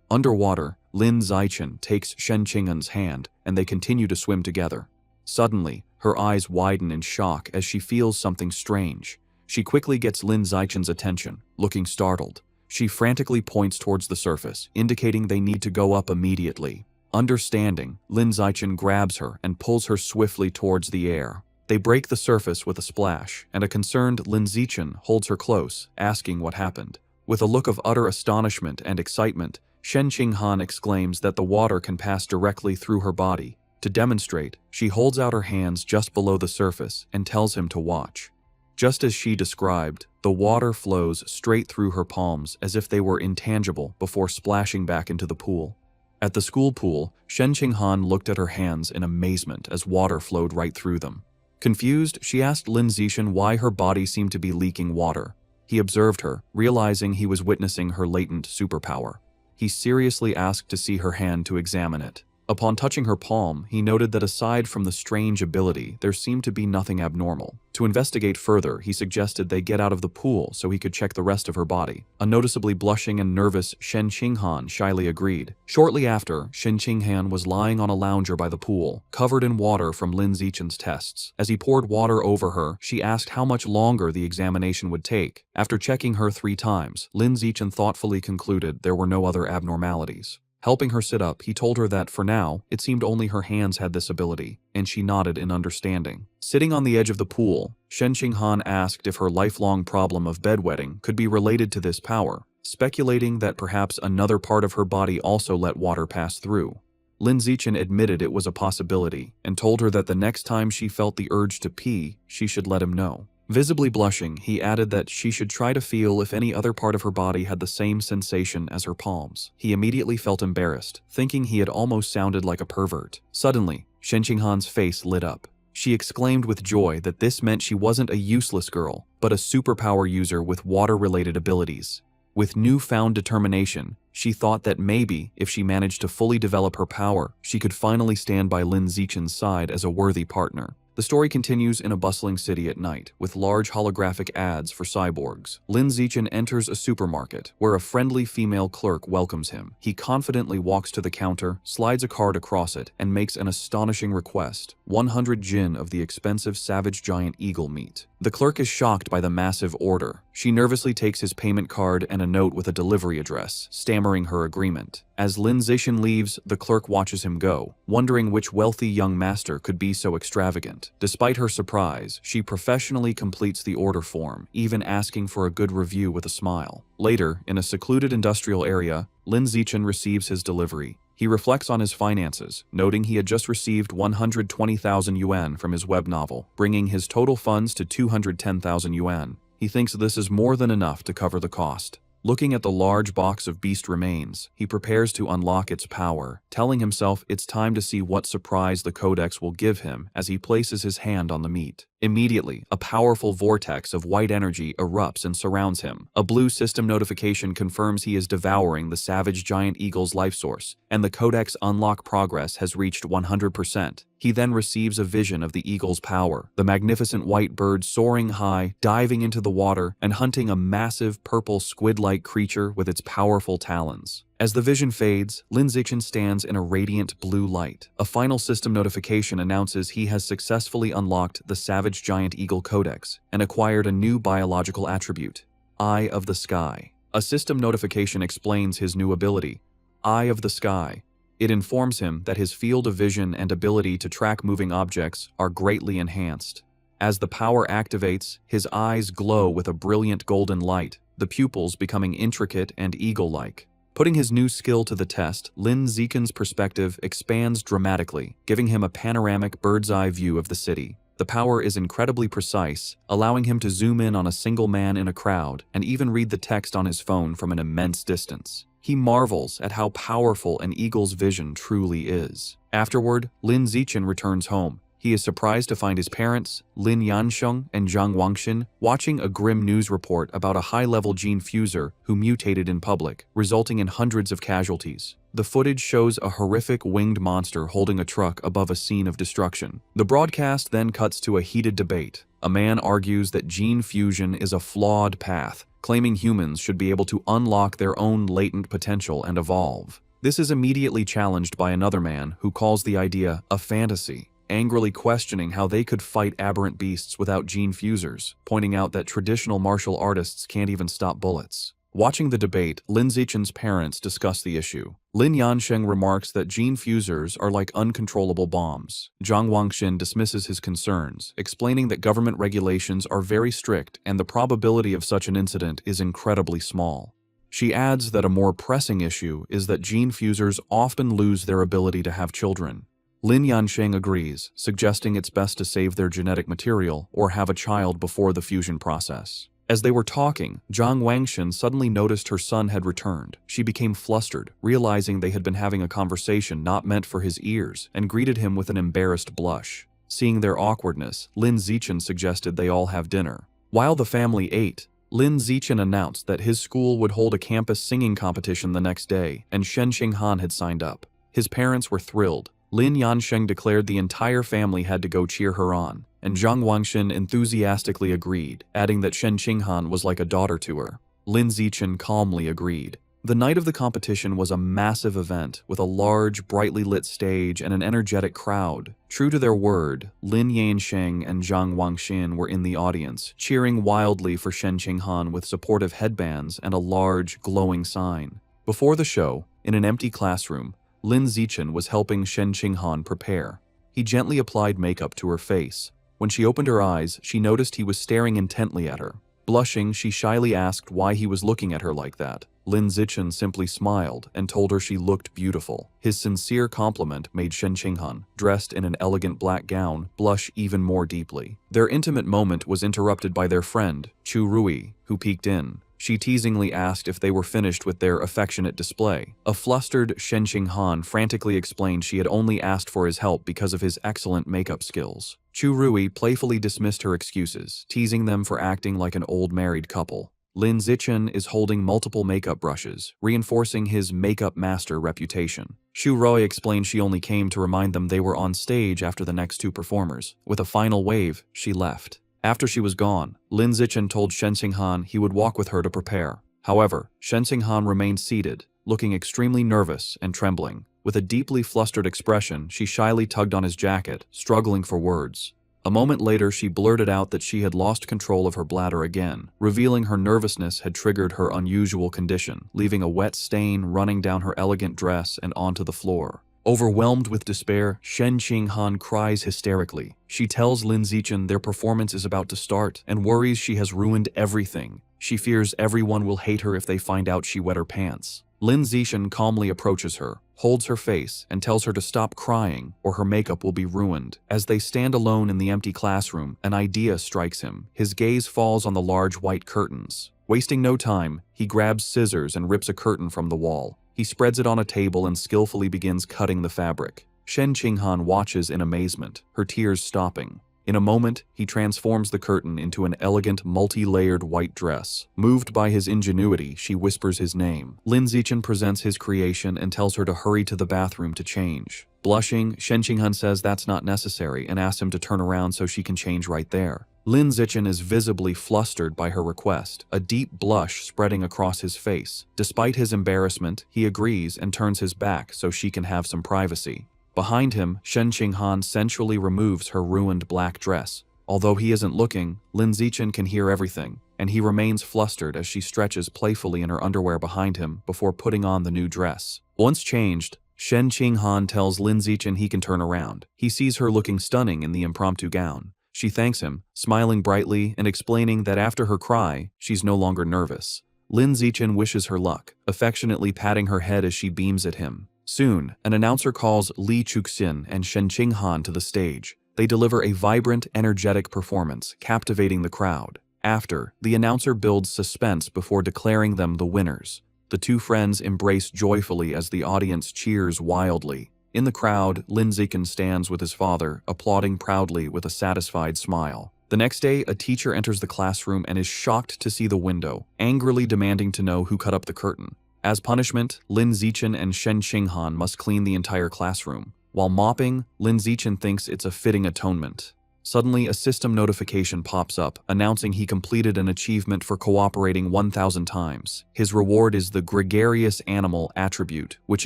Underwater, Lin Zichen takes Shen Qinghan's hand, and they continue to swim together. Suddenly, her eyes widen in shock as she feels something strange. She quickly gets Lin Zichen's attention, looking startled. She frantically points towards the surface, indicating they need to go up immediately. Understanding, Lin Zichen grabs her and pulls her swiftly towards the air. They break the surface with a splash, and a concerned Lin Zichen holds her close, asking what happened. With a look of utter astonishment and excitement, Shen Qinghan exclaims that the water can pass directly through her body. To demonstrate, she holds out her hands just below the surface and tells him to watch. Just as she described, the water flows straight through her palms as if they were intangible before splashing back into the pool. At the school pool, Shen Qinghan looked at her hands in amazement as water flowed right through them. Confused, she asked Lin Zichen why her body seemed to be leaking water. He observed her, realizing he was witnessing her latent superpower. He seriously asked to see her hand to examine it. Upon touching her palm, he noted that aside from the strange ability, there seemed to be nothing abnormal. To investigate further, he suggested they get out of the pool so he could check the rest of her body. A noticeably blushing and nervous Shen Qinghan shyly agreed. Shortly after, Shen Qinghan was lying on a lounger by the pool, covered in water from Lin Zichen's tests. As he poured water over her, she asked how much longer the examination would take. After checking her 3 times, Lin Zichen thoughtfully concluded there were no other abnormalities. Helping her sit up, he told her that, for now, it seemed only her hands had this ability, and she nodded in understanding. Sitting on the edge of the pool, Shen Qinghan asked if her lifelong problem of bedwetting could be related to this power, speculating that perhaps another part of her body also let water pass through. Lin Zichen admitted it was a possibility, and told her that the next time she felt the urge to pee, she should let him know. Visibly blushing, he added that she should try to feel if any other part of her body had the same sensation as her palms. He immediately felt embarrassed, thinking he had almost sounded like a pervert. Suddenly, Shen Qinghan's face lit up. She exclaimed with joy that this meant she wasn't a useless girl, but a superpower user with water-related abilities. With newfound determination, she thought that maybe, if she managed to fully develop her power, she could finally stand by Lin Zichen's side as a worthy partner. The story continues in a bustling city at night, with large holographic ads for cyborgs. Lin Zichen enters a supermarket, where a friendly female clerk welcomes him. He confidently walks to the counter, slides a card across it, and makes an astonishing request: 100 jin of the expensive savage giant eagle meat. The clerk is shocked by the massive order. She nervously takes his payment card and a note with a delivery address, stammering her agreement. As Lin Zichen leaves, the clerk watches him go, wondering which wealthy young master could be so extravagant. Despite her surprise, she professionally completes the order form, even asking for a good review with a smile. Later, in a secluded industrial area, Lin Zichen receives his delivery. He reflects on his finances, noting he had just received 120,000 yuan from his web novel, bringing his total funds to 210,000 yuan. He thinks this is more than enough to cover the cost. Looking at the large box of beast remains, he prepares to unlock its power, telling himself it's time to see what surprise the codex will give him as he places his hand on the meat. Immediately, a powerful vortex of white energy erupts and surrounds him. A blue system notification confirms he is devouring the savage giant eagle's life source, and the codex unlock progress has reached 100%. He then receives a vision of the eagle's power, the magnificent white bird soaring high, diving into the water, and hunting a massive purple squid-like creature with its powerful talons. As the vision fades, Lin Zichen stands in a radiant blue light. A final system notification announces he has successfully unlocked the Savage Giant Eagle Codex and acquired a new biological attribute, Eye of the Sky. A system notification explains his new ability, Eye of the Sky. It informs him that his field of vision and ability to track moving objects are greatly enhanced. As the power activates, his eyes glow with a brilliant golden light, the pupils becoming intricate and eagle-like. Putting his new skill to the test, Lin Zichen's perspective expands dramatically, giving him a panoramic bird's-eye view of the city. The power is incredibly precise, allowing him to zoom in on a single man in a crowd and even read the text on his phone from an immense distance. He marvels at how powerful an eagle's vision truly is. Afterward, Lin Zichen returns home. He is surprised to find his parents, Lin Yansheng and Zhang Wangxin, watching a grim news report about a high-level gene fuser who mutated in public, resulting in hundreds of casualties. The footage shows a horrific winged monster holding a truck above a scene of destruction. The broadcast then cuts to a heated debate. A man argues that gene fusion is a flawed path, claiming humans should be able to unlock their own latent potential and evolve. This is immediately challenged by another man who calls the idea a fantasy. angrily questioning how they could fight aberrant beasts without gene fusers, pointing out that traditional martial artists can't even stop bullets. Watching the debate, Lin Zichen's parents discuss the issue. Lin Yansheng remarks that gene fusers are like uncontrollable bombs. Zhang Wangxin dismisses his concerns, explaining that government regulations are very strict and the probability of such an incident is incredibly small. She adds that a more pressing issue is that gene fusers often lose their ability to have children. Lin Yansheng agrees, suggesting it's best to save their genetic material or have a child before the fusion process. As they were talking, Zhang Wangxin suddenly noticed her son had returned. She became flustered, realizing they had been having a conversation not meant for his ears, and greeted him with an embarrassed blush. Seeing their awkwardness, Lin Zichen suggested they all have dinner. While the family ate, Lin Zichen announced that his school would hold a campus singing competition the next day, and Shen Qinghan had signed up. His parents were thrilled. Lin Yansheng declared the entire family had to go cheer her on, and Zhang Wangxin enthusiastically agreed, adding that Shen Qinghan was like a daughter to her. Lin Zichen calmly agreed. The night of the competition was a massive event with a large, brightly lit stage and an energetic crowd. True to their word, Lin Yansheng and Zhang Wangxin were in the audience, cheering wildly for Shen Qinghan with supportive headbands and a large, glowing sign. Before the show, in an empty classroom, Lin Zichen was helping Shen Qinghan prepare. He gently applied makeup to her face. When she opened her eyes, she noticed he was staring intently at her. Blushing, she shyly asked why he was looking at her like that. Lin Zichen simply smiled and told her she looked beautiful. His sincere compliment made Shen Qinghan, dressed in an elegant black gown, blush even more deeply. Their intimate moment was interrupted by their friend, Chu Rui, who peeked in. She teasingly asked if they were finished with their affectionate display. A flustered Shen Qinghan frantically explained she had only asked for his help because of his excellent makeup skills. Chu Rui playfully dismissed her excuses, teasing them for acting like an old married couple. Lin Zichen is holding multiple makeup brushes, reinforcing his makeup master reputation. Xu Rui explained she only came to remind them they were on stage after the next two performers. With a final wave, she left. After she was gone, Lin Zichen told Shen Qinghan he would walk with her to prepare. However, Shen Qinghan remained seated, looking extremely nervous and trembling. With a deeply flustered expression, she shyly tugged on his jacket, struggling for words. A moment later, she blurted out that she had lost control of her bladder again, revealing her nervousness had triggered her unusual condition, leaving a wet stain running down her elegant dress and onto the floor. Overwhelmed with despair, Shen Qinghan cries hysterically. She tells Lin Zichen their performance is about to start and worries she has ruined everything. She fears everyone will hate her if they find out she wet her pants. Lin Zichen calmly approaches her, holds her face, and tells her to stop crying or her makeup will be ruined. As they stand alone in the empty classroom, an idea strikes him. His gaze falls on the large white curtains. Wasting no time, he grabs scissors and rips a curtain from the wall. He spreads it on a table and skillfully begins cutting the fabric. Shen Qinghan watches in amazement, her tears stopping. In a moment, he transforms the curtain into an elegant, multi-layered white dress. Moved by his ingenuity, she whispers his name. Lin Zichen presents his creation and tells her to hurry to the bathroom to change. Blushing, Shen Qinghan says that's not necessary and asks him to turn around so she can change right there. Lin Zichen is visibly flustered by her request, a deep blush spreading across his face. Despite his embarrassment, he agrees and turns his back so she can have some privacy. Behind him, Shen Qinghan sensually removes her ruined black dress. Although he isn't looking, Lin Zichen can hear everything, and he remains flustered as she stretches playfully in her underwear behind him before putting on the new dress. Once changed, Shen Qinghan tells Lin Zichen he can turn around. He sees her looking stunning in the impromptu gown. She thanks him, smiling brightly and explaining that after her cry, she's no longer nervous. Lin Zichen wishes her luck, affectionately patting her head as she beams at him. Soon, an announcer calls Li Chuxin and Shen Qinghan to the stage. They deliver a vibrant, energetic performance, captivating the crowd. After, the announcer builds suspense before declaring them the winners. The two friends embrace joyfully as the audience cheers wildly. In the crowd, Lin Zichen stands with his father, applauding proudly with a satisfied smile. The next day, a teacher enters the classroom and is shocked to see the window, angrily demanding to know who cut up the curtain. As punishment, Lin Zichen and Shen Qinghan must clean the entire classroom. While mopping, Lin Zichen thinks it's a fitting atonement. Suddenly, a system notification pops up, announcing he completed an achievement for cooperating 1,000 times. His reward is the Gregarious Animal attribute, which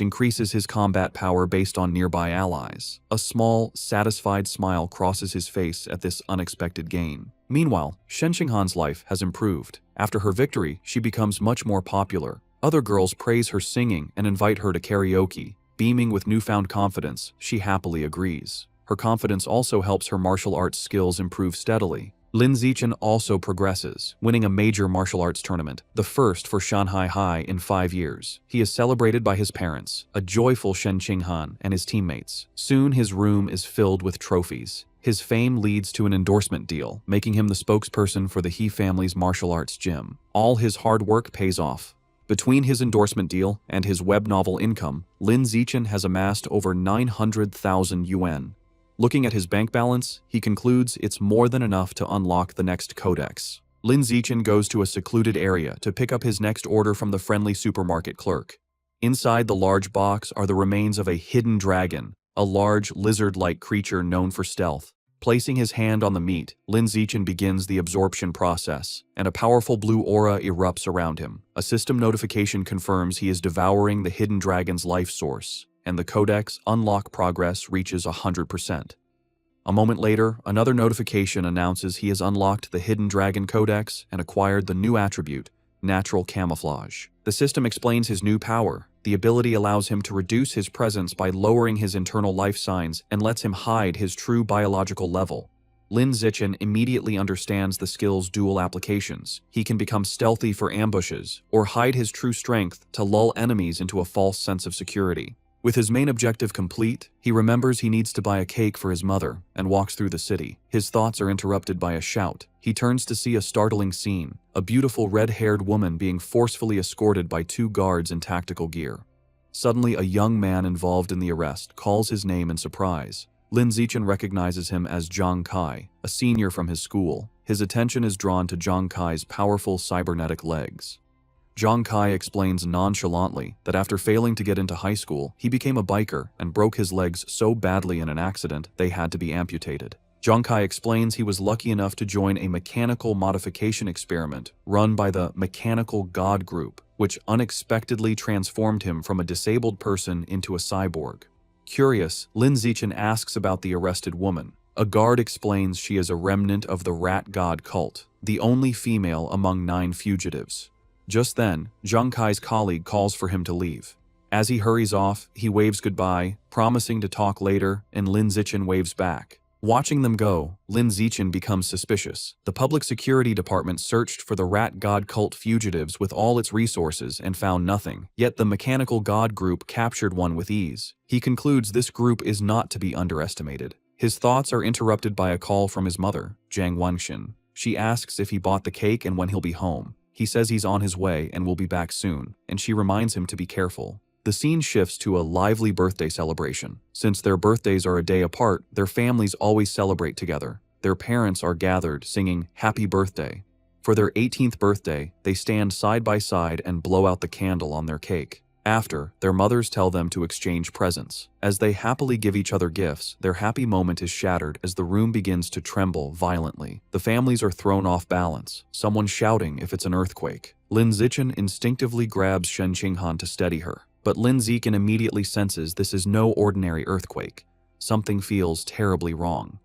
increases his combat power based on nearby allies. A small, satisfied smile crosses his face at this unexpected gain. Meanwhile, Shen Qinghan's life has improved. After her victory, she becomes much more popular. Other girls praise her singing and invite her to karaoke. Beaming with newfound confidence, she happily agrees. Her confidence also helps her martial arts skills improve steadily. Lin Zichen also progresses, winning a major martial arts tournament, the first for Shanghai High in 5 years. He is celebrated by his parents, a joyful Shen Qinghan, and his teammates. Soon his room is filled with trophies. His fame leads to an endorsement deal, making him the spokesperson for the He family's martial arts gym. All his hard work pays off. Between his endorsement deal and his web novel income, Lin Zichen has amassed over 900,000 yuan. Looking at his bank balance, he concludes it's more than enough to unlock the next codex. Lin Zichen goes to a secluded area to pick up his next order from the friendly supermarket clerk. Inside the large box are the remains of a hidden dragon, a large lizard-like creature known for stealth. Placing his hand on the meat, Lin Zichen begins the absorption process, and a powerful blue aura erupts around him. A system notification confirms he is devouring the hidden dragon's life source, and the codex unlock progress reaches 100%. A moment later, another notification announces he has unlocked the hidden dragon codex and acquired the new attribute, natural camouflage. The system explains his new power. The ability allows him to reduce his presence by lowering his internal life signs and lets him hide his true biological level. Lin Zichen immediately understands the skill's dual applications. He can become stealthy for ambushes, or hide his true strength to lull enemies into a false sense of security. With his main objective complete, he remembers he needs to buy a cake for his mother and walks through the city. His thoughts are interrupted by a shout. He turns to see a startling scene, a beautiful red-haired woman being forcefully escorted by 2 guards in tactical gear. Suddenly, a young man involved in the arrest calls his name in surprise. Lin Zichen recognizes him as Zhang Kai, a senior from his school. His attention is drawn to Zhang Kai's powerful cybernetic legs. Zhang Kai explains nonchalantly that after failing to get into high school, he became a biker and broke his legs so badly in an accident they had to be amputated. Zhang Kai explains he was lucky enough to join a mechanical modification experiment run by the Mechanical God Group, which unexpectedly transformed him from a disabled person into a cyborg. Curious, Lin Zichen asks about the arrested woman. A guard explains she is a remnant of the Rat God cult, the only female among 9 fugitives. Just then, Zhang Kai's colleague calls for him to leave. As he hurries off, he waves goodbye, promising to talk later, and Lin Zichen waves back. Watching them go, Lin Zichen becomes suspicious. The public security department searched for the Rat God cult fugitives with all its resources and found nothing, yet the Mechanical God group captured one with ease. He concludes this group is not to be underestimated. His thoughts are interrupted by a call from his mother, Jiang Wangxin. She asks if he bought the cake and when he'll be home. He says he's on his way and will be back soon, and she reminds him to be careful. The scene shifts to a lively birthday celebration. Since their birthdays are a day apart, their families always celebrate together. Their parents are gathered, singing "Happy Birthday." For their 18th birthday, they stand side by side and blow out the candle on their cake. After, their mothers tell them to exchange presents. As they happily give each other gifts, their happy moment is shattered as the room begins to tremble violently. The families are thrown off balance, someone shouting if it's an earthquake. Lin Zichen instinctively grabs Shen Qinghan to steady her, but Lin Zichen immediately senses this is no ordinary earthquake. Something feels terribly wrong.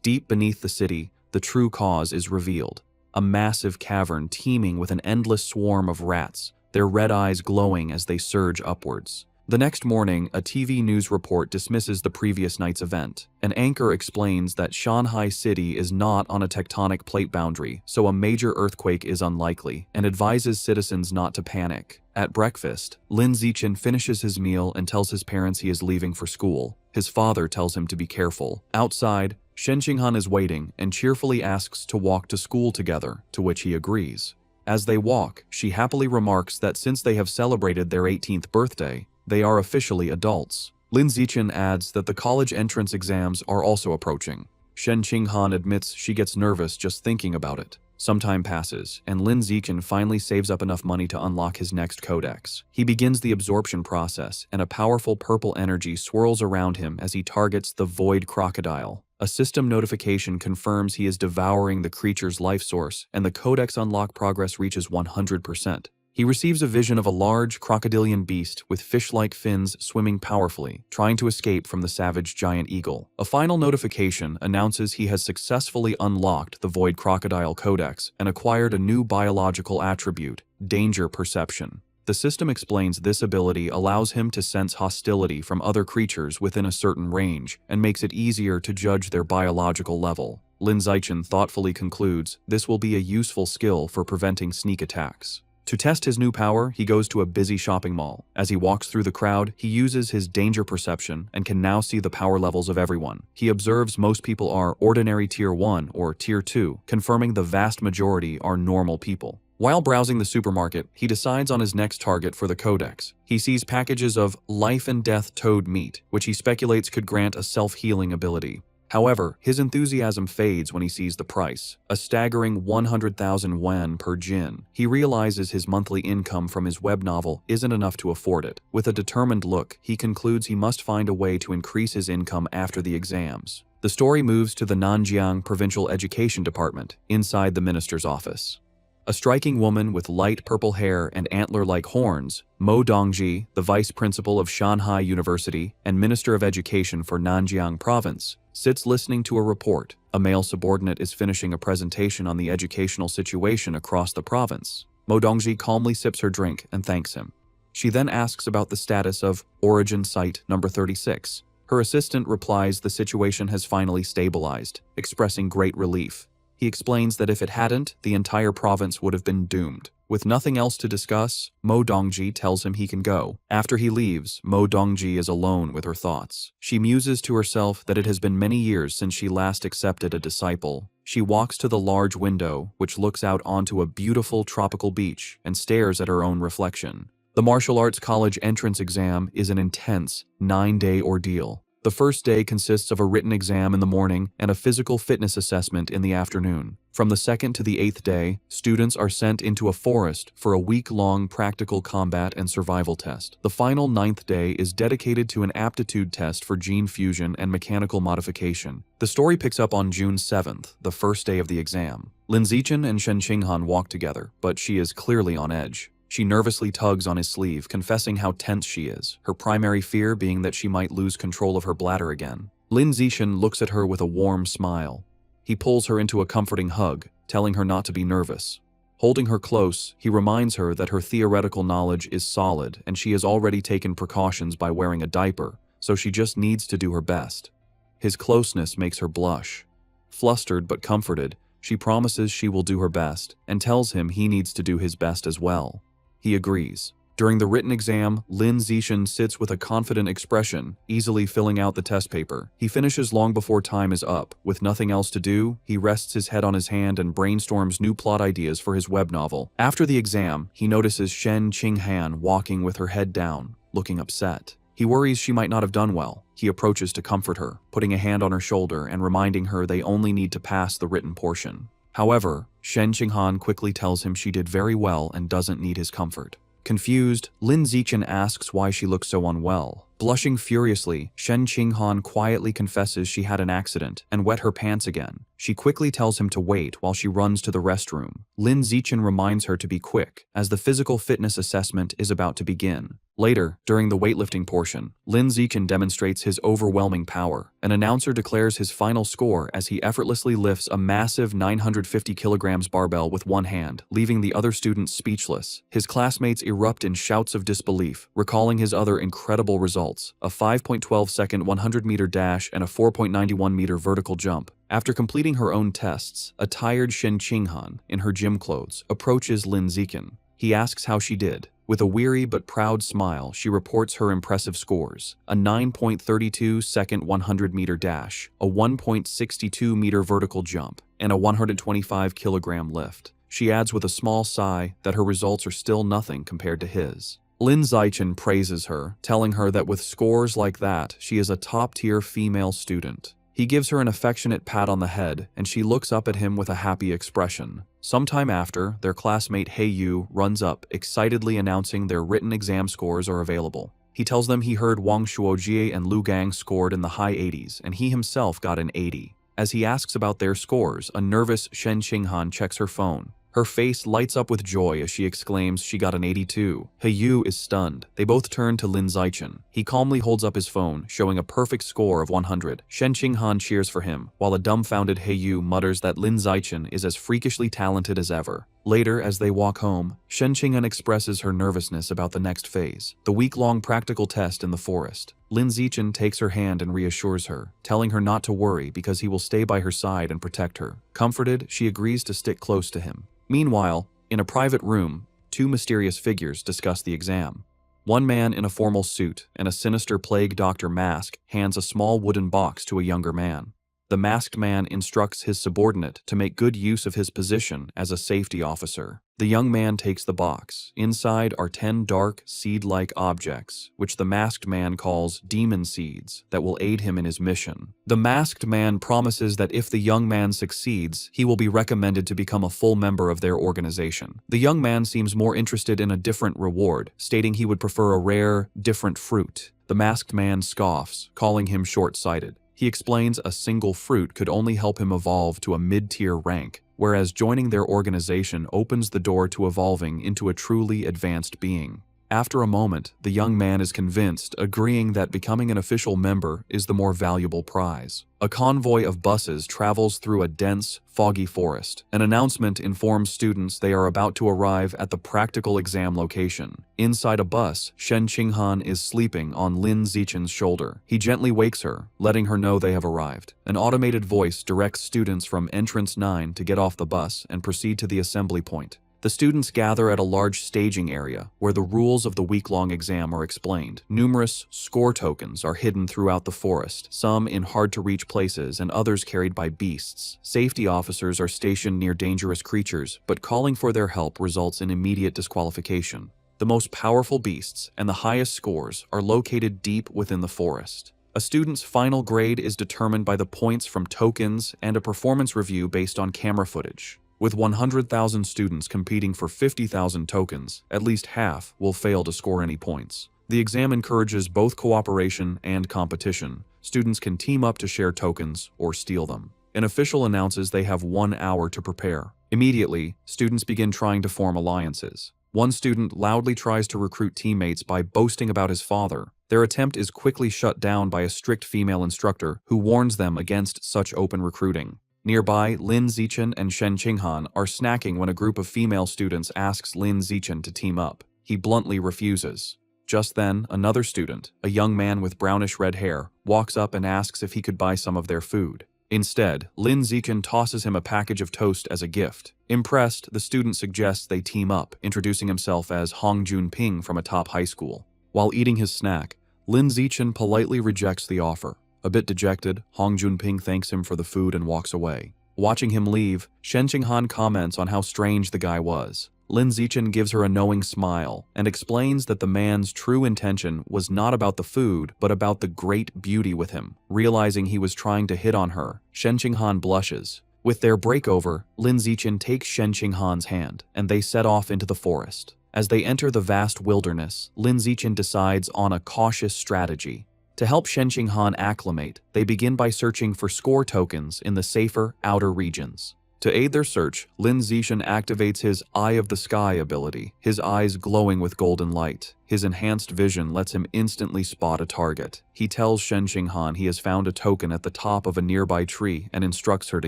Deep beneath the city, the true cause is revealed. A massive cavern teeming with an endless swarm of rats, their red eyes glowing as they surge upwards. The next morning, a TV news report dismisses the previous night's event. An anchor explains that Shanghai City is not on a tectonic plate boundary, so a major earthquake is unlikely, and advises citizens not to panic. At breakfast, Lin Zichen finishes his meal and tells his parents he is leaving for school. His father tells him to be careful. Outside, Shen Qinghan is waiting and cheerfully asks to walk to school together, to which he agrees. As they walk, she happily remarks that since they have celebrated their 18th birthday, they are officially adults. Lin Zichen adds that the college entrance exams are also approaching. Shen Qinghan admits she gets nervous just thinking about it. Some time passes, and Lin Zichen finally saves up enough money to unlock his next codex. He begins the absorption process, and a powerful purple energy swirls around him as he targets the Void Crocodile. A system notification confirms he is devouring the creature's life source, and the codex unlock progress reaches 100%. He receives a vision of a large crocodilian beast with fish-like fins swimming powerfully, trying to escape from the savage giant eagle. A final notification announces he has successfully unlocked the Void Crocodile Codex and acquired a new biological attribute, danger perception. The system explains this ability allows him to sense hostility from other creatures within a certain range and makes it easier to judge their biological level. Lin Zichen thoughtfully concludes this will be a useful skill for preventing sneak attacks. To test his new power, he goes to a busy shopping mall. As he walks through the crowd, he uses his danger perception and can now see the power levels of everyone. He observes most people are ordinary Tier 1 or Tier 2, confirming the vast majority are normal people. While browsing the supermarket, he decides on his next target for the codex. He sees packages of life and death toad meat, which he speculates could grant a self-healing ability. However, his enthusiasm fades when he sees the price, a staggering 100,000 yuan per jin. He realizes his monthly income from his web novel isn't enough to afford it. With a determined look, he concludes he must find a way to increase his income after the exams. The story moves to the Nanjiang Provincial Education Department, inside the minister's office. A striking woman with light purple hair and antler-like horns, Mo Dongji, the vice principal of Shanghai University and Minister of Education for Nanjiang Province, sits listening to a report. A male subordinate is finishing a presentation on the educational situation across the province. Mo Dongji calmly sips her drink and thanks him. She then asks about the status of Origin Site number 36. Her assistant replies the situation has finally stabilized, expressing great relief. He explains that if it hadn't, the entire province would have been doomed. With nothing else to discuss, Mo Dongji tells him he can go. After he leaves, Mo Dongji is alone with her thoughts. She muses to herself that it has been many years since she last accepted a disciple. She walks to the large window, which looks out onto a beautiful tropical beach, and stares at her own reflection. The martial arts college entrance exam is an intense, 9-day ordeal. The first day consists of a written exam in the morning and a physical fitness assessment in the afternoon. From the 2nd to the 8th day, students are sent into a forest for a week-long practical combat and survival test. The final 9th day is dedicated to an aptitude test for gene fusion and mechanical modification. The story picks up on June 7th, the first day of the exam. Lin Zichen and Shen Qinghan walk together, but she is clearly on edge. She nervously tugs on his sleeve, confessing how tense she is, her primary fear being that she might lose control of her bladder again. Lin Zichen looks at her with a warm smile. He pulls her into a comforting hug, telling her not to be nervous. Holding her close, he reminds her that her theoretical knowledge is solid and she has already taken precautions by wearing a diaper, so she just needs to do her best. His closeness makes her blush. Flustered but comforted, she promises she will do her best and tells him he needs to do his best as well. He agrees. During the written exam, Lin Zichen sits with a confident expression, easily filling out the test paper. He finishes long before time is up. With nothing else to do, he rests his head on his hand and brainstorms new plot ideas for his web novel. After the exam, he notices Shen Qinghan walking with her head down, looking upset. He worries she might not have done well. He approaches to comfort her, putting a hand on her shoulder and reminding her they only need to pass the written portion. However, Shen Qinghan quickly tells him she did very well and doesn't need his comfort. Confused, Lin Zichen asks why she looks so unwell. Blushing furiously, Shen Qinghan quietly confesses she had an accident and wet her pants again. She quickly tells him to wait while she runs to the restroom. Lin Zichen reminds her to be quick, as the physical fitness assessment is about to begin. Later, during the weightlifting portion, Lin Zichen demonstrates his overwhelming power. An announcer declares his final score as he effortlessly lifts a massive 950 kilograms barbell with one hand, leaving the other students speechless. His classmates erupt in shouts of disbelief, recalling his other incredible results, a 5.12-second 100-meter dash and a 4.91-meter vertical jump. After completing her own tests, a tired Shen Qinghan, in her gym clothes, approaches Lin Zichen. He asks how she did. With a weary but proud smile, she reports her impressive scores: a 9.32-second 100-meter dash, a 1.62-meter vertical jump, and a 125-kilogram lift. She adds with a small sigh that her results are still nothing compared to his. Lin Zichen praises her, telling her that with scores like that, she is a top-tier female student. He gives her an affectionate pat on the head, and she looks up at him with a happy expression. Sometime after, their classmate He Yu runs up, excitedly announcing their written exam scores are available. He tells them he heard Wang Shuojie and Lu Gang scored in the high 80s, and he himself got an 80. As he asks about their scores, a nervous Shen Qinghan checks her phone. Her face lights up with joy as she exclaims she got an 82. He Yu is stunned. They both turn to Lin Zichen. He calmly holds up his phone, showing a perfect score of 100. Shen Qinghan cheers for him, while a dumbfounded He Yu mutters that Lin Zichen is as freakishly talented as ever. Later, as they walk home, Shen Qinghan expresses her nervousness about the next phase, the week-long practical test in the forest. Lin Zichen takes her hand and reassures her, telling her not to worry because he will stay by her side and protect her. Comforted, she agrees to stick close to him. Meanwhile, in a private room, two mysterious figures discuss the exam. One man in a formal suit and a sinister plague doctor mask hands a small wooden box to a younger man. The masked man instructs his subordinate to make good use of his position as a safety officer. The young man takes the box. Inside are 10 dark, seed-like objects, which the masked man calls demon seeds, that will aid him in his mission. The masked man promises that if the young man succeeds, he will be recommended to become a full member of their organization. The young man seems more interested in a different reward, stating he would prefer a rare, different fruit. The masked man scoffs, calling him short-sighted. He explains a single fruit could only help him evolve to a mid-tier rank, whereas joining their organization opens the door to evolving into a truly advanced being. After a moment, the young man is convinced, agreeing that becoming an official member is the more valuable prize. A convoy of buses travels through a dense, foggy forest. An announcement informs students they are about to arrive at the practical exam location. Inside a bus, Shen Qinghan is sleeping on Lin Zichen's shoulder. He gently wakes her, letting her know they have arrived. An automated voice directs students from entrance 9 to get off the bus and proceed to the assembly point. The students gather at a large staging area where the rules of the week-long exam are explained. Numerous score tokens are hidden throughout the forest, some in hard-to-reach places and others carried by beasts. Safety officers are stationed near dangerous creatures, but calling for their help results in immediate disqualification. The most powerful beasts and the highest scores are located deep within the forest. A student's final grade is determined by the points from tokens and a performance review based on camera footage. With 100,000 students competing for 50,000 tokens, at least half will fail to score any points. The exam encourages both cooperation and competition. Students can team up to share tokens or steal them. An official announces they have 1 hour to prepare. Immediately, students begin trying to form alliances. One student loudly tries to recruit teammates by boasting about his father. Their attempt is quickly shut down by a strict female instructor who warns them against such open recruiting. Nearby, Lin Zichen and Shen Qinghan are snacking when a group of female students asks Lin Zichen to team up. He bluntly refuses. Just then, another student, a young man with brownish-red hair, walks up and asks if he could buy some of their food. Instead, Lin Zichen tosses him a package of toast as a gift. Impressed, the student suggests they team up, introducing himself as Hong Junping from a top high school. While eating his snack, Lin Zichen politely rejects the offer. A bit dejected, Hong Junping thanks him for the food and walks away. Watching him leave, Shen Qinghan comments on how strange the guy was. Lin Zichen gives her a knowing smile and explains that the man's true intention was not about the food, but about the great beauty with him. Realizing he was trying to hit on her, Shen Qinghan blushes. With their breakover, Lin Zichen takes Shen Qinghan's hand, and they set off into the forest. As they enter the vast wilderness, Lin Zichen decides on a cautious strategy. To help Shen Qinghan acclimate, they begin by searching for score tokens in the safer, outer regions. To aid their search, Lin Zichen activates his Eye of the Sky ability, his eyes glowing with golden light. His enhanced vision lets him instantly spot a target. He tells Shen Qinghan he has found a token at the top of a nearby tree and instructs her to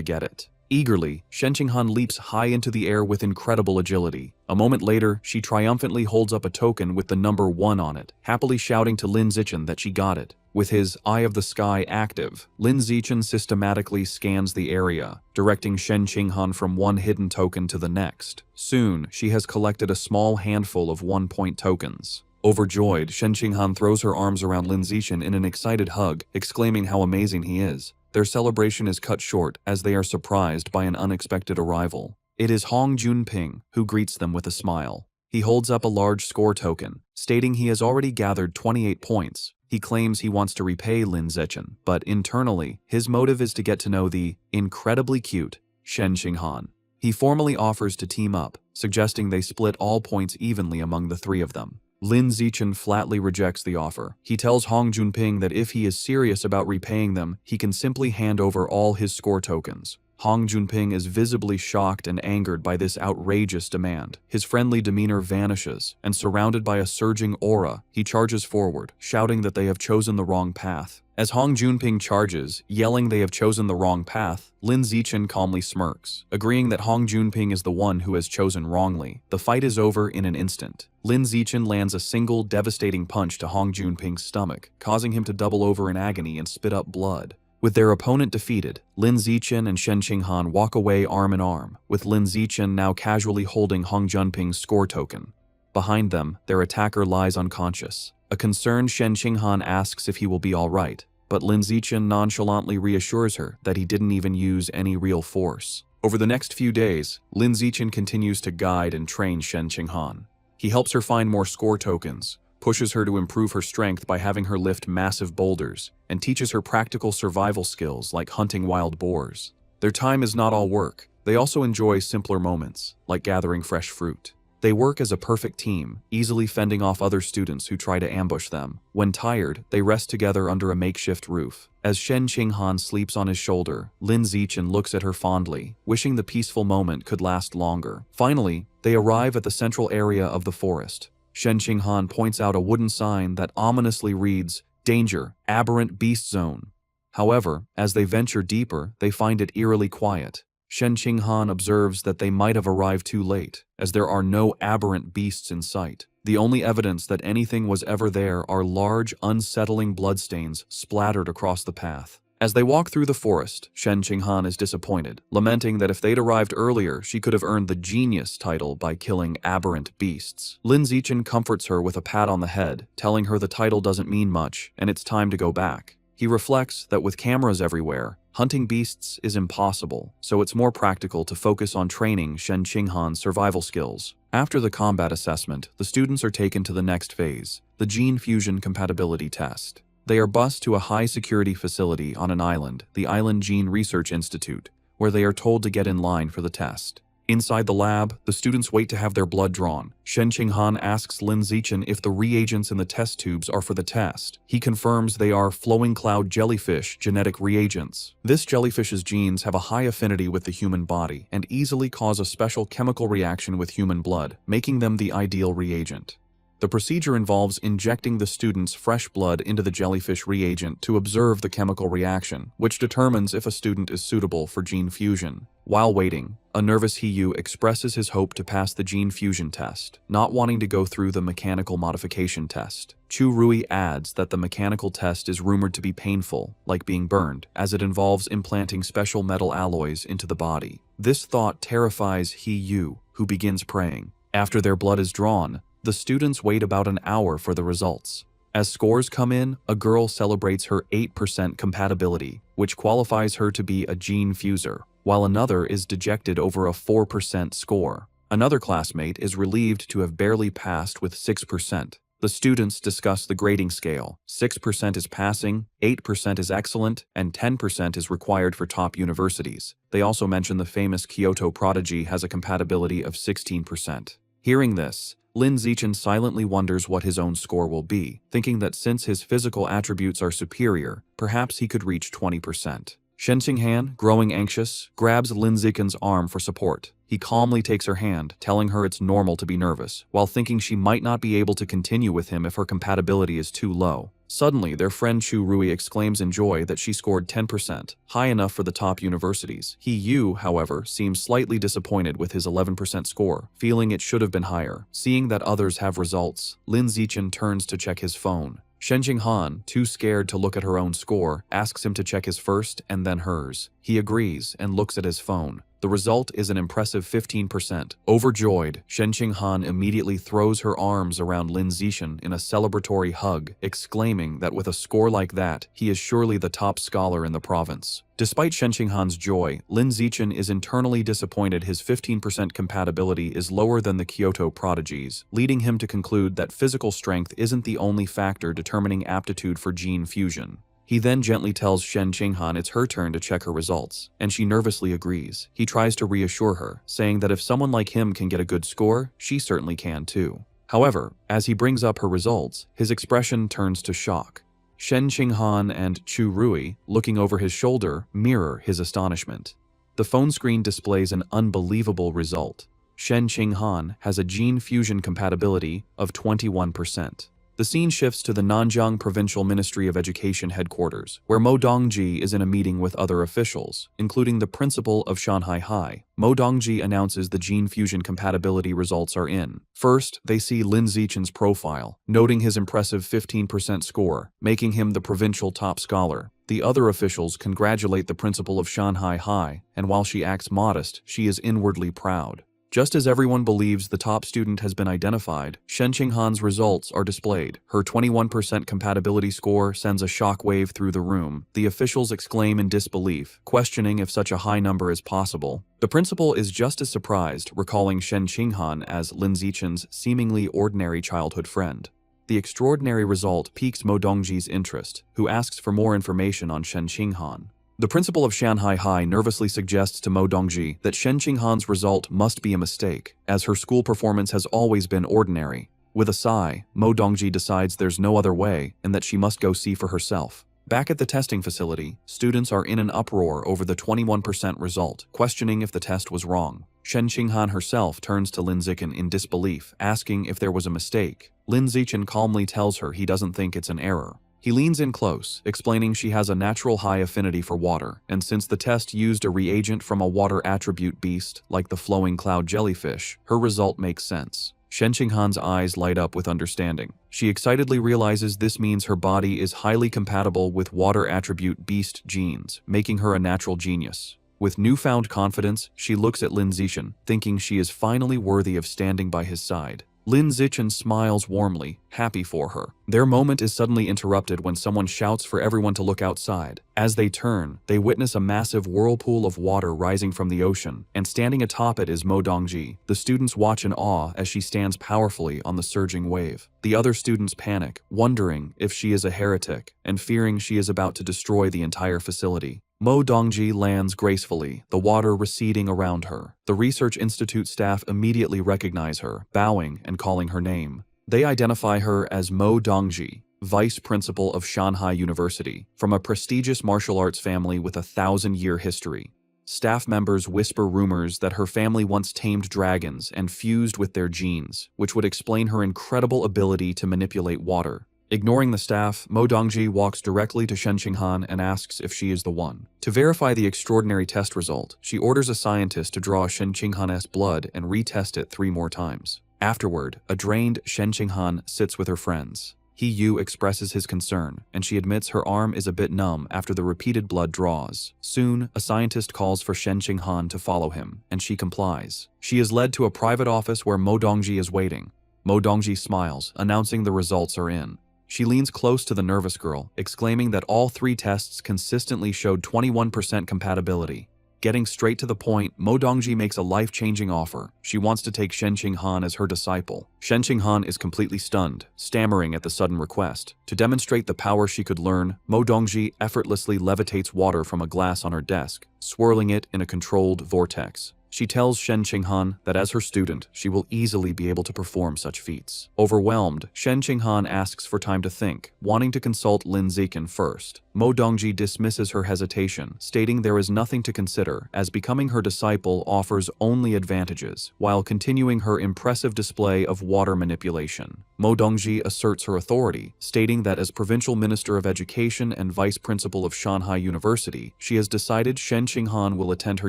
get it. Eagerly, Shen Qinghan leaps high into the air with incredible agility. A moment later, she triumphantly holds up a token with the number 1 on it, happily shouting to Lin Zichen that she got it. With his Eye of the Sky active, Lin Zichen systematically scans the area, directing Shen Qinghan from one hidden token to the next. Soon, she has collected a small handful of 1-point tokens. Overjoyed, Shen Qinghan throws her arms around Lin Zichen in an excited hug, exclaiming how amazing he is. Their celebration is cut short as they are surprised by an unexpected arrival. It is Hong Junping who greets them with a smile. He holds up a large score token, stating he has already gathered 28 points. He claims he wants to repay Lin Zichen, but internally, his motive is to get to know the incredibly cute Shen Qinghan. He formally offers to team up, suggesting they split all points evenly among the 3 of them. Lin Zichen flatly rejects the offer. He tells Hong Junping that if he is serious about repaying them, he can simply hand over all his score tokens. Hong Junping is visibly shocked and angered by this outrageous demand. His friendly demeanor vanishes, and surrounded by a surging aura, he charges forward, shouting that they have chosen the wrong path. As Hong Junping charges, yelling they have chosen the wrong path, Lin Zichen calmly smirks, agreeing that Hong Junping is the one who has chosen wrongly. The fight is over in an instant. Lin Zichen lands a single devastating punch to Hong Junping's stomach, causing him to double over in agony and spit up blood. With their opponent defeated, Lin Zichen and Shen Qinghan walk away arm in arm, with Lin Zichen now casually holding Hong Junping's score token. Behind them, their attacker lies unconscious. A concerned Shen Qinghan asks if he will be alright, but Lin Zichen nonchalantly reassures her that he didn't even use any real force. Over the next few days, Lin Zichen continues to guide and train Shen Qinghan. He helps her find more score tokens, pushes her to improve her strength by having her lift massive boulders, and teaches her practical survival skills like hunting wild boars. Their time is not all work. They also enjoy simpler moments, like gathering fresh fruit. They work as a perfect team, easily fending off other students who try to ambush them. When tired, they rest together under a makeshift roof. As Shen Qinghan sleeps on his shoulder, Lin Zichen looks at her fondly, wishing the peaceful moment could last longer. Finally, they arrive at the central area of the forest. Shen Qinghan points out a wooden sign that ominously reads, "Danger, Aberrant Beast Zone." However, as they venture deeper, they find it eerily quiet. Shen Qinghan observes that they might have arrived too late, as there are no aberrant beasts in sight. The only evidence that anything was ever there are large, unsettling bloodstains splattered across the path. As they walk through the forest, Shen Qinghan is disappointed, lamenting that if they'd arrived earlier, she could have earned the genius title by killing aberrant beasts. Lin Zichen comforts her with a pat on the head, telling her the title doesn't mean much, and it's time to go back. He reflects that with cameras everywhere, hunting beasts is impossible, so it's more practical to focus on training Shen Qinghan's survival skills. After the combat assessment, the students are taken to the next phase, the gene fusion compatibility test. They are bused to a high-security facility on an island, the Island Gene Research Institute, where they are told to get in line for the test. Inside the lab, the students wait to have their blood drawn. Shen Qinghan asks Lin Zichen if the reagents in the test tubes are for the test. He confirms they are flowing cloud jellyfish genetic reagents. This jellyfish's genes have a high affinity with the human body and easily cause a special chemical reaction with human blood, making them the ideal reagent. The procedure involves injecting the student's fresh blood into the jellyfish reagent to observe the chemical reaction, which determines if a student is suitable for gene fusion. While waiting, a nervous Hiyu expresses his hope to pass the gene fusion test, not wanting to go through the mechanical modification test. Chu Rui adds that the mechanical test is rumored to be painful, like being burned, as it involves implanting special metal alloys into the body. This thought terrifies Hiyu, who begins praying. After their blood is drawn, the students wait about an hour for the results. As scores come in, a girl celebrates her 8% compatibility, which qualifies her to be a gene fuser, while another is dejected over a 4% score. Another classmate is relieved to have barely passed with 6%. The students discuss the grading scale. 6% is passing, 8% is excellent, and 10% is required for top universities. They also mention the famous Kyoto prodigy has a compatibility of 16%. Hearing this, Lin Zichen silently wonders what his own score will be, thinking that since his physical attributes are superior, perhaps he could reach 20%. Shen Qinghan, growing anxious, grabs Lin Zichen's arm for support. He calmly takes her hand, telling her it's normal to be nervous, while thinking she might not be able to continue with him if her compatibility is too low. Suddenly, their friend Chu Rui exclaims in joy that she scored 10%, high enough for the top universities. Yu, however, seems slightly disappointed with his 11% score, feeling it should have been higher. Seeing that others have results, Lin Zichen turns to check his phone. Shen Qinghan, too scared to look at her own score, asks him to check his first and then hers. He agrees and looks at his phone. The result is an impressive 15%. Overjoyed, Shen Qinghan immediately throws her arms around Lin Zichen in a celebratory hug, exclaiming that with a score like that, he is surely the top scholar in the province. Despite Shen Qinghan's joy, Lin Zichen is internally disappointed his 15% compatibility is lower than the Kyoto prodigies, leading him to conclude that physical strength isn't the only factor determining aptitude for gene fusion. He then gently tells Shen Qinghan it's her turn to check her results, and she nervously agrees. He tries to reassure her, saying that if someone like him can get a good score, she certainly can too. However, as he brings up her results, his expression turns to shock. Shen Qinghan and Chu Rui, looking over his shoulder, mirror his astonishment. The phone screen displays an unbelievable result. Shen Qinghan has a gene fusion compatibility of 21%. The scene shifts to the Nanjiang Provincial Ministry of Education headquarters, where Mo Dongji is in a meeting with other officials, including the principal of Shanghai High. Mo Dongji announces the gene fusion compatibility results are in. First, they see Lin Zichen's profile, noting his impressive 15% score, making him the provincial top scholar. The other officials congratulate the principal of Shanghai High, and while she acts modest, she is inwardly proud. Just as everyone believes the top student has been identified, Shen Qinghan's results are displayed. Her 21% compatibility score sends a shockwave through the room. The officials exclaim in disbelief, questioning if such a high number is possible. The principal is just as surprised, recalling Shen Qinghan as Lin Zichen's seemingly ordinary childhood friend. The extraordinary result piques Mo Dongji's interest, who asks for more information on Shen Qinghan. The principal of Shanghai High nervously suggests to Mo Dongji that Shen Qinghan's result must be a mistake, as her school performance has always been ordinary. With a sigh, Mo Dongji decides there's no other way and that she must go see for herself. Back at the testing facility, students are in an uproar over the 21% result, questioning if the test was wrong. Shen Qinghan herself turns to Lin Zichen in disbelief, asking if there was a mistake. Lin Zichen calmly tells her he doesn't think it's an error. He leans in close, explaining she has a natural high affinity for water, and since the test used a reagent from a water attribute beast, like the flowing cloud jellyfish, her result makes sense. Shen Qinghan's eyes light up with understanding. She excitedly realizes this means her body is highly compatible with water attribute beast genes, making her a natural genius. With newfound confidence, she looks at Lin Zichen, thinking she is finally worthy of standing by his side. Lin Zichen smiles warmly, happy for her. Their moment is suddenly interrupted when someone shouts for everyone to look outside. As they turn, they witness a massive whirlpool of water rising from the ocean, and standing atop it is Mo Dongji. The students watch in awe as she stands powerfully on the surging wave. The other students panic, wondering if she is a heretic, and fearing she is about to destroy the entire facility. Mo Dongji lands gracefully, the water receding around her. The Research Institute staff immediately recognize her, bowing and calling her name. They identify her as Mo Dongji, Vice Principal of Shanghai University, from a prestigious martial arts family with a 1,000-year history. Staff members whisper rumors that her family once tamed dragons and fused with their genes, which would explain her incredible ability to manipulate water. Ignoring the staff, Mo Dongji walks directly to Shen Qinghan and asks if she is the one. To verify the extraordinary test result, she orders a scientist to draw Shen Qinghan's blood and retest it 3 more times. Afterward, a drained Shen Qinghan sits with her friends. Yu expresses his concern, and she admits her arm is a bit numb after the repeated blood draws. Soon, a scientist calls for Shen Qinghan to follow him, and she complies. She is led to a private office where Mo Dongji is waiting. Mo Dongji smiles, announcing the results are in. She leans close to the nervous girl, exclaiming that all 3 tests consistently showed 21% compatibility. Getting straight to the point, Mo Dongji makes a life-changing offer. She wants to take Shen Qinghan as her disciple. Shen Qinghan is completely stunned, stammering at the sudden request. To demonstrate the power she could learn, Mo Dongji effortlessly levitates water from a glass on her desk, swirling it in a controlled vortex. She tells Shen Qinghan that as her student, she will easily be able to perform such feats. Overwhelmed, Shen Qinghan asks for time to think, wanting to consult Lin Zichen first. Mo Dongji dismisses her hesitation, stating there is nothing to consider, as becoming her disciple offers only advantages, while continuing her impressive display of water manipulation. Mo Dongji asserts her authority, stating that as Provincial Minister of Education and Vice Principal of Shanghai University, she has decided Shen Qinghan will attend her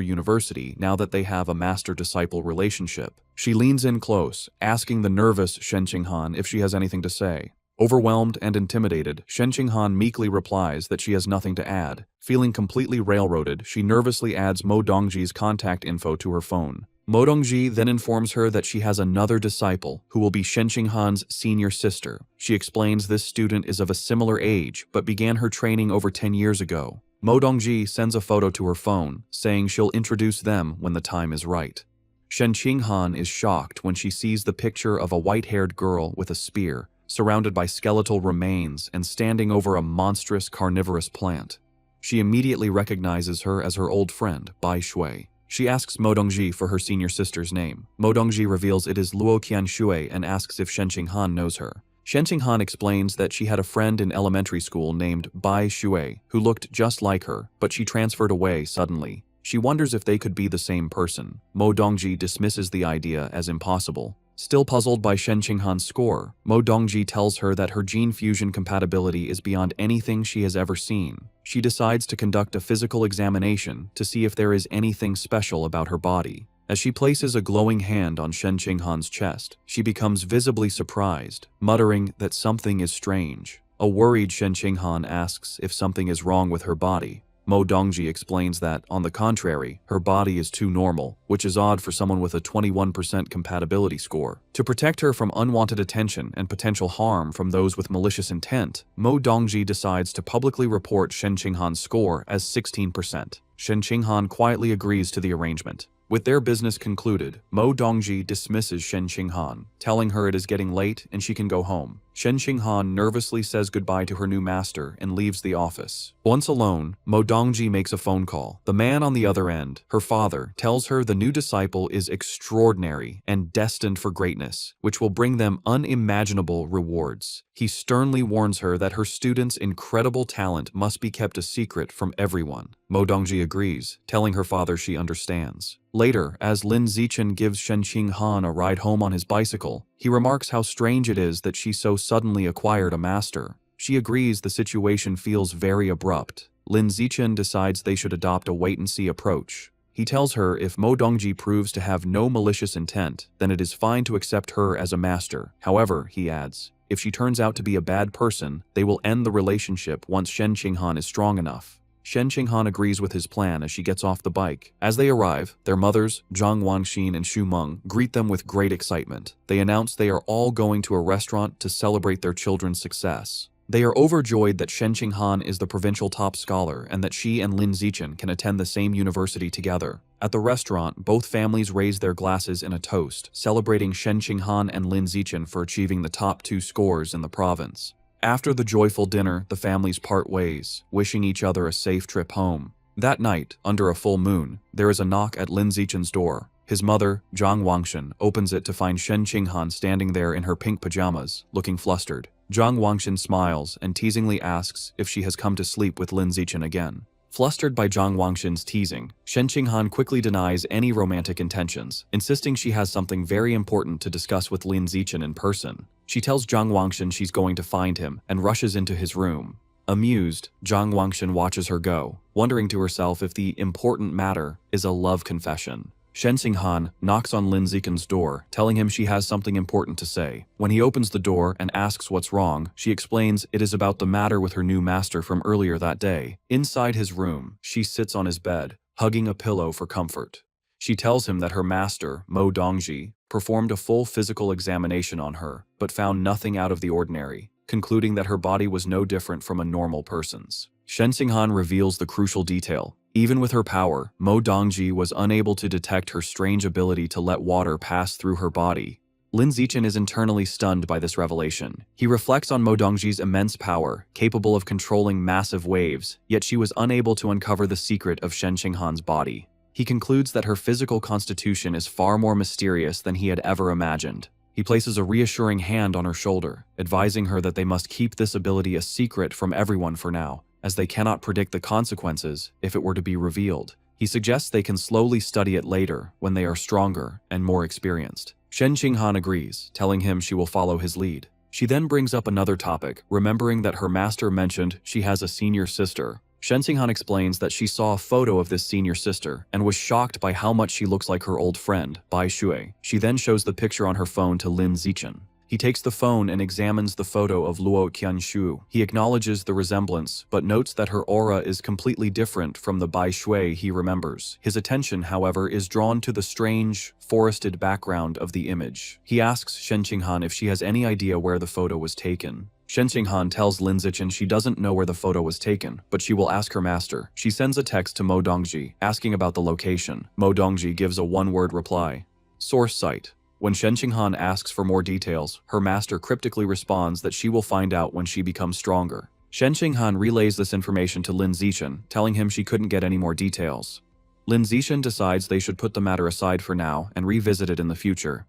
university now that they have a master-disciple relationship. She leans in close, asking the nervous Shen Qinghan if she has anything to say. Overwhelmed and intimidated, Shen Qinghan meekly replies that she has nothing to add. Feeling completely railroaded, she nervously adds Mo Dongji's contact info to her phone. Mo Dongji then informs her that she has another disciple, who will be Shen Qinghan's senior sister. She explains this student is of a similar age, but began her training over 10 years ago. Mo Dongji sends a photo to her phone, saying she'll introduce them when the time is right. Shen Qinghan is shocked when she sees the picture of a white-haired girl with a spear, surrounded by skeletal remains and standing over a monstrous carnivorous plant. She immediately recognizes her as her old friend, Bai Shui. She asks Mo Dongji for her senior sister's name. Mo Dongji reveals it is Luo Qianshui and asks if Shen Qinghan knows her. Shen Qinghan explains that she had a friend in elementary school named Bai Shui who looked just like her, but she transferred away suddenly. She wonders if they could be the same person. Mo Dongji dismisses the idea as impossible. Still puzzled by Shen Qinghan's score, Mo Dongji tells her that her gene fusion compatibility is beyond anything she has ever seen. She decides to conduct a physical examination to see if there is anything special about her body. As she places a glowing hand on Shen Qinghan's chest, she becomes visibly surprised, muttering that something is strange. A worried Shen Qinghan asks if something is wrong with her body. Mo Dongji explains that, on the contrary, her body is too normal, which is odd for someone with a 21% compatibility score. To protect her from unwanted attention and potential harm from those with malicious intent, Mo Dongji decides to publicly report Shen Qinghan's score as 16%. Shen Qinghan quietly agrees to the arrangement. With their business concluded, Mo Dongji dismisses Shen Qinghan, telling her it is getting late and she can go home. Shen Qinghan nervously says goodbye to her new master and leaves the office. Once alone, Mo Dongji makes a phone call. The man on the other end, her father, tells her the new disciple is extraordinary and destined for greatness, which will bring them unimaginable rewards. He sternly warns her that her student's incredible talent must be kept a secret from everyone. Mo Dongji agrees, telling her father she understands. Later, as Lin Zichen gives Shen Qinghan a ride home on his bicycle, he remarks how strange it is that she so suddenly acquired a master. She agrees the situation feels very abrupt. Lin Zichen decides they should adopt a wait-and-see approach. He tells her if Mo Dongji proves to have no malicious intent, then it is fine to accept her as a master. However, he adds, if she turns out to be a bad person, they will end the relationship once Shen Qinghan is strong enough. Shen Qinghan agrees with his plan as she gets off the bike. As they arrive, their mothers, Zhang Wangxin and Xu Meng, greet them with great excitement. They announce they are all going to a restaurant to celebrate their children's success. They are overjoyed that Shen Qinghan is the provincial top scholar and that she and Lin Zichen can attend the same university together. At the restaurant, both families raise their glasses in a toast, celebrating Shen Qinghan and Lin Zichen for achieving the top 2 scores in the province. After the joyful dinner, the families part ways, wishing each other a safe trip home. That night, under a full moon, there is a knock at Lin Zichen's door. His mother, Zhang Wangxin, opens it to find Shen Qinghan standing there in her pink pajamas, looking flustered. Zhang Wangxin smiles and teasingly asks if she has come to sleep with Lin Zichen again. Flustered by Zhang Wangxin's teasing, Shen Qinghan quickly denies any romantic intentions, insisting she has something very important to discuss with Lin Zichen in person. She tells Zhang Wangxin she's going to find him and rushes into his room. Amused, Zhang Wangxin watches her go, wondering to herself if the important matter is a love confession. Shen Qinghan knocks on Lin Zichen's door, telling him she has something important to say. When he opens the door and asks what's wrong, she explains it is about the matter with her new master from earlier that day. Inside his room, she sits on his bed, hugging a pillow for comfort. She tells him that her master, Mo Dongji, performed a full physical examination on her, but found nothing out of the ordinary, concluding that her body was no different from a normal person's. Shen Qinghan reveals the crucial detail. Even with her power, Mo Dongji was unable to detect her strange ability to let water pass through her body. Lin Zichen is internally stunned by this revelation. He reflects on Mo Dongji's immense power, capable of controlling massive waves, yet she was unable to uncover the secret of Shen Qinghan's body. He concludes that her physical constitution is far more mysterious than he had ever imagined. He places a reassuring hand on her shoulder, advising her that they must keep this ability a secret from everyone for now, as they cannot predict the consequences if it were to be revealed. He suggests they can slowly study it later when they are stronger and more experienced. Shen Qinghan agrees, telling him she will follow his lead. She then brings up another topic, remembering that her master mentioned she has a senior sister. Shen Qinghan explains that she saw a photo of this senior sister and was shocked by how much she looks like her old friend, Bai Shui. She then shows the picture on her phone to Lin Zichen. He takes the phone and examines the photo of Luo Qianshu. He acknowledges the resemblance, but notes that her aura is completely different from the Bai Shui he remembers. His attention, however, is drawn to the strange, forested background of the image. He asks Shen Qinghan if she has any idea where the photo was taken. Shen Qinghan tells Lin Zichen she doesn't know where the photo was taken, but she will ask her master. She sends a text to Mo Dongji, asking about the location. Mo Dongji gives a one-word reply: source site. When Shen Qinghan asks for more details, her master cryptically responds that she will find out when she becomes stronger. Shen Qinghan relays this information to Lin Zichen, telling him she couldn't get any more details. Lin Zixin decides they should put the matter aside for now and revisit it in the future.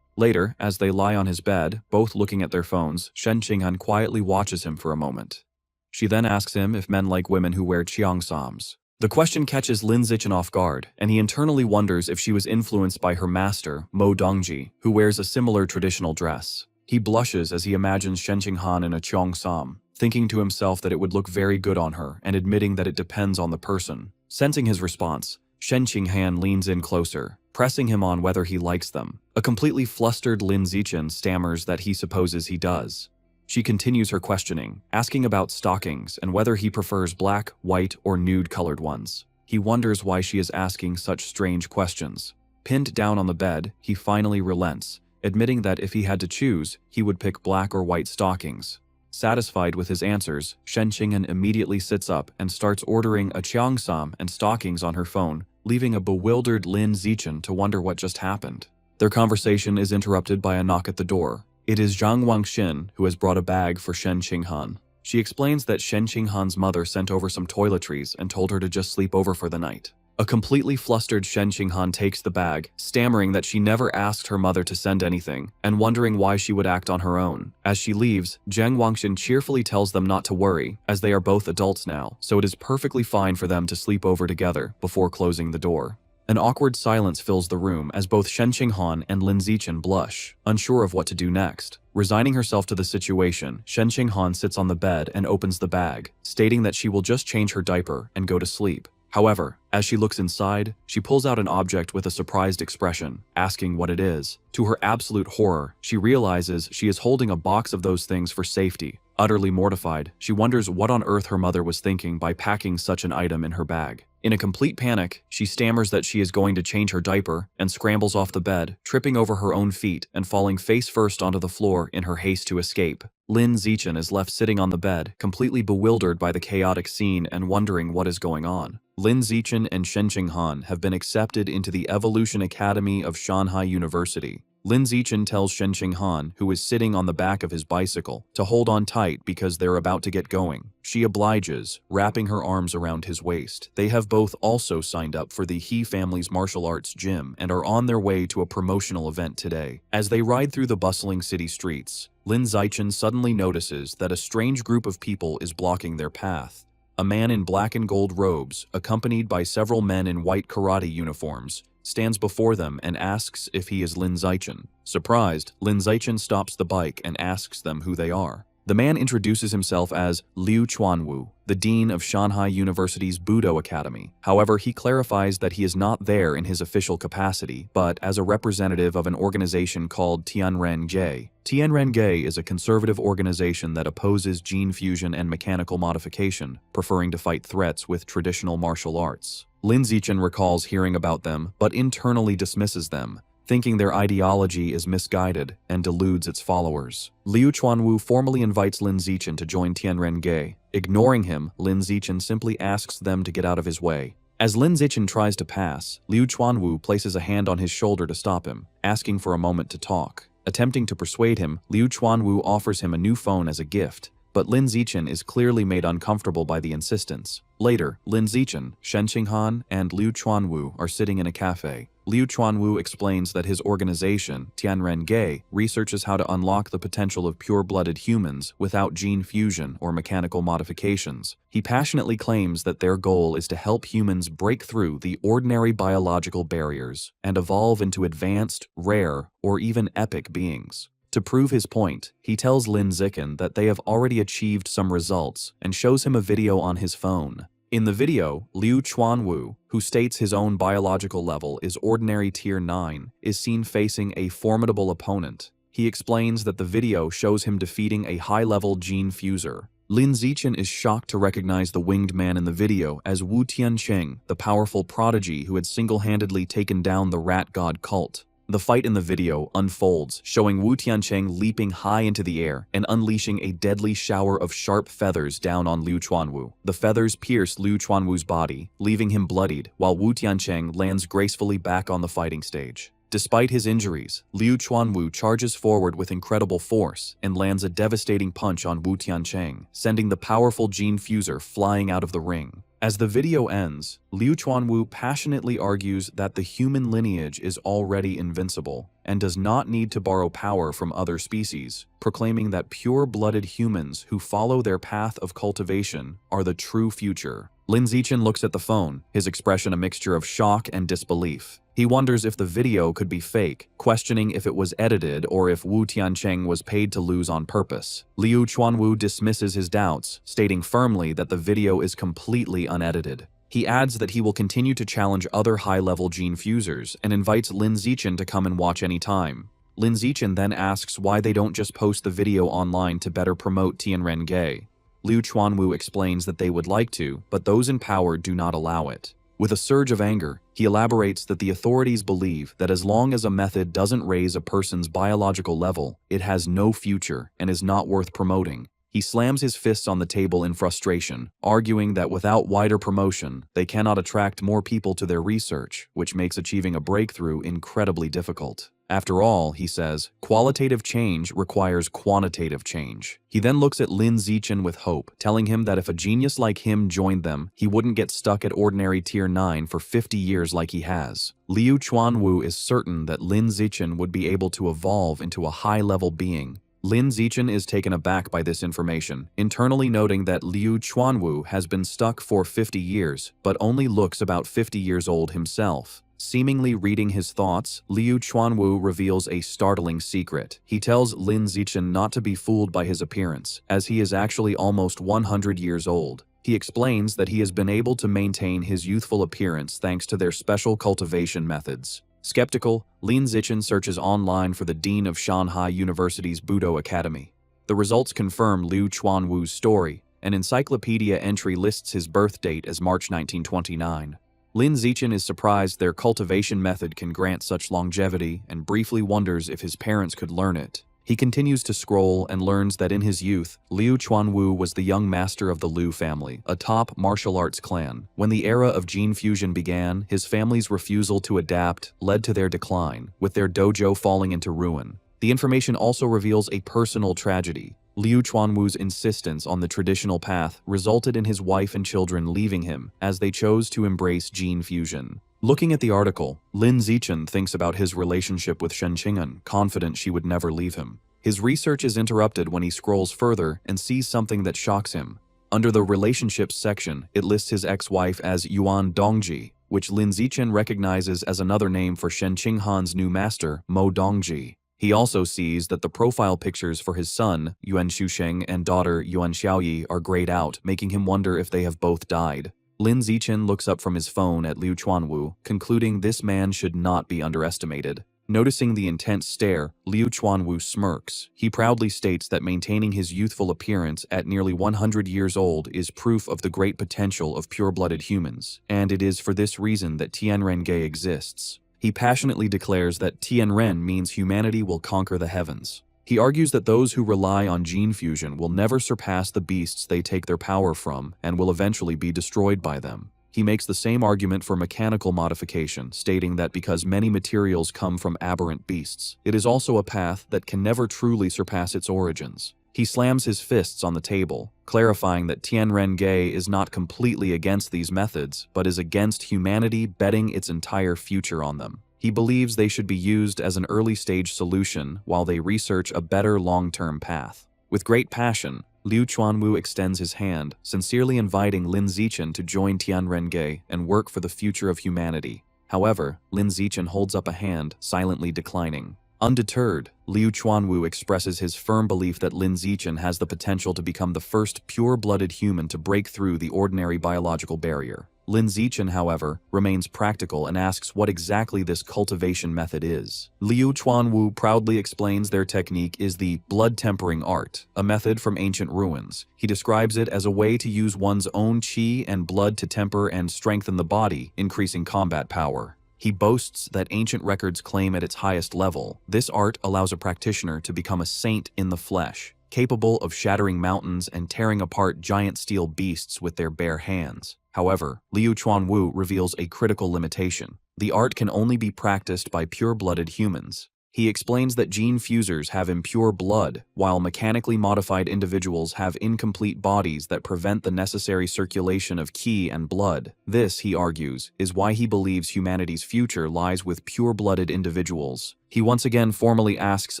Later, as they lie on his bed, both looking at their phones, Shen Qinghan quietly watches him for a moment. She then asks him if men like women who wear cheongsams. The question catches Lin Zixin off guard, and he internally wonders if she was influenced by her master, Mo Dongji, who wears a similar traditional dress. He blushes as he imagines Shen Qinghan in a cheongsam, thinking to himself that it would look very good on her and admitting that it depends on the person. Sensing his response, Shen Qinghan leans in closer, pressing him on whether he likes them. A completely flustered Lin Zixin stammers that he supposes he does. She continues her questioning, asking about stockings and whether he prefers black, white, or nude-colored ones. He wonders why she is asking such strange questions. Pinned down on the bed, he finally relents, admitting that if he had to choose, he would pick black or white stockings. Satisfied with his answers, Shen Qinghan immediately sits up and starts ordering a cheongsam and stockings on her phone, leaving a bewildered Lin Zixin to wonder what just happened. Their conversation is interrupted by a knock at the door. It is Zhang Wangxin who has brought a bag for Shen Qinghan. She explains that Shen Qinghan's mother sent over some toiletries and told her to just sleep over for the night. A completely flustered Shen Qinghan takes the bag, stammering that she never asked her mother to send anything, and wondering why she would act on her own. As she leaves, Zhang Wangxin cheerfully tells them not to worry, as they are both adults now, so it is perfectly fine for them to sleep over together before closing the door. An awkward silence fills the room as both Shen Qinghan and Lin Zixin blush, unsure of what to do next. Resigning herself to the situation, Shen Qinghan sits on the bed and opens the bag, stating that she will just change her diaper and go to sleep. However, as she looks inside, she pulls out an object with a surprised expression, asking what it is. To her absolute horror, she realizes she is holding a box of those things for safety. Utterly mortified, she wonders what on earth her mother was thinking by packing such an item in her bag. In a complete panic, she stammers that she is going to change her diaper and scrambles off the bed, tripping over her own feet and falling face first onto the floor in her haste to escape. Lin Zixin is left sitting on the bed, completely bewildered by the chaotic scene and wondering what is going on. Lin Zixin and Shen Qinghan have been accepted into the Evolution Academy of Shanghai University. Lin Zixin tells Shen Qinghan, who is sitting on the back of his bicycle, to hold on tight because they're about to get going. She obliges, wrapping her arms around his waist. They have both also signed up for the He family's martial arts gym and are on their way to a promotional event today. As they ride through the bustling city streets, Lin Zixin suddenly notices that a strange group of people is blocking their path. A man in black and gold robes, accompanied by several men in white karate uniforms, stands before them and asks if he is Lin Zixin. Surprised, Lin Zixin stops the bike and asks them who they are. The man introduces himself as Liu Chuanwu, the dean of Shanghai University's Budo Academy. However, he clarifies that he is not there in his official capacity, but as a representative of an organization called Tianren-Ge. Tianren-Ge is a conservative organization that opposes gene fusion and mechanical modification, preferring to fight threats with traditional martial arts. Lin Zixin recalls hearing about them, but internally dismisses them, thinking their ideology is misguided and deludes its followers. Liu Chuanwu formally invites Lin Zixin to join Tianren-Ge. Ignoring him, Lin Zixin simply asks them to get out of his way. As Lin Zixin tries to pass, Liu Chuanwu places a hand on his shoulder to stop him, asking for a moment to talk. Attempting to persuade him, Liu Chuanwu offers him a new phone as a gift, but Lin Zixin is clearly made uncomfortable by the insistence. Later, Lin Zixin, Shen Qinghan, and Liu Chuanwu are sitting in a cafe. Liu Chuanwu explains that his organization, Tianren-Ge, researches how to unlock the potential of pure-blooded humans without gene fusion or mechanical modifications. He passionately claims that their goal is to help humans break through the ordinary biological barriers and evolve into advanced, rare, or even epic beings. To prove his point, he tells Lin Zixin that they have already achieved some results and shows him a video on his phone. In the video, Liu Chuanwu, who states his own biological level is ordinary tier 9, is seen facing a formidable opponent. He explains that the video shows him defeating a high-level gene fuser. Lin Zixin is shocked to recognize the winged man in the video as Wu Tiancheng, the powerful prodigy who had single-handedly taken down the rat god cult. The fight in the video unfolds, showing Wu Tiancheng leaping high into the air and unleashing a deadly shower of sharp feathers down on Liu Chuanwu. The feathers pierce Liu Chuanwu's body, leaving him bloodied, while Wu Tiancheng lands gracefully back on the fighting stage. Despite his injuries, Liu Chuanwu charges forward with incredible force and lands a devastating punch on Wu Tiancheng, sending the powerful gene fuser flying out of the ring. As the video ends, Liu Chuanwu passionately argues that the human lineage is already invincible and does not need to borrow power from other species, proclaiming that pure-blooded humans who follow their path of cultivation are the true future. Lin Zichen looks at the phone, his expression a mixture of shock and disbelief. He wonders if the video could be fake, questioning if it was edited or if Wu Tiancheng was paid to lose on purpose. Liu Chuanwu dismisses his doubts, stating firmly that the video is completely unedited. He adds that he will continue to challenge other high-level gene fusers and invites Lin Zichen to come and watch anytime. Lin Zichen then asks why they don't just post the video online to better promote Tianrenge. Liu Chuanwu explains that they would like to, but those in power do not allow it. With a surge of anger, he elaborates that the authorities believe that as long as a method doesn't raise a person's biological level, it has no future and is not worth promoting. He slams his fists on the table in frustration, arguing that without wider promotion, they cannot attract more people to their research, which makes achieving a breakthrough incredibly difficult. After all, he says, qualitative change requires quantitative change. He then looks at Lin Zichen with hope, telling him that if a genius like him joined them, he wouldn't get stuck at ordinary Tier 9 for 50 years like he has. Liu Chuanwu is certain that Lin Zichen would be able to evolve into a high-level being. Lin Zichen is taken aback by this information, internally noting that Liu Chuanwu has been stuck for 50 years, but only looks about 50 years old himself. Seemingly reading his thoughts, Liu Chuanwu reveals a startling secret. He tells Lin Zichen not to be fooled by his appearance, as he is actually almost 100 years old. He explains that he has been able to maintain his youthful appearance thanks to their special cultivation methods. Skeptical, Lin Zichen searches online for the dean of Shanghai University's Budo Academy. The results confirm Liu Chuanwu's story. An encyclopedia entry lists his birth date as March 1929. Lin Zichen is surprised their cultivation method can grant such longevity and briefly wonders if his parents could learn it. He continues to scroll and learns that in his youth, Liu Chuanwu was the young master of the Liu family, a top martial arts clan. When the era of gene fusion began, his family's refusal to adapt led to their decline, with their dojo falling into ruin. The information also reveals a personal tragedy. Liu Chuanwu's insistence on the traditional path resulted in his wife and children leaving him as they chose to embrace gene fusion. Looking at the article, Lin Zichen thinks about his relationship with Shen Qing'an, confident she would never leave him. His research is interrupted when he scrolls further and sees something that shocks him. Under the relationships section, it lists his ex-wife as Yuan Dongji, which Lin Zichen recognizes as another name for Shen Qing'an's new master, Mo Dongji. He also sees that the profile pictures for his son, Yuan Xusheng, and daughter, Yuan Xiaoyi, are grayed out, making him wonder if they have both died. Lin Zichen looks up from his phone at Liu Chuanwu, concluding this man should not be underestimated. Noticing the intense stare, Liu Chuanwu smirks. He proudly states that maintaining his youthful appearance at nearly 100 years old is proof of the great potential of pure-blooded humans, and it is for this reason that Tianrenge exists. He passionately declares that Tianren means humanity will conquer the heavens. He argues that those who rely on gene fusion will never surpass the beasts they take their power from and will eventually be destroyed by them. He makes the same argument for mechanical modification, stating that because many materials come from aberrant beasts, it is also a path that can never truly surpass its origins. He slams his fists on the table, clarifying that Tianrenge is not completely against these methods, but is against humanity betting its entire future on them. He believes they should be used as an early-stage solution while they research a better long-term path. With great passion, Liu Chuanwu extends his hand, sincerely inviting Lin Zichen to join Tianrenge and work for the future of humanity. However, Lin Zichen holds up a hand, silently declining. Undeterred, Liu Chuanwu expresses his firm belief that Lin Zichen has the potential to become the first pure-blooded human to break through the ordinary biological barrier. Lin Zichen, however, remains practical and asks what exactly this cultivation method is. Liu Chuanwu proudly explains their technique is the blood-tempering art, a method from ancient ruins. He describes it as a way to use one's own qi and blood to temper and strengthen the body, increasing combat power. He boasts that ancient records claim at its highest level, this art allows a practitioner to become a saint in the flesh, capable of shattering mountains and tearing apart giant steel beasts with their bare hands. However, Liu Chuanwu reveals a critical limitation. The art can only be practiced by pure-blooded humans. He explains that gene fusers have impure blood, while mechanically modified individuals have incomplete bodies that prevent the necessary circulation of qi and blood. This, he argues, is why he believes humanity's future lies with pure-blooded individuals. He once again formally asks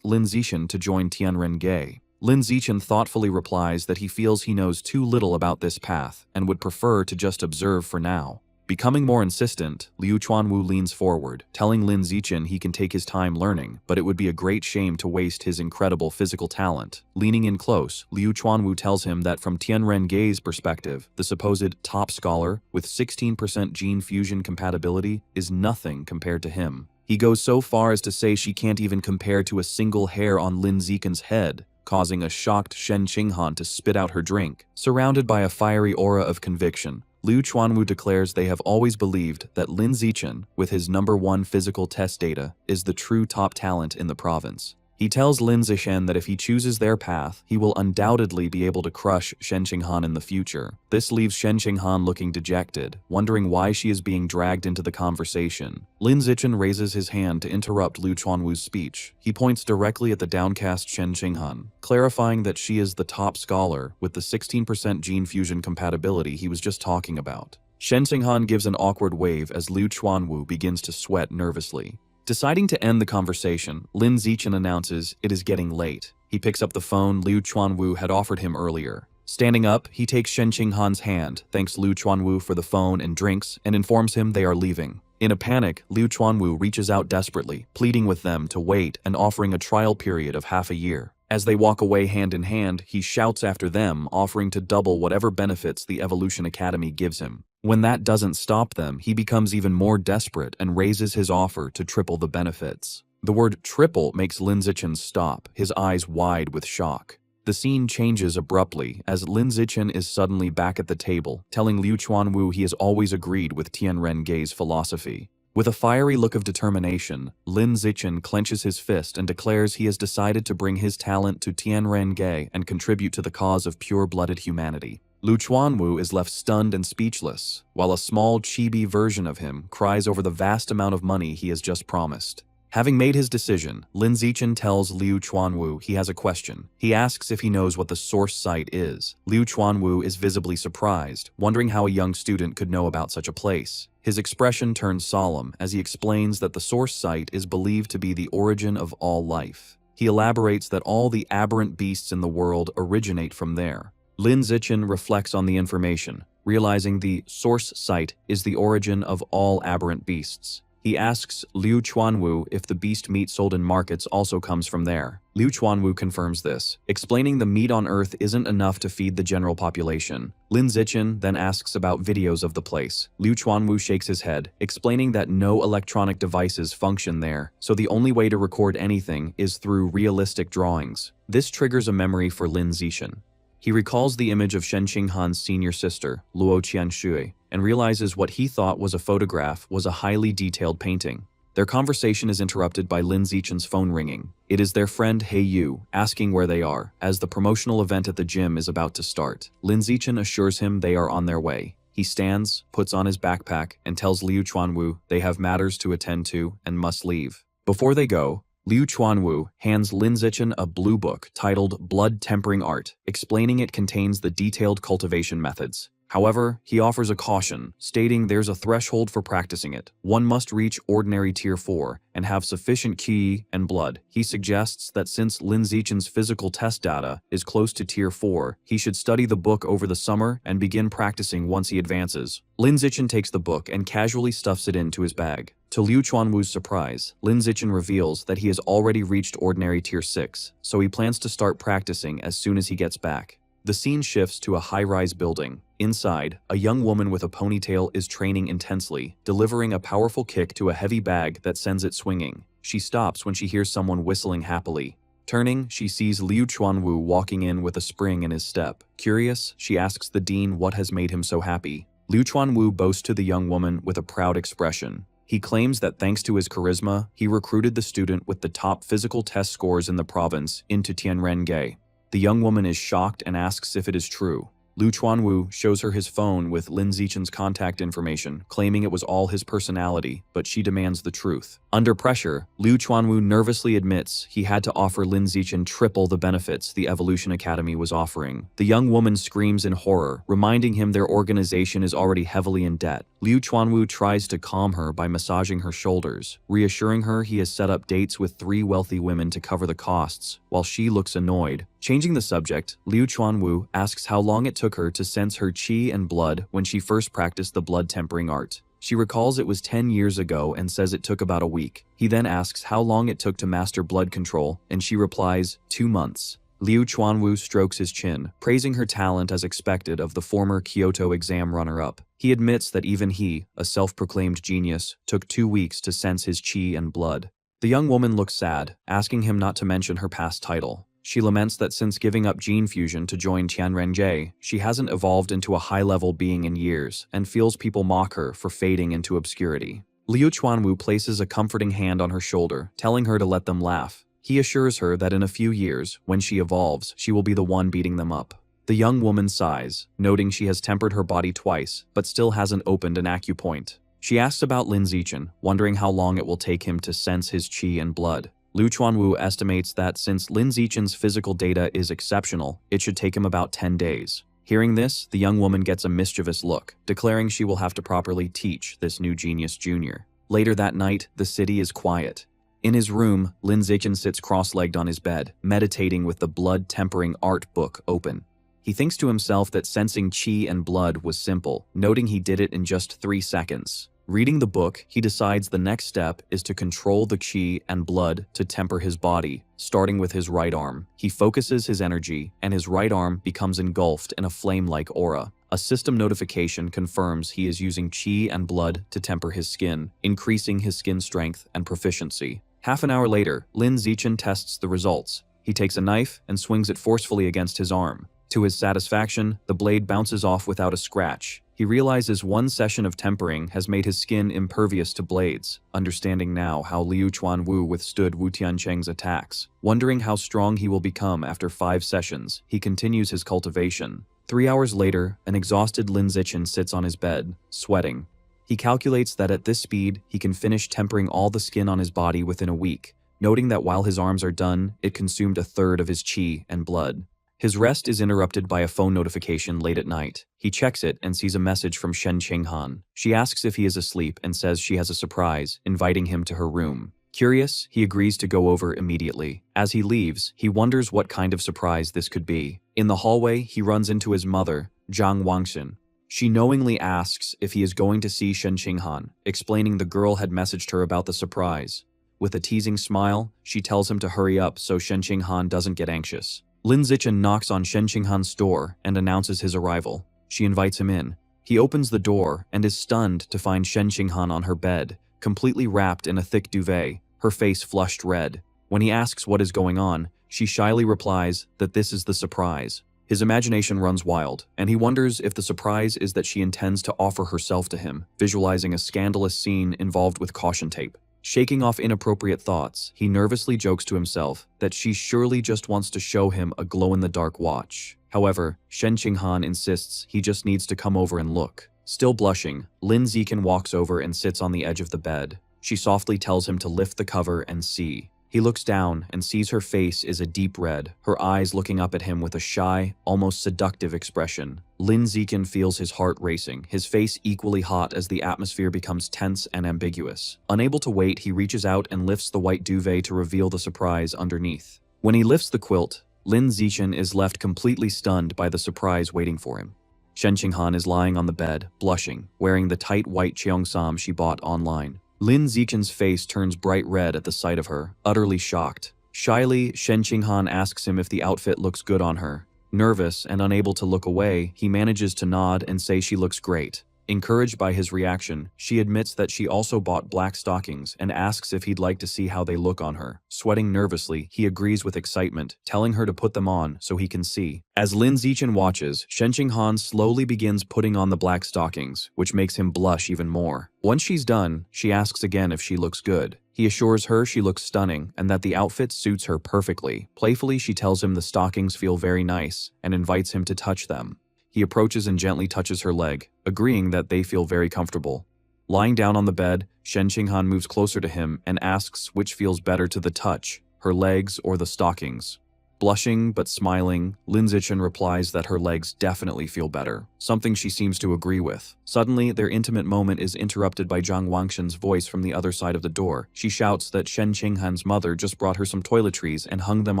Lin Zichen to join Tianren-ge. Lin Zichen thoughtfully replies that he feels he knows too little about this path and would prefer to just observe for now. Becoming more insistent, Liu Chuanwu leans forward, telling Lin Zichen he can take his time learning, but it would be a great shame to waste his incredible physical talent. Leaning in close, Liu Chuanwu tells him that from Tianren-ge's perspective, the supposed top scholar with 16% gene fusion compatibility is nothing compared to him. He goes so far as to say she can't even compare to a single hair on Lin Zichen's head, causing a shocked Shen Qinghan to spit out her drink. Surrounded by a fiery aura of conviction, Liu Chuanwu declares they have always believed that Lin Zichen, with his #1 physical test data, is the true top talent in the province. He tells Lin Zichen that if he chooses their path, he will undoubtedly be able to crush Shen Qinghan in the future. This leaves Shen Qinghan looking dejected, wondering why she is being dragged into the conversation. Lin Zichen raises his hand to interrupt Liu Chuanwu's speech. He points directly at the downcast Shen Qinghan, clarifying that she is the top scholar with the 16% gene fusion compatibility he was just talking about. Shen Qinghan gives an awkward wave as Liu Chuanwu begins to sweat nervously. Deciding to end the conversation, Lin Zichen announces it is getting late. He picks up the phone Liu Chuanwu had offered him earlier. Standing up, he takes Shen Qinghan's hand, thanks Liu Chuanwu for the phone and drinks, and informs him they are leaving. In a panic, Liu Chuanwu reaches out desperately, pleading with them to wait and offering a trial period of half a year. As they walk away hand in hand, he shouts after them, offering to double whatever benefits the Evolution Academy gives him. When that doesn't stop them, he becomes even more desperate and raises his offer to triple the benefits. The word triple makes Lin Zichen stop, his eyes wide with shock. The scene changes abruptly as Lin Zichen is suddenly back at the table, telling Liu Chuanwu he has always agreed with Tianren-ge's philosophy. With a fiery look of determination, Lin Zichen clenches his fist and declares he has decided to bring his talent to Tianren-ge and contribute to the cause of pure-blooded humanity. Liu Chuanwu is left stunned and speechless, while a small chibi version of him cries over the vast amount of money he has just promised. Having made his decision, Lin Zichen tells Liu Chuanwu he has a question. He asks if he knows what the source site is. Liu Chuanwu is visibly surprised, wondering how a young student could know about such a place. His expression turns solemn as he explains that the source site is believed to be the origin of all life. He elaborates that all the aberrant beasts in the world originate from there. Lin Zichen reflects on the information, realizing the source site is the origin of all aberrant beasts. He asks Liu Chuanwu if the beast meat sold in markets also comes from there. Liu Chuanwu confirms this, explaining the meat on Earth isn't enough to feed the general population. Lin Zichen then asks about videos of the place. Liu Chuanwu shakes his head, explaining that no electronic devices function there, so the only way to record anything is through realistic drawings. This triggers a memory for Lin Zichen. He recalls the image of Shen Qinghan's senior sister, Luo Qianshui, and realizes what he thought was a photograph was a highly detailed painting. Their conversation is interrupted by Lin Zichen's phone ringing. It is their friend He Yu, asking where they are, as the promotional event at the gym is about to start. Lin Zichen assures him they are on their way. He stands, puts on his backpack, and tells Liu Chuanwu they have matters to attend to and must leave. Before they go, Liu Chuanwu hands Lin Zichen a blue book titled Blood Tempering Art, explaining it contains the detailed cultivation methods. However, he offers a caution, stating there's a threshold for practicing it. One must reach ordinary Tier 4 and have sufficient qi and blood. He suggests that since Lin Zichen's physical test data is close to Tier 4, he should study the book over the summer and begin practicing once he advances. Lin Zichen takes the book and casually stuffs it into his bag. To Liu Chuanwu's surprise, Lin Zichen reveals that he has already reached ordinary Tier 6, so he plans to start practicing as soon as he gets back. The scene shifts to a high-rise building. Inside, a young woman with a ponytail is training intensely, delivering a powerful kick to a heavy bag that sends it swinging. She stops when she hears someone whistling happily. Turning, she sees Liu Chuanwu walking in with a spring in his step. Curious, she asks the dean what has made him so happy. Liu Chuanwu boasts to the young woman with a proud expression. He claims that thanks to his charisma, he recruited the student with the top physical test scores in the province into Tianren-ge. The young woman is shocked and asks if it is true. Liu Chuanwu shows her his phone with Lin Zichen's contact information, claiming it was all his personality, but she demands the truth. Under pressure, Liu Chuanwu nervously admits he had to offer Lin Zichen triple the benefits the Evolution Academy was offering. The young woman screams in horror, reminding him their organization is already heavily in debt. Liu Chuanwu tries to calm her by massaging her shoulders, reassuring her he has set up dates with 3 wealthy women to cover the costs, while she looks annoyed. Changing the subject, Liu Chuanwu asks how long it took her to sense her qi and blood when she first practiced the blood tempering art. She recalls it was 10 years ago and says it took about a week. He then asks how long it took to master blood control, and she replies, 2 months. Liu Chuanwu strokes his chin, praising her talent as expected of the former Kyoto exam runner-up. He admits that even he, a self-proclaimed genius, took 2 weeks to sense his qi and blood. The young woman looks sad, asking him not to mention her past title. She laments that since giving up gene fusion to join Tianrenjie, she hasn't evolved into a high-level being in years, and feels people mock her for fading into obscurity. Liu Chuanwu places a comforting hand on her shoulder, telling her to let them laugh. He assures her that in a few years, when she evolves, she will be the one beating them up. The young woman sighs, noting she has tempered her body twice, but still hasn't opened an acupoint. She asks about Lin Zichen, wondering how long it will take him to sense his qi and blood. Liu Chuanwu estimates that since Lin Zichen's physical data is exceptional, it should take him about 10 days. Hearing this, the young woman gets a mischievous look, declaring she will have to properly teach this new genius junior. Later that night, the city is quiet. In his room, Lin Zichen sits cross-legged on his bed, meditating with the blood-tempering art book open. He thinks to himself that sensing qi and blood was simple, noting he did it in just 3 seconds. Reading the book, he decides the next step is to control the qi and blood to temper his body, starting with his right arm. He focuses his energy, and his right arm becomes engulfed in a flame-like aura. A system notification confirms he is using qi and blood to temper his skin, increasing his skin strength and proficiency. Half an hour later, Lin Zichen tests the results. He takes a knife and swings it forcefully against his arm. To his satisfaction, the blade bounces off without a scratch. He realizes one session of tempering has made his skin impervious to blades, understanding now how Liu Chuanwu withstood Wu Tiancheng's attacks. Wondering how strong he will become after 5 sessions, he continues his cultivation. 3 hours later, an exhausted Lin Zichen sits on his bed, sweating. He calculates that at this speed, he can finish tempering all the skin on his body within a week, noting that while his arms are done, it consumed 1/3 of his qi and blood. His rest is interrupted by a phone notification late at night. He checks it and sees a message from Shen Qinghan. She asks if he is asleep and says she has a surprise, inviting him to her room. Curious, he agrees to go over immediately. As he leaves, he wonders what kind of surprise this could be. In the hallway, he runs into his mother, Zhang Wangxin. She knowingly asks if he is going to see Shen Qinghan, explaining the girl had messaged her about the surprise. With a teasing smile, she tells him to hurry up so Shen Qinghan doesn't get anxious. Lin Zichen knocks on Shen Qinghan's door and announces his arrival. She invites him in. He opens the door and is stunned to find Shen Qinghan on her bed, completely wrapped in a thick duvet, her face flushed red. When he asks what is going on, she shyly replies that this is the surprise. His imagination runs wild, and he wonders if the surprise is that she intends to offer herself to him, visualizing a scandalous scene involved with caution tape. Shaking off inappropriate thoughts, he nervously jokes to himself that she surely just wants to show him a glow-in-the-dark watch. However, Shen Qinghan insists he just needs to come over and look. Still blushing, Lin Zichen walks over and sits on the edge of the bed. She softly tells him to lift the cover and see. He looks down and sees her face is a deep red, her eyes looking up at him with a shy, almost seductive expression. Lin Zichen feels his heart racing, his face equally hot as the atmosphere becomes tense and ambiguous. Unable to wait, he reaches out and lifts the white duvet to reveal the surprise underneath. When he lifts the quilt, Lin Zichen is left completely stunned by the surprise waiting for him. Shen Qinghan is lying on the bed, blushing, wearing the tight white cheongsam she bought online. Lin Zichen's face turns bright red at the sight of her, utterly shocked. Shyly, Shen Qinghan asks him if the outfit looks good on her. Nervous and unable to look away, he manages to nod and say she looks great. Encouraged by his reaction, she admits that she also bought black stockings and asks if he'd like to see how they look on her. Sweating nervously, he agrees with excitement, telling her to put them on so he can see. As Lin Zichen watches, Shen Qinghan slowly begins putting on the black stockings, which makes him blush even more. Once she's done, she asks again if she looks good. He assures her she looks stunning and that the outfit suits her perfectly. Playfully, she tells him the stockings feel very nice and invites him to touch them. He approaches and gently touches her leg, agreeing that they feel very comfortable. Lying down on the bed, Shen Qinghan moves closer to him and asks which feels better to the touch, her legs or the stockings. Blushing but smiling, Lin Zichen replies that her legs definitely feel better, something she seems to agree with. Suddenly, their intimate moment is interrupted by Zhang Wangshen's voice from the other side of the door. She shouts that Shen Qinghan's mother just brought her some toiletries and hung them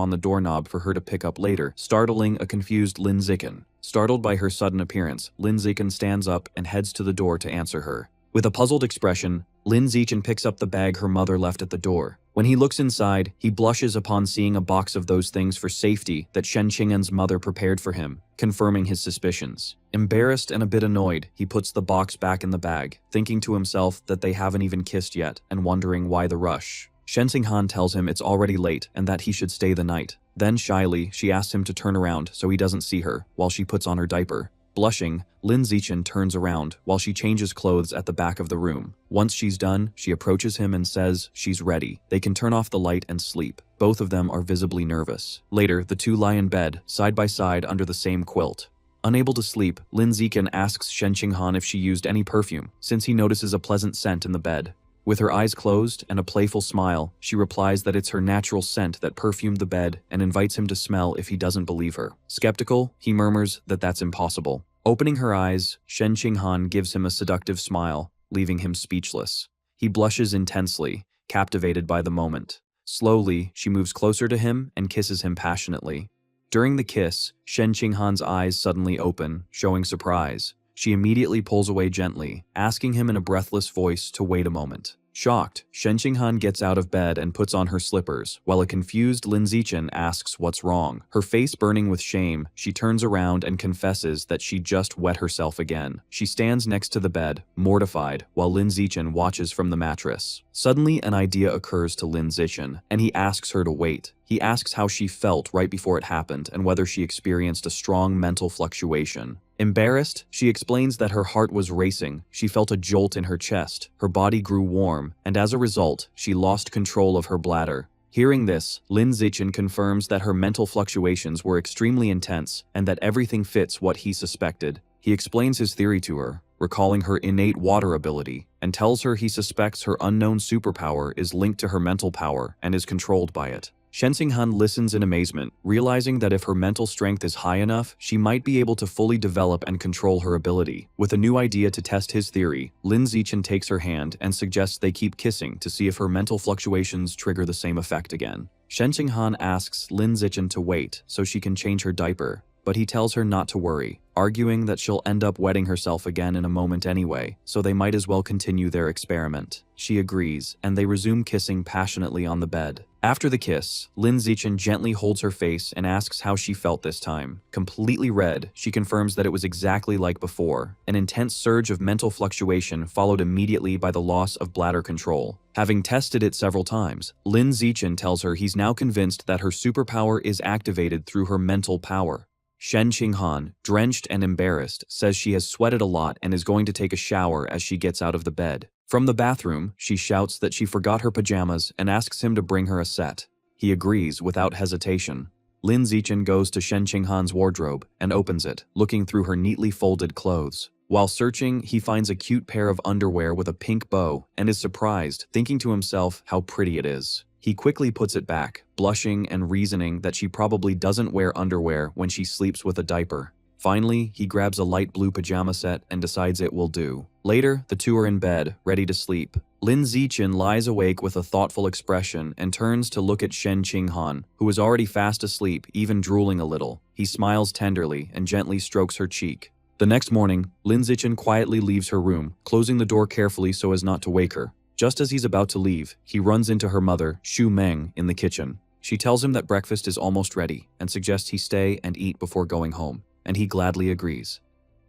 on the doorknob for her to pick up later, startling a confused Lin Zichen. Startled by her sudden appearance, Lin Zichen stands up and heads to the door to answer her. With a puzzled expression, Lin Zichen picks up the bag her mother left at the door. When he looks inside, he blushes upon seeing a box of those things for safety that Shen Qinghan's mother prepared for him, confirming his suspicions. Embarrassed and a bit annoyed, he puts the box back in the bag, thinking to himself that they haven't even kissed yet and wondering why the rush. Shen Qinghan tells him it's already late and that he should stay the night. Then shyly, she asks him to turn around so he doesn't see her while she puts on her diaper. Blushing, Lin Zichen turns around while she changes clothes at the back of the room. Once she's done, she approaches him and says she's ready. They can turn off the light and sleep. Both of them are visibly nervous. Later, the two lie in bed, side by side under the same quilt. Unable to sleep, Lin Zichen asks Shen Qinghan if she used any perfume, since he notices a pleasant scent in the bed. With her eyes closed and a playful smile, she replies that it's her natural scent that perfumed the bed and invites him to smell if he doesn't believe her. Skeptical, he murmurs that that's impossible. Opening her eyes, Shen Qinghan gives him a seductive smile, leaving him speechless. He blushes intensely, captivated by the moment. Slowly, she moves closer to him and kisses him passionately. During the kiss, Shen Qinghan's eyes suddenly open, showing surprise. She immediately pulls away gently, asking him in a breathless voice to wait a moment. Shocked, Shen Qinghan gets out of bed and puts on her slippers, while a confused Lin Zichen asks what's wrong. Her face burning with shame, she turns around and confesses that she just wet herself again. She stands next to the bed, mortified, while Lin Zichen watches from the mattress. Suddenly, an idea occurs to Lin Zichen, and he asks her to wait. He asks how she felt right before it happened and whether she experienced a strong mental fluctuation. Embarrassed, she explains that her heart was racing, she felt a jolt in her chest, her body grew warm, and as a result, she lost control of her bladder. Hearing this, Lin Zichen confirms that her mental fluctuations were extremely intense and that everything fits what he suspected. He explains his theory to her, recalling her innate water ability, and tells her he suspects her unknown superpower is linked to her mental power and is controlled by it. Shen Qinghan listens in amazement, realizing that if her mental strength is high enough, she might be able to fully develop and control her ability. With a new idea to test his theory, Lin Zichen takes her hand and suggests they keep kissing to see if her mental fluctuations trigger the same effect again. Shen Qinghan asks Lin Zichen to wait so she can change her diaper, but he tells her not to worry, arguing that she'll end up wetting herself again in a moment anyway, so they might as well continue their experiment. She agrees, and they resume kissing passionately on the bed. After the kiss, Lin Zichen gently holds her face and asks how she felt this time. Completely red, she confirms that it was exactly like before. An intense surge of mental fluctuation followed immediately by the loss of bladder control. Having tested it several times, Lin Zichen tells her he's now convinced that her superpower is activated through her mental power. Shen Qinghan, drenched and embarrassed, says she has sweated a lot and is going to take a shower as she gets out of the bed. From the bathroom, she shouts that she forgot her pajamas and asks him to bring her a set. He agrees without hesitation. Lin Zichen goes to Shen Qinghan's wardrobe and opens it, looking through her neatly folded clothes. While searching, he finds a cute pair of underwear with a pink bow and is surprised, thinking to himself how pretty it is. He quickly puts it back, blushing and reasoning that she probably doesn't wear underwear when she sleeps with a diaper. Finally, he grabs a light blue pajama set and decides it will do. Later, the two are in bed, ready to sleep. Lin Zichen lies awake with a thoughtful expression and turns to look at Shen Qinghan, who is already fast asleep, even drooling a little. He smiles tenderly and gently strokes her cheek. The next morning, Lin Zichen quietly leaves her room, closing the door carefully so as not to wake her. Just as he's about to leave, he runs into her mother, Xu Meng, in the kitchen. She tells him that breakfast is almost ready and suggests he stay and eat before going home, and he gladly agrees.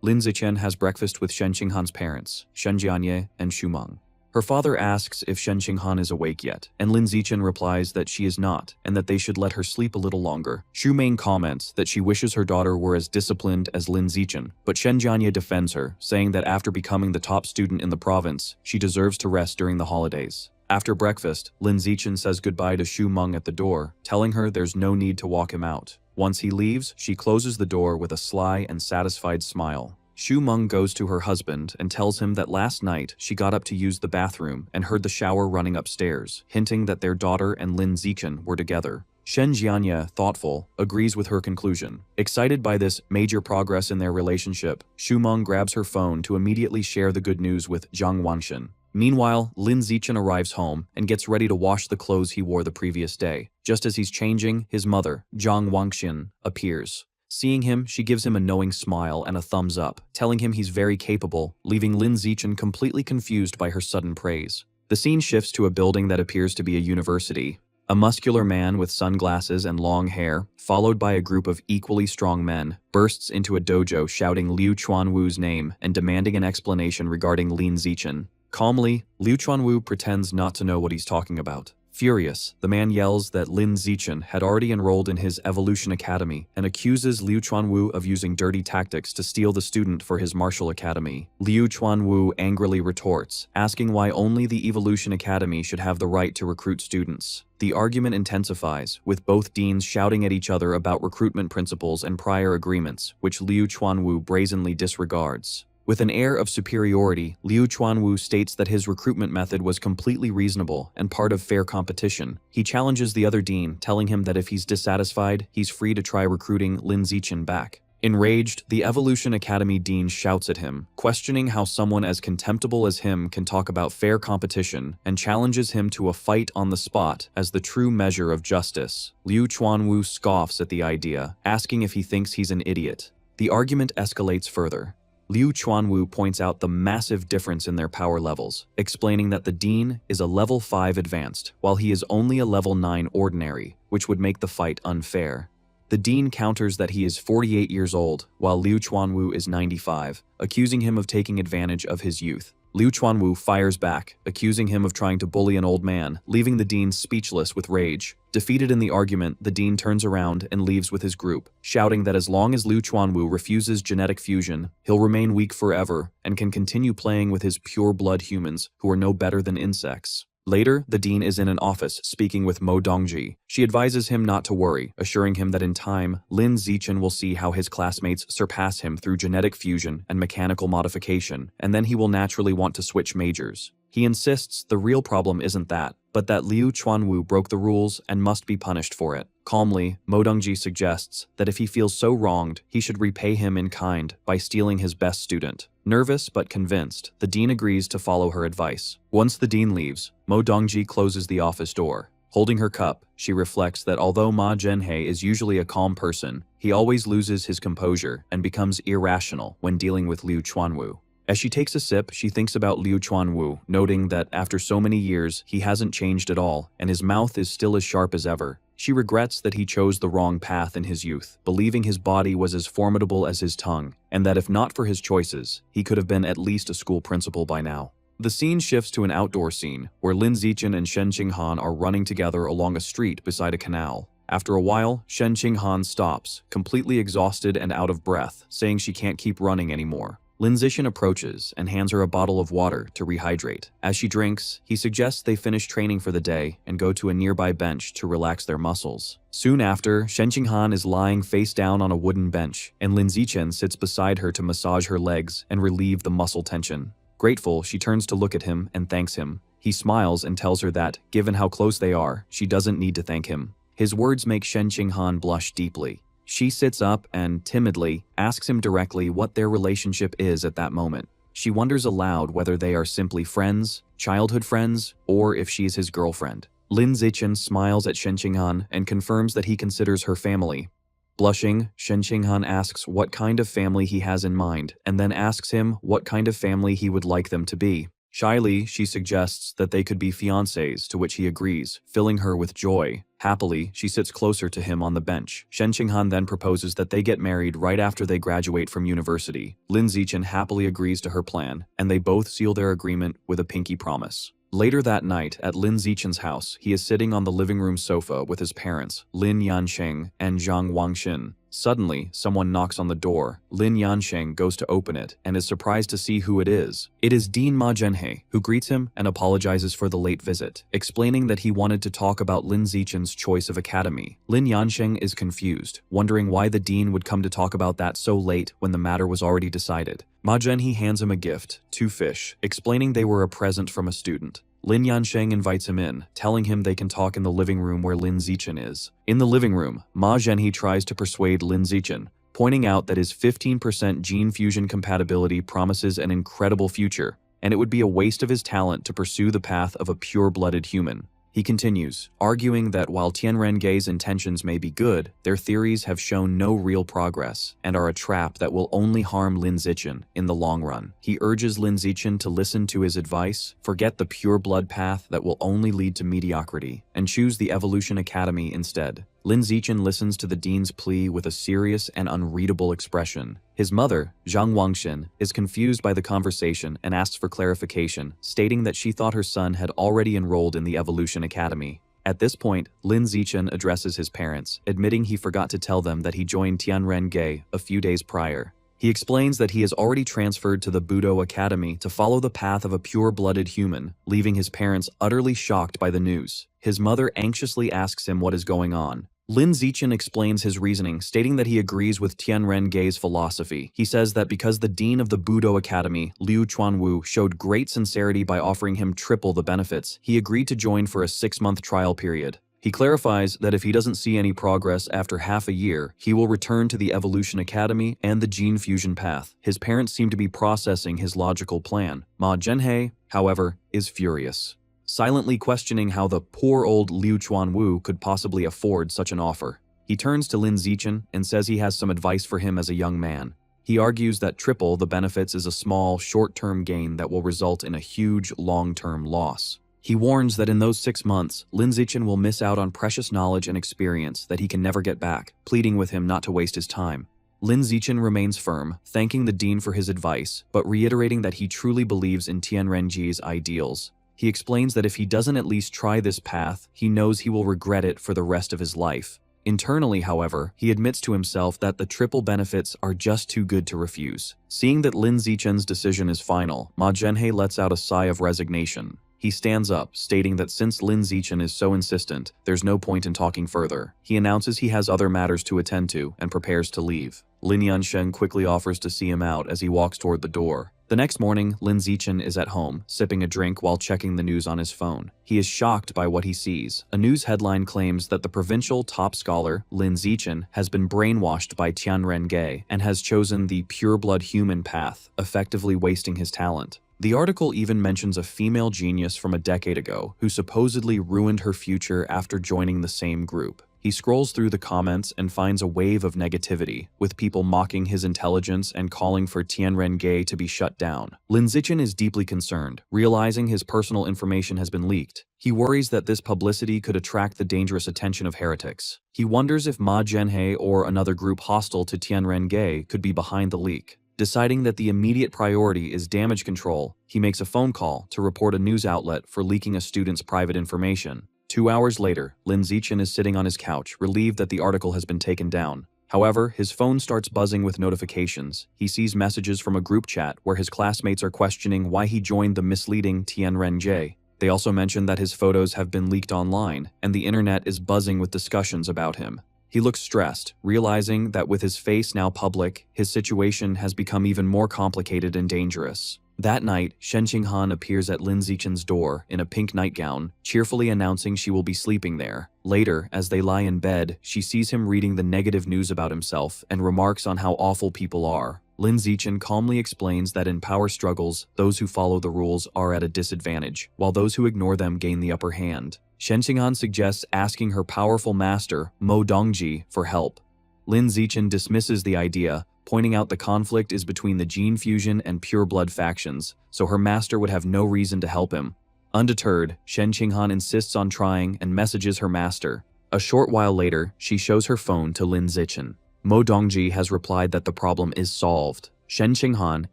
Lin Zichen has breakfast with Shen Qinghan's parents, Shen Jianye and Xu Meng. Her father asks if Shen Qinghan is awake yet, and Lin Zichen replies that she is not and that they should let her sleep a little longer. Xu Meng comments that she wishes her daughter were as disciplined as Lin Zichen, but Shen Jianye defends her, saying that after becoming the top student in the province, she deserves to rest during the holidays. After breakfast, Lin Zichen says goodbye to Xu Meng at the door, telling her there's no need to walk him out. Once he leaves, she closes the door with a sly and satisfied smile. Shu Meng goes to her husband and tells him that last night she got up to use the bathroom and heard the shower running upstairs, hinting that their daughter and Lin Zichen were together. Shen Jianye, thoughtful, agrees with her conclusion. Excited by this major progress in their relationship, Shu Meng grabs her phone to immediately share the good news with Zhang Wangshan. Meanwhile, Lin Zichen arrives home and gets ready to wash the clothes he wore the previous day. Just as he's changing, his mother, Zhang Wangshan, appears. Seeing him, she gives him a knowing smile and a thumbs up, telling him he's very capable, leaving Lin Zichen completely confused by her sudden praise. The scene shifts to a building that appears to be a university. A muscular man with sunglasses and long hair, followed by a group of equally strong men, bursts into a dojo shouting Liu Chuanwu's name and demanding an explanation regarding Lin Zichen. Calmly, Liu Chuanwu pretends not to know what he's talking about. Furious, the man yells that Lin Zichen had already enrolled in his Evolution Academy and accuses Liu Chuanwu of using dirty tactics to steal the student for his martial academy. Liu Chuanwu angrily retorts, asking why only the Evolution Academy should have the right to recruit students. The argument intensifies, with both deans shouting at each other about recruitment principles and prior agreements, which Liu Chuanwu brazenly disregards. With an air of superiority, Liu Chuanwu states that his recruitment method was completely reasonable and part of fair competition. He challenges the other dean, telling him that if he's dissatisfied, he's free to try recruiting Lin Zichen back. Enraged, the Evolution Academy dean shouts at him, questioning how someone as contemptible as him can talk about fair competition, and challenges him to a fight on the spot as the true measure of justice. Liu Chuanwu scoffs at the idea, asking if he thinks he's an idiot. The argument escalates further. Liu Chuanwu points out the massive difference in their power levels, explaining that the dean is a level 5 advanced, while he is only a level 9 ordinary, which would make the fight unfair. The dean counters that he is 48 years old, while Liu Chuanwu is 95, accusing him of taking advantage of his youth. Liu Chuanwu fires back, accusing him of trying to bully an old man, leaving the dean speechless with rage. Defeated in the argument, the dean turns around and leaves with his group, shouting that as long as Liu Chuanwu refuses genetic fusion, he'll remain weak forever and can continue playing with his pure-blood humans who are no better than insects. Later, the dean is in an office speaking with Mo Dongji. She advises him not to worry, assuring him that in time, Lin Zichen will see how his classmates surpass him through genetic fusion and mechanical modification, and then he will naturally want to switch majors. He insists the real problem isn't that, but that Liu Chuanwu broke the rules and must be punished for it. Calmly, Mo Dongji suggests that if he feels so wronged, he should repay him in kind by stealing his best student. Nervous but convinced, the dean agrees to follow her advice. Once the dean leaves, Mo Dongji closes the office door. Holding her cup, she reflects that although Ma Zhenhe is usually a calm person, he always loses his composure and becomes irrational when dealing with Liu Chuanwu. As she takes a sip, she thinks about Liu Chuanwu, noting that after so many years, he hasn't changed at all, and his mouth is still as sharp as ever. She regrets that he chose the wrong path in his youth, believing his body was as formidable as his tongue, and that if not for his choices, he could have been at least a school principal by now. The scene shifts to an outdoor scene, where Lin Zichen and Shen Qinghan are running together along a street beside a canal. After a while, Shen Qinghan stops, completely exhausted and out of breath, saying she can't keep running anymore. Lin Zichen approaches and hands her a bottle of water to rehydrate. As she drinks, he suggests they finish training for the day and go to a nearby bench to relax their muscles. Soon after, Shen Qinghan is lying face down on a wooden bench, and Lin Zichen sits beside her to massage her legs and relieve the muscle tension. Grateful, she turns to look at him and thanks him. He smiles and tells her that, given how close they are, she doesn't need to thank him. His words make Shen Qinghan blush deeply. She sits up and, timidly, asks him directly what their relationship is at that moment. She wonders aloud whether they are simply friends, childhood friends, or if she's his girlfriend. Lin Zichen smiles at Shen Qinghan and confirms that he considers her family. Blushing, Shen Qinghan asks what kind of family he has in mind, and then asks him what kind of family he would like them to be. Shyly, she suggests that they could be fiancés, to which he agrees, filling her with joy. Happily, she sits closer to him on the bench. Shen Qinghan then proposes that they get married right after they graduate from university. Lin Zichen happily agrees to her plan, and they both seal their agreement with a pinky promise. Later that night, at Lin Zichen's house, he is sitting on the living room sofa with his parents, Lin Yansheng and Zhang Wangshan. Suddenly, someone knocks on the door. Lin Yansheng goes to open it and is surprised to see who it is. It is Dean Ma Zhenhe, who greets him and apologizes for the late visit, explaining that he wanted to talk about Lin Zichen's choice of academy. Lin Yansheng is confused, wondering why the dean would come to talk about that so late when the matter was already decided. Ma Zhenhe hands him a gift, 2 fish, explaining they were a present from a student. Lin Yansheng invites him in, telling him they can talk in the living room where Lin Zichen is. In the living room, Ma Zhenhe tries to persuade Lin Zichen, pointing out that his 15% gene fusion compatibility promises an incredible future, and it would be a waste of his talent to pursue the path of a pure-blooded human. He continues, arguing that while Tianren Gei's intentions may be good, their theories have shown no real progress and are a trap that will only harm Lin Zichen in the long run. He urges Lin Zichen to listen to his advice, forget the pure blood path that will only lead to mediocrity, and choose the Evolution Academy instead. Lin Zichen listens to the dean's plea with a serious and unreadable expression. His mother, Zhang Wangxin, is confused by the conversation and asks for clarification, stating that she thought her son had already enrolled in the Evolution Academy. At this point, Lin Zichen addresses his parents, admitting he forgot to tell them that he joined Tianren Gei a few days prior. He explains that he has already transferred to the Budo Academy to follow the path of a pure-blooded human, leaving his parents utterly shocked by the news. His mother anxiously asks him what is going on. Lin Zichen explains his reasoning, stating that he agrees with Tianren Gei's philosophy. He says that because the dean of the Budo Academy, Liu Chuanwu, showed great sincerity by offering him triple the benefits, he agreed to join for a 6-month trial period. He clarifies that if he doesn't see any progress after half a year, he will return to the Evolution Academy and the gene fusion path. His parents seem to be processing his logical plan. Ma Zhenhe, however, is furious, silently questioning how the poor old Liu Chuanwu could possibly afford such an offer. He turns to Lin Zichen and says he has some advice for him as a young man. He argues that triple the benefits is a small, short-term gain that will result in a huge, long-term loss. He warns that in those 6 months, Lin Zichen will miss out on precious knowledge and experience that he can never get back, pleading with him not to waste his time. Lin Zichen remains firm, thanking the dean for his advice, but reiterating that he truly believes in Tianren Gei's ideals. He explains that if he doesn't at least try this path, he knows he will regret it for the rest of his life. Internally, however, he admits to himself that the triple benefits are just too good to refuse. Seeing that Lin Zichen's decision is final, Ma Zhenhe lets out a sigh of resignation. He stands up, stating that since Lin Zichen is so insistent, there's no point in talking further. He announces he has other matters to attend to and prepares to leave. Lin Yansheng quickly offers to see him out as he walks toward the door. The next morning, Lin Zichen is at home, sipping a drink while checking the news on his phone. He is shocked by what he sees. A news headline claims that the provincial top scholar, Lin Zichen, has been brainwashed by Tianren Gei and has chosen the pure-blood human path, effectively wasting his talent. The article even mentions a female genius from a decade ago who supposedly ruined her future after joining the same group. He scrolls through the comments and finds a wave of negativity, with people mocking his intelligence and calling for Tianren Gei to be shut down. Lin Zichen is deeply concerned, realizing his personal information has been leaked. He worries that this publicity could attract the dangerous attention of heretics. He wonders if Ma Zhenhe or another group hostile to Tianren Gei could be behind the leak. Deciding that the immediate priority is damage control, he makes a phone call to report a news outlet for leaking a student's private information. 2 hours later, Lin Zichen is sitting on his couch, relieved that the article has been taken down. However, his phone starts buzzing with notifications. He sees messages from a group chat where his classmates are questioning why he joined the misleading Tianren Gei. They also mention that his photos have been leaked online, and the internet is buzzing with discussions about him. He looks stressed, realizing that with his face now public, his situation has become even more complicated and dangerous. That night, Shen Qinghan appears at Lin Zichen's door in a pink nightgown, cheerfully announcing she will be sleeping there. Later, as they lie in bed, she sees him reading the negative news about himself and remarks on how awful people are. Lin Zichen calmly explains that in power struggles, those who follow the rules are at a disadvantage, while those who ignore them gain the upper hand. Shen Qinghan suggests asking her powerful master, Mo Dongji, for help. Lin Zichen dismisses the idea, pointing out the conflict is between the gene fusion and pure blood factions, so her master would have no reason to help him. Undeterred, Shen Qinghan insists on trying and messages her master. A short while later, she shows her phone to Lin Zichen. Mo Dongji has replied that the problem is solved. Shen Qinghan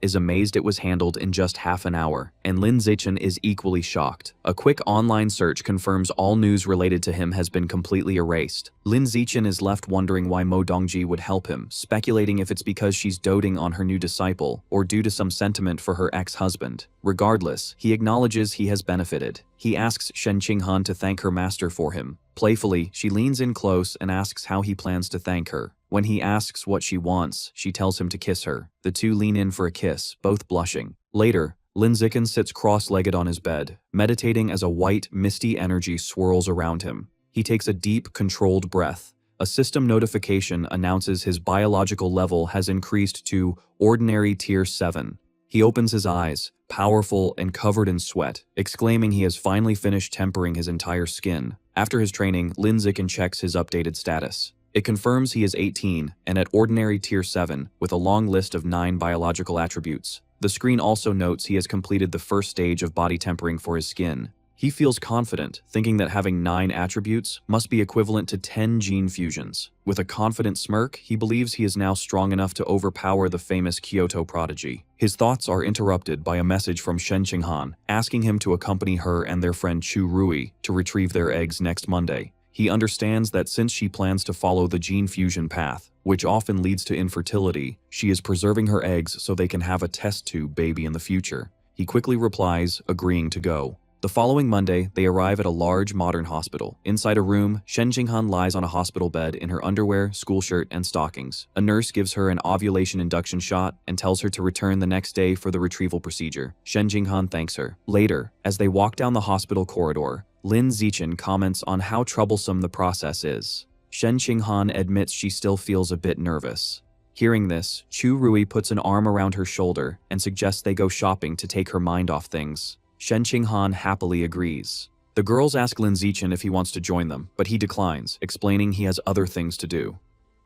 is amazed it was handled in just half an hour, and Lin Zichen is equally shocked. A quick online search confirms all news related to him has been completely erased. Lin Zichen is left wondering why Mo Dongji would help him, speculating if it's because she's doting on her new disciple or due to some sentiment for her ex-husband. Regardless, he acknowledges he has benefited. He asks Shen Qinghan to thank her master for him. Playfully, she leans in close and asks how he plans to thank her. When he asks what she wants, she tells him to kiss her. The two lean in for a kiss, both blushing. Later, Lin Zichen sits cross-legged on his bed, meditating as a white, misty energy swirls around him. He takes a deep, controlled breath. A system notification announces his biological level has increased to ordinary tier 7. He opens his eyes, powerful and covered in sweat, exclaiming he has finally finished tempering his entire skin. After his training, Lin Zichen checks his updated status. It confirms he is 18 and at ordinary tier 7 with a long list of 9 biological attributes. The screen also notes he has completed the first stage of body tempering for his skin. He feels confident, thinking that having 9 attributes must be equivalent to 10 gene fusions. With a confident smirk, he believes he is now strong enough to overpower the famous Kyoto prodigy. His thoughts are interrupted by a message from Shen Qinghan, asking him to accompany her and their friend Chu Rui to retrieve their eggs next Monday. He understands that since she plans to follow the gene fusion path, which often leads to infertility, she is preserving her eggs so they can have a test tube baby in the future. He quickly replies, agreeing to go. The following Monday, they arrive at a large modern hospital. Inside a room, Shen Qinghan lies on a hospital bed in her underwear, school shirt, and stockings. A nurse gives her an ovulation induction shot and tells her to return the next day for the retrieval procedure. Shen Qinghan thanks her. Later, as they walk down the hospital corridor, Lin Zichen comments on how troublesome the process is. Shen Qinghan admits she still feels a bit nervous. Hearing this, Chu Rui puts an arm around her shoulder and suggests they go shopping to take her mind off things. Shen Qinghan happily agrees. The girls ask Lin Zichen if he wants to join them, but he declines, explaining he has other things to do.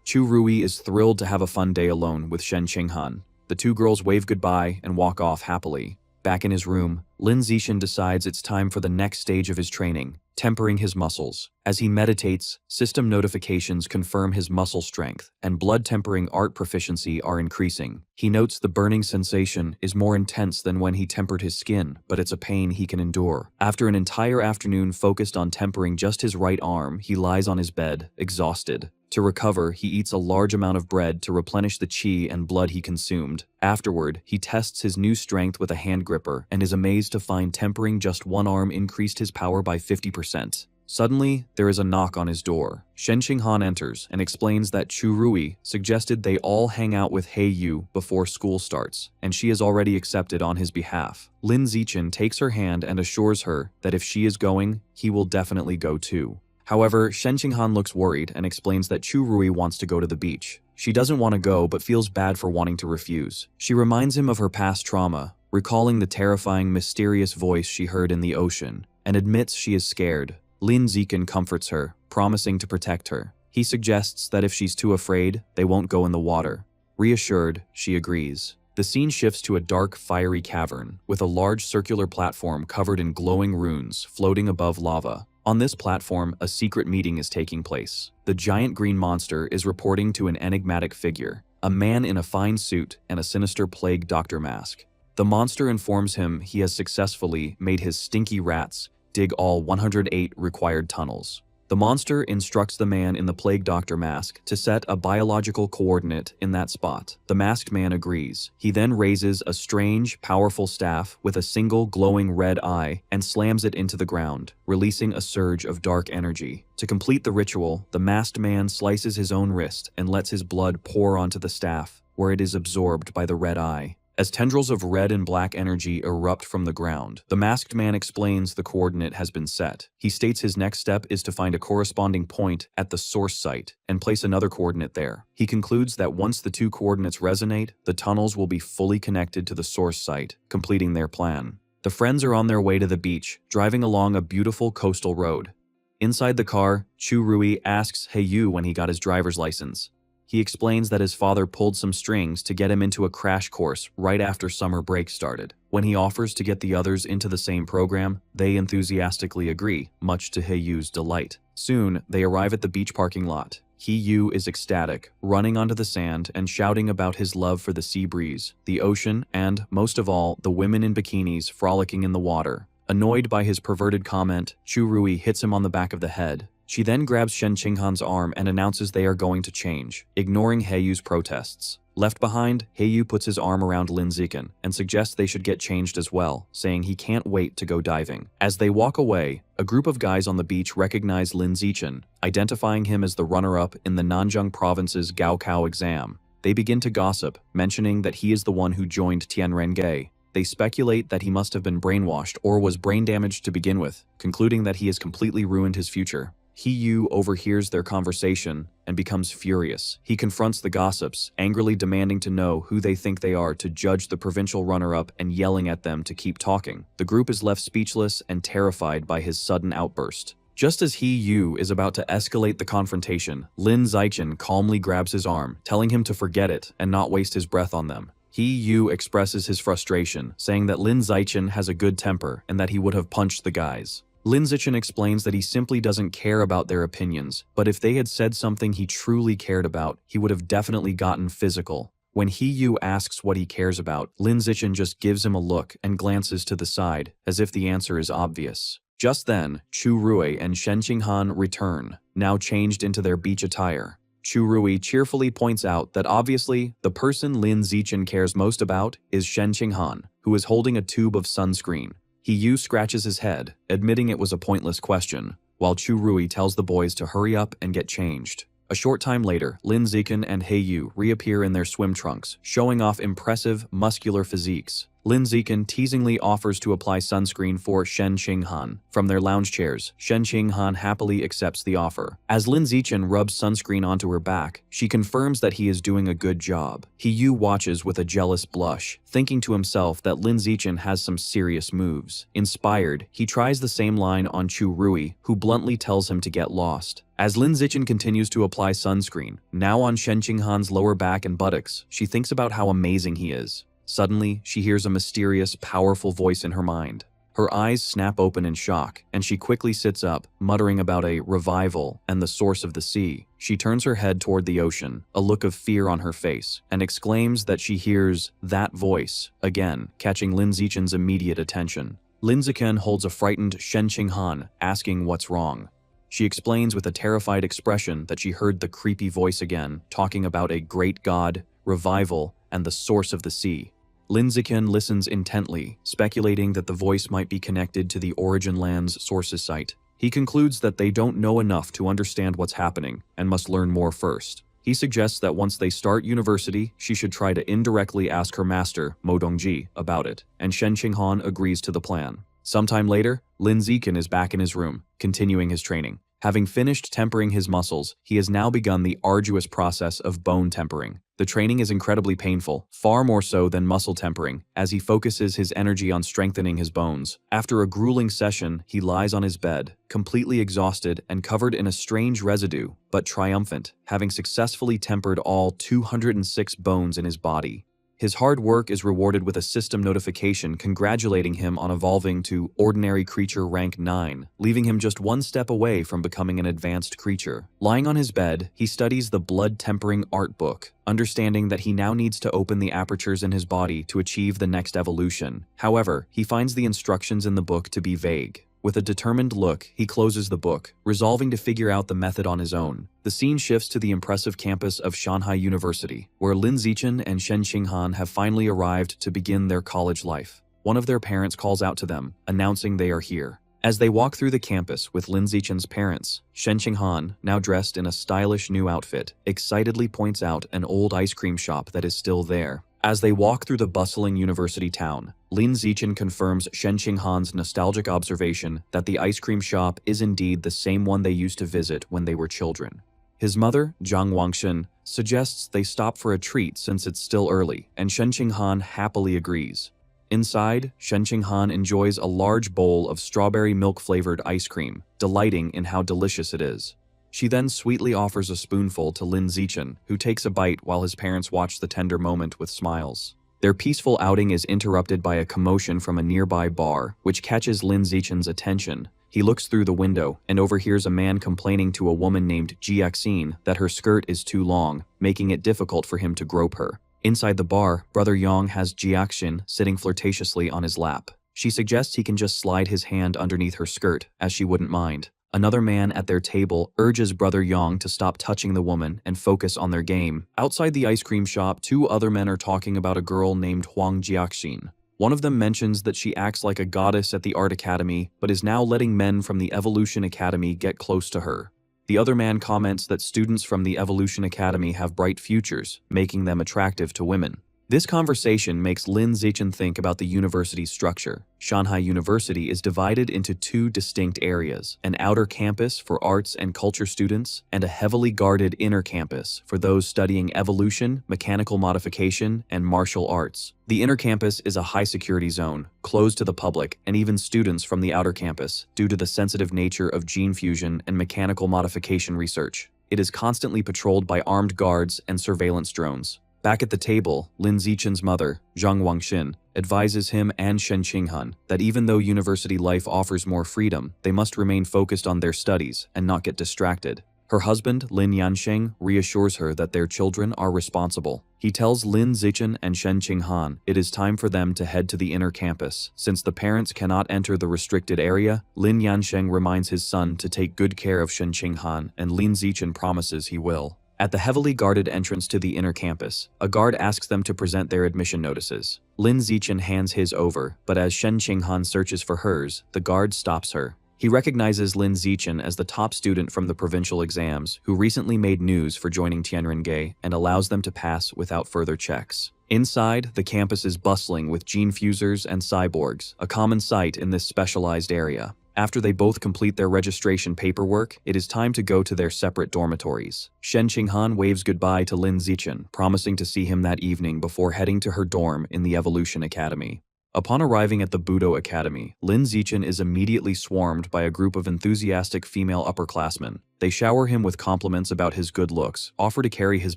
Chu Rui is thrilled to have a fun day alone with Shen Qinghan. The two girls wave goodbye and walk off happily. Back in his room, Lin Zichen decides it's time for the next stage of his training, tempering his muscles. As he meditates, system notifications confirm his muscle strength, and blood tempering art proficiency are increasing. He notes the burning sensation is more intense than when he tempered his skin, but it's a pain he can endure. After an entire afternoon focused on tempering just his right arm, he lies on his bed, exhausted. To recover, he eats a large amount of bread to replenish the qi and blood he consumed. Afterward, he tests his new strength with a hand gripper and is amazed to find tempering just one arm increased his power by 50%. Suddenly, there is a knock on his door. Shen Qinghan enters and explains that Chu Rui suggested they all hang out with He Yu before school starts, and she has already accepted on his behalf. Lin Zichen takes her hand and assures her that if she is going, he will definitely go too. However, Shen Qinghan looks worried and explains that Chu Rui wants to go to the beach. She doesn't want to go but feels bad for wanting to refuse. She reminds him of her past trauma, recalling the terrifying, mysterious voice she heard in the ocean, and admits she is scared. Lin Zichen comforts her, promising to protect her. He suggests that if she's too afraid, they won't go in the water. Reassured, she agrees. The scene shifts to a dark, fiery cavern, with a large circular platform covered in glowing runes floating above lava. On this platform, a secret meeting is taking place. The giant green monster is reporting to an enigmatic figure, a man in a fine suit and a sinister plague doctor mask. The monster informs him he has successfully made his stinky rats dig all 108 required tunnels. The monster instructs the man in the plague doctor mask to set a biological coordinate in that spot. The masked man agrees. He then raises a strange, powerful staff with a single glowing red eye and slams it into the ground, releasing a surge of dark energy. To complete the ritual, the masked man slices his own wrist and lets his blood pour onto the staff, where it is absorbed by the red eye. As tendrils of red and black energy erupt from the ground, the masked man explains the coordinate has been set. He states his next step is to find a corresponding point at the source site and place another coordinate there. He concludes that once the two coordinates resonate, the tunnels will be fully connected to the source site, completing their plan. The friends are on their way to the beach, driving along a beautiful coastal road. Inside the car, Chu Rui asks He Yu when he got his driver's license. He explains that his father pulled some strings to get him into a crash course right after summer break started. When he offers to get the others into the same program, they enthusiastically agree, much to He Yu's delight. Soon, they arrive at the beach parking lot. He Yu is ecstatic, running onto the sand and shouting about his love for the sea breeze, the ocean, and, most of all, the women in bikinis frolicking in the water. Annoyed by his perverted comment, Chu Rui hits him on the back of the head. She then grabs Shen Qinghan's arm and announces they are going to change, ignoring Heiyu's protests. Left behind, Heiyu puts his arm around Lin Zichen and suggests they should get changed as well, saying he can't wait to go diving. As they walk away, a group of guys on the beach recognize Lin Zichen, identifying him as the runner-up in the Nanjing province's Gaokao exam. They begin to gossip, mentioning that he is the one who joined Tianrenge. They speculate that he must have been brainwashed or was brain damaged to begin with, concluding that he has completely ruined his future. He Yu overhears their conversation and becomes furious. He confronts the gossips, angrily demanding to know who they think they are to judge the provincial runner-up and yelling at them to keep talking. The group is left speechless and terrified by his sudden outburst. Just as He Yu is about to escalate the confrontation, Lin Zichen calmly grabs his arm, telling him to forget it and not waste his breath on them. He Yu expresses his frustration, saying that Lin Zichen has a good temper and that he would have punched the guys. Lin Zichen explains that he simply doesn't care about their opinions, but if they had said something he truly cared about, he would have definitely gotten physical. When He Yu asks what he cares about, Lin Zichen just gives him a look and glances to the side, as if the answer is obvious. Just then, Chu Rui and Shen Qinghan return, now changed into their beach attire. Chu Rui cheerfully points out that obviously, the person Lin Zichen cares most about is Shen Qinghan, who is holding a tube of sunscreen. He Yu scratches his head, admitting it was a pointless question, while Chu Rui tells the boys to hurry up and get changed. A short time later, Lin Zichen and Heiyu reappear in their swim trunks, showing off impressive, muscular physiques. Lin Zichen teasingly offers to apply sunscreen for Shen Qinghan. From their lounge chairs, Shen Qinghan happily accepts the offer. As Lin Zichen rubs sunscreen onto her back, she confirms that he is doing a good job. He Yu watches with a jealous blush, thinking to himself that Lin Zichen has some serious moves. Inspired, he tries the same line on Chu Rui, who bluntly tells him to get lost. As Lin Zichen continues to apply sunscreen, now on Shen Qinghan's lower back and buttocks, she thinks about how amazing he is. Suddenly, she hears a mysterious, powerful voice in her mind. Her eyes snap open in shock, and she quickly sits up, muttering about a revival and the source of the sea. She turns her head toward the ocean, a look of fear on her face, and exclaims that she hears that voice again, catching Lin Zichen's immediate attention. Lin Zichen holds a frightened Shen Qinghan, asking what's wrong. She explains with a terrified expression that she heard the creepy voice again, talking about a great god, revival, and the source of the sea. Lin Zichen listens intently, speculating that the voice might be connected to the Origin Land's sources site. He concludes that they don't know enough to understand what's happening and must learn more first. He suggests that once they start university, she should try to indirectly ask her master, Mo Dongji, about it, and Shen Qinghan agrees to the plan. Sometime later, Lin Zichen is back in his room, continuing his training. Having finished tempering his muscles, he has now begun the arduous process of bone tempering. The training is incredibly painful, far more so than muscle tempering, as he focuses his energy on strengthening his bones. After a grueling session, he lies on his bed, completely exhausted and covered in a strange residue, but triumphant, having successfully tempered all 206 bones in his body. His hard work is rewarded with a system notification congratulating him on evolving to Ordinary Creature Rank 9, leaving him just one step away from becoming an advanced creature. Lying on his bed, he studies the blood-tempering art book, understanding that he now needs to open the apertures in his body to achieve the next evolution. However, he finds the instructions in the book to be vague. With a determined look, he closes the book, resolving to figure out the method on his own. The scene shifts to the impressive campus of Shanghai University, where Lin Zichen and Shen Qinghan have finally arrived to begin their college life. One of their parents calls out to them, announcing they are here. As they walk through the campus with Lin Zichen's parents, Shen Qinghan, now dressed in a stylish new outfit, excitedly points out an old ice cream shop that is still there. As they walk through the bustling university town, Lin Zichen confirms Shen Qinghan's nostalgic observation that the ice cream shop is indeed the same one they used to visit when they were children. His mother, Zhang Wangshen, suggests they stop for a treat since it's still early, and Shen Qinghan happily agrees. Inside, Shen Qinghan enjoys a large bowl of strawberry milk-flavored ice cream, delighting in how delicious it is. She then sweetly offers a spoonful to Lin Zichen, who takes a bite while his parents watch the tender moment with smiles. Their peaceful outing is interrupted by a commotion from a nearby bar, which catches Lin Zichen's attention. He looks through the window and overhears a man complaining to a woman named Jiaxin that her skirt is too long, making it difficult for him to grope her. Inside the bar, Brother Yang has Jiaxin sitting flirtatiously on his lap. She suggests he can just slide his hand underneath her skirt, as she wouldn't mind. Another man at their table urges Brother Yang to stop touching the woman and focus on their game. Outside the ice cream shop, two other men are talking about a girl named Huang Jiaxin. One of them mentions that she acts like a goddess at the art academy, but is now letting men from the Evolution Academy get close to her. The other man comments that students from the Evolution Academy have bright futures, making them attractive to women. This conversation makes Lin Zichen think about the university's structure. Shanghai University is divided into two distinct areas, an outer campus for arts and culture students, and a heavily guarded inner campus for those studying evolution, mechanical modification, and martial arts. The inner campus is a high-security zone, closed to the public and even students from the outer campus, due to the sensitive nature of gene fusion and mechanical modification research. It is constantly patrolled by armed guards and surveillance drones. Back at the table, Lin Zichen's mother, Zhang Wangxin, advises him and Shen Qinghan that even though university life offers more freedom, they must remain focused on their studies and not get distracted. Her husband, Lin Yansheng, reassures her that their children are responsible. He tells Lin Zichen and Shen Qinghan it is time for them to head to the inner campus. Since the parents cannot enter the restricted area, Lin Yansheng reminds his son to take good care of Shen Qinghan, and Lin Zichen promises he will. At the heavily guarded entrance to the inner campus, a guard asks them to present their admission notices. Lin Zichen hands his over, but as Shen Qinghan searches for hers, the guard stops her. He recognizes Lin Zichen as the top student from the provincial exams who recently made news for joining Tianrengei and allows them to pass without further checks. Inside, the campus is bustling with gene fusers and cyborgs, a common sight in this specialized area. After they both complete their registration paperwork, it is time to go to their separate dormitories. Shen Qinghan waves goodbye to Lin Zichen, promising to see him that evening before heading to her dorm in the Evolution Academy. Upon arriving at the Budo Academy, Lin Zichen is immediately swarmed by a group of enthusiastic female upperclassmen. They shower him with compliments about his good looks, offer to carry his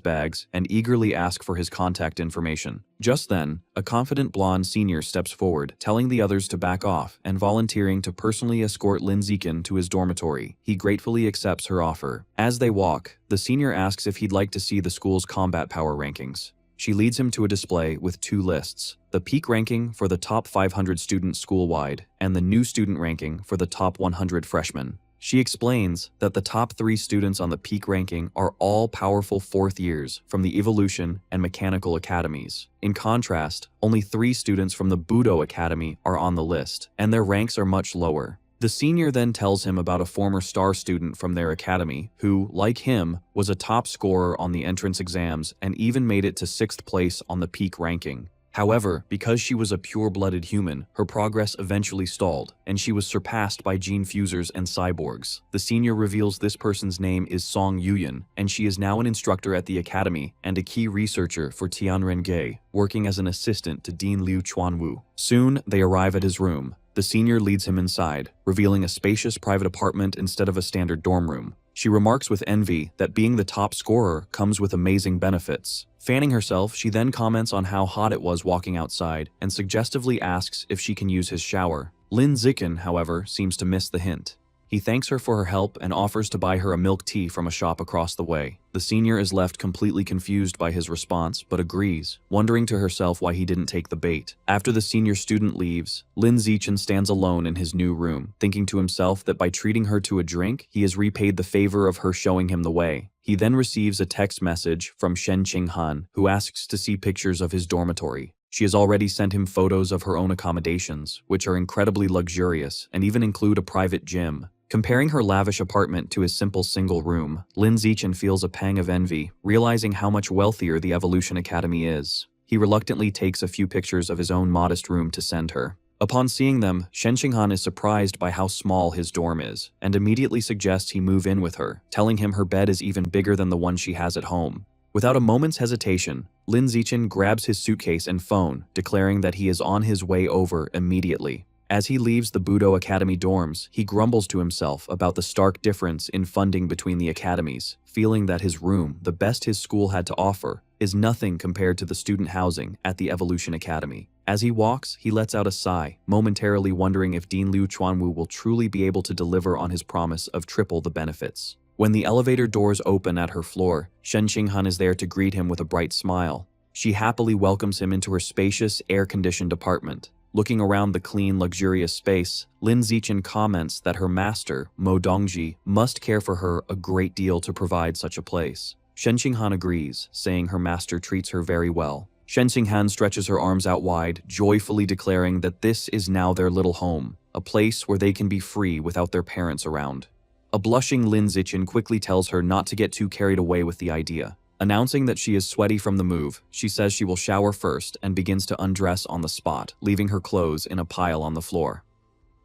bags, and eagerly ask for his contact information. Just then, a confident blonde senior steps forward, telling the others to back off and volunteering to personally escort Lin Zichen to his dormitory. He gratefully accepts her offer. As they walk, the senior asks if he'd like to see the school's combat power rankings. She leads him to a display with two lists, the peak ranking for the top 500 students school-wide and the new student ranking for the top 100 freshmen. She explains that the top 3 students on the peak ranking are all powerful 4th years from the Evolution and Mechanical Academies. In contrast, only 3 students from the Budo Academy are on the list, and their ranks are much lower. The senior then tells him about a former star student from their academy who, like him, was a top scorer on the entrance exams and even made it to 6th place on the peak ranking. However, because she was a pure-blooded human, her progress eventually stalled, and she was surpassed by gene fusers and cyborgs. The senior reveals this person's name is Song Yuyan, and she is now an instructor at the academy and a key researcher for Tianrengei, working as an assistant to Dean Liu Chuanwu. Soon, they arrive at his room. The senior leads him inside, revealing a spacious private apartment instead of a standard dorm room. She remarks with envy that being the top scorer comes with amazing benefits. Fanning herself, she then comments on how hot it was walking outside and suggestively asks if she can use his shower. Lin Zichen, however, seems to miss the hint. He thanks her for her help and offers to buy her a milk tea from a shop across the way. The senior is left completely confused by his response, but agrees, wondering to herself why he didn't take the bait. After the senior student leaves, Lin Zichen stands alone in his new room, thinking to himself that by treating her to a drink, he has repaid the favor of her showing him the way. He then receives a text message from Shen Qinghan, who asks to see pictures of his dormitory. She has already sent him photos of her own accommodations, which are incredibly luxurious and even include a private gym. Comparing her lavish apartment to his simple single room, Lin Zichen feels a pang of envy, realizing how much wealthier the Evolution Academy is. He reluctantly takes a few pictures of his own modest room to send her. Upon seeing them, Shen Qinghan is surprised by how small his dorm is, and immediately suggests he move in with her, telling him her bed is even bigger than the one she has at home. Without a moment's hesitation, Lin Zichen grabs his suitcase and phone, declaring that he is on his way over immediately. As he leaves the Budo Academy dorms, he grumbles to himself about the stark difference in funding between the academies, feeling that his room, the best his school had to offer, is nothing compared to the student housing at the Evolution Academy. As he walks, he lets out a sigh, momentarily wondering if Dean Liu Chuanwu will truly be able to deliver on his promise of triple the benefits. When the elevator doors open at her floor, Shen Qinghan is there to greet him with a bright smile. She happily welcomes him into her spacious, air-conditioned apartment. Looking around the clean, luxurious space, Lin Zichen comments that her master, Mo Dongji, must care for her a great deal to provide such a place. Shen Qinghan agrees, saying her master treats her very well. Shen Qinghan stretches her arms out wide, joyfully declaring that this is now their little home, a place where they can be free without their parents around. A blushing Lin Zichen quickly tells her not to get too carried away with the idea. Announcing that she is sweaty from the move, she says she will shower first and begins to undress on the spot, leaving her clothes in a pile on the floor.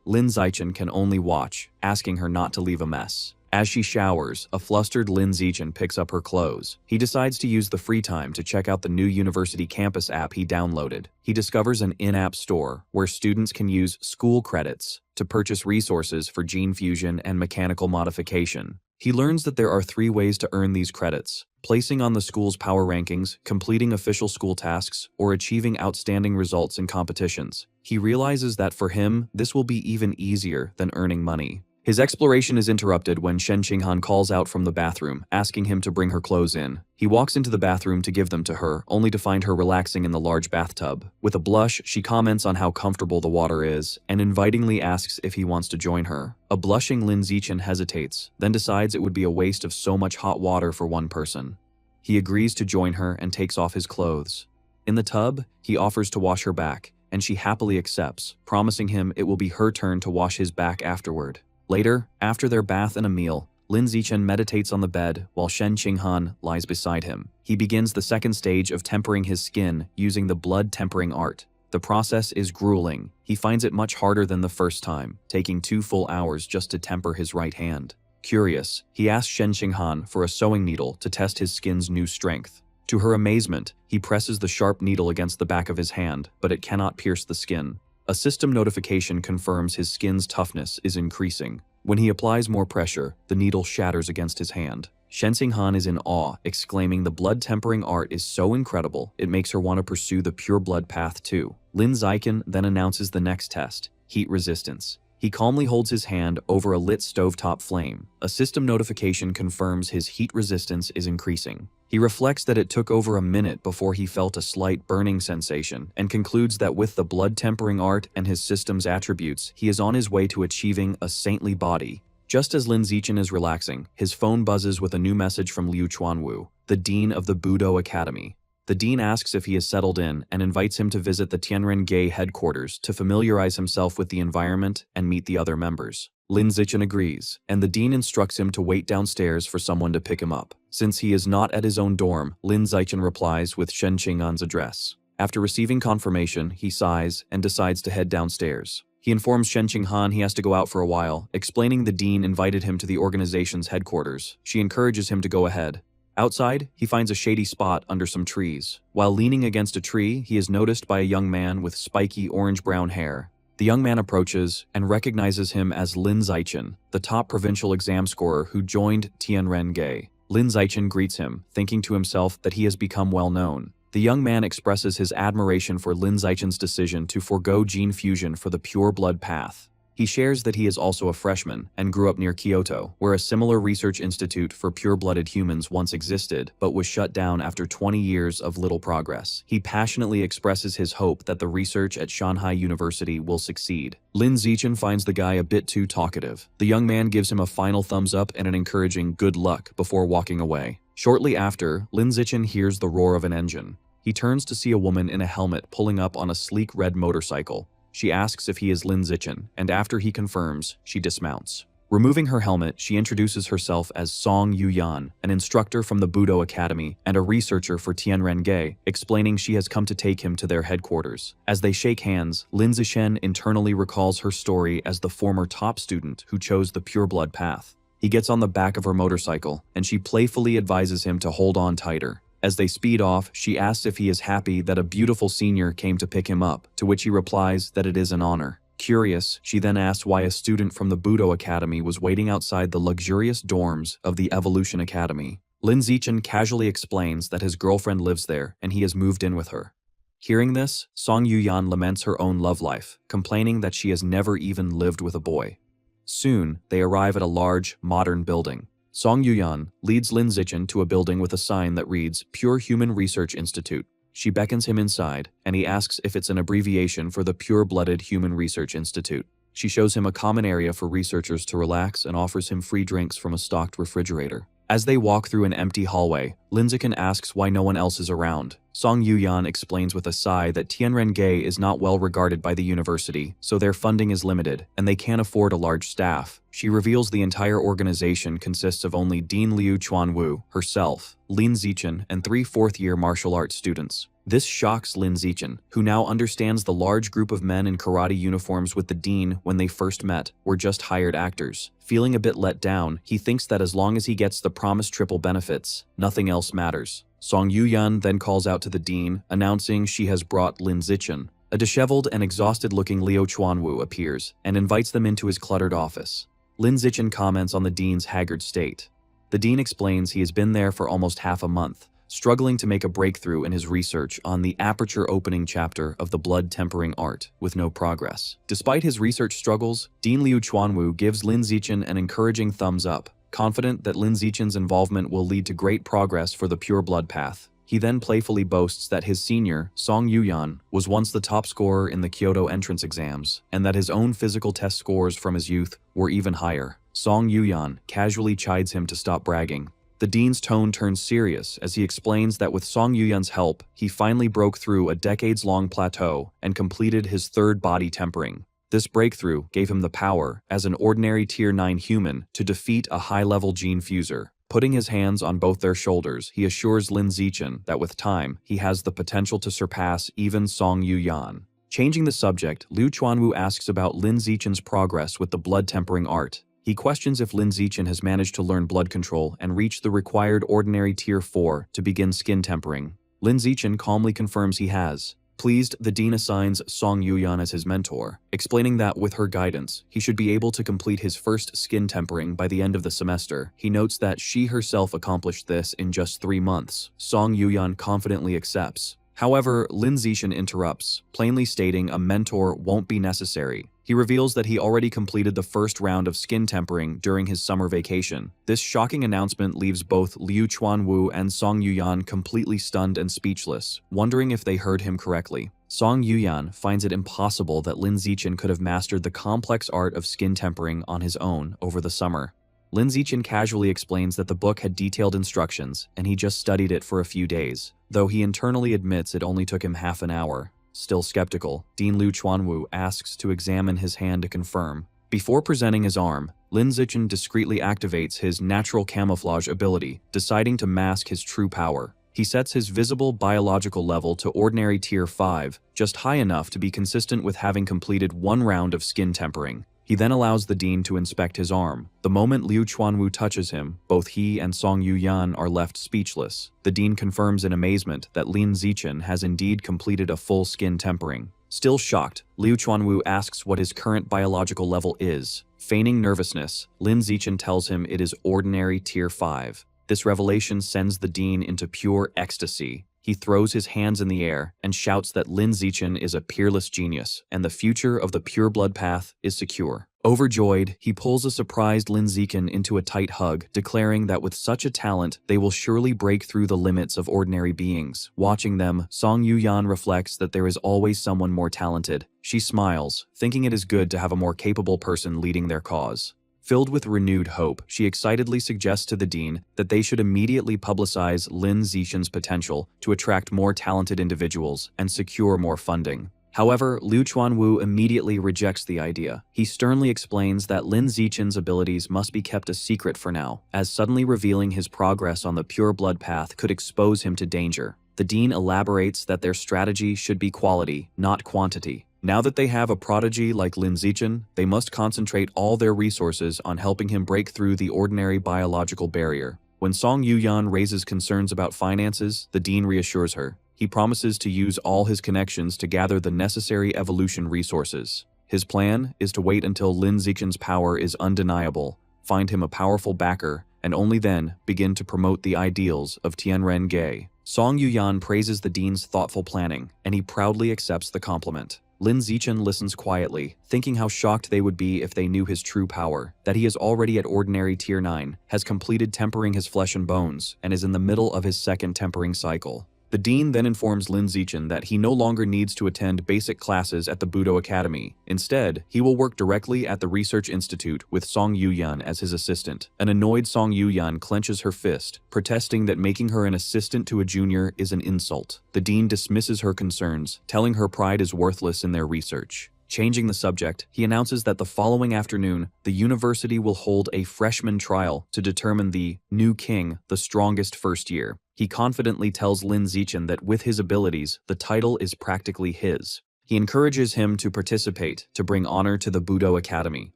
Lin Zichen can only watch, asking her not to leave a mess. As she showers, a flustered Lin Zichen picks up her clothes. He decides to use the free time to check out the new university campus app he downloaded. He discovers an in-app store where students can use school credits to purchase resources for gene fusion and mechanical modification. He learns that there are 3 ways to earn these credits: placing on the school's power rankings, completing official school tasks, or achieving outstanding results in competitions. He realizes that for him, this will be even easier than earning money. His exploration is interrupted when Shen Qinghan calls out from the bathroom, asking him to bring her clothes in. He walks into the bathroom to give them to her, only to find her relaxing in the large bathtub. With a blush, she comments on how comfortable the water is, and invitingly asks if he wants to join her. A blushing Lin Zichen hesitates, then decides it would be a waste of so much hot water for one person. He agrees to join her and takes off his clothes. In the tub, he offers to wash her back, and she happily accepts, promising him it will be her turn to wash his back afterward. Later, after their bath and a meal, Lin Zichen meditates on the bed while Shen Qinghan lies beside him. He begins the second stage of tempering his skin using the blood tempering art. The process is grueling. He finds it much harder than the first time, taking 2 full hours just to temper his right hand. Curious, he asks Shen Qinghan for a sewing needle to test his skin's new strength. To her amazement, he presses the sharp needle against the back of his hand, but it cannot pierce the skin. A system notification confirms his skin's toughness is increasing. When he applies more pressure, the needle shatters against his hand. Shen Qinghan is in awe, exclaiming the blood tempering art is so incredible, it makes her want to pursue the pure blood path too. Lin Zichen then announces the next test: heat resistance. He calmly holds his hand over a lit stovetop flame. A system notification confirms his heat resistance is increasing. He reflects that it took over a minute before he felt a slight burning sensation, and concludes that with the blood tempering art and his system's attributes, he is on his way to achieving a saintly body. Just as Lin Zichen is relaxing, his phone buzzes with a new message from Liu Chuanwu, the dean of the Budo Academy. The dean asks if he is settled in and invites him to visit the Tianren-Gai headquarters to familiarize himself with the environment and meet the other members. Lin Zichen agrees, and the dean instructs him to wait downstairs for someone to pick him up. Since he is not at his own dorm, Lin Zichen replies with Shen Qinghan's address. After receiving confirmation, he sighs and decides to head downstairs. He informs Shen Qinghan he has to go out for a while, explaining the dean invited him to the organization's headquarters. She encourages him to go ahead. Outside, he finds a shady spot under some trees. While leaning against a tree, he is noticed by a young man with spiky orange-brown hair. The young man approaches and recognizes him as Lin Zichen, the top provincial exam scorer who joined Tianren-Gai. Lin Zichen greets him, thinking to himself that he has become well known. The young man expresses his admiration for Lin Zichen's decision to forego gene fusion for the pure blood path. He shares that he is also a freshman and grew up near Kyoto, where a similar research institute for pure-blooded humans once existed, but was shut down after 20 years of little progress. He passionately expresses his hope that the research at Shanghai University will succeed. Lin Zichen finds the guy a bit too talkative. The young man gives him a final thumbs up and an encouraging good luck before walking away. Shortly after, Lin Zichen hears the roar of an engine. He turns to see a woman in a helmet pulling up on a sleek red motorcycle. She asks if he is Lin Zichen, and after he confirms, she dismounts. Removing her helmet, she introduces herself as Song Yuyan, an instructor from the Budo Academy and a researcher for Tianren-Gai, explaining she has come to take him to their headquarters. As they shake hands, Lin Zichen internally recalls her story as the former top student who chose the pure blood path. He gets on the back of her motorcycle, and she playfully advises him to hold on tighter. As they speed off, she asks if he is happy that a beautiful senior came to pick him up, to which he replies that it is an honor. Curious, she then asks why a student from the Budo Academy was waiting outside the luxurious dorms of the Evolution Academy. Lin Zichen casually explains that his girlfriend lives there and he has moved in with her. Hearing this, Song Yuyan laments her own love life, complaining that she has never even lived with a boy. Soon, they arrive at a large, modern building. Song Yuyan leads Lin Zichen to a building with a sign that reads Pure Human Research Institute. She beckons him inside, and he asks if it's an abbreviation for the Pure-Blooded Human Research Institute. She shows him a common area for researchers to relax and offers him free drinks from a stocked refrigerator. As they walk through an empty hallway, Lin Zichen asks why no one else is around. Song Yuyan explains with a sigh that Tianren-ge is not well regarded by the university, so their funding is limited, and they can't afford a large staff. She reveals the entire organization consists of only Dean Liu Chuanwu, herself, Lin Zichen, and 3 fourth-year martial arts students. This shocks Lin Zichen, who now understands the large group of men in karate uniforms with the dean when they first met were just hired actors. Feeling a bit let down, he thinks that as long as he gets the promised triple benefits, nothing else matters. Song Yuyan then calls out to the dean, announcing she has brought Lin Zichen. A disheveled and exhausted-looking Liu Chuanwu appears and invites them into his cluttered office. Lin Zichen comments on the dean's haggard state. The dean explains he has been there for almost half a month, struggling to make a breakthrough in his research on the aperture opening chapter of the blood tempering art, with no progress. Despite his research struggles, Dean Liu Chuanwu gives Lin Zichen an encouraging thumbs up, confident that Lin Zichen's involvement will lead to great progress for the pure blood path. He then playfully boasts that his senior, Song Yuyan, was once the top scorer in the Kyoto entrance exams, and that his own physical test scores from his youth were even higher. Song Yuyan casually chides him to stop bragging. The dean's tone turns serious as he explains that with Song Yuyan's help, he finally broke through a decades-long plateau and completed his third body tempering. This breakthrough gave him the power, as an ordinary Tier 9 human, to defeat a high-level gene fuser. Putting his hands on both their shoulders, he assures Lin Zichen that with time, he has the potential to surpass even Song Yuyan. Changing the subject, Liu Chuanwu asks about Lin Zichen's progress with the blood tempering art. He questions if Lin Zichen has managed to learn blood control and reach the required ordinary Tier 4 to begin skin tempering. Lin Zichen calmly confirms he has. Pleased, the dean assigns Song Yuyan as his mentor, explaining that with her guidance, he should be able to complete his first skin tempering by the end of the semester. He notes that she herself accomplished this in just 3 months. Song Yuyan confidently accepts. However, Lin Zichen interrupts, plainly stating a mentor won't be necessary. He reveals that he already completed the first round of skin tempering during his summer vacation. This shocking announcement leaves both Liu Chuanwu and Song Yuyan completely stunned and speechless, wondering if they heard him correctly. Song Yuyan finds it impossible that Lin Zichen could have mastered the complex art of skin tempering on his own over the summer. Lin Zichen casually explains that the book had detailed instructions and he just studied it for a few days, though he internally admits it only took him half an hour. Still skeptical, Dean Liu Chuanwu asks to examine his hand to confirm. Before presenting his arm, Lin Zichen discreetly activates his natural camouflage ability, deciding to mask his true power. He sets his visible biological level to ordinary Tier 5, just high enough to be consistent with having completed 1 round of skin tempering. He then allows the dean to inspect his arm. The moment Liu Chuanwu touches him, both he and Song Yuyan are left speechless. The dean confirms in amazement that Lin Zichen has indeed completed a full skin tempering. Still shocked, Liu Chuanwu asks what his current biological level is. Feigning nervousness, Lin Zichen tells him it is ordinary Tier 5. This revelation sends the dean into pure ecstasy. He throws his hands in the air and shouts that Lin Zichen is a peerless genius and the future of the pure blood path is secure. Overjoyed, he pulls a surprised Lin Zichen into a tight hug, declaring that with such a talent, they will surely break through the limits of ordinary beings. Watching them, Song Yuyan reflects that there is always someone more talented. She smiles, thinking it is good to have a more capable person leading their cause. Filled with renewed hope, she excitedly suggests to the dean that they should immediately publicize Lin Zichen's potential to attract more talented individuals and secure more funding. However, Liu Chuanwu immediately rejects the idea. He sternly explains that Lin Zichen's abilities must be kept a secret for now, as suddenly revealing his progress on the pure blood path could expose him to danger. The dean elaborates that their strategy should be quality, not quantity. Now that they have a prodigy like Lin Zichen, they must concentrate all their resources on helping him break through the ordinary biological barrier. When Song Yuyan raises concerns about finances, the dean reassures her. He promises to use all his connections to gather the necessary evolution resources. His plan is to wait until Lin Zichen's power is undeniable, find him a powerful backer, and only then begin to promote the ideals of Tianren-ge. Song Yuyan praises the dean's thoughtful planning, and he proudly accepts the compliment. Lin Zichen listens quietly, thinking how shocked they would be if they knew his true power, that he is already at ordinary tier 9, has completed tempering his flesh and bones, and is in the middle of his second tempering cycle. The dean then informs Lin Zichen that he no longer needs to attend basic classes at the Budo Academy. Instead, he will work directly at the Research Institute with Song Yuyan as his assistant. An annoyed Song Yuyan clenches her fist, protesting that making her an assistant to a junior is an insult. The dean dismisses her concerns, telling her pride is worthless in their research. Changing the subject, he announces that the following afternoon, the university will hold a freshman trial to determine the new king, the strongest first year. He confidently tells Lin Zichen that with his abilities, the title is practically his. He encourages him to participate to bring honor to the Budo Academy,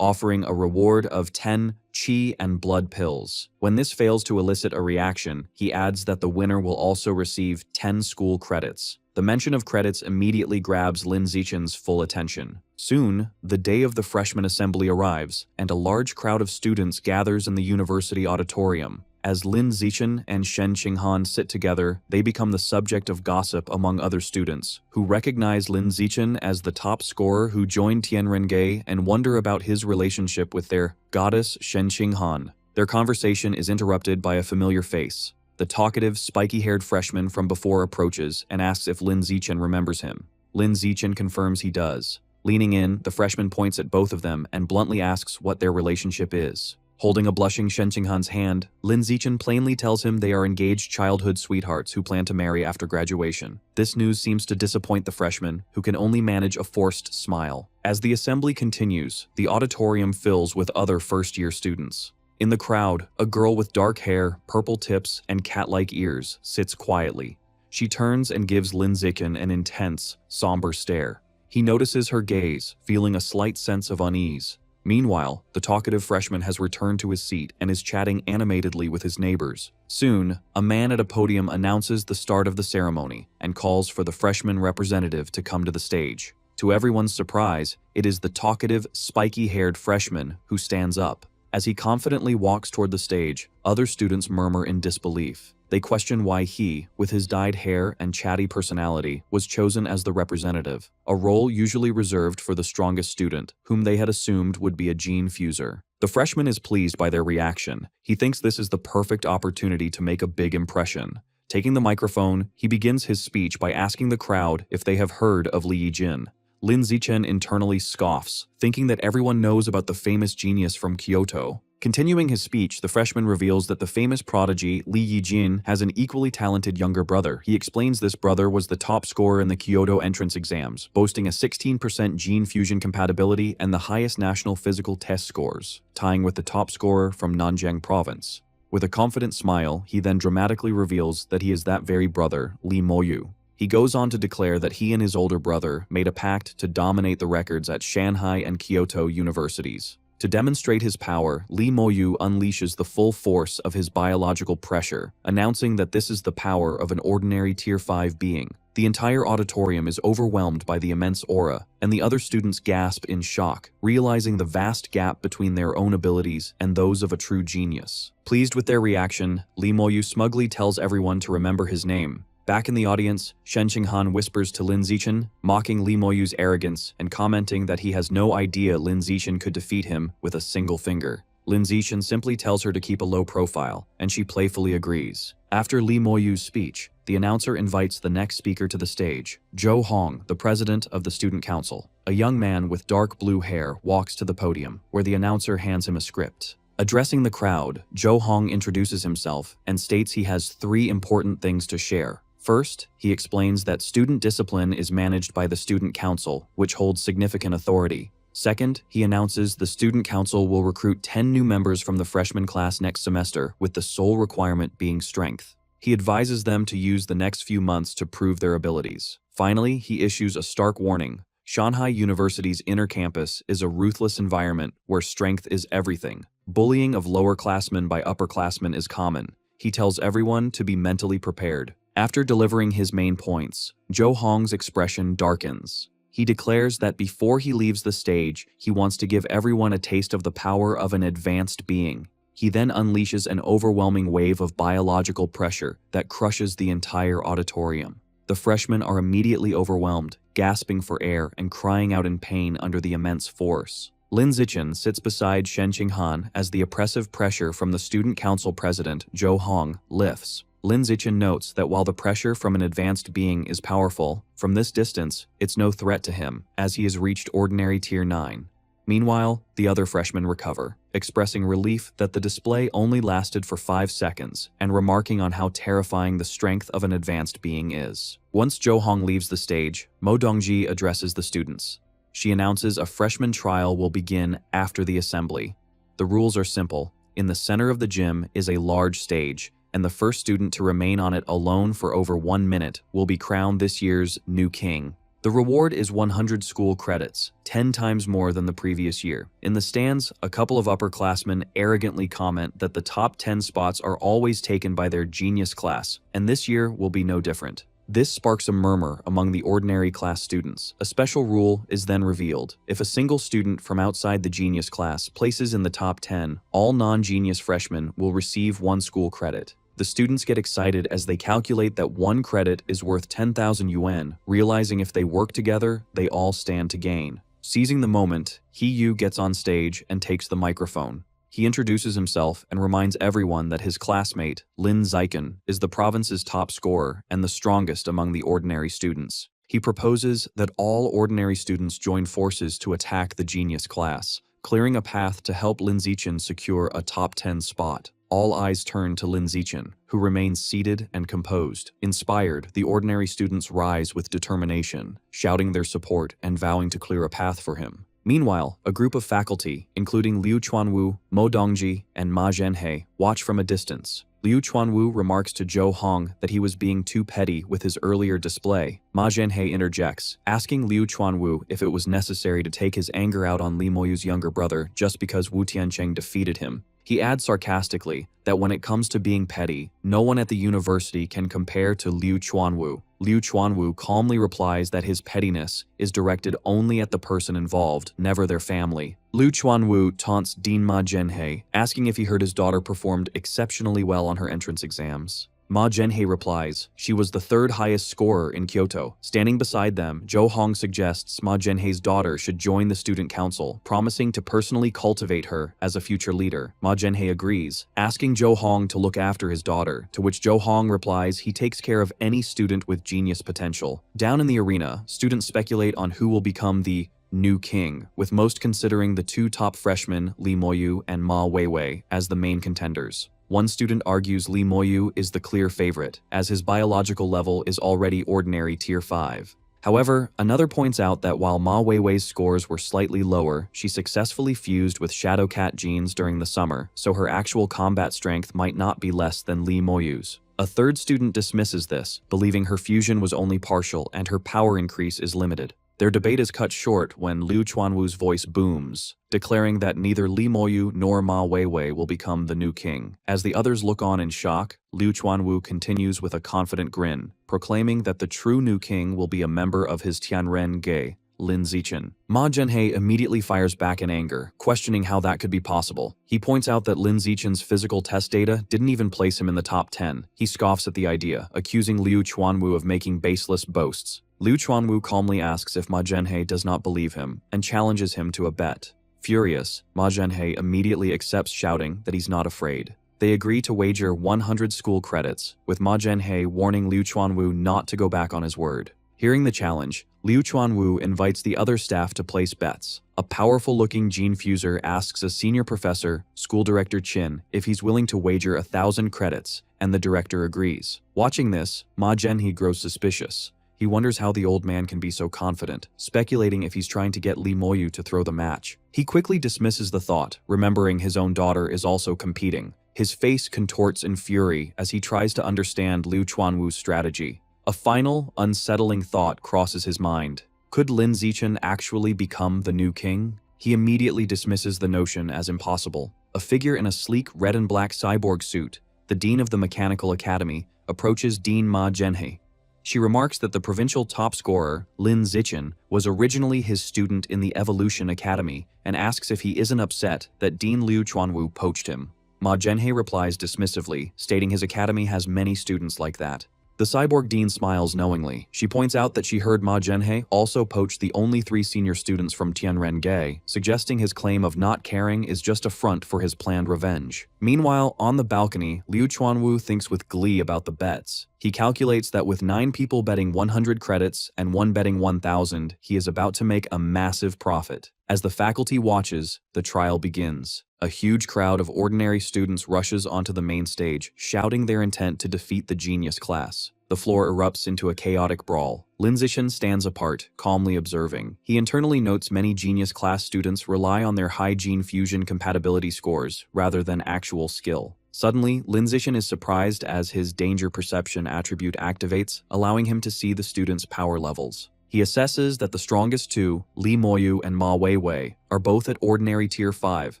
offering a reward of 10 chi and blood pills. When this fails to elicit a reaction, he adds that the winner will also receive 10 school credits. The mention of credits immediately grabs Lin Zichen's full attention. Soon, the day of the freshman assembly arrives, and a large crowd of students gathers in the university auditorium. As Lin Zichen and Shen Qinghan sit together, they become the subject of gossip among other students, who recognize Lin Zichen as the top scorer who joined Tianren-ge and wonder about his relationship with their goddess Shen Qinghan. Their conversation is interrupted by a familiar face. The talkative, spiky-haired freshman from before approaches and asks if Lin Zichen remembers him. Lin Zichen confirms he does. Leaning in, the freshman points at both of them and bluntly asks what their relationship is. Holding a blushing Shen Qinghan's hand, Lin Zichen plainly tells him they are engaged childhood sweethearts who plan to marry after graduation. This news seems to disappoint the freshman, who can only manage a forced smile. As the assembly continues, the auditorium fills with other first-year students. In the crowd, a girl with dark hair, purple tips, and cat-like ears sits quietly. She turns and gives Lin Zichen an intense, somber stare. He notices her gaze, feeling a slight sense of unease. Meanwhile, the talkative freshman has returned to his seat and is chatting animatedly with his neighbors. Soon, a man at a podium announces the start of the ceremony and calls for the freshman representative to come to the stage. To everyone's surprise, it is the talkative, spiky-haired freshman who stands up. As he confidently walks toward the stage, other students murmur in disbelief. They question why he, with his dyed hair and chatty personality, was chosen as the representative, a role usually reserved for the strongest student, whom they had assumed would be a gene fuser. The freshman is pleased by their reaction. He thinks this is the perfect opportunity to make a big impression. Taking the microphone, he begins his speech by asking the crowd if they have heard of Li Yijin. Lin Zichen internally scoffs, thinking that everyone knows about the famous genius from Kyoto. Continuing his speech, the freshman reveals that the famous prodigy Li Yijin has an equally talented younger brother. He explains this brother was the top scorer in the Kyoto entrance exams, boasting a 16% gene fusion compatibility and the highest national physical test scores, tying with the top scorer from Nanjing province. With a confident smile, he then dramatically reveals that he is that very brother, Li Moyu. He goes on to declare that he and his older brother made a pact to dominate the records at Shanghai and Kyoto universities. To demonstrate his power, Li Moyu unleashes the full force of his biological pressure, announcing that this is the power of an ordinary Tier 5 being. The entire auditorium is overwhelmed by the immense aura, and the other students gasp in shock, realizing the vast gap between their own abilities and those of a true genius. Pleased with their reaction, Li Moyu smugly tells everyone to remember his name. Back in the audience, Shen Qinghan whispers to Lin Zichen, mocking Li Moyu's arrogance and commenting that he has no idea Lin Zichen could defeat him with a single finger. Lin Zichen simply tells her to keep a low profile, and she playfully agrees. After Li Moyu's speech, the announcer invites the next speaker to the stage. Zhou Hong, the president of the student council. A young man with dark blue hair walks to the podium, where the announcer hands him a script. Addressing the crowd, Zhou Hong introduces himself and states he has 3 important things to share. First, he explains that student discipline is managed by the student council, which holds significant authority. Second, he announces the student council will recruit 10 new members from the freshman class next semester, with the sole requirement being strength. He advises them to use the next few months to prove their abilities. Finally, he issues a stark warning. Shanghai University's inner campus is a ruthless environment where strength is everything. Bullying of lower-classmen by upperclassmen is common. He tells everyone to be mentally prepared. After delivering his main points, Zhou Hong's expression darkens. He declares that before he leaves the stage, he wants to give everyone a taste of the power of an advanced being. He then unleashes an overwhelming wave of biological pressure that crushes the entire auditorium. The freshmen are immediately overwhelmed, gasping for air and crying out in pain under the immense force. Lin Zichen sits beside Shen Qinghan as the oppressive pressure from the student council president, Zhou Hong, lifts. Lin Zichen notes that while the pressure from an advanced being is powerful, from this distance, it's no threat to him, as he has reached ordinary Tier 9. Meanwhile, the other freshmen recover, expressing relief that the display only lasted for 5 seconds and remarking on how terrifying the strength of an advanced being is. Once Zhou Hong leaves the stage, Mo Dongji addresses the students. She announces a freshman trial will begin after the assembly. The rules are simple. In the center of the gym is a large stage, and the first student to remain on it alone for over 1 minute will be crowned this year's new king. The reward is 100 school credits, 10 times more than the previous year. In the stands, a couple of upperclassmen arrogantly comment that the top 10 spots are always taken by their genius class, and this year will be no different. This sparks a murmur among the ordinary class students. A special rule is then revealed. If a single student from outside the genius class places in the top 10, all non-genius freshmen will receive 1 school credit. The students get excited as they calculate that 1 credit is worth 10,000 yuan, realizing if they work together, they all stand to gain. Seizing the moment, He Yu gets on stage and takes the microphone. He introduces himself and reminds everyone that his classmate, Lin Zichen, is the province's top scorer and the strongest among the ordinary students. He proposes that all ordinary students join forces to attack the genius class, clearing a path to help Lin Zichen secure a top 10 spot. All eyes turn to Lin Zichen, who remains seated and composed. Inspired, the ordinary students rise with determination, shouting their support and vowing to clear a path for him. Meanwhile, a group of faculty, including Liu Chuanwu, Mo Dongji, and Ma Zhenhe, watch from a distance. Liu Chuanwu remarks to Zhou Hong that he was being too petty with his earlier display. Ma Zhenhe interjects, asking Liu Chuanwu if it was necessary to take his anger out on Li Moyu's younger brother just because Wu Tiancheng defeated him. He adds sarcastically that when it comes to being petty, no one at the university can compare to Liu Chuanwu. Liu Chuanwu calmly replies that his pettiness is directed only at the person involved, never their family. Liu Chuanwu taunts Dean Ma Zhenhe, asking if he heard his daughter performed exceptionally well on her entrance exams. Ma Zhenhe replies, she was the 3rd highest scorer in Kyoto. Standing beside them, Zhou Hong suggests Ma Zhenhe's daughter should join the student council, promising to personally cultivate her as a future leader. Ma Zhenhe agrees, asking Zhou Hong to look after his daughter, to which Zhou Hong replies he takes care of any student with genius potential. Down in the arena, students speculate on who will become the new king, with most considering the 2 top freshmen, Li Moyu and Ma Weiwei, as the main contenders. One student argues Li Moyu is the clear favorite, as his biological level is already ordinary Tier 5. However, another points out that while Ma Weiwei's scores were slightly lower, she successfully fused with Shadow Cat genes during the summer, so her actual combat strength might not be less than Li Moyu's. A 3rd student dismisses this, believing her fusion was only partial and her power increase is limited. Their debate is cut short when Liu Chuanwu's voice booms, declaring that neither Li Moyu nor Ma Weiwei will become the new king. As the others look on in shock, Liu Chuanwu continues with a confident grin, proclaiming that the true new king will be a member of his Tianren Ge, Lin Zichen. Ma Zhenhe immediately fires back in anger, questioning how that could be possible. He points out that Lin Zichen's physical test data didn't even place him in the top 10. He scoffs at the idea, accusing Liu Chuanwu of making baseless boasts. Liu Chuanwu calmly asks if Ma Zhenhe does not believe him, and challenges him to a bet. Furious, Ma Zhenhe immediately accepts, shouting that he's not afraid. They agree to wager 100 school credits, with Ma Zhenhe warning Liu Chuanwu not to go back on his word. Hearing the challenge, Liu Chuanwu invites the other staff to place bets. A powerful-looking gene fuser asks a senior professor, School Director Qin, if he's willing to wager 1,000 credits, and the director agrees. Watching this, Ma Zhenhe grows suspicious. He wonders how the old man can be so confident, speculating if he's trying to get Li Moyu to throw the match. He quickly dismisses the thought, remembering his own daughter is also competing. His face contorts in fury as he tries to understand Liu Chuanwu's strategy. A final, unsettling thought crosses his mind. Could Lin Zichen actually become the new king? He immediately dismisses the notion as impossible. A figure in a sleek red and black cyborg suit, the dean of the Mechanical Academy, approaches Dean Ma Zhenhe. She remarks that the provincial top scorer, Lin Zichen, was originally his student in the Evolution Academy and asks if he isn't upset that Dean Liu Chuanwu poached him. Ma Zhenhe replies dismissively, stating his academy has many students like that. The cyborg dean smiles knowingly. She points out that she heard Ma Zhenhe also poached the only 3 senior students from Tianren-gai, suggesting his claim of not caring is just a front for his planned revenge. Meanwhile, on the balcony, Liu Chuanwu thinks with glee about the bets. He calculates that with 9 people betting 100 credits and 1 betting 1,000, he is about to make a massive profit. As the faculty watches, the trial begins. A huge crowd of ordinary students rushes onto the main stage, shouting their intent to defeat the genius class. The floor erupts into a chaotic brawl. Lin Zixin stands apart, calmly observing. He internally notes many genius class students rely on their high gene fusion compatibility scores rather than actual skill. Suddenly, Lin Zixin is surprised as his danger perception attribute activates, allowing him to see the students' power levels. He assesses that the strongest 2, Li Moyu and Ma Weiwei, are both at ordinary tier 5,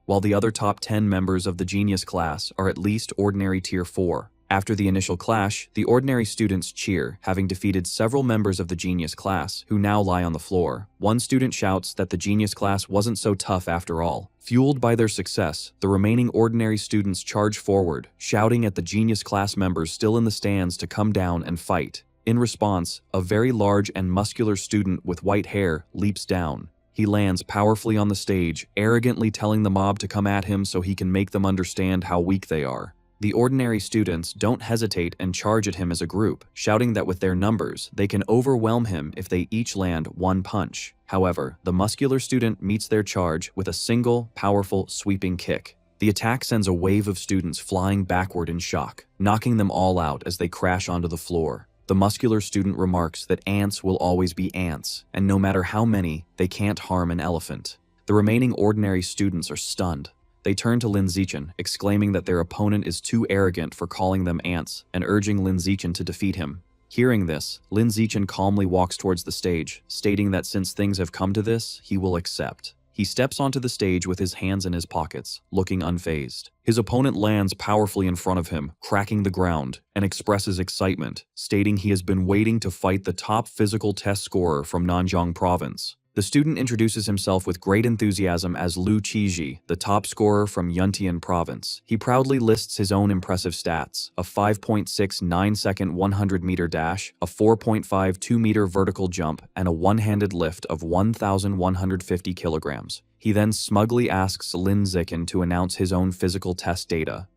while the other top 10 members of the genius class are at least ordinary tier 4. After the initial clash, the ordinary students cheer, having defeated several members of the genius class, who now lie on the floor. One student shouts that the genius class wasn't so tough after all. Fueled by their success, the remaining ordinary students charge forward, shouting at the genius class members still in the stands to come down and fight. In response, a very large and muscular student with white hair leaps down. He lands powerfully on the stage, arrogantly telling the mob to come at him so he can make them understand how weak they are. The ordinary students don't hesitate and charge at him as a group, shouting that with their numbers, they can overwhelm him if they each land 1 punch. However, the muscular student meets their charge with a single, powerful, sweeping kick. The attack sends a wave of students flying backward in shock, knocking them all out as they crash onto the floor. The muscular student remarks that ants will always be ants, and no matter how many, they can't harm an elephant. The remaining ordinary students are stunned. They turn to Lin Zixin, exclaiming that their opponent is too arrogant for calling them ants, and urging Lin Zixin to defeat him. Hearing this, Lin Zixin calmly walks towards the stage, stating that since things have come to this, he will accept. He steps onto the stage with his hands in his pockets, looking unfazed. His opponent lands powerfully in front of him, cracking the ground, and expresses excitement, stating he has been waiting to fight the top physical test scorer from Nanjiang province. The student introduces himself with great enthusiasm as Lu Qizhi, the top scorer from Yuntian province. He proudly lists his own impressive stats: a 5.69-second 100-meter dash, a 4.52-meter vertical jump, and a one-handed lift of 1,150 kilograms. He then smugly asks Lin Zixin to announce his own physical test data.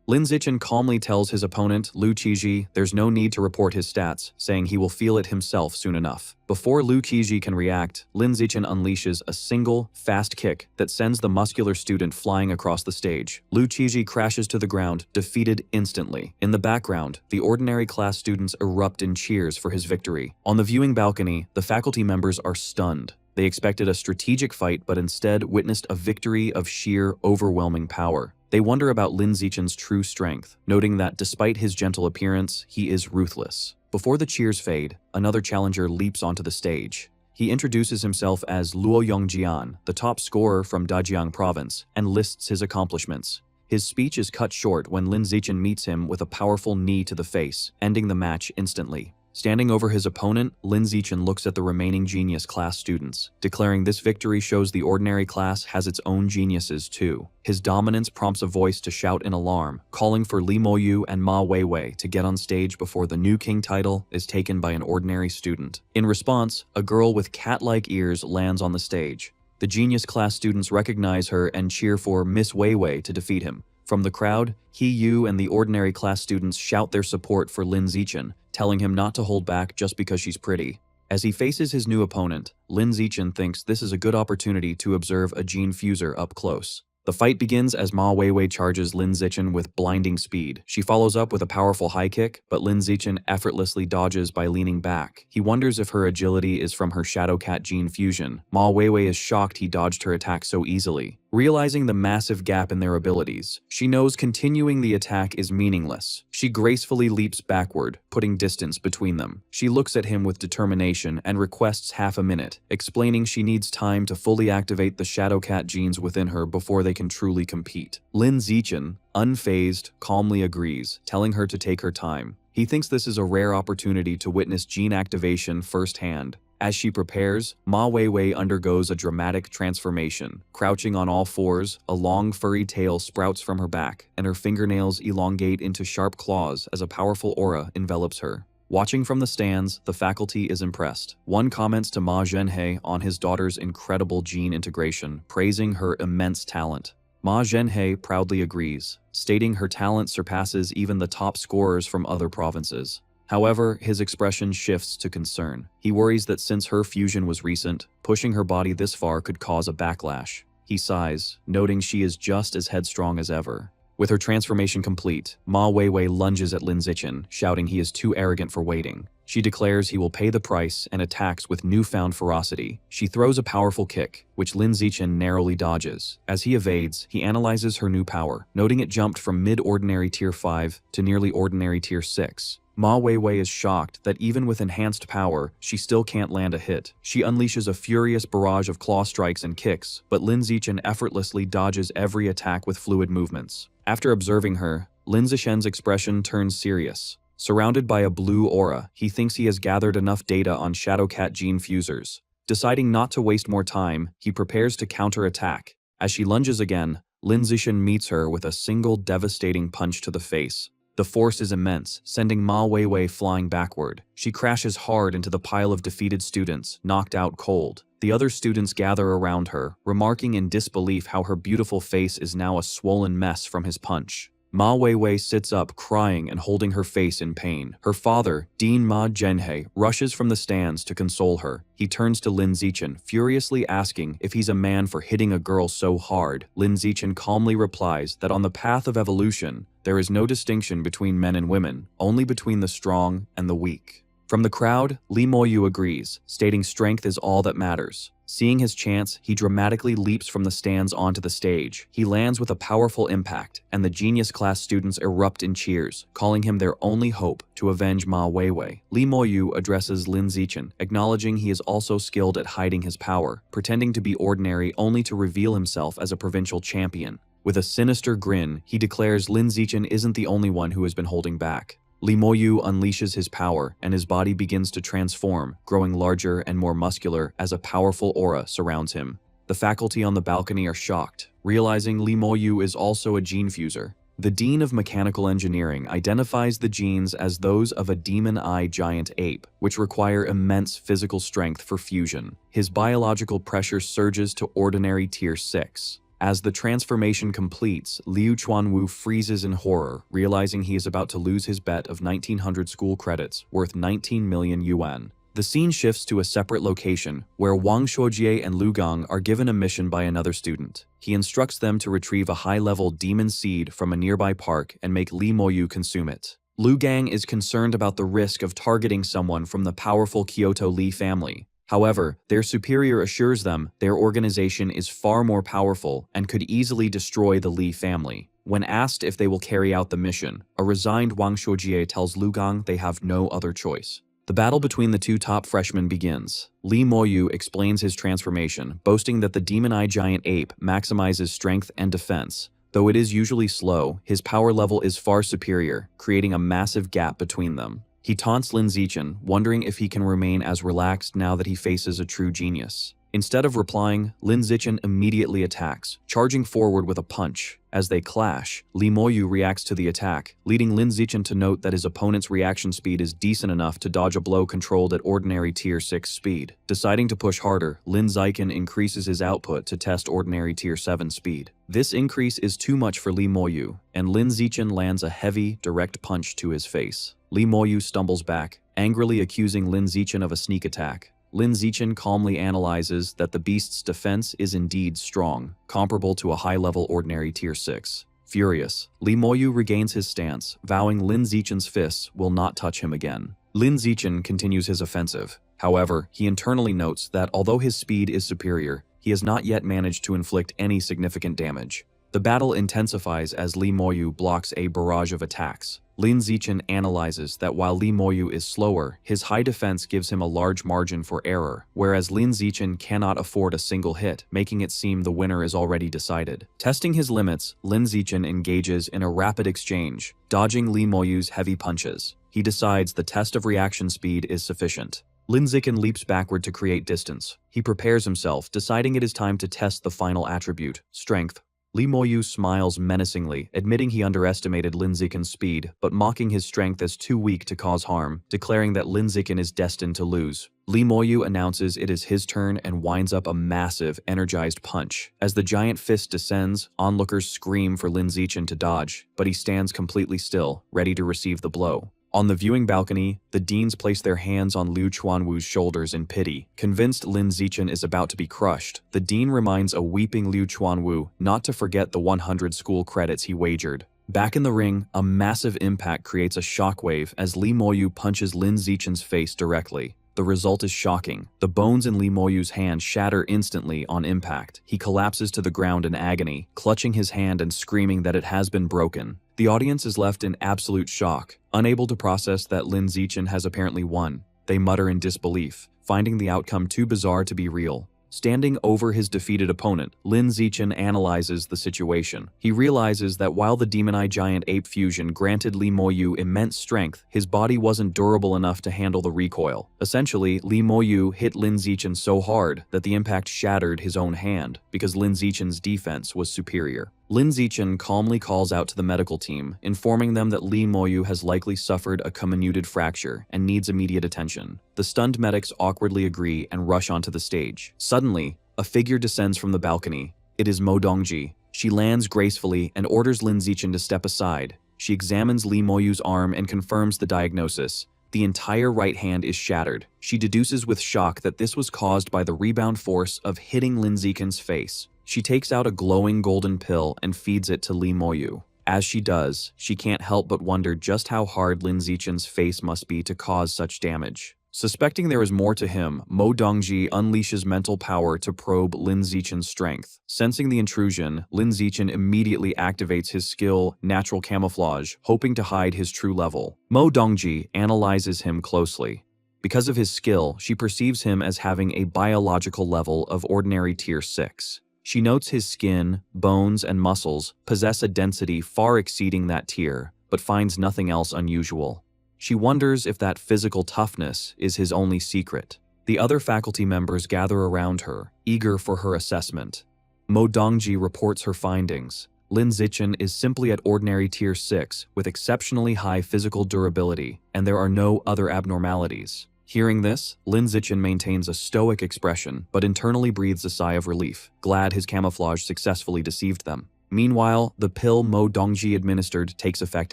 Lin Zixin calmly tells his opponent, Lu Qizhi, there's no need to report his stats, saying he will feel it himself soon enough. Before Lu Qizhi can react, Lin Zixin unleashes a single, fast kick that sends the muscular student flying across the stage. Lu Qizhi crashes to the ground, defeated instantly. In the background, the ordinary class students erupt in cheers for his victory. On the viewing balcony, the faculty members are stunned. They expected a strategic fight, but instead witnessed a victory of sheer, overwhelming power. They wonder about Lin Zixin's true strength, noting that despite his gentle appearance, he is ruthless. Before the cheers fade, another challenger leaps onto the stage. He introduces himself as Luo Yongjian, the top scorer from Dajiang province, and lists his accomplishments. His speech is cut short when Lin Zixin meets him with a powerful knee to the face, ending the match instantly. Standing over his opponent, Lin Zixin looks at the remaining genius class students, declaring this victory shows the ordinary class has its own geniuses too. His dominance prompts a voice to shout in alarm, calling for Li Moyu and Ma Weiwei to get on stage before the new king title is taken by an ordinary student. In response, a girl with cat-like ears lands on the stage. The genius class students recognize her and cheer for Miss Weiwei to defeat him. From the crowd, He Yu and the ordinary class students shout their support for Lin Zixin, telling him not to hold back just because she's pretty. As he faces his new opponent, Lin Zixin thinks this is a good opportunity to observe a gene fuser up close. The fight begins as Ma Weiwei charges Lin Zixin with blinding speed. She follows up with a powerful high kick, but Lin Zixin effortlessly dodges by leaning back. He wonders if her agility is from her Shadow Cat gene fusion. Ma Weiwei is shocked he dodged her attack so easily. Realizing the massive gap in their abilities, she knows continuing the attack is meaningless. She gracefully leaps backward, putting distance between them. She looks at him with determination and requests half a minute, explaining she needs time to fully activate the Shadow Cat genes within her before they can truly compete. Lin Zixin, unfazed, calmly agrees, telling her to take her time. He thinks this is a rare opportunity to witness gene activation firsthand. As she prepares, Ma Weiwei undergoes a dramatic transformation. Crouching on all fours, a long furry tail sprouts from her back, and her fingernails elongate into sharp claws as a powerful aura envelops her. Watching from the stands, the faculty is impressed. One comments to Ma Zhenhe on his daughter's incredible gene integration, praising her immense talent. Ma Zhenhe proudly agrees, stating her talent surpasses even the top scorers from other provinces. However, his expression shifts to concern. He worries that since her fusion was recent, pushing her body this far could cause a backlash. He sighs, noting she is just as headstrong as ever. With her transformation complete, Ma Weiwei lunges at Lin Zichen, shouting he is too arrogant for waiting. She declares he will pay the price and attacks with newfound ferocity. She throws a powerful kick, which Lin Zichen narrowly dodges. As he evades, he analyzes her new power, noting it jumped from mid-ordinary tier 5 to nearly ordinary tier 6. Ma Weiwei is shocked that even with enhanced power, she still can't land a hit. She unleashes a furious barrage of claw strikes and kicks, but Lin Zichen effortlessly dodges every attack with fluid movements. After observing her, Lin Zichen's expression turns serious. Surrounded by a blue aura, he thinks he has gathered enough data on Shadowcat gene fusers. Deciding not to waste more time, he prepares to counterattack. As she lunges again, Lin Zichen meets her with a single devastating punch to the face. The force is immense, sending Ma Weiwei flying backward. She crashes hard into the pile of defeated students, knocked out cold. The other students gather around her, remarking in disbelief how her beautiful face is now a swollen mess from his punch. Ma Weiwei sits up, crying and holding her face in pain. Her father, Dean Ma Zhenhe, rushes from the stands to console her. He turns to Lin Zichen, furiously asking if he's a man for hitting a girl so hard. Lin Zichen calmly replies that on the path of evolution, there is no distinction between men and women, only between the strong and the weak. From the crowd, Li Moyu agrees, stating strength is all that matters. Seeing his chance, he dramatically leaps from the stands onto the stage. He lands with a powerful impact, and the genius class students erupt in cheers, calling him their only hope to avenge Ma Weiwei. Li Moyu addresses Lin Zichen, acknowledging he is also skilled at hiding his power, pretending to be ordinary only to reveal himself as a provincial champion. With a sinister grin, he declares Lin Zichen isn't the only one who has been holding back. Li Moyu unleashes his power, and his body begins to transform, growing larger and more muscular as a powerful aura surrounds him. The faculty on the balcony are shocked, realizing Li Moyu is also a gene fuser. The Dean of Mechanical Engineering identifies the genes as those of a demon-eye giant ape, which require immense physical strength for fusion. His biological pressure surges to ordinary tier 6. As the transformation completes, Liu Chuanwu freezes in horror, realizing he is about to lose his bet of 1900 school credits, worth 19 million yuan. The scene shifts to a separate location, where Wang Shuojie and Lu Gang are given a mission by another student. He instructs them to retrieve a high-level demon seed from a nearby park and make Li Moyu consume it. Lu Gang is concerned about the risk of targeting someone from the powerful Kyoto Li family. However, their superior assures them their organization is far more powerful and could easily destroy the Li family. When asked if they will carry out the mission, a resigned Wang Shuojie tells Lu Gang they have no other choice. The battle between the two top freshmen begins. Li Moyu explains his transformation, boasting that the demon-eye giant ape maximizes strength and defense. Though it is usually slow, his power level is far superior, creating a massive gap between them. He taunts Lin Zichen, wondering if he can remain as relaxed now that he faces a true genius. Instead of replying, Lin Zichen immediately attacks, charging forward with a punch. As they clash, Li Moyu reacts to the attack, leading Lin Zichen to note that his opponent's reaction speed is decent enough to dodge a blow controlled at ordinary tier 6 speed. Deciding to push harder, Lin Zichen increases his output to test ordinary tier 7 speed. This increase is too much for Li Moyu, and Lin Zichen lands a heavy, direct punch to his face. Li Moyu stumbles back, angrily accusing Lin Zichen of a sneak attack. Lin Zichen calmly analyzes that the beast's defense is indeed strong, comparable to a high-level ordinary tier 6. Furious, Li Moyu regains his stance, vowing Lin Zichen's fists will not touch him again. Lin Zichen continues his offensive. However, he internally notes that although his speed is superior, he has not yet managed to inflict any significant damage. The battle intensifies as Li Moyu blocks a barrage of attacks. Lin Zichen analyzes that while Li Moyu is slower, his high defense gives him a large margin for error, whereas Lin Zichen cannot afford a single hit, making it seem the winner is already decided. Testing his limits, Lin Zichen engages in a rapid exchange, dodging Li Moyu's heavy punches. He decides the test of reaction speed is sufficient. Lin Zichen leaps backward to create distance. He prepares himself, deciding it is time to test the final attribute, strength. Li Moyu smiles menacingly, admitting he underestimated Lin Zichen's speed, but mocking his strength as too weak to cause harm, declaring that Lin Zichen is destined to lose. Li Moyu announces it is his turn and winds up a massive, energized punch. As the giant fist descends, onlookers scream for Lin Zichen to dodge, but he stands completely still, ready to receive the blow. On the viewing balcony, the deans place their hands on Liu Chuanwu's shoulders in pity. Convinced Lin Zichen is about to be crushed, the dean reminds a weeping Liu Chuanwu not to forget the 100 school credits he wagered. Back in the ring, a massive impact creates a shockwave as Li Moyu punches Lin Zichen's face directly. The result is shocking. The bones in Li Moyu's hand shatter instantly on impact. He collapses to the ground in agony, clutching his hand and screaming that it has been broken. The audience is left in absolute shock, unable to process that Lin Zichen has apparently won. They mutter in disbelief, finding the outcome too bizarre to be real. Standing over his defeated opponent, Lin Zichen analyzes the situation. He realizes that while the Demon Eye Giant Ape Fusion granted Li Moyu immense strength, his body wasn't durable enough to handle the recoil. Essentially, Li Moyu hit Lin Zichen so hard that the impact shattered his own hand, because Lin Zichen's defense was superior. Lin Zichen calmly calls out to the medical team, informing them that Li Moyu has likely suffered a comminuted fracture and needs immediate attention. The stunned medics awkwardly agree and rush onto the stage. Suddenly, a figure descends from the balcony. It is Mo Dongji. She lands gracefully and orders Lin Zichen to step aside. She examines Li Moyu's arm and confirms the diagnosis. The entire right hand is shattered. She deduces with shock that this was caused by the rebound force of hitting Lin Zichen's face. She takes out a glowing golden pill and feeds it to Li Moyu. As she does, she can't help but wonder just how hard Lin Zichen's face must be to cause such damage. Suspecting there is more to him, Mo Dongji unleashes mental power to probe Lin Zichen's strength. Sensing the intrusion, Lin Zichen immediately activates his skill, Natural Camouflage, hoping to hide his true level. Mo Dongji analyzes him closely. Because of his skill, she perceives him as having a biological level of ordinary tier 6. She notes his skin, bones, and muscles possess a density far exceeding that tier, but finds nothing else unusual. She wonders if that physical toughness is his only secret. The other faculty members gather around her, eager for her assessment. Mo Dongji reports her findings. Lin Zichen is simply at ordinary tier 6 with exceptionally high physical durability, and there are no other abnormalities. Hearing this, Lin Zichen maintains a stoic expression, but internally breathes a sigh of relief, glad his camouflage successfully deceived them. Meanwhile, the pill Mo Dongji administered takes effect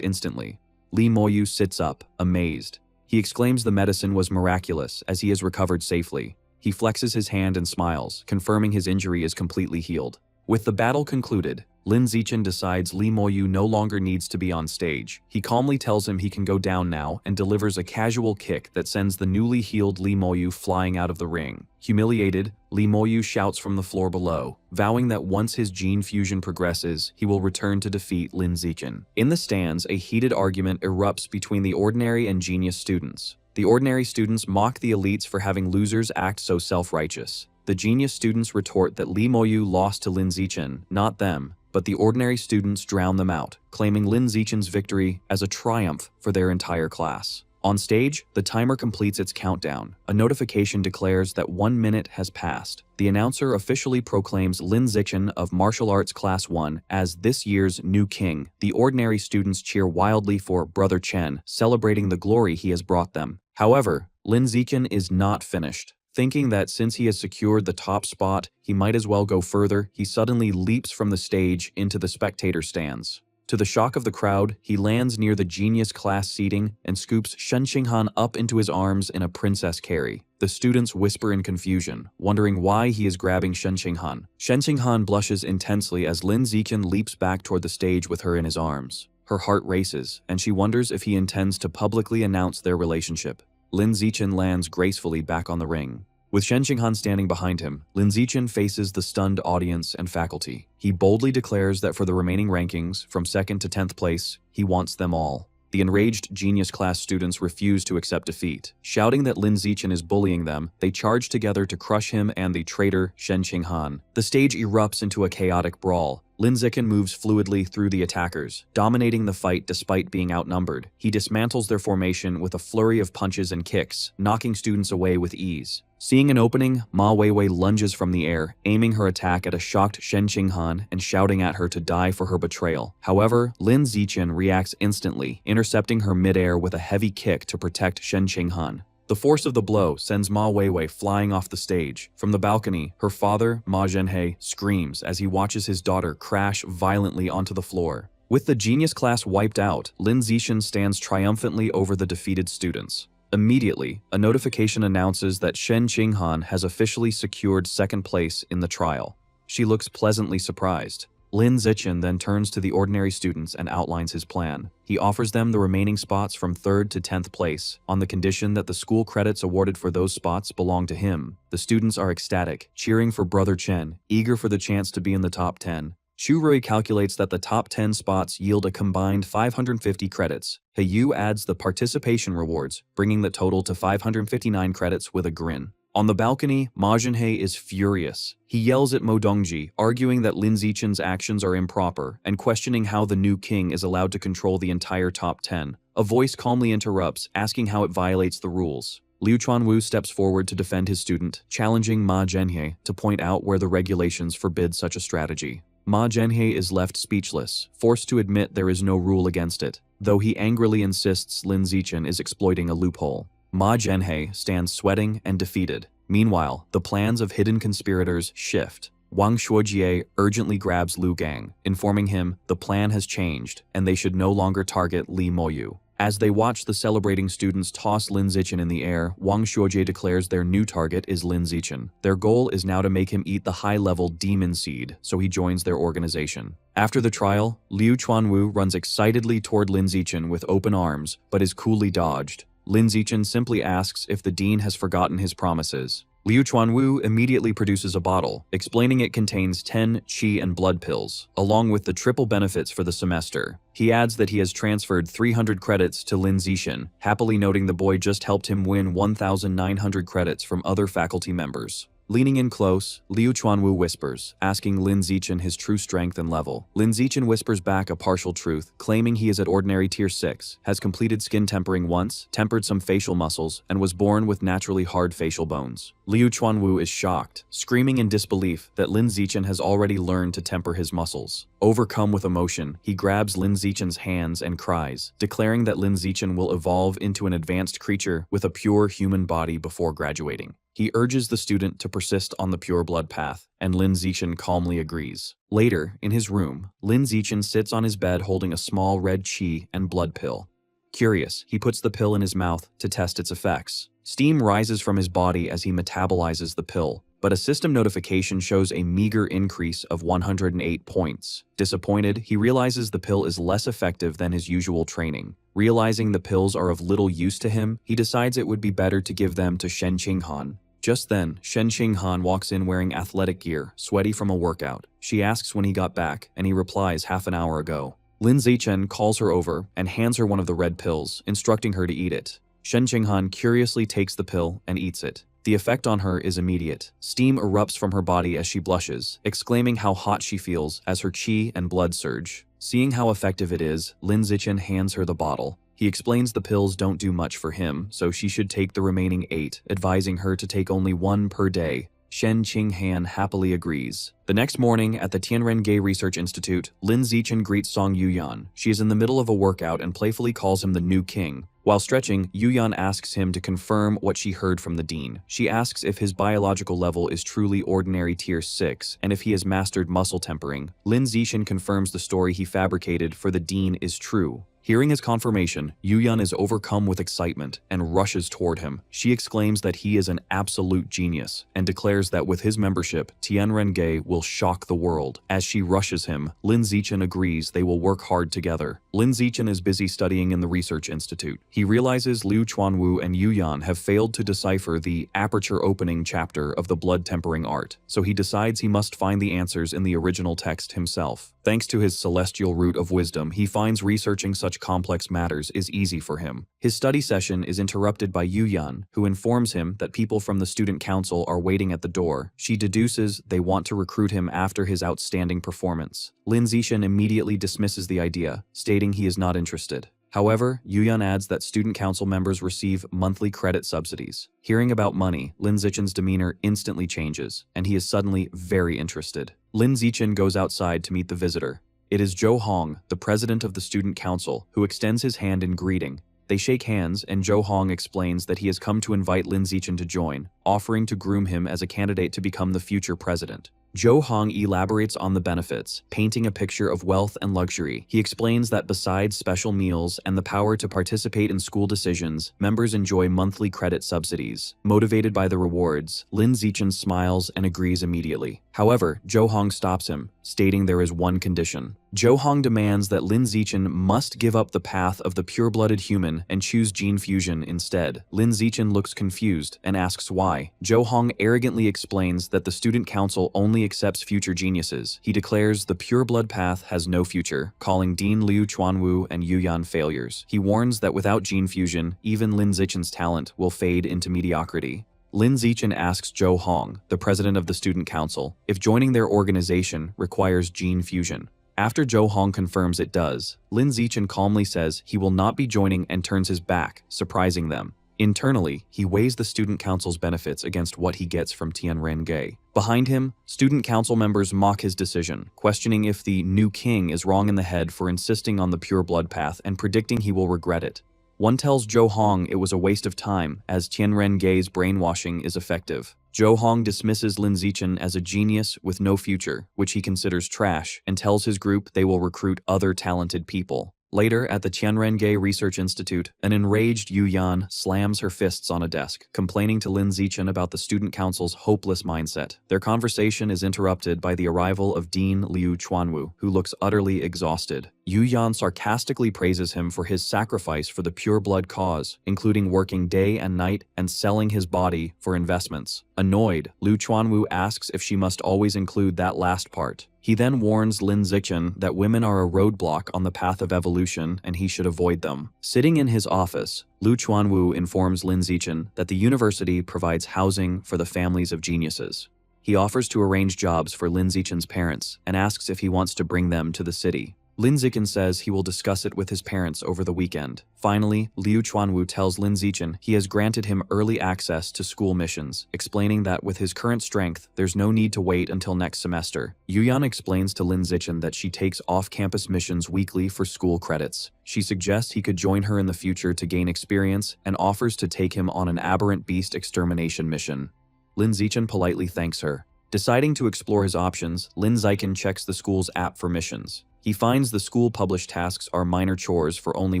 instantly. Li Moyu sits up, amazed. He exclaims the medicine was miraculous as he has recovered safely. He flexes his hand and smiles, confirming his injury is completely healed. With the battle concluded, Lin Zichen decides Li Moyu no longer needs to be on stage. He calmly tells him he can go down now and delivers a casual kick that sends the newly healed Li Moyu flying out of the ring. Humiliated, Li Moyu shouts from the floor below, vowing that once his gene fusion progresses, he will return to defeat Lin Zichen. In the stands, a heated argument erupts between the ordinary and genius students. The ordinary students mock the elites for having losers act so self-righteous. The genius students retort that Li Moyu lost to Lin Zichen, not them, but the ordinary students drown them out, claiming Lin Zichen's victory as a triumph for their entire class. On stage, the timer completes its countdown. A notification declares that 1 minute has passed. The announcer officially proclaims Lin Zichen of Martial Arts Class 1 as this year's new king. The ordinary students cheer wildly for Brother Chen, celebrating the glory he has brought them. However, Lin Zichen is not finished. Thinking that since he has secured the top spot, he might as well go further, he suddenly leaps from the stage into the spectator stands. To the shock of the crowd, he lands near the genius class seating and scoops Shen Qinghan up into his arms in a princess carry. The students whisper in confusion, wondering why he is grabbing Shen Qinghan. Shen Qinghan blushes intensely as Lin Zichen leaps back toward the stage with her in his arms. Her heart races, and she wonders if he intends to publicly announce their relationship. Lin Zichen lands gracefully back on the ring. With Shen Qinghan standing behind him, Lin Zichen faces the stunned audience and faculty. He boldly declares that for the remaining rankings, from 2nd to 10th place, he wants them all. The enraged genius class students refuse to accept defeat. Shouting that Lin Zichen is bullying them, they charge together to crush him and the traitor Shen Qinghan. The stage erupts into a chaotic brawl. Lin Zichen moves fluidly through the attackers, dominating the fight despite being outnumbered. He dismantles their formation with a flurry of punches and kicks, knocking students away with ease. Seeing an opening, Ma Weiwei lunges from the air, aiming her attack at a shocked Shen Qinghan and shouting at her to die for her betrayal. However, Lin Zichen reacts instantly, intercepting her midair with a heavy kick to protect Shen Qinghan. The force of the blow sends Ma Weiwei flying off the stage. From the balcony, her father, Ma Zhenhe, screams as he watches his daughter crash violently onto the floor. With the genius class wiped out, Lin Zichen stands triumphantly over the defeated students. Immediately, a notification announces that Shen Qinghan has officially secured second place in the trial. She looks pleasantly surprised. Lin Zichen then turns to the ordinary students and outlines his plan. He offers them the remaining spots from 3rd to 10th place, on the condition that the school credits awarded for those spots belong to him. The students are ecstatic, cheering for Brother Chen, eager for the chance to be in the top 10. Xu Rui calculates that the top 10 spots yield a combined 550 credits. He Yu adds the participation rewards, bringing the total to 559 credits with a grin. On the balcony, Ma Zhenhe is furious. He yells at Mo Dongji, arguing that Lin Zichen's actions are improper and questioning how the new king is allowed to control the entire top 10. A voice calmly interrupts, asking how it violates the rules. Liu Chuanwu steps forward to defend his student, challenging Ma Zhenhe to point out where the regulations forbid such a strategy. Ma Zhenhe is left speechless, forced to admit there is no rule against it, though he angrily insists Lin Zichen is exploiting a loophole. Ma Zhenhe stands sweating and defeated. Meanwhile, the plans of hidden conspirators shift. Wang Shuojie urgently grabs Lu Gang, informing him the plan has changed and they should no longer target Li Moyu. As they watch the celebrating students toss Lin Zichen in the air, Wang Shuojie declares their new target is Lin Zichen. Their goal is now to make him eat the high-level demon seed, so he joins their organization. After the trial, Liu Chuanwu runs excitedly toward Lin Zichen with open arms, but is coolly dodged. Lin Zichen simply asks if the dean has forgotten his promises. Liu Chuanwu immediately produces a bottle, explaining it contains 10 qi and blood pills, along with the triple benefits for the semester. He adds that he has transferred 300 credits to Lin Zichen, happily noting the boy just helped him win 1,900 credits from other faculty members. Leaning in close, Liu Chuanwu whispers, asking Lin Zichen his true strength and level. Lin Zichen whispers back a partial truth, claiming he is at ordinary tier 6, has completed skin tempering once, tempered some facial muscles, and was born with naturally hard facial bones. Liu Chuanwu is shocked, screaming in disbelief that Lin Zichen has already learned to temper his muscles. Overcome with emotion, he grabs Lin Zichen's hands and cries, declaring that Lin Zichen will evolve into an advanced creature with a pure human body before graduating. He urges the student to persist on the pure blood path, and Lin Zichen calmly agrees. Later, in his room, Lin Zichen sits on his bed holding a small red qi and blood pill. Curious, he puts the pill in his mouth to test its effects. Steam rises from his body as he metabolizes the pill, but a system notification shows a meager increase of 108 points. Disappointed, he realizes the pill is less effective than his usual training. Realizing the pills are of little use to him, he decides it would be better to give them to Shen Qinghan. Just then, Shen Qinghan walks in wearing athletic gear, sweaty from a workout. She asks when he got back, and he replies half an hour ago. Lin Zichen calls her over and hands her one of the red pills, instructing her to eat it. Shen Qinghan curiously takes the pill and eats it. The effect on her is immediate. Steam erupts from her body as she blushes, exclaiming how hot she feels as her qi and blood surge. Seeing how effective it is, Lin Zichen hands her the bottle. He explains the pills don't do much for him, so she should take the remaining 8, advising her to take only 1 per day. Shen Qinghan happily agrees. The next morning, at the Tianrengei Research Institute, Lin Zichen greets Song Yuyan. She is in the middle of a workout and playfully calls him the new king. While stretching, Yuyan asks him to confirm what she heard from the dean. She asks if his biological level is truly ordinary tier 6, and if he has mastered muscle tempering. Lin Zichen confirms the story he fabricated for the dean is true. Hearing his confirmation, Yuyan is overcome with excitement and rushes toward him. She exclaims that he is an absolute genius and declares that with his membership, Tianrengei will shock the world. As she rushes him, Lin Zichen agrees they will work hard together. Lin Zichen is busy studying in the research institute. He realizes Liu Chuanwu and Yuyan have failed to decipher the aperture opening chapter of the blood tempering art, so he decides he must find the answers in the original text himself. Thanks to his celestial root of wisdom, he finds researching such such complex matters is easy for him. His study session is interrupted by Yuyan, who informs him that people from the student council are waiting at the door. She deduces they want to recruit him after his outstanding performance. Lin Zixin immediately dismisses the idea, stating he is not interested. However, Yuyan adds that student council members receive monthly credit subsidies. Hearing about money, Lin Zixin's demeanor instantly changes, and he is suddenly very interested. Lin Zixin goes outside to meet the visitor. It is Zhou Hong, the president of the student council, who extends his hand in greeting. They shake hands, and Zhou Hong explains that he has come to invite Lin Zixin to join, offering to groom him as a candidate to become the future president. Zhou Hong elaborates on the benefits, painting a picture of wealth and luxury. He explains that besides special meals and the power to participate in school decisions, members enjoy monthly credit subsidies. Motivated by the rewards, Lin Zixin smiles and agrees immediately. However, Zhou Hong stops him, stating there is one condition. Zhou Hong demands that Lin Zixin must give up the path of the pure-blooded human and choose gene fusion instead. Lin Zixin looks confused and asks why. Zhou Hong arrogantly explains that the student council only accepts future geniuses. He declares the pure-blood path has no future, calling Dean Liu Chuanwu and Yuyan failures. He warns that without gene fusion, even Lin Zixin's talent will fade into mediocrity. Lin Zixin asks Zhou Hong, the president of the student council, if joining their organization requires gene fusion. After Zhou Hong confirms it does, Lin Zixin calmly says he will not be joining and turns his back, surprising them. Internally, he weighs the student council's benefits against what he gets from Tianren-ge. Behind him, student council members mock his decision, questioning if the new king is wrong in the head for insisting on the pure blood path and predicting he will regret it. One tells Zhou Hong it was a waste of time, as Tianren-ge's brainwashing is effective. Zhou Hong dismisses Lin Zixin as a genius with no future, which he considers trash, and tells his group they will recruit other talented people. Later, at the Tianren-ge Research Institute, an enraged Yuyan slams her fists on a desk, complaining to Lin Zixin about the student council's hopeless mindset. Their conversation is interrupted by the arrival of Dean Liu Chuanwu, who looks utterly exhausted. Yuyan sarcastically praises him for his sacrifice for the pure-blood cause, including working day and night and selling his body for investments. Annoyed, Liu Chuanwu asks if she must always include that last part. He then warns Lin Zixin that women are a roadblock on the path of evolution and he should avoid them. Sitting in his office, Liu Chuanwu informs Lin Zixin that the university provides housing for the families of geniuses. He offers to arrange jobs for Lin Zixin's parents and asks if he wants to bring them to the city. Lin Zixin says he will discuss it with his parents over the weekend. Finally, Liu Chuanwu tells Lin Zixin he has granted him early access to school missions, explaining that with his current strength, there's no need to wait until next semester. Yuyan explains to Lin Zixin that she takes off-campus missions weekly for school credits. She suggests he could join her in the future to gain experience and offers to take him on an aberrant beast extermination mission. Lin Zixin politely thanks her. Deciding to explore his options, Lin Zixin checks the school's app for missions. He finds the school-published tasks are minor chores for only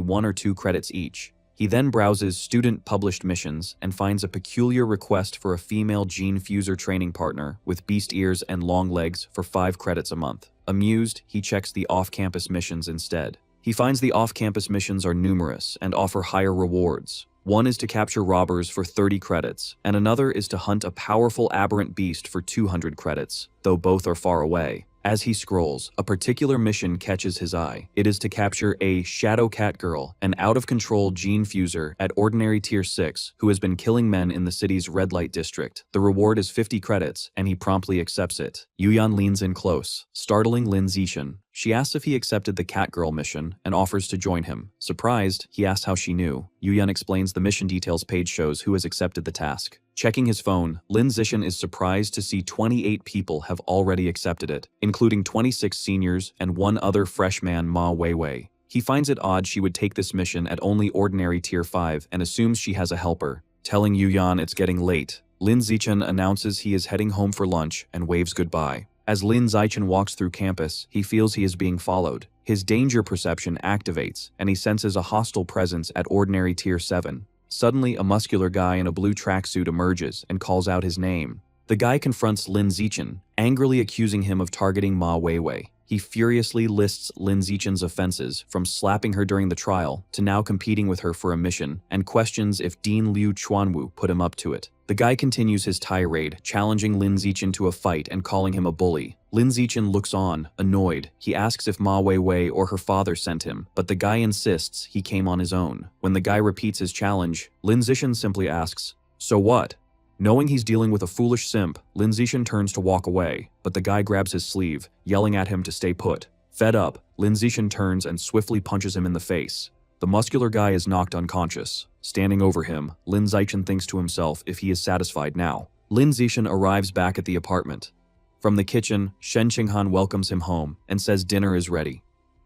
1 or 2 credits each. He then browses student-published missions and finds a peculiar request for a female gene fuser training partner with beast ears and long legs for 5 credits a month. Amused, he checks the off-campus missions instead. He finds the off-campus missions are numerous and offer higher rewards. One is to capture robbers for 30 credits, and another is to hunt a powerful aberrant beast for 200 credits, though both are far away. As he scrolls, a particular mission catches his eye. It is to capture a Shadow Cat Girl, an out-of-control gene fuser at Ordinary Tier 6 who has been killing men in the city's red light district. The reward is 50 credits, and he promptly accepts it. Yuyan leans in close, startling Lin Zixin. She asks if he accepted the Cat Girl mission and offers to join him. Surprised, he asks how she knew. Yuyan explains the mission details page shows who has accepted the task. Checking his phone, Lin Zixin is surprised to see 28 people have already accepted it, including 26 seniors and one other freshman Ma Weiwei. He finds it odd she would take this mission at only Ordinary Tier 5 and assumes she has a helper. Telling Yuyan it's getting late, Lin Zixin announces he is heading home for lunch and waves goodbye. As Lin Zixin walks through campus, he feels he is being followed. His danger perception activates, and he senses a hostile presence at Ordinary Tier 7. Suddenly, a muscular guy in a blue tracksuit emerges and calls out his name. The guy confronts Lin Zixin, angrily accusing him of targeting Ma Weiwei. He furiously lists Lin Zixin's offenses, from slapping her during the trial to now competing with her for a mission, and questions if Dean Liu Chuanwu put him up to it. The guy continues his tirade, challenging Lin Zichen to a fight and calling him a bully. Lin Zichen looks on, annoyed. He asks if Ma Weiwei or her father sent him, but the guy insists he came on his own. When the guy repeats his challenge, Lin Zichen simply asks, "So what?" Knowing he's dealing with a foolish simp, Lin Zichen turns to walk away, but the guy grabs his sleeve, yelling at him to stay put. Fed up, Lin Zichen turns and swiftly punches him in the face. The muscular guy is knocked unconscious. Standing over him, Lin Zichen thinks to himself if he is satisfied now. Lin Zichen arrives back at the apartment. From the kitchen, Shen Qinghan welcomes him home and says dinner is ready.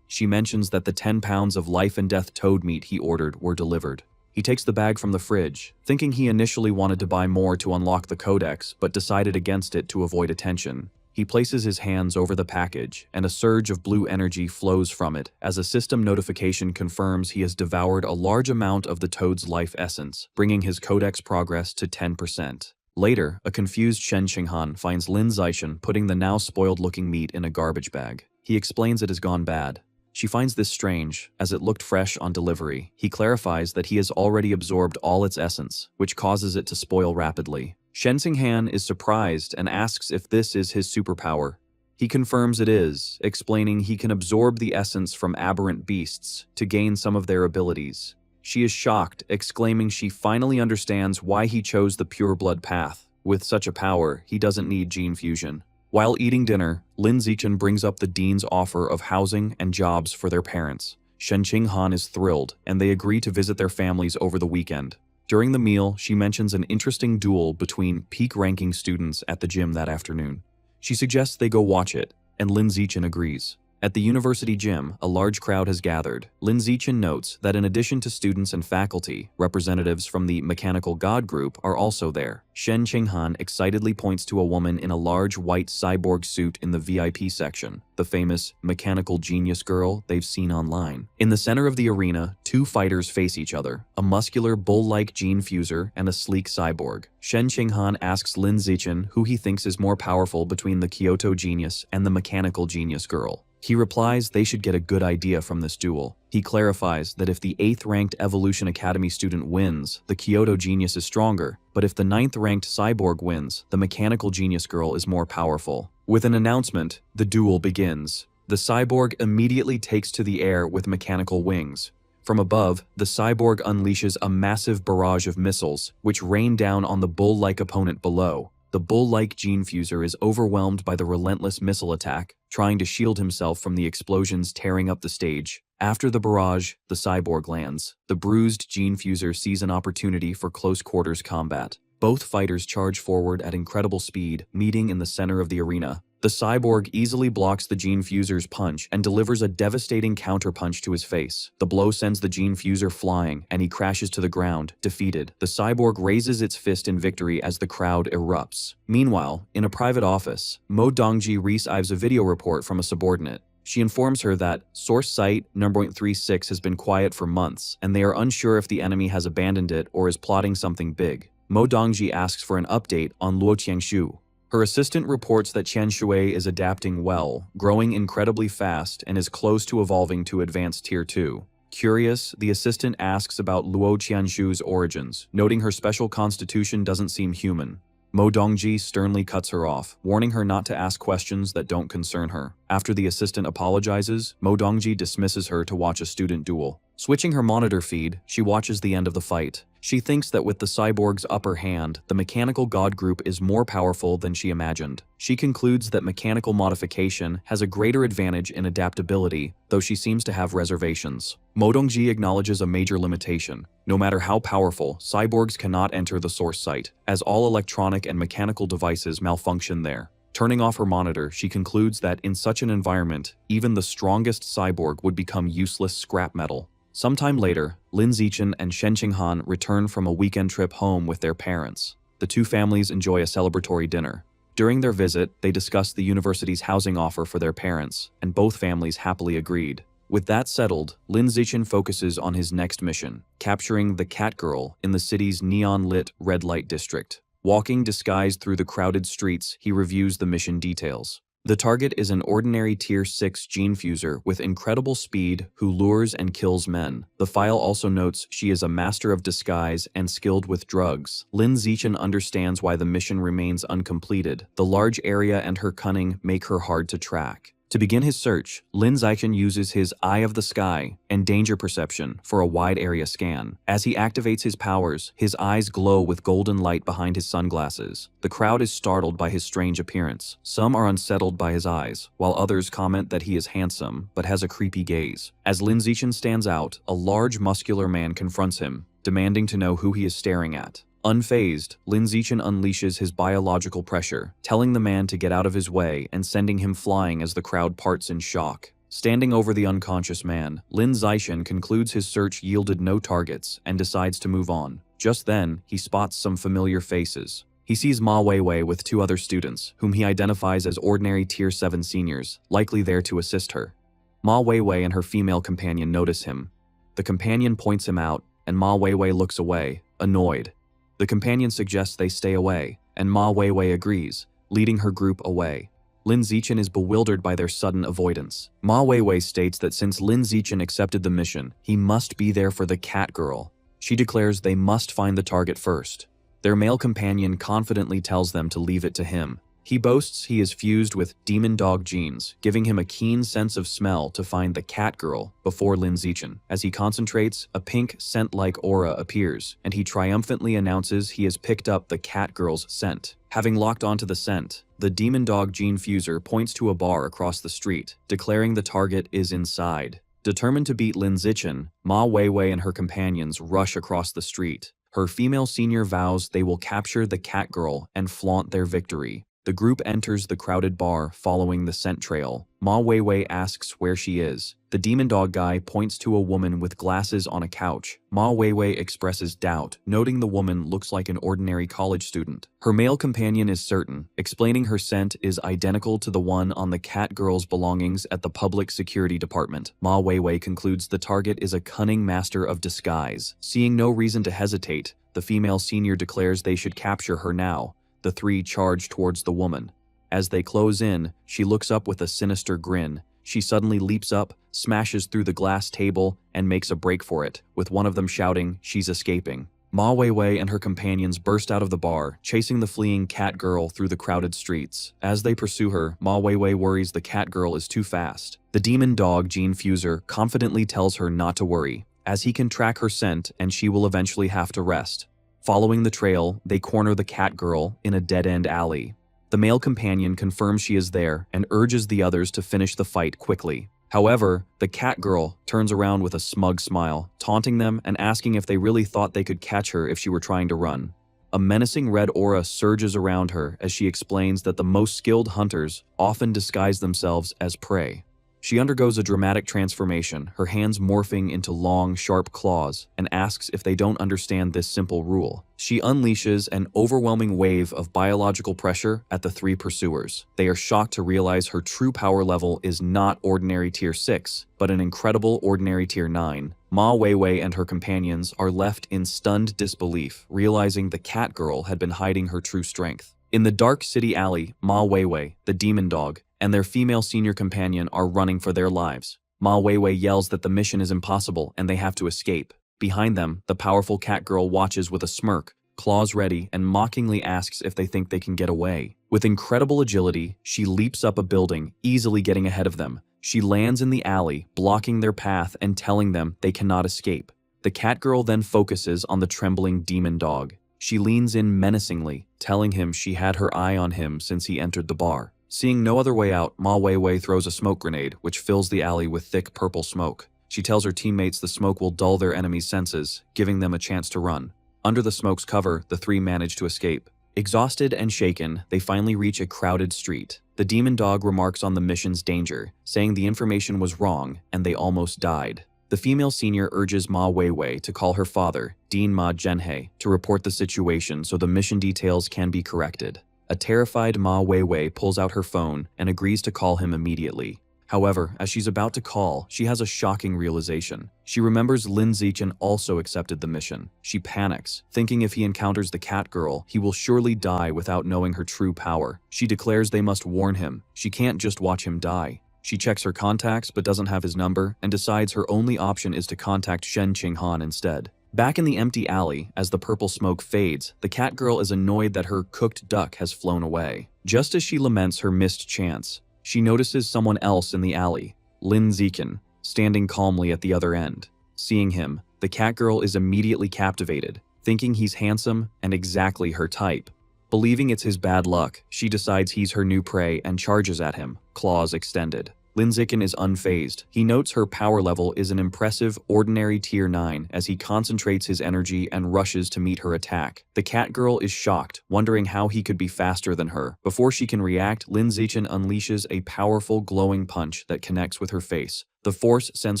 She mentions that the 10 pounds of life and death toad meat he ordered were delivered. He takes the bag from the fridge, thinking he initially wanted to buy more to unlock the codex, but decided against it to avoid attention. He places his hands over the package, and a surge of blue energy flows from it as a system notification confirms he has devoured a large amount of the toad's life essence, bringing his codex progress to 10%. Later, a confused Shen Qinghan finds Lin Zichen putting the now spoiled-looking meat in a garbage bag. He explains it has gone bad. She finds this strange, as it looked fresh on delivery. He clarifies that he has already absorbed all its essence, which causes it to spoil rapidly. Shen Qinghan is surprised and asks if this is his superpower. He confirms it is, explaining he can absorb the essence from aberrant beasts to gain some of their abilities. She is shocked, exclaiming she finally understands why he chose the pure-blood path. With such a power, he doesn't need gene fusion. While eating dinner, Lin Zichen brings up the dean's offer of housing and jobs for their parents. Shen Qinghan is thrilled, and they agree to visit their families over the weekend. During the meal, she mentions an interesting duel between peak-ranking students at the gym that afternoon. She suggests they go watch it, and Lin Zichen agrees. At the university gym, a large crowd has gathered. Lin Zichen notes that in addition to students and faculty, representatives from the Mechanical God group are also there. Shen Qinghan excitedly points to a woman in a large white cyborg suit in the VIP section, the famous mechanical genius girl they've seen online. In the center of the arena, two fighters face each other, a muscular bull-like gene fuser and a sleek cyborg. Shen Qinghan asks Lin Zichen who he thinks is more powerful between the Kyoto genius and the mechanical genius girl. He replies they should get a good idea from this duel. He clarifies that if the 8th-ranked Evolution Academy student wins, the Kyoto genius is stronger, but if the 9th-ranked cyborg wins, the mechanical genius girl is more powerful. With an announcement, the duel begins. The cyborg immediately takes to the air with mechanical wings. From above, the cyborg unleashes a massive barrage of missiles, which rain down on the bull-like opponent below. The bull-like gene fuser is overwhelmed by the relentless missile attack, trying to shield himself from the explosions tearing up the stage. After the barrage, the cyborg lands. The bruised gene fuser sees an opportunity for close-quarters combat. Both fighters charge forward at incredible speed, meeting in the center of the arena. The cyborg easily blocks the gene fuser's punch and delivers a devastating counterpunch to his face. The blow sends the gene fuser flying, and he crashes to the ground, defeated. The cyborg raises its fist in victory as the crowd erupts. Meanwhile, in a private office, Mo Dongji receives a video report from a subordinate. She informs her that source site number 36 has been quiet for months, and they are unsure if the enemy has abandoned it or is plotting something big. Mo Dongji asks for an update on Luo Qiangshu. Her assistant reports that Qian Shui is adapting well, growing incredibly fast, and is close to evolving to advanced Tier 2. Curious, the assistant asks about Luo Qianshu's origins, noting her special constitution doesn't seem human. Mo Dongji sternly cuts her off, warning her not to ask questions that don't concern her. After the assistant apologizes, Mo Dongji dismisses her to watch a student duel. Switching her monitor feed, she watches the end of the fight. She thinks that with the cyborg's upper hand, the Mechanical God group is more powerful than she imagined. She concludes that mechanical modification has a greater advantage in adaptability, though she seems to have reservations. Mo Dongji acknowledges a major limitation. No matter how powerful, cyborgs cannot enter the source site, as all electronic and mechanical devices malfunction there. Turning off her monitor, she concludes that in such an environment, even the strongest cyborg would become useless scrap metal. Sometime later, Lin Zichen and Shen Qinghan return from a weekend trip home with their parents. The two families enjoy a celebratory dinner. During their visit, they discuss the university's housing offer for their parents, and both families happily agreed. With that settled, Lin Zichen focuses on his next mission, capturing the cat girl in the city's neon-lit red light district. Walking disguised through the crowded streets, he reviews the mission details. The target is an ordinary Tier 6 gene fuser with incredible speed who lures and kills men. The file also notes she is a master of disguise and skilled with drugs. Lin Zichen understands why the mission remains uncompleted. The large area and her cunning make her hard to track. To begin his search, Lin Zichen uses his Eye of the Sky and Danger Perception for a wide area scan. As he activates his powers, his eyes glow with golden light behind his sunglasses. The crowd is startled by his strange appearance. Some are unsettled by his eyes, while others comment that he is handsome but has a creepy gaze. As Lin Zichen stands out, a large muscular man confronts him, demanding to know who he is staring at. Unfazed, Lin Zichen unleashes his biological pressure, telling the man to get out of his way and sending him flying as the crowd parts in shock. Standing over the unconscious man, Lin Zichen concludes his search yielded no targets and decides to move on. Just then, he spots some familiar faces. He sees Ma Weiwei with 2 other students, whom he identifies as ordinary Tier 7 seniors, likely there to assist her. Ma Weiwei and her female companion notice him. The companion points him out, and Ma Weiwei looks away, annoyed. The companion suggests they stay away, and Ma Weiwei agrees, leading her group away. Lin Zichen is bewildered by their sudden avoidance. Ma Weiwei states that since Lin Zichen accepted the mission, he must be there for the cat girl. She declares they must find the target first. Their male companion confidently tells them to leave it to him. He boasts he is fused with demon dog genes, giving him a keen sense of smell to find the cat girl before Lin Zichen. As he concentrates, a pink scent-like aura appears, and he triumphantly announces he has picked up the cat girl's scent. Having locked onto the scent, the demon dog gene fuser points to a bar across the street, declaring the target is inside. Determined to beat Lin Zichen, Ma Weiwei and her companions rush across the street. Her female senior vows they will capture the cat girl and flaunt their victory. The group enters the crowded bar following the scent trail. Ma Weiwei asks where she is. The demon dog guy points to a woman with glasses on a couch. Ma Weiwei expresses doubt, noting the woman looks like an ordinary college student. Her male companion is certain, explaining her scent is identical to the one on the cat girl's belongings at the public security department. Ma Weiwei concludes the target is a cunning master of disguise. Seeing no reason to hesitate, the female senior declares they should capture her now. The 3 charge towards the woman. As they close in, she looks up with a sinister grin. She suddenly leaps up, smashes through the glass table, and makes a break for it, with one of them shouting she's escaping. Ma Weiwei and her companions burst out of the bar, chasing the fleeing cat girl through the crowded streets. As they pursue her, Ma Weiwei worries the cat girl is too fast. The demon dog gene fuser confidently tells her not to worry, as he can track her scent and she will eventually have to rest. Following the trail, they corner the cat girl in a dead-end alley. The male companion confirms she is there and urges the others to finish the fight quickly. However, the cat girl turns around with a smug smile, taunting them and asking if they really thought they could catch her if she were trying to run. A menacing red aura surges around her as she explains that the most skilled hunters often disguise themselves as prey. She undergoes a dramatic transformation, her hands morphing into long, sharp claws, and asks if they don't understand this simple rule. She unleashes an overwhelming wave of biological pressure at the 3 pursuers. They are shocked to realize her true power level is not ordinary Tier 6, but an incredible ordinary Tier 9. Ma Weiwei and her companions are left in stunned disbelief, realizing the cat girl had been hiding her true strength. In the dark city alley, Ma Weiwei, the demon dog, and their female senior companion are running for their lives. Ma Weiwei yells that the mission is impossible and they have to escape. Behind them, the powerful cat girl watches with a smirk, claws ready, and mockingly asks if they think they can get away. With incredible agility, she leaps up a building, easily getting ahead of them. She lands in the alley, blocking their path and telling them they cannot escape. The cat girl then focuses on the trembling demon dog. She leans in menacingly, telling him she had her eye on him since he entered the bar. Seeing no other way out, Ma Weiwei throws a smoke grenade, which fills the alley with thick purple smoke. She tells her teammates the smoke will dull their enemies' senses, giving them a chance to run. Under the smoke's cover, the 3 manage to escape. Exhausted and shaken, they finally reach a crowded street. The demon dog remarks on the mission's danger, saying the information was wrong and they almost died. The female senior urges Ma Weiwei to call her father, Dean Ma Zhenhe, to report the situation so the mission details can be corrected. A terrified Ma Weiwei pulls out her phone and agrees to call him immediately. However, as she's about to call, she has a shocking realization. She remembers Lin Zichen also accepted the mission. She panics, thinking if he encounters the cat girl, he will surely die without knowing her true power. She declares they must warn him. She can't just watch him die. She checks her contacts but doesn't have his number and decides her only option is to contact Shen Qinghan instead. Back in the empty alley, as the purple smoke fades, the cat girl is annoyed that her cooked duck has flown away. Just as she laments her missed chance, she notices someone else in the alley, Lin Zichen, standing calmly at the other end. Seeing him, the cat girl is immediately captivated, thinking he's handsome and exactly her type. Believing it's his bad luck, she decides he's her new prey and charges at him, claws extended. Lin Zichen is unfazed. He notes her power level is an impressive, ordinary tier 9 as he concentrates his energy and rushes to meet her attack. The cat girl is shocked, wondering how he could be faster than her. Before she can react, Lin Zichen unleashes a powerful, glowing punch that connects with her face. The force sends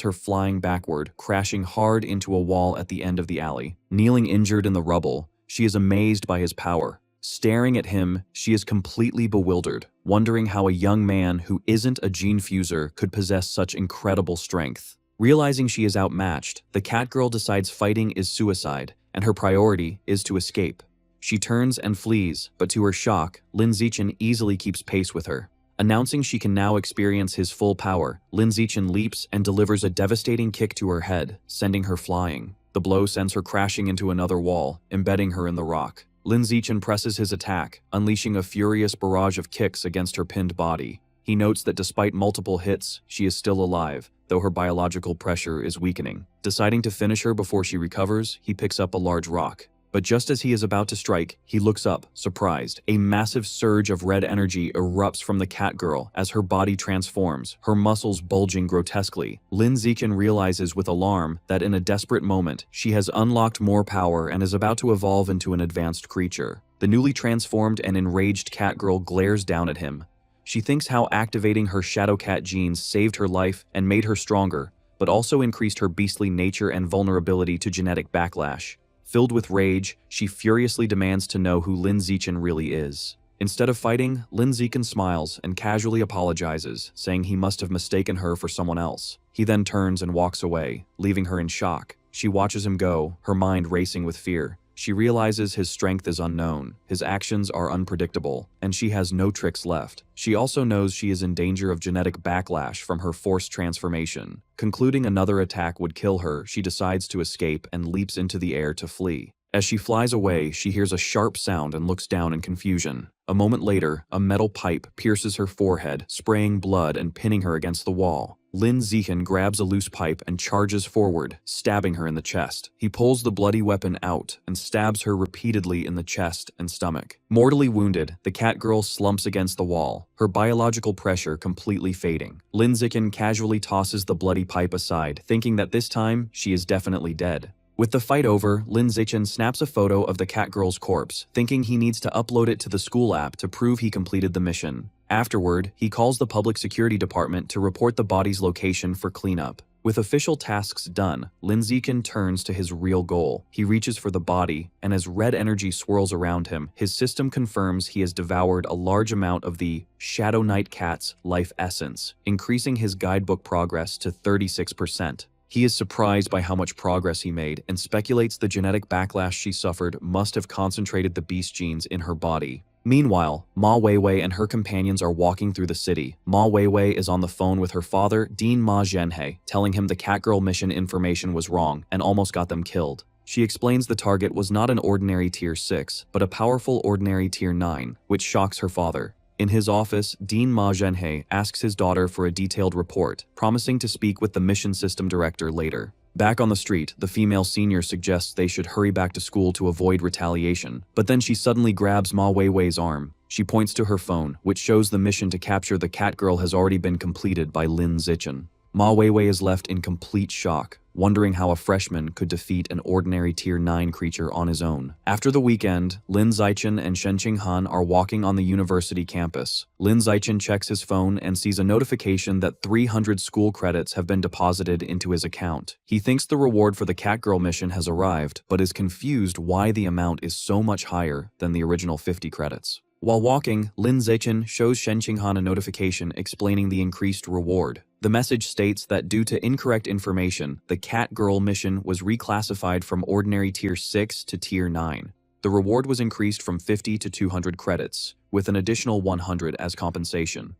her flying backward, crashing hard into a wall at the end of the alley. Kneeling injured in the rubble, she is amazed by his power. Staring at him, she is completely bewildered, wondering how a young man who isn't a gene fuser could possess such incredible strength. Realizing she is outmatched, the cat girl decides fighting is suicide, and her priority is to escape. She turns and flees, but to her shock, Lin Zichen easily keeps pace with her. Announcing she can now experience his full power, Lin Zichen leaps and delivers a devastating kick to her head, sending her flying. The blow sends her crashing into another wall, embedding her in the rock. Lin Zichen presses his attack, unleashing a furious barrage of kicks against her pinned body. He notes that despite multiple hits, she is still alive, though her biological pressure is weakening. Deciding to finish her before she recovers, he picks up a large rock. But just as he is about to strike, he looks up, surprised. A massive surge of red energy erupts from the cat girl as her body transforms, her muscles bulging grotesquely. Lin Zichen realizes with alarm that in a desperate moment, she has unlocked more power and is about to evolve into an advanced creature. The newly transformed and enraged cat girl glares down at him. She thinks how activating her shadow cat genes saved her life and made her stronger, but also increased her beastly nature and vulnerability to genetic backlash. Filled with rage, she furiously demands to know who Lin Zichen really is. Instead of fighting, Lin Zichen smiles and casually apologizes, saying he must have mistaken her for someone else. He then turns and walks away, leaving her in shock. She watches him go, her mind racing with fear. She realizes his strength is unknown, his actions are unpredictable, and she has no tricks left. She also knows she is in danger of genetic backlash from her forced transformation. Concluding another attack would kill her, she decides to escape and leaps into the air to flee. As she flies away, she hears a sharp sound and looks down in confusion. A moment later, a metal pipe pierces her forehead, spraying blood and pinning her against the wall. Lin Zichen grabs a loose pipe and charges forward, stabbing her in the chest. He pulls the bloody weapon out and stabs her repeatedly in the chest and stomach. Mortally wounded, the cat girl slumps against the wall, her biological pressure completely fading. Lin Zichen casually tosses the bloody pipe aside, thinking that this time she is definitely dead. With the fight over, Lin Zichen snaps a photo of the cat girl's corpse, thinking he needs to upload it to the school app to prove he completed the mission. Afterward, he calls the public security department to report the body's location for cleanup. With official tasks done, Lin Zichen turns to his real goal. He reaches for the body, and as red energy swirls around him, his system confirms he has devoured a large amount of the Shadow Knight cat's life essence, increasing his guidebook progress to 36%. He is surprised by how much progress he made and speculates the genetic backlash she suffered must have concentrated the beast genes in her body. Meanwhile, Ma Weiwei and her companions are walking through the city. Ma Weiwei is on the phone with her father, Dean Ma Zhenhe, telling him the Catgirl mission information was wrong and almost got them killed. She explains the target was not an ordinary tier 6, but a powerful ordinary tier 9, which shocks her father. In his office, Dean Ma Zhenhe asks his daughter for a detailed report, promising to speak with the mission system director later. Back on the street, the female senior suggests they should hurry back to school to avoid retaliation, but then she suddenly grabs Ma Weiwei's arm. She points to her phone, which shows the mission to capture the Catgirl has already been completed by Lin Zichen. Ma Weiwei is left in complete shock, wondering how a freshman could defeat an ordinary tier 9 creature on his own. After the weekend, Lin Zichen and Shen Qinghan are walking on the university campus. Lin Zichen checks his phone and sees a notification that 300 school credits have been deposited into his account. He thinks the reward for the Catgirl mission has arrived, but is confused why the amount is so much higher than the original 50 credits. While walking, Lin Zichen shows Shen Qinghan a notification explaining the increased reward. The message states that due to incorrect information, the Cat Girl mission was reclassified from ordinary Tier 6 to Tier 9. The reward was increased from 50 to 200 credits, with an additional 100 as compensation.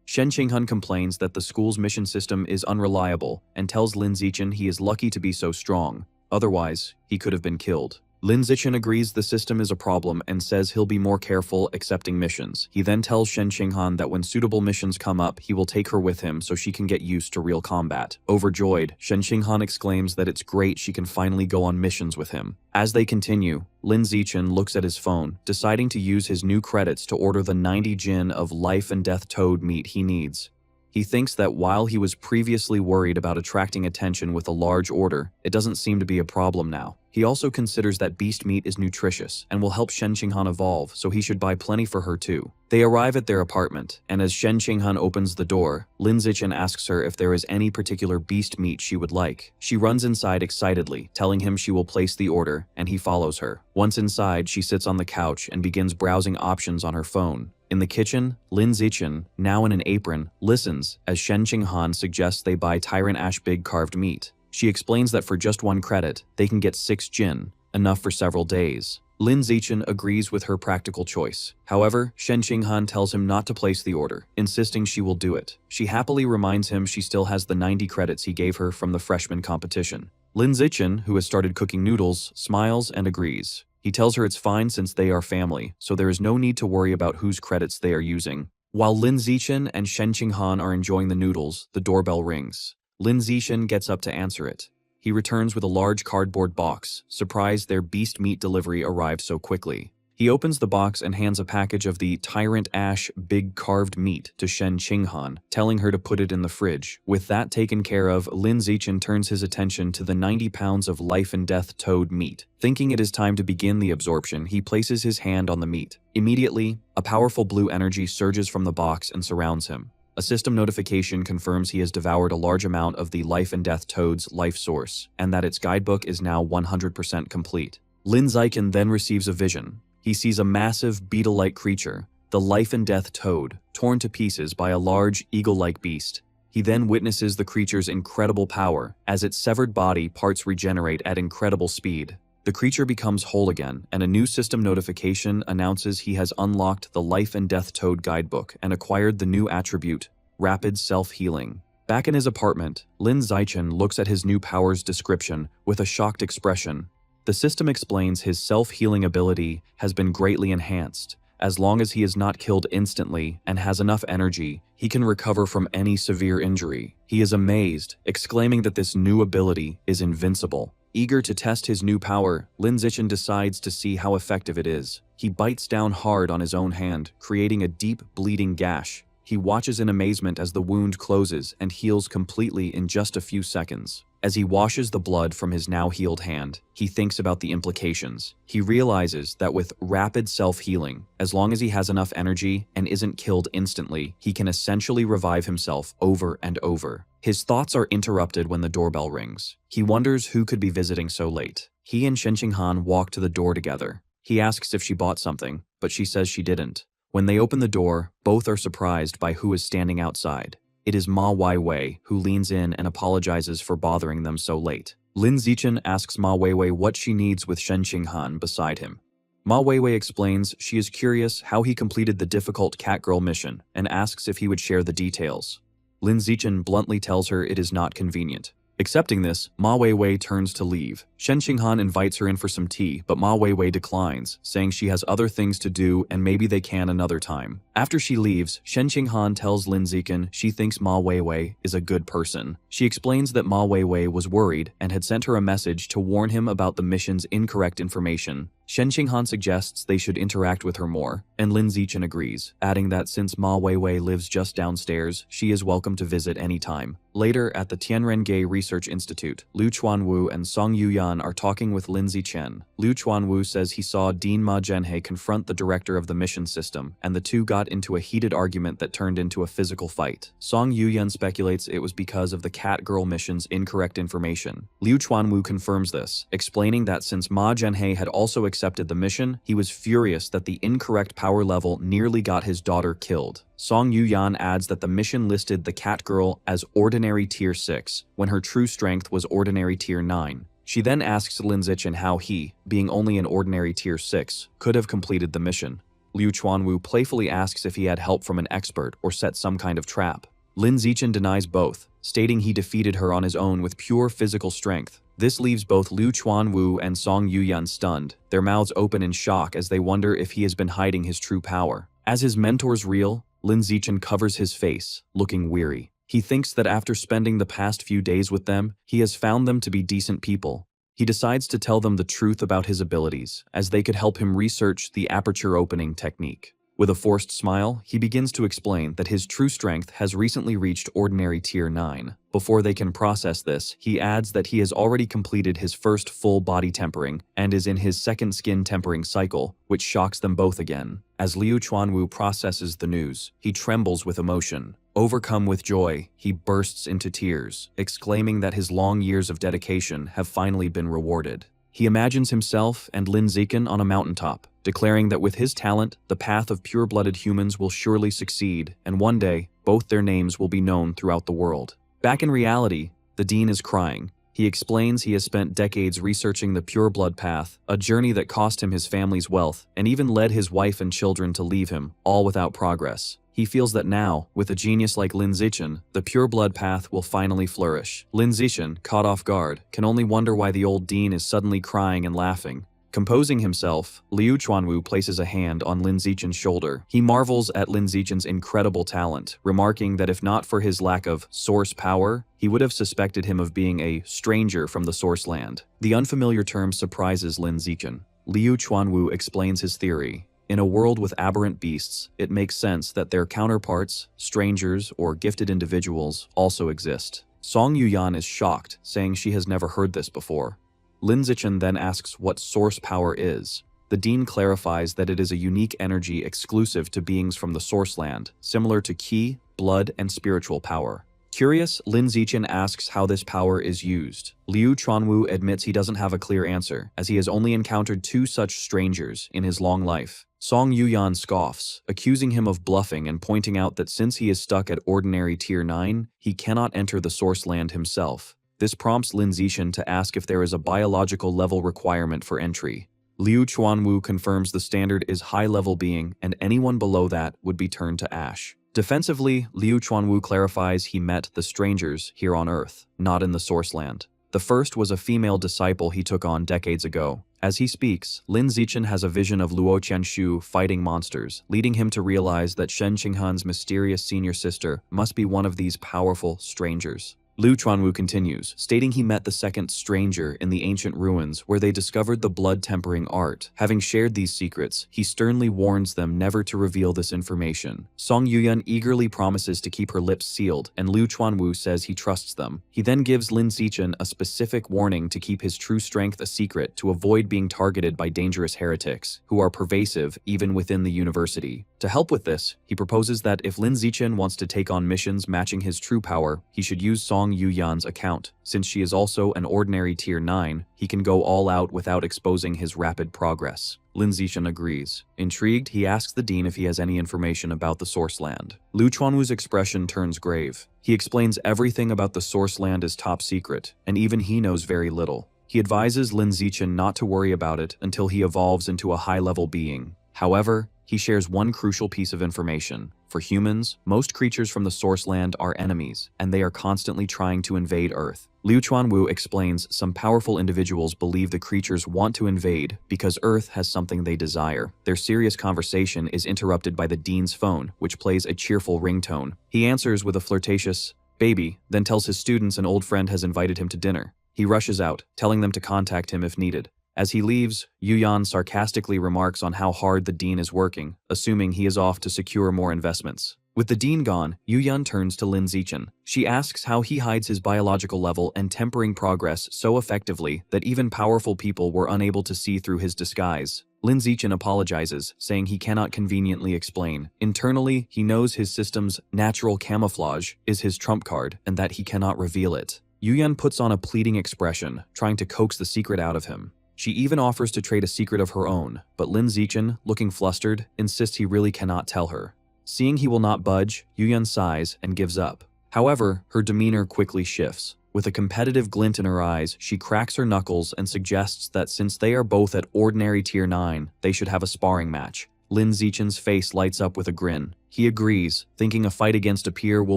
Shen Qinghan complains that the school's mission system is unreliable and tells Lin Zichen he is lucky to be so strong, otherwise, he could have been killed. Lin Zichen agrees the system is a problem and says he'll be more careful accepting missions. He then tells Shen Qinghan that when suitable missions come up, he will take her with him so she can get used to real combat. Overjoyed, Shen Qinghan exclaims that it's great she can finally go on missions with him. As they continue, Lin Zichen looks at his phone, deciding to use his new credits to order the 90 jin of life and death toad meat he needs. He thinks that while he was previously worried about attracting attention with a large order, it doesn't seem to be a problem now. He also considers that beast meat is nutritious and will help Shen Qinghan evolve, so he should buy plenty for her too. They arrive at their apartment, and as Shen Qinghan opens the door, Lin Zichen asks her if there is any particular beast meat she would like. She runs inside excitedly, telling him she will place the order, and he follows her. Once inside, she sits on the couch and begins browsing options on her phone. In the kitchen, Lin Zichen, now in an apron, listens as Shen Qinghan suggests they buy Tyrant Ash Big carved meat. She explains that for just 1 credit, they can get 6 jin, enough for several days. Lin Zichen agrees with her practical choice. However, Shen Qinghan tells him not to place the order, insisting she will do it. She happily reminds him she still has the 90 credits he gave her from the freshman competition. Lin Zichen, who has started cooking noodles, smiles and agrees. He tells her it's fine since they are family, so there is no need to worry about whose credits they are using. While Lin Zichen and Shen Qinghan are enjoying the noodles, the doorbell rings. Lin Zichen gets up to answer it. He returns with a large cardboard box, surprised their beast meat delivery arrived so quickly. He opens the box and hands a package of the Tyrant Ash Big carved meat to Shen Qinghan, telling her to put it in the fridge. With that taken care of, Lin Zichen turns his attention to the 90 pounds of life and death toad meat. Thinking it is time to begin the absorption, he places his hand on the meat. Immediately, a powerful blue energy surges from the box and surrounds him. A system notification confirms he has devoured a large amount of the life and death toad's life source, and that its guidebook is now 100% complete. Lin Zichen then receives a vision. He sees a massive beetle-like creature, the life and death toad, torn to pieces by a large eagle-like beast. He then witnesses the creature's incredible power as its severed body parts regenerate at incredible speed. The creature becomes whole again, and a new system notification announces he has unlocked the Life and Death Toad guidebook and acquired the new attribute, Rapid Self-Healing. Back in his apartment, Lin Zichen looks at his new power's description with a shocked expression. The system explains his self-healing ability has been greatly enhanced. As long as he is not killed instantly and has enough energy, he can recover from any severe injury. He is amazed, exclaiming that this new ability is invincible. Eager to test his new power, Lin Zichen decides to see how effective it is. He bites down hard on his own hand, creating a deep, bleeding gash. He watches in amazement as the wound closes and heals completely in just a few seconds. As he washes the blood from his now healed hand, he thinks about the implications. He realizes that with rapid self-healing, as long as he has enough energy and isn't killed instantly, he can essentially revive himself over and over. His thoughts are interrupted when the doorbell rings. He wonders who could be visiting so late. He and Shen Qinghan walk to the door together. He asks if she bought something, but she says she didn't. When they open the door, both are surprised by who is standing outside. It is Ma Weiwei, who leans in and apologizes for bothering them so late. Lin Zichen asks Ma Weiwei what she needs with Shen Qinghan beside him. Ma Weiwei explains she is curious how he completed the difficult Catgirl mission and asks if he would share the details. Lin Zichen bluntly tells her it is not convenient. Accepting this, Ma Weiwei turns to leave. Shen Qinghan invites her in for some tea, but Ma Weiwei declines, saying she has other things to do and maybe they can another time. After she leaves, Shen Qinghan tells Lin Zichen she thinks Ma Weiwei is a good person. She explains that Ma Weiwei was worried and had sent her a message to warn him about the mission's incorrect information. Shen Qinghan suggests they should interact with her more, and Lin Zichen agrees, adding that since Ma Weiwei lives just downstairs, she is welcome to visit anytime. Later, at the Tianrengei Research Institute, Liu Chuanwu and Song Yuyan are talking with Lin Zichen. Liu Chuanwu says he saw Dean Ma Zhenhe confront the director of the mission system, and the two got into a heated argument that turned into a physical fight. Song Yuyan speculates it was because of the cat girl mission's incorrect information. Liu Chuanwu confirms this, explaining that since Ma Zhenhe had also accepted the mission, he was furious that the incorrect power level nearly got his daughter killed. Song Yuyan adds that the mission listed the cat girl as ordinary tier 6, when her true strength was ordinary tier 9. She then asks Lin Zichen how he, being only an ordinary tier 6, could have completed the mission. Liu Chuanwu playfully asks if he had help from an expert or set some kind of trap. Lin Zichen denies both, stating he defeated her on his own with pure physical strength. This leaves both Liu Chuanwu and Song Yuyan stunned, their mouths open in shock as they wonder if he has been hiding his true power. As his mentor's real, Lin Zichen covers his face, looking weary. He thinks that after spending the past few days with them, he has found them to be decent people. He decides to tell them the truth about his abilities, as they could help him research the aperture opening technique. With a forced smile, he begins to explain that his true strength has recently reached ordinary tier 9. Before they can process this, he adds that he has already completed his first full body tempering and is in his second skin tempering cycle, which shocks them both again. As Liu Chuanwu processes the news, he trembles with emotion. Overcome with joy, he bursts into tears, exclaiming that his long years of dedication have finally been rewarded. He imagines himself and Lin Zichen on a mountaintop, declaring that with his talent, the path of pure-blooded humans will surely succeed, and one day, both their names will be known throughout the world. Back in reality, the Dean is crying. He explains he has spent decades researching the pure blood path, a journey that cost him his family's wealth, and even led his wife and children to leave him, all without progress. He feels that now, with a genius like Lin Zichen, the pure blood path will finally flourish. Lin Zichen, caught off guard, can only wonder why the old Dean is suddenly crying and laughing. Composing himself, Liu Chuanwu places a hand on Lin Zichen's shoulder. He marvels at Lin Zichen's incredible talent, remarking that if not for his lack of source power, he would have suspected him of being a stranger from the source land. The unfamiliar term surprises Lin Zichen. Liu Chuanwu explains his theory. In a world with aberrant beasts, it makes sense that their counterparts, strangers, or gifted individuals also exist. Song Yuyan is shocked, saying she has never heard this before. Lin Zichen then asks what source power is. The Dean clarifies that it is a unique energy exclusive to beings from the source land, similar to ki, blood, and spiritual power. Curious, Lin Zichen asks how this power is used. Liu Chuanwu admits he doesn't have a clear answer, as he has only encountered 2 such strangers in his long life. Song Yuyan scoffs, accusing him of bluffing and pointing out that since he is stuck at ordinary tier 9, he cannot enter the source land himself. This prompts Lin Zichen to ask if there is a biological level requirement for entry. Liu Chuanwu confirms the standard is high-level being, and anyone below that would be turned to ash. Defensively, Liu Chuanwu clarifies he met the strangers here on Earth, not in the source land. The first was a female disciple he took on decades ago. As he speaks, Lin Zichen has a vision of Luo Qianshu fighting monsters, leading him to realize that Shen Qinghan's mysterious senior sister must be one of these powerful strangers. Liu Chuanwu continues, stating he met the second stranger in the ancient ruins where they discovered the blood-tempering art. Having shared these secrets, he sternly warns them never to reveal this information. Song Yuyan eagerly promises to keep her lips sealed, and Liu Chuanwu says he trusts them. He then gives Lin Zichen a specific warning to keep his true strength a secret to avoid being targeted by dangerous heretics, who are pervasive even within the university. To help with this, he proposes that if Lin Zichen wants to take on missions matching his true power, he should use Song Yuyan's account. Since she is also an ordinary tier 9, he can go all out without exposing his rapid progress. Lin Zichen agrees. Intrigued, he asks the Dean if he has any information about the source land. Liu Chuanwu's expression turns grave. He explains everything about the source land is top secret, and even he knows very little. He advises Lin Zichen not to worry about it until he evolves into a high-level being. However, he shares one crucial piece of information. For humans, most creatures from the source land are enemies, and they are constantly trying to invade Earth. Liu Chuanwu explains some powerful individuals believe the creatures want to invade because Earth has something they desire. Their serious conversation is interrupted by the Dean's phone, which plays a cheerful ringtone. He answers with a flirtatious, "baby," then tells his students an old friend has invited him to dinner. He rushes out, telling them to contact him if needed. As he leaves, Yuyan sarcastically remarks on how hard the Dean is working, assuming he is off to secure more investments. With the dean gone, Yuyun turns to Lin Zichen. She asks how he hides his biological level and tempering progress so effectively that even powerful people were unable to see through his disguise. Lin Zichen apologizes, saying he cannot conveniently explain. Internally, he knows his system's natural camouflage is his trump card and that he cannot reveal it. Yuyun puts on a pleading expression, trying to coax the secret out of him. She even offers to trade a secret of her own, but Lin Zichen, looking flustered, insists he really cannot tell her. Seeing he will not budge, Yuyun sighs and gives up. However, her demeanor quickly shifts. With a competitive glint in her eyes, she cracks her knuckles and suggests that since they are both at ordinary tier 9, they should have a sparring match. Lin Zichen's face lights up with a grin. He agrees, thinking a fight against a peer will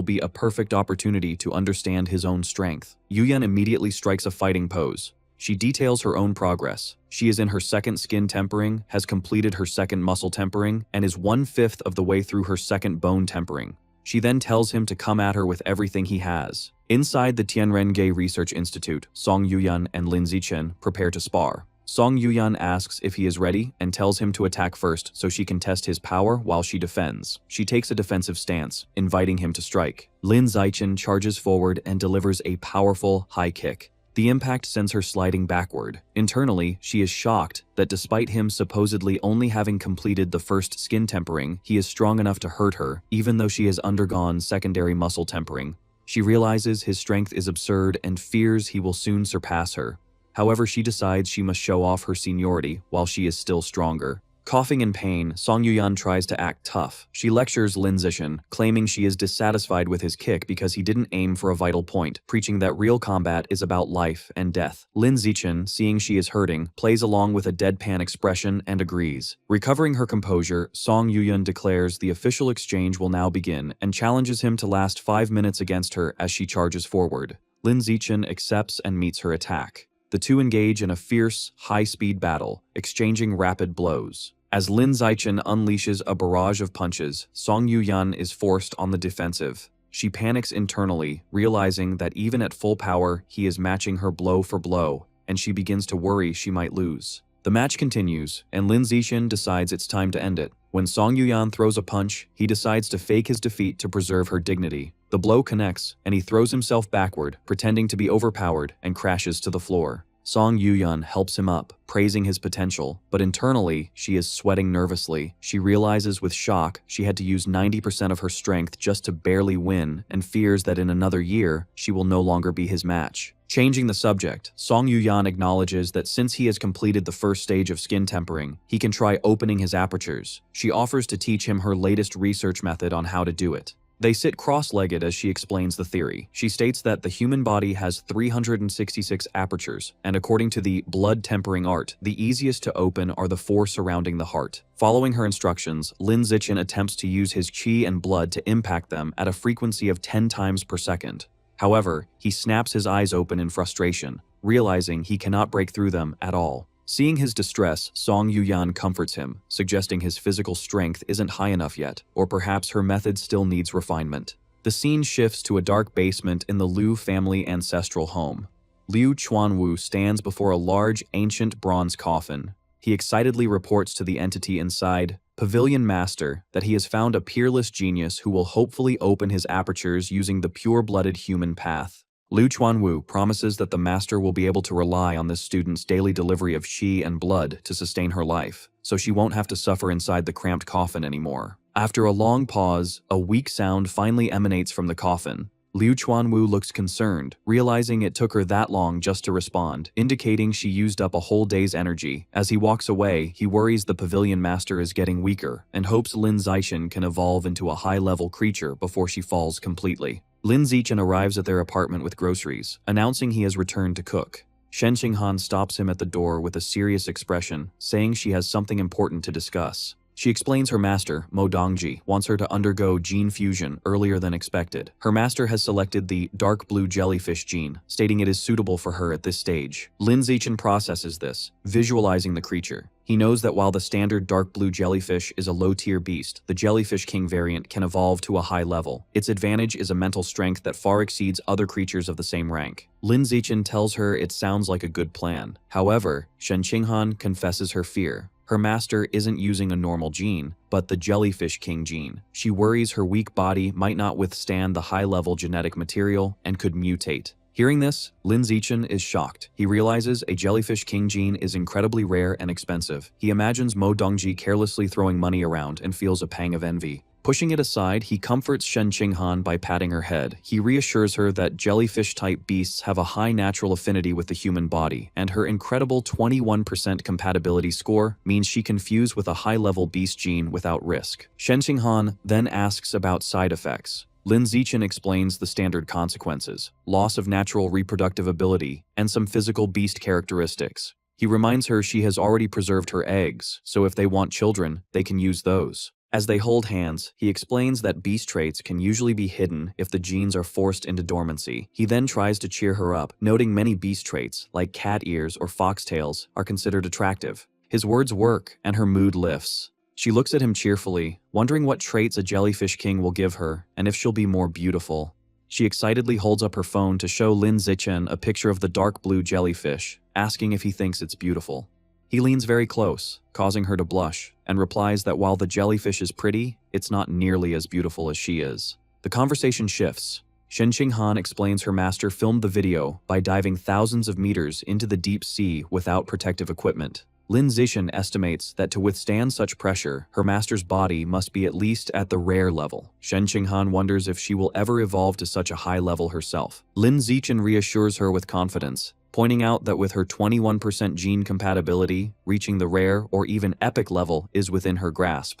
be a perfect opportunity to understand his own strength. Yuyun immediately strikes a fighting pose. She details her own progress. She is in her second skin tempering, has completed her second muscle tempering, and is 1/5 of the way through her second bone tempering. She then tells him to come at her with everything he has. Inside the Tianrenge Research Institute, Song Yuyun and Lin Zichen prepare to spar. Song Yuyun asks if he is ready and tells him to attack first so she can test his power while she defends. She takes a defensive stance, inviting him to strike. Lin Zichen charges forward and delivers a powerful high kick. The impact sends her sliding backward. Internally, she is shocked that despite him supposedly only having completed the first skin tempering, he is strong enough to hurt her, even though she has undergone secondary muscle tempering. She realizes his strength is absurd and fears he will soon surpass her. However, she decides she must show off her seniority while she is still stronger. Coughing in pain, Song Yuyun tries to act tough. She lectures Lin Zichen, claiming she is dissatisfied with his kick because he didn't aim for a vital point, preaching that real combat is about life and death. Lin Zichen, seeing she is hurting, plays along with a deadpan expression and agrees. Recovering her composure, Song Yuyun declares the official exchange will now begin and challenges him to last 5 minutes against her as she charges forward. Lin Zichen accepts and meets her attack. The two engage in a fierce, high-speed battle, exchanging rapid blows. As Lin Zichen unleashes a barrage of punches, Song Yuyun is forced on the defensive. She panics internally, realizing that even at full power, he is matching her blow for blow, and she begins to worry she might lose. The match continues, and Lin Zichen decides it's time to end it. When Song Yuyun throws a punch, he decides to fake his defeat to preserve her dignity. The blow connects, and he throws himself backward, pretending to be overpowered, and crashes to the floor. Song Yuyun helps him up, praising his potential, but internally, she is sweating nervously. She realizes with shock she had to use 90% of her strength just to barely win, and fears that in another year, she will no longer be his match. Changing the subject, Song Yuyun acknowledges that since he has completed the first stage of skin tempering, he can try opening his apertures. She offers to teach him her latest research method on how to do it. They sit cross-legged as she explains the theory. She states that the human body has 366 apertures, and according to the blood tempering art, the easiest to open are the 4 surrounding the heart. Following her instructions, Lin Zichen attempts to use his qi and blood to impact them at a frequency of 10 times per second. However, he snaps his eyes open in frustration, realizing he cannot break through them at all. Seeing his distress, Song Yuyun comforts him, suggesting his physical strength isn't high enough yet, or perhaps her method still needs refinement. The scene shifts to a dark basement in the Liu family ancestral home. Liu Chuanwu stands before a large, ancient bronze coffin. He excitedly reports to the entity inside, Pavilion Master, that he has found a peerless genius who will hopefully open his apertures using the pure-blooded human path. Liu Chuanwu promises that the master will be able to rely on this student's daily delivery of qi and blood to sustain her life, so she won't have to suffer inside the cramped coffin anymore. After a long pause, a weak sound finally emanates from the coffin. Liu Chuanwu looks concerned, realizing it took her that long just to respond, indicating she used up a whole day's energy. As he walks away, he worries the Pavilion Master is getting weaker, and hopes Lin Zichen can evolve into a high-level creature before she falls completely. Lin Zichen arrives at their apartment with groceries, announcing he has returned to cook. Shen Xinghan stops him at the door with a serious expression, saying she has something important to discuss. She explains her master, Mo Dongji, wants her to undergo gene fusion earlier than expected. Her master has selected the dark blue jellyfish gene, stating it is suitable for her at this stage. Lin Zichen processes this, visualizing the creature. He knows that while the standard dark blue jellyfish is a low-tier beast, the Jellyfish King variant can evolve to a high level. Its advantage is a mental strength that far exceeds other creatures of the same rank. Lin Zichen tells her it sounds like a good plan. However, Shen Qinghan confesses her fear. Her master isn't using a normal gene, but the Jellyfish King gene. She worries her weak body might not withstand the high-level genetic material and could mutate. Hearing this, Lin Zichen is shocked. He realizes a Jellyfish King gene is incredibly rare and expensive. He imagines Mo Dongji carelessly throwing money around and feels a pang of envy. Pushing it aside, he comforts Shen Qinghan by patting her head. He reassures her that jellyfish-type beasts have a high natural affinity with the human body, and her incredible 21% compatibility score means she can fuse with a high-level beast gene without risk. Shen Qinghan then asks about side effects. Lin Zichen explains the standard consequences: loss of natural reproductive ability, and some physical beast characteristics. He reminds her she has already preserved her eggs, so if they want children, they can use those. As they hold hands, he explains that beast traits can usually be hidden if the genes are forced into dormancy. He then tries to cheer her up, noting many beast traits, like cat ears or foxtails, are considered attractive. His words work, and her mood lifts. She looks at him cheerfully, wondering what traits a jellyfish king will give her, and if she'll be more beautiful. She excitedly holds up her phone to show Lin Zichen a picture of the dark blue jellyfish, asking if he thinks it's beautiful. He leans very close, causing her to blush, and replies that while the jellyfish is pretty, it's not nearly as beautiful as she is. The conversation shifts. Shen Qinghan explains her master filmed the video by diving thousands of meters into the deep sea without protective equipment. Lin Zichen estimates that to withstand such pressure, her master's body must be at least at the rare level. Shen Qinghan wonders if she will ever evolve to such a high level herself. Lin Zichen reassures her with confidence, pointing out that with her 21% gene compatibility, reaching the rare or even epic level is within her grasp.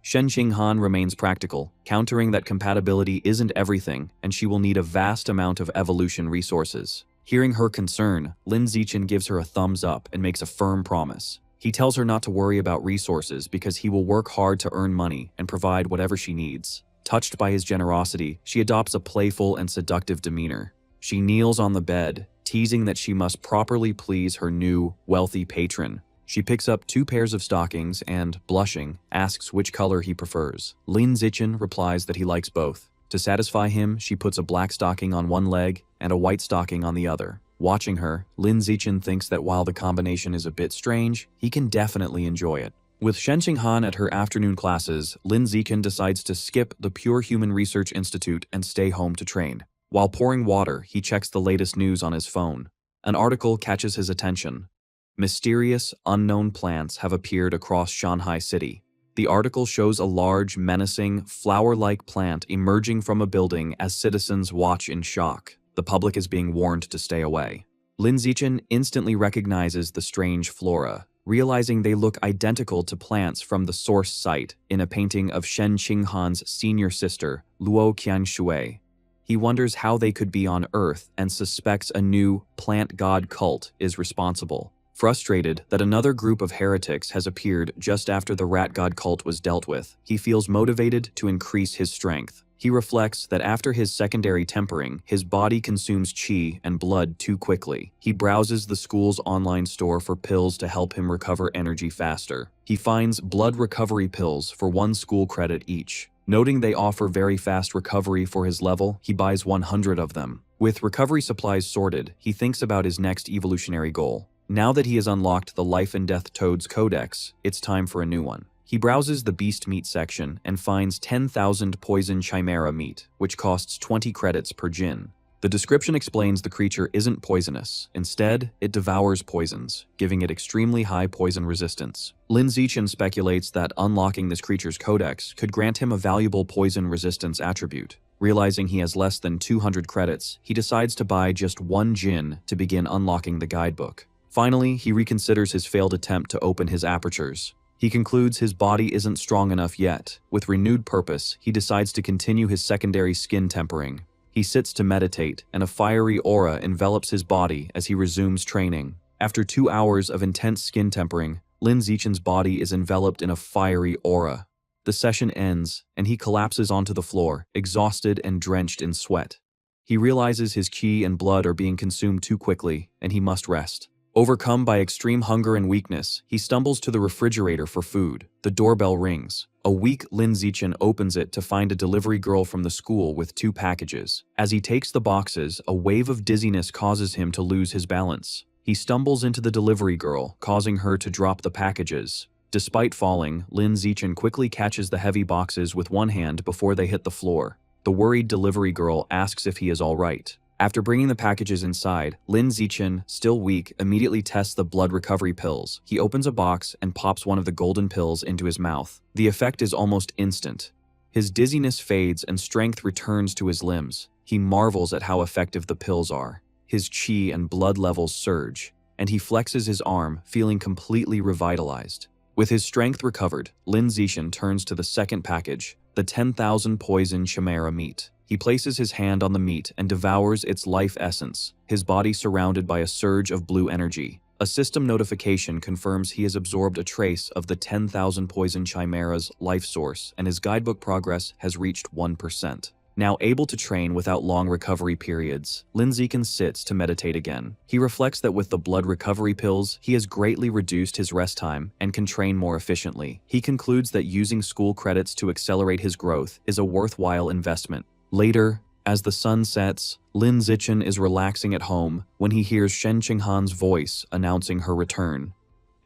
Shen Qinghan remains practical, countering that compatibility isn't everything and she will need a vast amount of evolution resources. Hearing her concern, Lin Zichen gives her a thumbs up and makes a firm promise. He tells her not to worry about resources because he will work hard to earn money and provide whatever she needs. Touched by his generosity, she adopts a playful and seductive demeanor. She kneels on the bed, teasing that she must properly please her new, wealthy patron. She picks up 2 pairs of stockings and, blushing, asks which color he prefers. Lin Zichen replies that he likes both. To satisfy him, she puts a black stocking on one leg and a white stocking on the other. Watching her, Lin Zichen thinks that while the combination is a bit strange, he can definitely enjoy it. With Shen Qinghan at her afternoon classes, Lin Zichen decides to skip the Pure Human Research Institute and stay home to train. While pouring water, he checks the latest news on his phone. An article catches his attention. Mysterious, unknown plants have appeared across Shanghai City. The article shows a large, menacing, flower-like plant emerging from a building as citizens watch in shock. The public is being warned to stay away. Lin Zichen instantly recognizes the strange flora, realizing they look identical to plants from the source site in a painting of Shen Qinghan's senior sister, Luo Qianshui. He wonders how they could be on Earth and suspects a new plant god cult is responsible. Frustrated that another group of heretics has appeared just after the rat god cult was dealt with, he feels motivated to increase his strength. He reflects that after his secondary tempering, his body consumes qi and blood too quickly. He browses the school's online store for pills to help him recover energy faster. He finds blood recovery pills for 1 school credit each. Noting they offer very fast recovery for his level, he buys 100 of them. With recovery supplies sorted, he thinks about his next evolutionary goal. Now that he has unlocked the Life and Death Toads Codex, it's time for a new one. He browses the beast meat section and finds 10,000 poison chimera meat, which costs 20 credits per jin. The description explains the creature isn't poisonous. Instead, it devours poisons, giving it extremely high poison resistance. Lin Zichen speculates that unlocking this creature's codex could grant him a valuable poison resistance attribute. Realizing he has less than 200 credits, he decides to buy just 1 jin to begin unlocking the guidebook. Finally, he reconsiders his failed attempt to open his apertures. He concludes his body isn't strong enough yet. With renewed purpose, he decides to continue his secondary skin tempering. He sits to meditate, and a fiery aura envelops his body as he resumes training. After 2 hours of intense skin tempering, Lin Zichen's body is enveloped in a fiery aura. The session ends, and he collapses onto the floor, exhausted and drenched in sweat. He realizes his qi and blood are being consumed too quickly, and he must rest. Overcome by extreme hunger and weakness, he stumbles to the refrigerator for food. The doorbell rings. A weak Lin Zichen opens it to find a delivery girl from the school with 2 packages. As he takes the boxes, a wave of dizziness causes him to lose his balance. He stumbles into the delivery girl, causing her to drop the packages. Despite falling, Lin Zichen quickly catches the heavy boxes with one hand before they hit the floor. The worried delivery girl asks if he is all right. After bringing the packages inside, Lin Zichen, still weak, immediately tests the blood recovery pills. He opens a box and pops one of the golden pills into his mouth. The effect is almost instant. His dizziness fades and strength returns to his limbs. He marvels at how effective the pills are. His chi and blood levels surge, and he flexes his arm, feeling completely revitalized. With his strength recovered, Lin Zichen turns to the second package, the 10,000 poison chimera meat. He places his hand on the meat and devours its life essence, his body surrounded by a surge of blue energy. A system notification confirms he has absorbed a trace of the 10,000 poison chimera's life source, and his guidebook progress has reached 1%. Now able to train without long recovery periods, Lin Zichen sits to meditate again. He reflects that with the blood recovery pills, he has greatly reduced his rest time and can train more efficiently. He concludes that using school credits to accelerate his growth is a worthwhile investment. Later, as the sun sets, Lin Zichen is relaxing at home when he hears Shen Qinghan's voice announcing her return.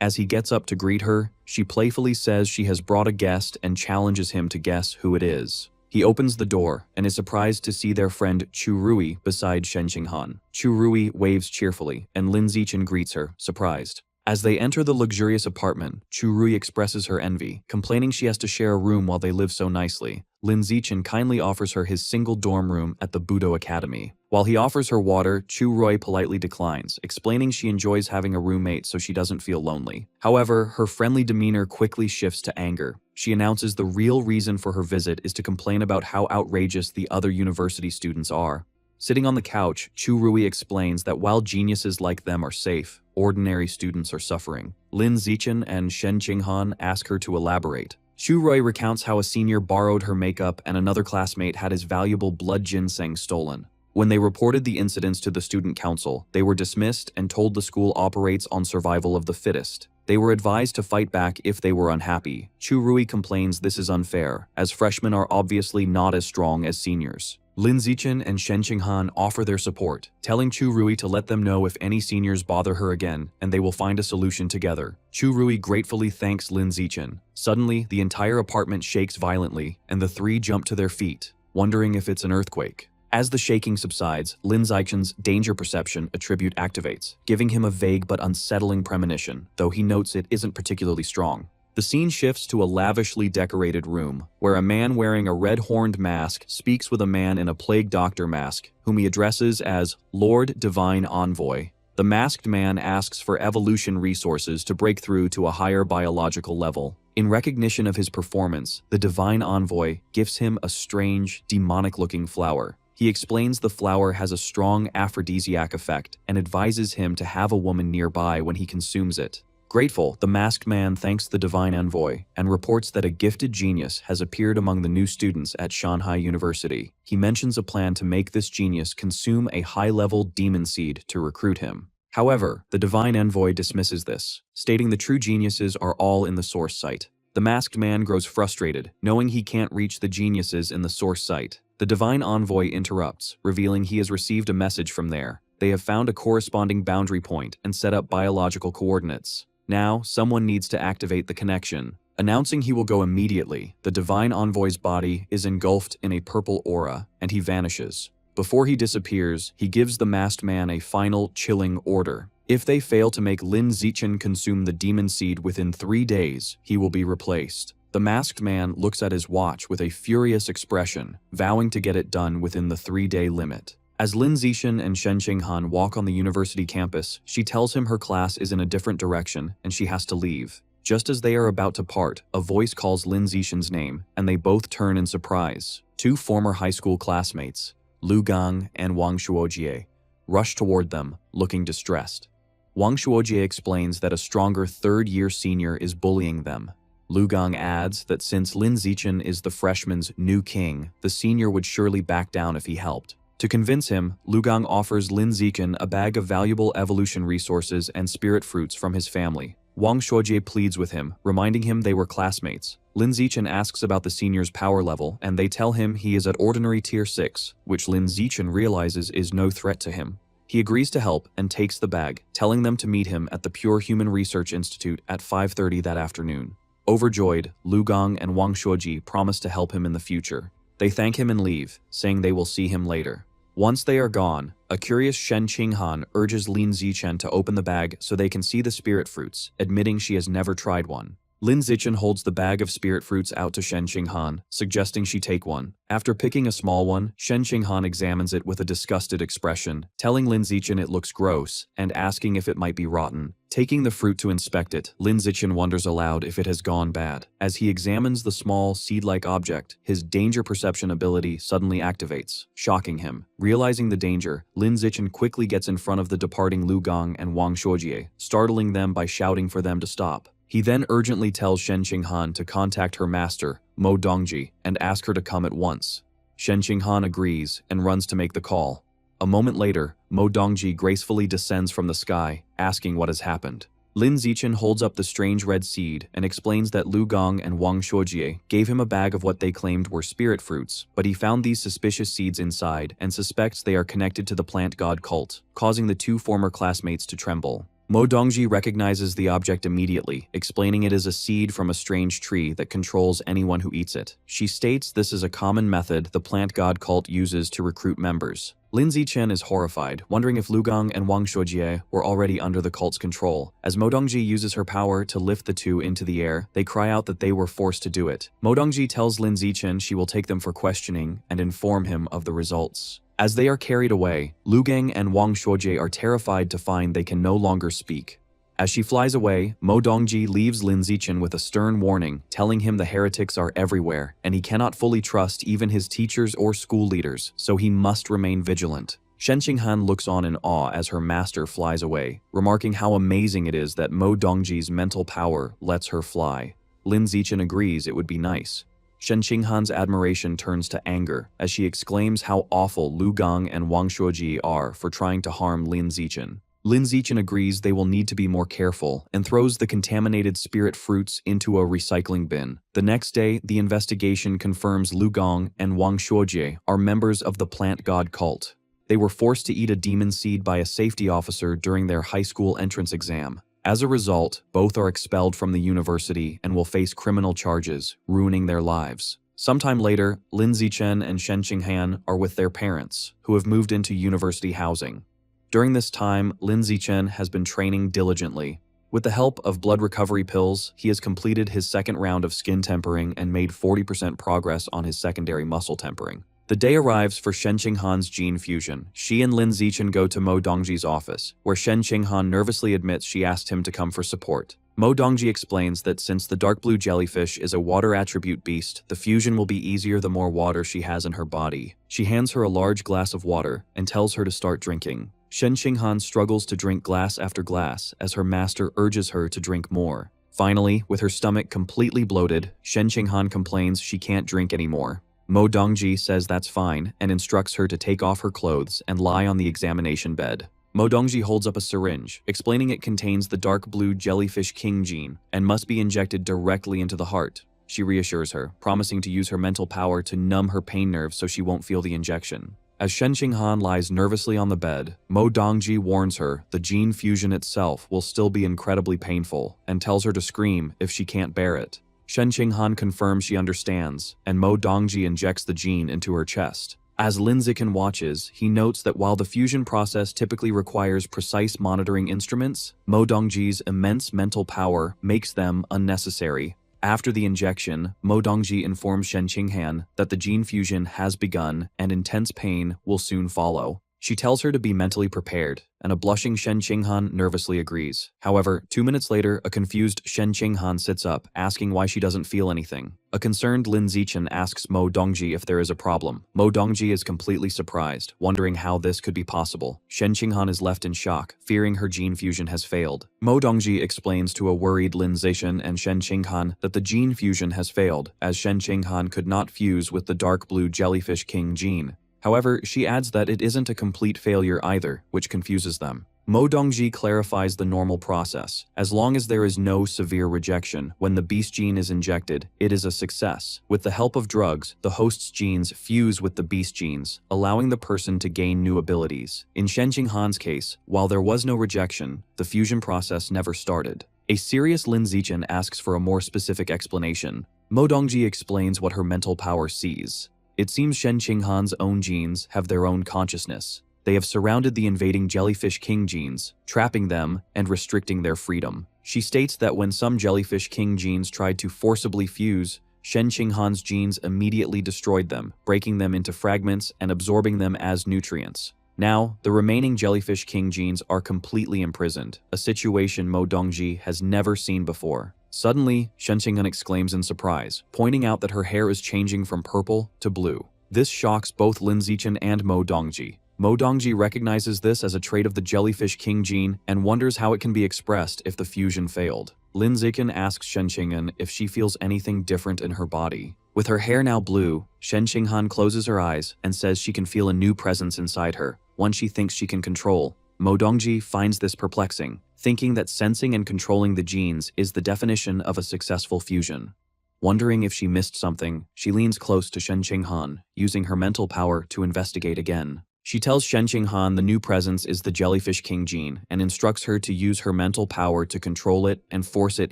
As he gets up to greet her, she playfully says she has brought a guest and challenges him to guess who it is. He opens the door and is surprised to see their friend Chu Rui beside Shen Qinghan. Chu Rui waves cheerfully, and Lin Zichen greets her, surprised. As they enter the luxurious apartment, Chu Rui expresses her envy, complaining she has to share a room while they live so nicely. Lin Zichen kindly offers her his single dorm room at the Budo Academy. While he offers her water, Chu Rui politely declines, explaining she enjoys having a roommate so she doesn't feel lonely. However, her friendly demeanor quickly shifts to anger. She announces the real reason for her visit is to complain about how outrageous the other university students are. Sitting on the couch, Chu Rui explains that while geniuses like them are safe, ordinary students are suffering. Lin Zichen and Shen Qinghan ask her to elaborate. Chu Rui recounts how a senior borrowed her makeup and another classmate had his valuable blood ginseng stolen. When they reported the incidents to the student council, they were dismissed and told the school operates on survival of the fittest. They were advised to fight back if they were unhappy. Chu Rui complains this is unfair, as freshmen are obviously not as strong as seniors. Lin Zichen and Shen Qinghan offer their support, telling Chu Rui to let them know if any seniors bother her again, and they will find a solution together. Chu Rui gratefully thanks Lin Zichen. Suddenly, the entire apartment shakes violently, and the three jump to their feet, wondering if it's an earthquake. As the shaking subsides, Lin Zichen's danger perception attribute activates, giving him a vague but unsettling premonition, though he notes it isn't particularly strong. The scene shifts to a lavishly decorated room, where a man wearing a red-horned mask speaks with a man in a plague doctor mask, whom he addresses as Lord Divine Envoy. The masked man asks for evolution resources to break through to a higher biological level. In recognition of his performance, the Divine Envoy gifts him a strange, demonic-looking flower. He explains the flower has a strong aphrodisiac effect and advises him to have a woman nearby when he consumes it. Grateful, the masked man thanks the Divine Envoy and reports that a gifted genius has appeared among the new students at Shanghai University. He mentions a plan to make this genius consume a high-level demon seed to recruit him. However, the Divine Envoy dismisses this, stating the true geniuses are all in the source site. The masked man grows frustrated, knowing he can't reach the geniuses in the source site. The Divine Envoy interrupts, revealing he has received a message from there. They have found a corresponding boundary point and set up biological coordinates. Now, someone needs to activate the connection. Announcing he will go immediately, the Divine Envoy's body is engulfed in a purple aura, and he vanishes. Before he disappears, he gives the masked man a final, chilling order. If they fail to make Lin Zichen consume the demon seed within 3 days, he will be replaced. The masked man looks at his watch with a furious expression, vowing to get it done within the 3-day limit. As Lin Zichen and Shen Qinghan walk on the university campus, she tells him her class is in a different direction and she has to leave. Just as they are about to part, a voice calls Lin Zichen's name, and they both turn in surprise. 2 former high school classmates, Lu Gang and Wang Shuojie, rush toward them, looking distressed. Wang Shuojie explains that a stronger third-year senior is bullying them. Lu Gang adds that since Lin Zichen is the freshman's new king, the senior would surely back down if he helped. To convince him, Lu Gang offers Lin Zichen a bag of valuable evolution resources and spirit fruits from his family. Wang Shuojie pleads with him, reminding him they were classmates. Lin Zichen asks about the senior's power level, and they tell him he is at ordinary tier 6, which Lin Zichen realizes is no threat to him. He agrees to help and takes the bag, telling them to meet him at the Pure Human Research Institute at 5:30 that afternoon. Overjoyed, Lu Gong and Wang Shuoji promise to help him in the future. They thank him and leave, saying they will see him later. Once they are gone, a curious Shen Qinghan urges Lin Zichen to open the bag so they can see the spirit fruits, admitting she has never tried one. Lin Zichen holds the bag of spirit fruits out to Shen Qinghan, suggesting she take one. After picking a small one, Shen Qinghan examines it with a disgusted expression, telling Lin Zichen it looks gross, and asking if it might be rotten. Taking the fruit to inspect it, Lin Zichen wonders aloud if it has gone bad. As he examines the small, seed-like object, his danger perception ability suddenly activates, shocking him. Realizing the danger, Lin Zichen quickly gets in front of the departing Lu Gong and Wang Shuojie, startling them by shouting for them to stop. He then urgently tells Shen Qinghan to contact her master, Mo Dongji, and ask her to come at once. Shen Qinghan agrees and runs to make the call. A moment later, Mo Dongji gracefully descends from the sky, asking what has happened. Lin Zichen holds up the strange red seed and explains that Lu Gong and Wang Shuojie gave him a bag of what they claimed were spirit fruits, but he found these suspicious seeds inside and suspects they are connected to the plant god cult, causing the two former classmates to tremble. Mo Dongji recognizes the object immediately, explaining it is a seed from a strange tree that controls anyone who eats it. She states this is a common method the plant god cult uses to recruit members. Lin Zichen is horrified, wondering if Lu Gong and Wang Shuojie were already under the cult's control. As Mo Dongji uses her power to lift the two into the air, they cry out that they were forced to do it. Mo Dongji tells Lin Zichen she will take them for questioning and inform him of the results. As they are carried away, Lu Gong and Wang Shuojie are terrified to find they can no longer speak. As she flies away, Mo Dongji leaves Lin Zichen with a stern warning, telling him the heretics are everywhere, and he cannot fully trust even his teachers or school leaders, so he must remain vigilant. Shen Qinghan looks on in awe as her master flies away, remarking how amazing it is that Mo Dongji's mental power lets her fly. Lin Zichen agrees it would be nice. Shen Qinghan's admiration turns to anger as she exclaims how awful Lu Gong and Wang Shuojie are for trying to harm Lin Zichen. Lin Zichen agrees they will need to be more careful and throws the contaminated spirit fruits into a recycling bin. The next day, the investigation confirms Lu Gong and Wang Shuojie are members of the plant god cult. They were forced to eat a demon seed by a safety officer during their high school entrance exam. As a result, both are expelled from the university and will face criminal charges, ruining their lives. Sometime later, Lin Zichen and Shen Qinghan are with their parents, who have moved into university housing. During this time, Lin Zichen has been training diligently. With the help of blood recovery pills, he has completed his second round of skin tempering and made 40% progress on his secondary muscle tempering. The day arrives for Shen Qinghan's gene fusion. She and Lin Zichen go to Mo Dongji's office, where Shen Qinghan nervously admits she asked him to come for support. Mo Dongji explains that since the dark blue jellyfish is a water attribute beast, the fusion will be easier the more water she has in her body. She hands her a large glass of water and tells her to start drinking. Shen Qinghan struggles to drink glass after glass as her master urges her to drink more. Finally, with her stomach completely bloated, Shen Qinghan complains she can't drink anymore. Mo Dongji says that's fine and instructs her to take off her clothes and lie on the examination bed. Mo Dongji holds up a syringe, explaining it contains the dark blue jellyfish king gene and must be injected directly into the heart. She reassures her, promising to use her mental power to numb her pain nerves so she won't feel the injection. As Shen Qinghan lies nervously on the bed, Mo Dongji warns her the gene fusion itself will still be incredibly painful and tells her to scream if she can't bear it. Shen Qinghan confirms she understands, and Mo Dongji injects the gene into her chest. As Lin Zichen watches, he notes that while the fusion process typically requires precise monitoring instruments, Mo Dongji's immense mental power makes them unnecessary. After the injection, Mo Dongji informs Shen Qinghan that the gene fusion has begun and intense pain will soon follow. She tells her to be mentally prepared, and a blushing Shen Qinghan nervously agrees. However, 2 minutes later, a confused Shen Qinghan sits up, asking why she doesn't feel anything. A concerned Lin Zichen asks Mo Dongji if there is a problem. Mo Dongji is completely surprised, wondering how this could be possible. Shen Qinghan is left in shock, fearing her gene fusion has failed. Mo Dongji explains to a worried Lin Zichen and Shen Qinghan that the gene fusion has failed, as Shen Qinghan could not fuse with the dark blue jellyfish king gene. However, she adds that it isn't a complete failure either, which confuses them. Mo Dongji clarifies the normal process. As long as there is no severe rejection, when the beast gene is injected, it is a success. With the help of drugs, the host's genes fuse with the beast genes, allowing the person to gain new abilities. In Shen Qinghan's case, while there was no rejection, the fusion process never started. A serious Lin Zichen asks for a more specific explanation. Mo Dongji explains what her mental power sees. It seems Shen Qinghan's own genes have their own consciousness. They have surrounded the invading Jellyfish King genes, trapping them and restricting their freedom. She states that when some Jellyfish King genes tried to forcibly fuse, Shen Qinghan's genes immediately destroyed them, breaking them into fragments and absorbing them as nutrients. Now, the remaining Jellyfish King genes are completely imprisoned, a situation Mo Dongji has never seen before. Suddenly, Shen Qinghan exclaims in surprise, pointing out that her hair is changing from purple to blue. This shocks both Lin Zichen and Mo Dongji. Mo Dongji recognizes this as a trait of the Jellyfish King gene and wonders how it can be expressed if the fusion failed. Lin Zichen asks Shen Qinghan if she feels anything different in her body. With her hair now blue, Shen Qinghan closes her eyes and says she can feel a new presence inside her, one she thinks she can control. Mo Dongji finds this perplexing, thinking that sensing and controlling the genes is the definition of a successful fusion. Wondering if she missed something, she leans close to Shen Qinghan, using her mental power to investigate again. She tells Shen Qinghan the new presence is the Jellyfish King gene and instructs her to use her mental power to control it and force it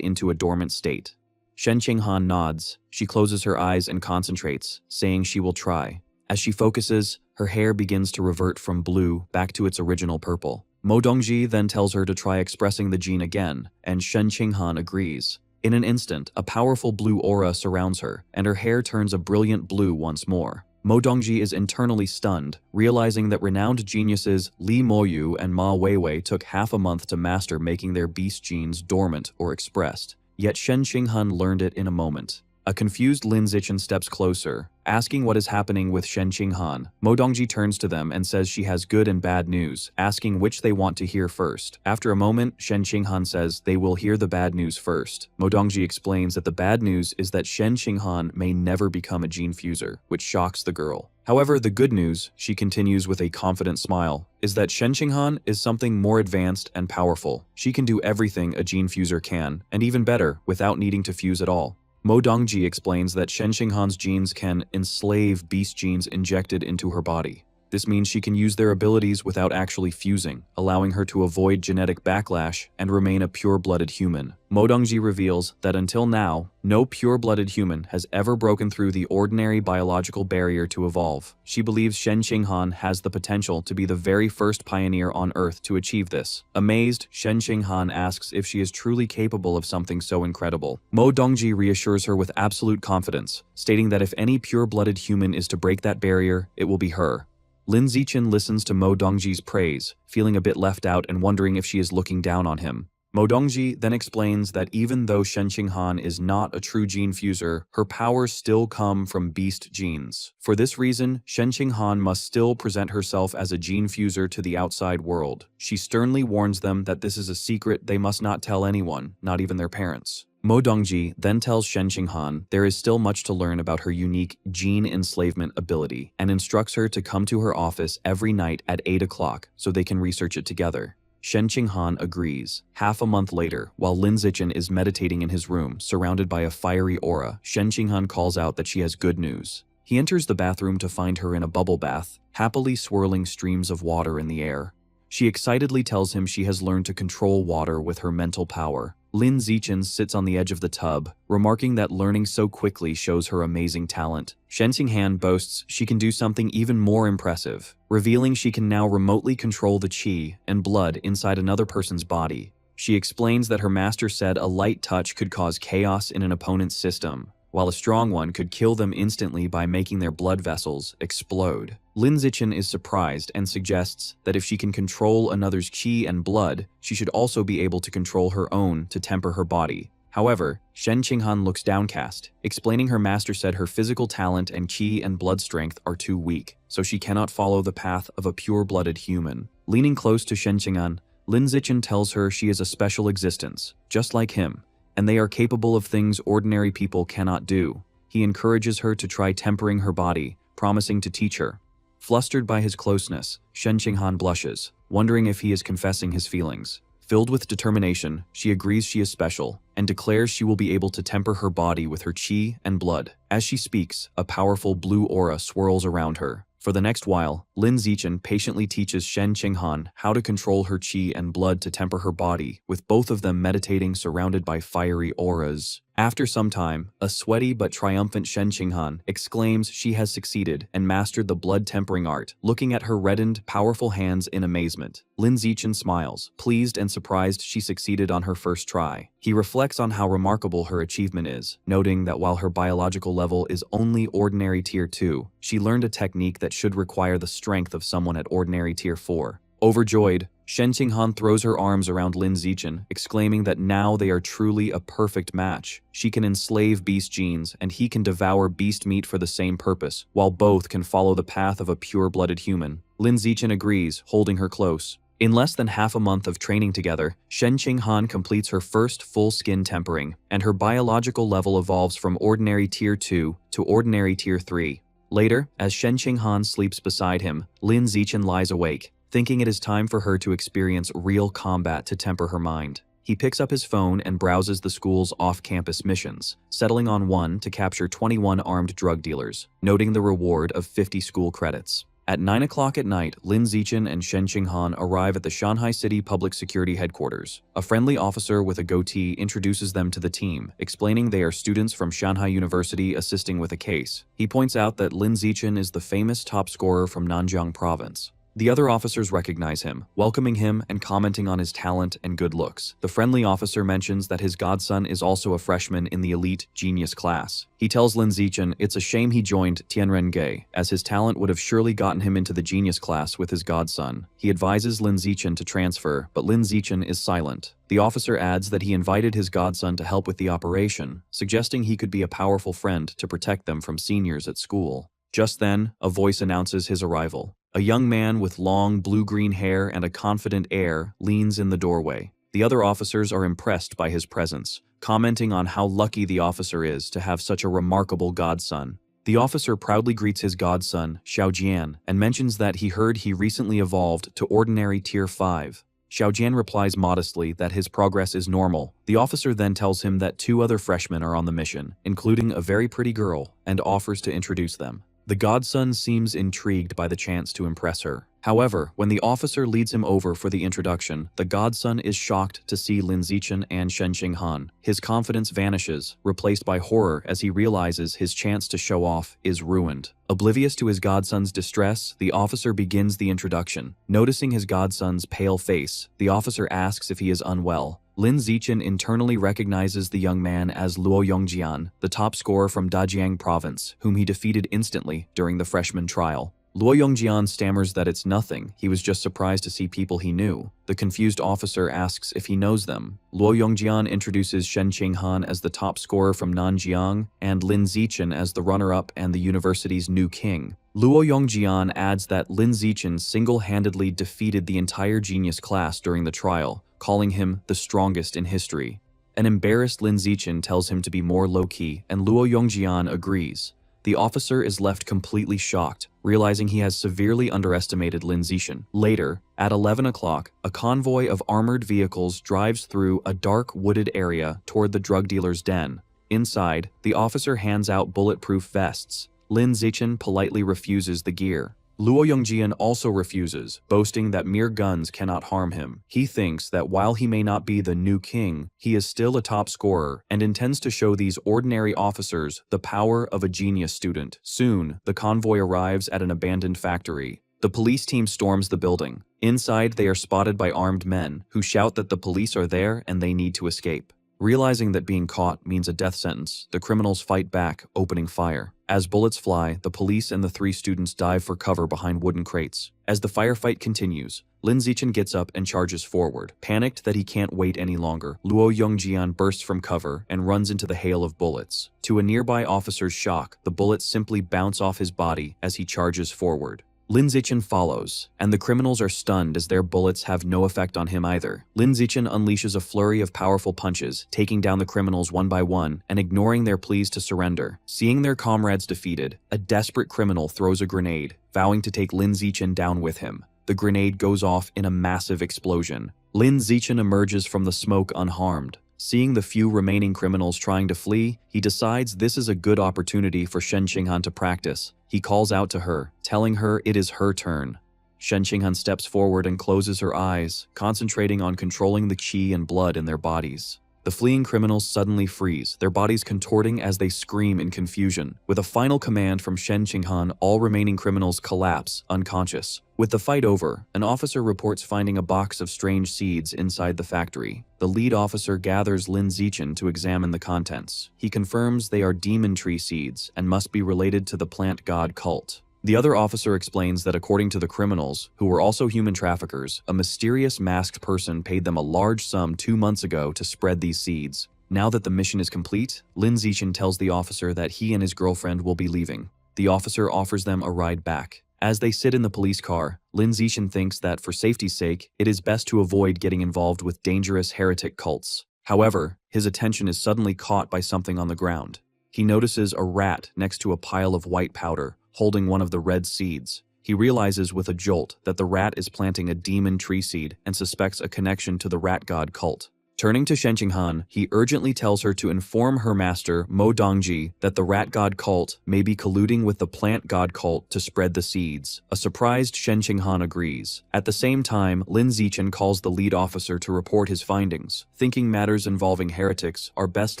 into a dormant state. Shen Qinghan nods. She closes her eyes and concentrates, saying she will try. As she focuses, her hair begins to revert from blue back to its original purple. Mo Dongji then tells her to try expressing the gene again, and Shen Qinghan agrees. In an instant, a powerful blue aura surrounds her, and her hair turns a brilliant blue once more. Mo Dongji is internally stunned, realizing that renowned geniuses Li Moyu and Ma Weiwei took half a month to master making their beast genes dormant or expressed. Yet Shen Qinghan learned it in a moment. A confused Lin Zichen steps closer, asking what is happening with Shen Qinghan. Mo Dongji turns to them and says she has good and bad news, asking which they want to hear first. After a moment, Shen Qinghan says they will hear the bad news first. Mo Dongji explains that the bad news is that Shen Qinghan may never become a gene fuser, which shocks the girl. However, the good news, she continues with a confident smile, is that Shen Qinghan is something more advanced and powerful. She can do everything a gene fuser can, and even better, without needing to fuse at all. Mo Dongji explains that Shen Qinghan's genes can enslave beast genes injected into her body. This means she can use their abilities without actually fusing, allowing her to avoid genetic backlash and remain a pure-blooded human. Mo Dongji reveals that until now, no pure-blooded human has ever broken through the ordinary biological barrier to evolve. She believes Shen Qinghan has the potential to be the very first pioneer on Earth to achieve this. Amazed, Shen Qinghan asks if she is truly capable of something so incredible. Mo Dongji reassures her with absolute confidence, stating that if any pure-blooded human is to break that barrier, it will be her. Lin Zichen listens to Mo Dongji's praise, feeling a bit left out and wondering if she is looking down on him. Mo Dongji then explains that even though Shen Qinghan is not a true gene fuser, her powers still come from beast genes. For this reason, Shen Qinghan must still present herself as a gene fuser to the outside world. She sternly warns them that this is a secret they must not tell anyone, not even their parents. Mo Dongji then tells Shen Qinghan there is still much to learn about her unique gene enslavement ability and instructs her to come to her office every night at 8 o'clock so they can research it together. Shen Qinghan agrees. Half a month later, while Lin Zichen is meditating in his room, surrounded by a fiery aura, Shen Qinghan calls out that she has good news. He enters the bathroom to find her in a bubble bath, happily swirling streams of water in the air. She excitedly tells him she has learned to control water with her mental power. Lin Zichen sits on the edge of the tub, remarking that learning so quickly shows her amazing talent. Shen Qinghan boasts she can do something even more impressive, revealing she can now remotely control the qi and blood inside another person's body. She explains that her master said a light touch could cause chaos in an opponent's system, while a strong one could kill them instantly by making their blood vessels explode. Lin Zichen is surprised and suggests that if she can control another's qi and blood, she should also be able to control her own to temper her body. However, Shen Qinghan looks downcast, explaining her master said her physical talent and qi and blood strength are too weak, so she cannot follow the path of a pure-blooded human. Leaning close to Shen Qinghan, Lin Zichen tells her she is a special existence, just like him, and they are capable of things ordinary people cannot do. He encourages her to try tempering her body, promising to teach her. Flustered by his closeness, Shen Qinghan blushes, wondering if he is confessing his feelings. Filled with determination, she agrees she is special and declares she will be able to temper her body with her chi and blood. As she speaks, a powerful blue aura swirls around her. For the next while, Lin Zichen patiently teaches Shen Qinghan how to control her chi and blood to temper her body, with both of them meditating surrounded by fiery auras. After some time, a sweaty but triumphant Shen Qinghan exclaims she has succeeded and mastered the blood-tempering art, looking at her reddened, powerful hands in amazement. Lin Zichen smiles, pleased and surprised she succeeded on her first try. He reflects on how remarkable her achievement is, noting that while her biological level is only ordinary Tier 2, she learned a technique that should require the strength of someone at ordinary Tier 4. Overjoyed, Shen Qinghan throws her arms around Lin Zichen, exclaiming that now they are truly a perfect match. She can enslave beast genes, and he can devour beast meat for the same purpose, while both can follow the path of a pure-blooded human. Lin Zichen agrees, holding her close. In less than half a month of training together, Shen Qinghan completes her first full skin tempering, and her biological level evolves from ordinary Tier 2 to ordinary Tier 3. Later, as Shen Qinghan sleeps beside him, Lin Zichen lies awake, thinking it is time for her to experience real combat to temper her mind. He picks up his phone and browses the school's off-campus missions, settling on one to capture 21 armed drug dealers, noting the reward of 50 school credits. At 9 o'clock at night, Lin Zichen and Shen Qinghan arrive at the Shanghai City Public Security Headquarters. A friendly officer with a goatee introduces them to the team, explaining they are students from Shanghai University assisting with a case. He points out that Lin Zichen is the famous top scorer from Nanjiang Province. The other officers recognize him, welcoming him and commenting on his talent and good looks. The friendly officer mentions that his godson is also a freshman in the elite genius class. He tells Lin Zichen it's a shame he joined Tianrenge, as his talent would have surely gotten him into the genius class with his godson. He advises Lin Zichen to transfer, but Lin Zichen is silent. The officer adds that he invited his godson to help with the operation, suggesting he could be a powerful friend to protect them from seniors at school. Just then, a voice announces his arrival. A young man with long blue-green hair and a confident air leans in the doorway. The other officers are impressed by his presence, commenting on how lucky the officer is to have such a remarkable godson. The officer proudly greets his godson, Xiaojian, and mentions that he heard he recently evolved to ordinary Tier 5. Xiaojian replies modestly that his progress is normal. The officer then tells him that 2 other freshmen are on the mission, including a very pretty girl, and offers to introduce them. The godson seems intrigued by the chance to impress her. However, when the officer leads him over for the introduction, the godson is shocked to see Lin Zichen and Shen Qinghan. His confidence vanishes, replaced by horror as he realizes his chance to show off is ruined. Oblivious to his godson's distress, the officer begins the introduction. Noticing his godson's pale face, the officer asks if he is unwell. Lin Zichen internally recognizes the young man as Luo Yongjian, the top scorer from Dajiang Province, whom he defeated instantly during the freshman trial. Luo Yongjian stammers that it's nothing, he was just surprised to see people he knew. The confused officer asks if he knows them. Luo Yongjian introduces Shen Qinghan as the top scorer from Nanjiang, and Lin Zichen as the runner-up and the university's new king. Luo Yongjian adds that Lin Zichen single-handedly defeated the entire genius class during the trial, calling him the strongest in history. An embarrassed Lin Zichen tells him to be more low-key, and Luo Yongjian agrees. The officer is left completely shocked, realizing he has severely underestimated Lin Zichen. Later, at 11 o'clock, a convoy of armored vehicles drives through a dark wooded area toward the drug dealer's den. Inside, the officer hands out bulletproof vests. Lin Zichen politely refuses the gear. Luo Yongjian also refuses, boasting that mere guns cannot harm him. He thinks that while he may not be the new king, he is still a top scorer and intends to show these ordinary officers the power of a genius student. Soon, the convoy arrives at an abandoned factory. The police team storms the building. Inside, they are spotted by armed men, who shout that the police are there and they need to escape. Realizing that being caught means a death sentence, the criminals fight back, opening fire. As bullets fly, the police and the 3 students dive for cover behind wooden crates. As the firefight continues, Lin Zichen gets up and charges forward. Panicked that he can't wait any longer, Luo Yongjian bursts from cover and runs into the hail of bullets. To a nearby officer's shock, the bullets simply bounce off his body as he charges forward. Lin Zichen follows, and the criminals are stunned as their bullets have no effect on him either. Lin Zichen unleashes a flurry of powerful punches, taking down the criminals one by one and ignoring their pleas to surrender. Seeing their comrades defeated, a desperate criminal throws a grenade, vowing to take Lin Zichen down with him. the grenade goes off in a massive explosion. Lin Zichen emerges from the smoke unharmed. Seeing the few remaining criminals trying to flee, he decides this is a good opportunity for Shen Qinghan to practice. He calls out to her, telling her it is her turn. Shen Qinghan steps forward and closes her eyes, concentrating on controlling the qi and blood in their bodies. The fleeing criminals suddenly freeze, their bodies contorting as they scream in confusion. With a final command from Shen Qinghan, all remaining criminals collapse, unconscious. With the fight over, an officer reports finding a box of strange seeds inside the factory. The lead officer gathers Lin Zichen to examine the contents. He confirms they are demon tree seeds and must be related to the plant god cult. The other officer explains that according to the criminals, who were also human traffickers, a mysterious masked person paid them a large sum 2 months ago to spread these seeds. Now that the mission is complete, Lin Zichen tells the officer that he and his girlfriend will be leaving. The officer offers them a ride back. As they sit in the police car, Lin Zichen thinks that for safety's sake, it is best to avoid getting involved with dangerous heretic cults. However, his attention is suddenly caught by something on the ground. He notices a rat next to a pile of white powder, holding one of the red seeds. He realizes with a jolt that the rat is planting a demon tree seed and suspects a connection to the rat god cult. Turning to Shen Qinghan, he urgently tells her to inform her master, Mo Dongji, that the rat god cult may be colluding with the plant god cult to spread the seeds. A surprised Shen Qinghan agrees. At the same time, Lin Zichen calls the lead officer to report his findings, thinking matters involving heretics are best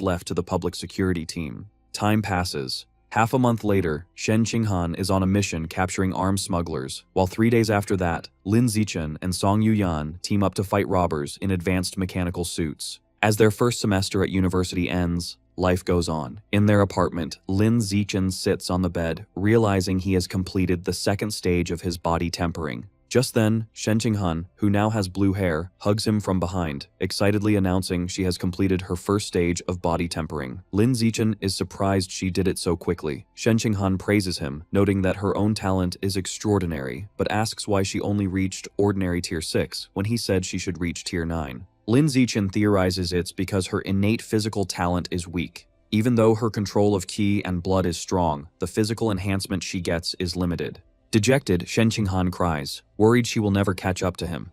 left to the public security team. Time passes. Half a month later, Shen Qinghan is on a mission capturing arms smugglers, while 3 days after that, Lin Zichen and Song Yuyan team up to fight robbers in advanced mechanical suits. As their first semester at university ends, life goes on. In their apartment, Lin Zichen sits on the bed, realizing he has completed the second stage of his body tempering. Just then, Shen Qinghan, who now has blue hair, hugs him from behind, excitedly announcing she has completed her first stage of body tempering. Lin Zichen is surprised she did it so quickly. Shen Qinghan praises him, noting that her own talent is extraordinary, but asks why she only reached ordinary tier 6 when he said she should reach tier 9. Lin Zichen theorizes it's because her innate physical talent is weak. Even though her control of qi and blood is strong, the physical enhancement she gets is limited. Dejected, Shen Qinghan cries, worried she will never catch up to him.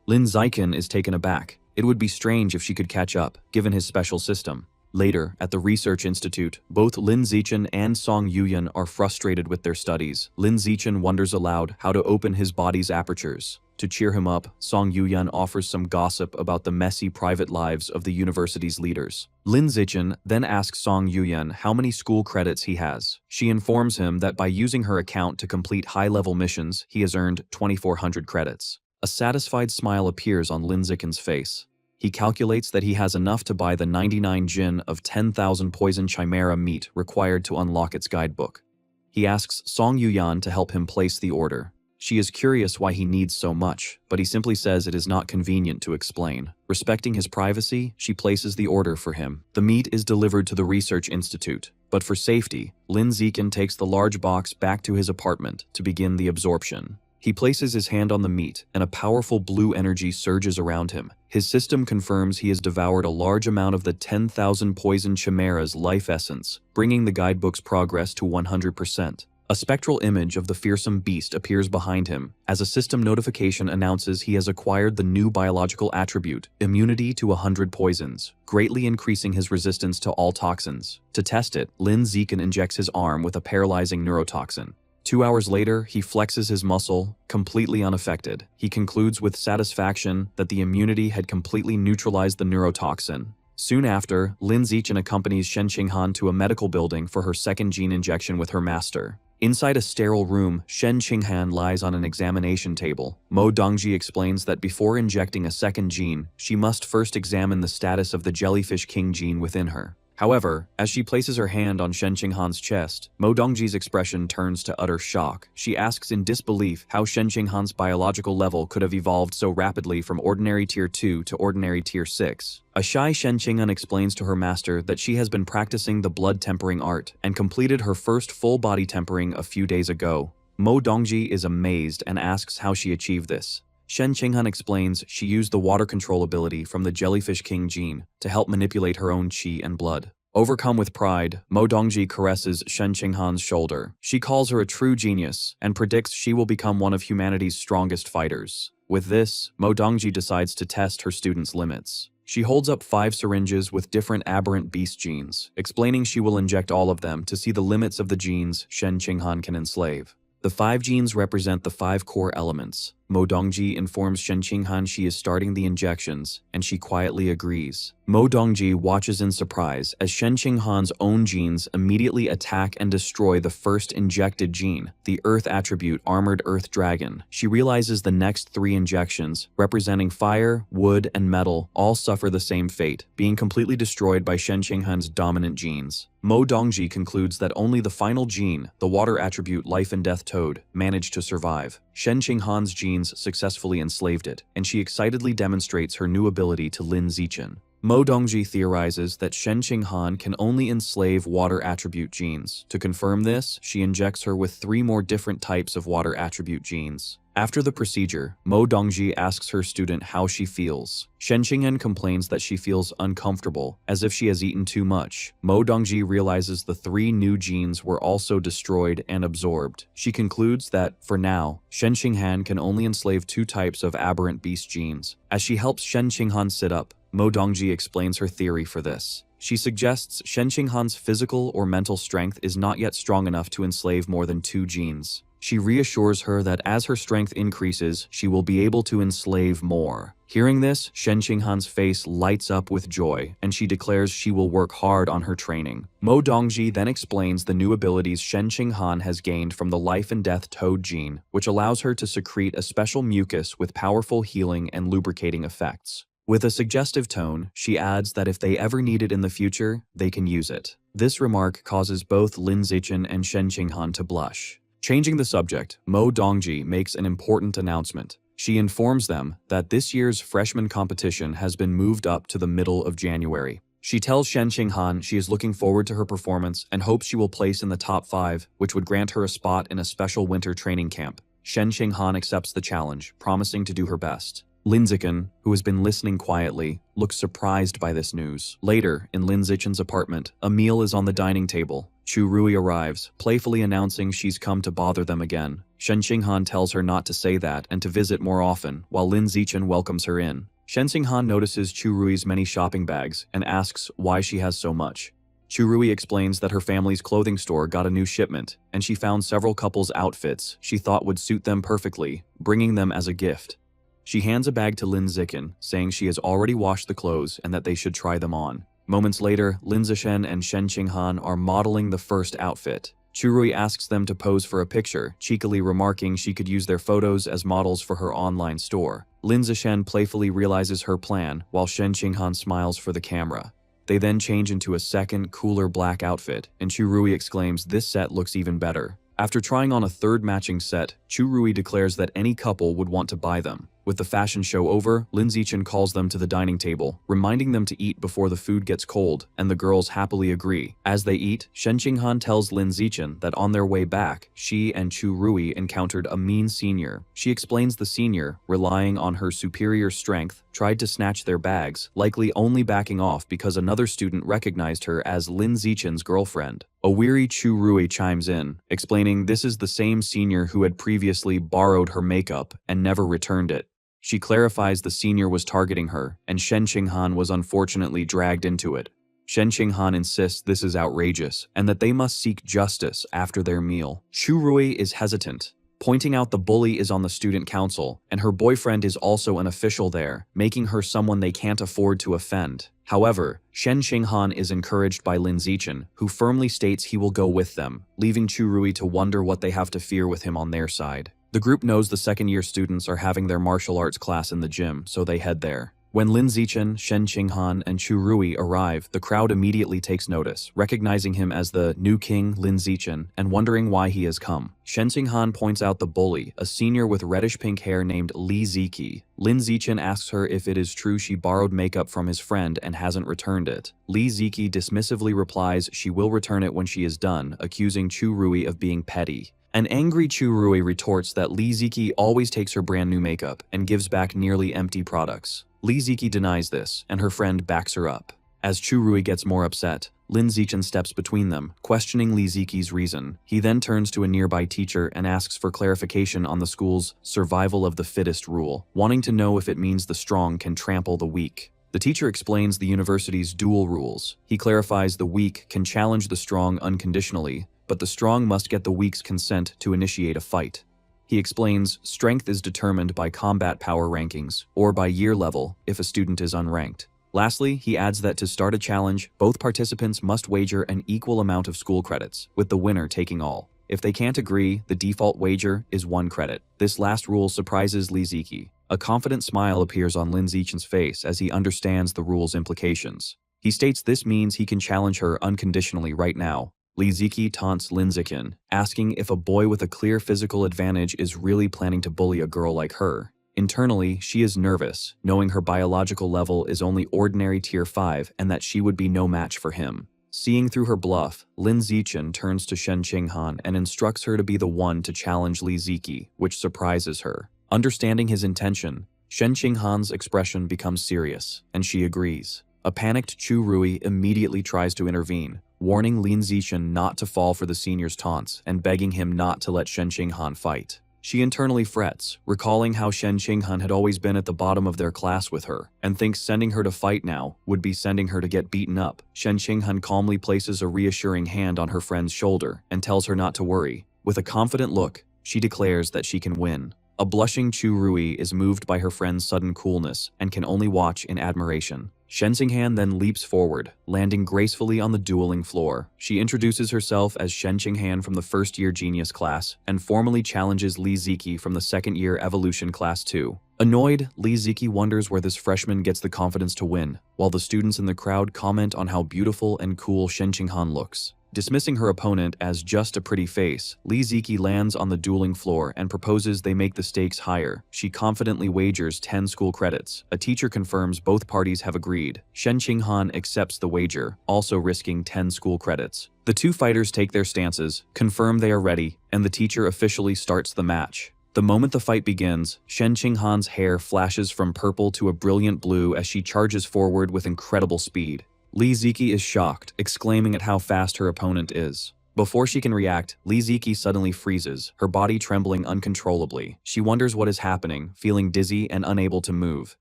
Lin Zichen is taken aback. It would be strange if she could catch up, given his special system. Later, at the research institute, both Lin Zichen and Song Yuyan are frustrated with their studies. Lin Zichen wonders aloud how to open his body's apertures. To cheer him up, Song Yuyan offers some gossip about the messy private lives of the university's leaders. Lin Zichen then asks Song Yuyan how many school credits he has. She informs him that by using her account to complete high-level missions, he has earned 2,400 credits. A satisfied smile appears on Lin Zichen's face. He calculates that he has enough to buy the 99 jin of 10,000 poison chimera meat required to unlock its guidebook. He asks Song Yuyan to help him place the order. She is curious why he needs so much, but he simply says it is not convenient to explain. Respecting his privacy, she places the order for him. The meat is delivered to the research institute, but for safety, Lin Zichen takes the large box back to his apartment to begin the absorption. He places his hand on the meat, and a powerful blue energy surges around him. His system confirms he has devoured a large amount of the 10,000 poison chimera's life essence, bringing the guidebook's progress to 100%. A spectral image of the fearsome beast appears behind him, as a system notification announces he has acquired the new biological attribute, immunity to 100 poisons, greatly increasing his resistance to all toxins. To test it, Lin Zichen injects his arm with a paralyzing neurotoxin. 2 hours later, he flexes his muscle, completely unaffected. He concludes with satisfaction that the immunity had completely neutralized the neurotoxin. Soon after, Lin Zichen accompanies Shen Qinghan to a medical building for her second gene injection with her master. Inside a sterile room, Shen Qinghan lies on an examination table. Mo Dongji explains that before injecting a second gene, she must first examine the status of the Jellyfish King gene within her. However, as she places her hand on Shen Qinghan's chest, Mo Dongji's expression turns to utter shock. She asks in disbelief how Shen Qinghan's biological level could have evolved so rapidly from ordinary tier 2 to ordinary tier 6. A shy Shen Qinghan explains to her master that she has been practicing the blood tempering art and completed her first full body tempering a few days ago. Mo Dongji is amazed and asks how she achieved this. Shen Qinghan explains she used the water control ability from the Jellyfish King gene to help manipulate her own qi and blood. Overcome with pride, Mo Dongji caresses Shen Qinghan's shoulder. She calls her a true genius and predicts she will become one of humanity's strongest fighters. With this, Mo Dongji decides to test her students' limits. She holds up 5 syringes with different aberrant beast genes, explaining she will inject all of them to see the limits of the genes Shen Qinghan can enslave. The 5 genes represent the 5 core elements. Mo Dongji informs Shen Qinghan she is starting the injections, and she quietly agrees. Mo Dongji watches in surprise as Shen Qinghan's own genes immediately attack and destroy the first injected gene, the Earth attribute Armored Earth Dragon. She realizes the next 3 injections, representing fire, wood, and metal, all suffer the same fate, being completely destroyed by Shen Qinghan's dominant genes. Mo Dongji concludes that only the final gene, the water attribute Life and Death Toad, managed to survive. Shen Qinghan's genes successfully enslaved it, and she excitedly demonstrates her new ability to Lin Zichen. Mo Dongji theorizes that Shen Qinghan can only enslave water attribute genes. To confirm this, she injects her with 3 more different types of water attribute genes. After the procedure, Mo Dongji asks her student how she feels. Shen Qinghan complains that she feels uncomfortable, as if she has eaten too much. Mo Dongji realizes the 3 new genes were also destroyed and absorbed. She concludes that, for now, Shen Qinghan can only enslave 2 types of aberrant beast genes. As she helps Shen Qinghan sit up, Mo Dongji explains her theory for this. She suggests Shen Qinghan's physical or mental strength is not yet strong enough to enslave more than 2 genes. She reassures her that as her strength increases, she will be able to enslave more. Hearing this, Shen Qinghan's face lights up with joy, and she declares she will work hard on her training. Mo Dongji then explains the new abilities Shen Qinghan has gained from the Life and Death Toad gene, which allows her to secrete a special mucus with powerful healing and lubricating effects. With a suggestive tone, she adds that if they ever need it in the future, they can use it. This remark causes both Lin Zichen and Shen Qinghan to blush. Changing the subject, Mo Dongji makes an important announcement. She informs them that this year's freshman competition has been moved up to the middle of January. She tells Shen Qinghan she is looking forward to her performance and hopes she will place in the top 5, which would grant her a spot in a special winter training camp. Shen Qinghan accepts the challenge, promising to do her best. Lin Zichen, who has been listening quietly, looks surprised by this news. Later, in Lin Zichen's apartment, a meal is on the dining table. Chu Rui arrives, playfully announcing she's come to bother them again. Shen Qinghan tells her not to say that and to visit more often, while Lin Zichen welcomes her in. Shen Qinghan notices Chu Rui's many shopping bags and asks why she has so much. Chu Rui explains that her family's clothing store got a new shipment, and she found several couples' outfits she thought would suit them perfectly, bringing them as a gift. She hands a bag to Lin Zichen, saying she has already washed the clothes and that they should try them on. Moments later, Lin Zichen and Shen Qinghan are modeling the first outfit. Chu Rui asks them to pose for a picture, cheekily remarking she could use their photos as models for her online store. Lin Zichen playfully realizes her plan, while Shen Qinghan smiles for the camera. They then change into a second, cooler black outfit, and Chu Rui exclaims this set looks even better. After trying on a third matching set, Chu Rui declares that any couple would want to buy them. With the fashion show over, Lin Zichen calls them to the dining table, reminding them to eat before the food gets cold, and the girls happily agree. As they eat, Shen Qinghan tells Lin Zichen that on their way back, she and Chu Rui encountered a mean senior. She explains the senior, relying on her superior strength, tried to snatch their bags, likely only backing off because another student recognized her as Lin Zichen's girlfriend. A weary Chu Rui chimes in, explaining this is the same senior who had previously borrowed her makeup and never returned it. She clarifies the senior was targeting her, and Shen Qinghan was unfortunately dragged into it. Shen Qinghan insists this is outrageous, and that they must seek justice after their meal. Chu Rui is hesitant, pointing out the bully is on the student council, and her boyfriend is also an official there, making her someone they can't afford to offend. However, Shen Qinghan is encouraged by Lin Zichen, who firmly states he will go with them, leaving Chu Rui to wonder what they have to fear with him on their side. The group knows the second-year students are having their martial arts class in the gym, so they head there. When Lin Zichen, Shen Qinghan, and Chu Rui arrive, the crowd immediately takes notice, recognizing him as the new king Lin Zichen and wondering why he has come. Shen Qinghan points out the bully, a senior with reddish-pink hair named Li Ziki. Lin Zichen asks her if it is true she borrowed makeup from his friend and hasn't returned it. Li Ziki dismissively replies she will return it when she is done, accusing Chu Rui of being petty. An angry Chu Rui retorts that Li Ziki always takes her brand new makeup and gives back nearly empty products. Li Ziki denies this, and her friend backs her up. As Chu Rui gets more upset, Lin Zichen steps between them, questioning Li Ziqi's reason. He then turns to a nearby teacher and asks for clarification on the school's survival of the fittest rule, wanting to know if it means the strong can trample the weak. The teacher explains the university's dual rules. He clarifies the weak can challenge the strong unconditionally, but the strong must get the weak's consent to initiate a fight. He explains strength is determined by combat power rankings, or by year level if a student is unranked. Lastly, he adds that to start a challenge, both participants must wager an equal amount of school credits, with the winner taking all. If they can't agree, the default wager is 1 credit. This last rule surprises Li Ziqi. A confident smile appears on Lin Zichen's face as he understands the rule's implications. He states this means he can challenge her unconditionally right now. Li Ziqi taunts Lin Zichen, asking if a boy with a clear physical advantage is really planning to bully a girl like her. Internally, she is nervous, knowing her biological level is only ordinary tier 5 and that she would be no match for him. Seeing through her bluff, Lin Zichen turns to Shen Qinghan and instructs her to be the one to challenge Li Ziqi, which surprises her. Understanding his intention, Shen Qinghan's expression becomes serious, and she agrees. A panicked Chu Rui immediately tries to intervene, warning Lin Zichen not to fall for the senior's taunts and begging him not to let Shen Qinghan fight. She internally frets, recalling how Shen Qinghan had always been at the bottom of their class with her, and thinks sending her to fight now would be sending her to get beaten up. Shen Qinghan calmly places a reassuring hand on her friend's shoulder and tells her not to worry. With a confident look, she declares that she can win. A blushing Chu Rui is moved by her friend's sudden coolness and can only watch in admiration. Shen Qinghan then leaps forward, landing gracefully on the dueling floor. She introduces herself as Shen Qinghan from the first-year Genius class and formally challenges Li Ziqi from the second-year Evolution class 2. Annoyed, Li Ziqi wonders where this freshman gets the confidence to win, while the students in the crowd comment on how beautiful and cool Shen Qinghan looks. Dismissing her opponent as just a pretty face, Li Ziqi lands on the dueling floor and proposes they make the stakes higher. She confidently wagers 10 school credits. A teacher confirms both parties have agreed. Shen Qinghan accepts the wager, also risking 10 school credits. The two fighters take their stances, confirm they are ready, and the teacher officially starts the match. The moment the fight begins, Shen Qinghan's hair flashes from purple to a brilliant blue as she charges forward with incredible speed. Li Ziqi is shocked, exclaiming at how fast her opponent is. Before she can react, Li Ziqi suddenly freezes, her body trembling uncontrollably. She wonders what is happening, feeling dizzy and unable to move.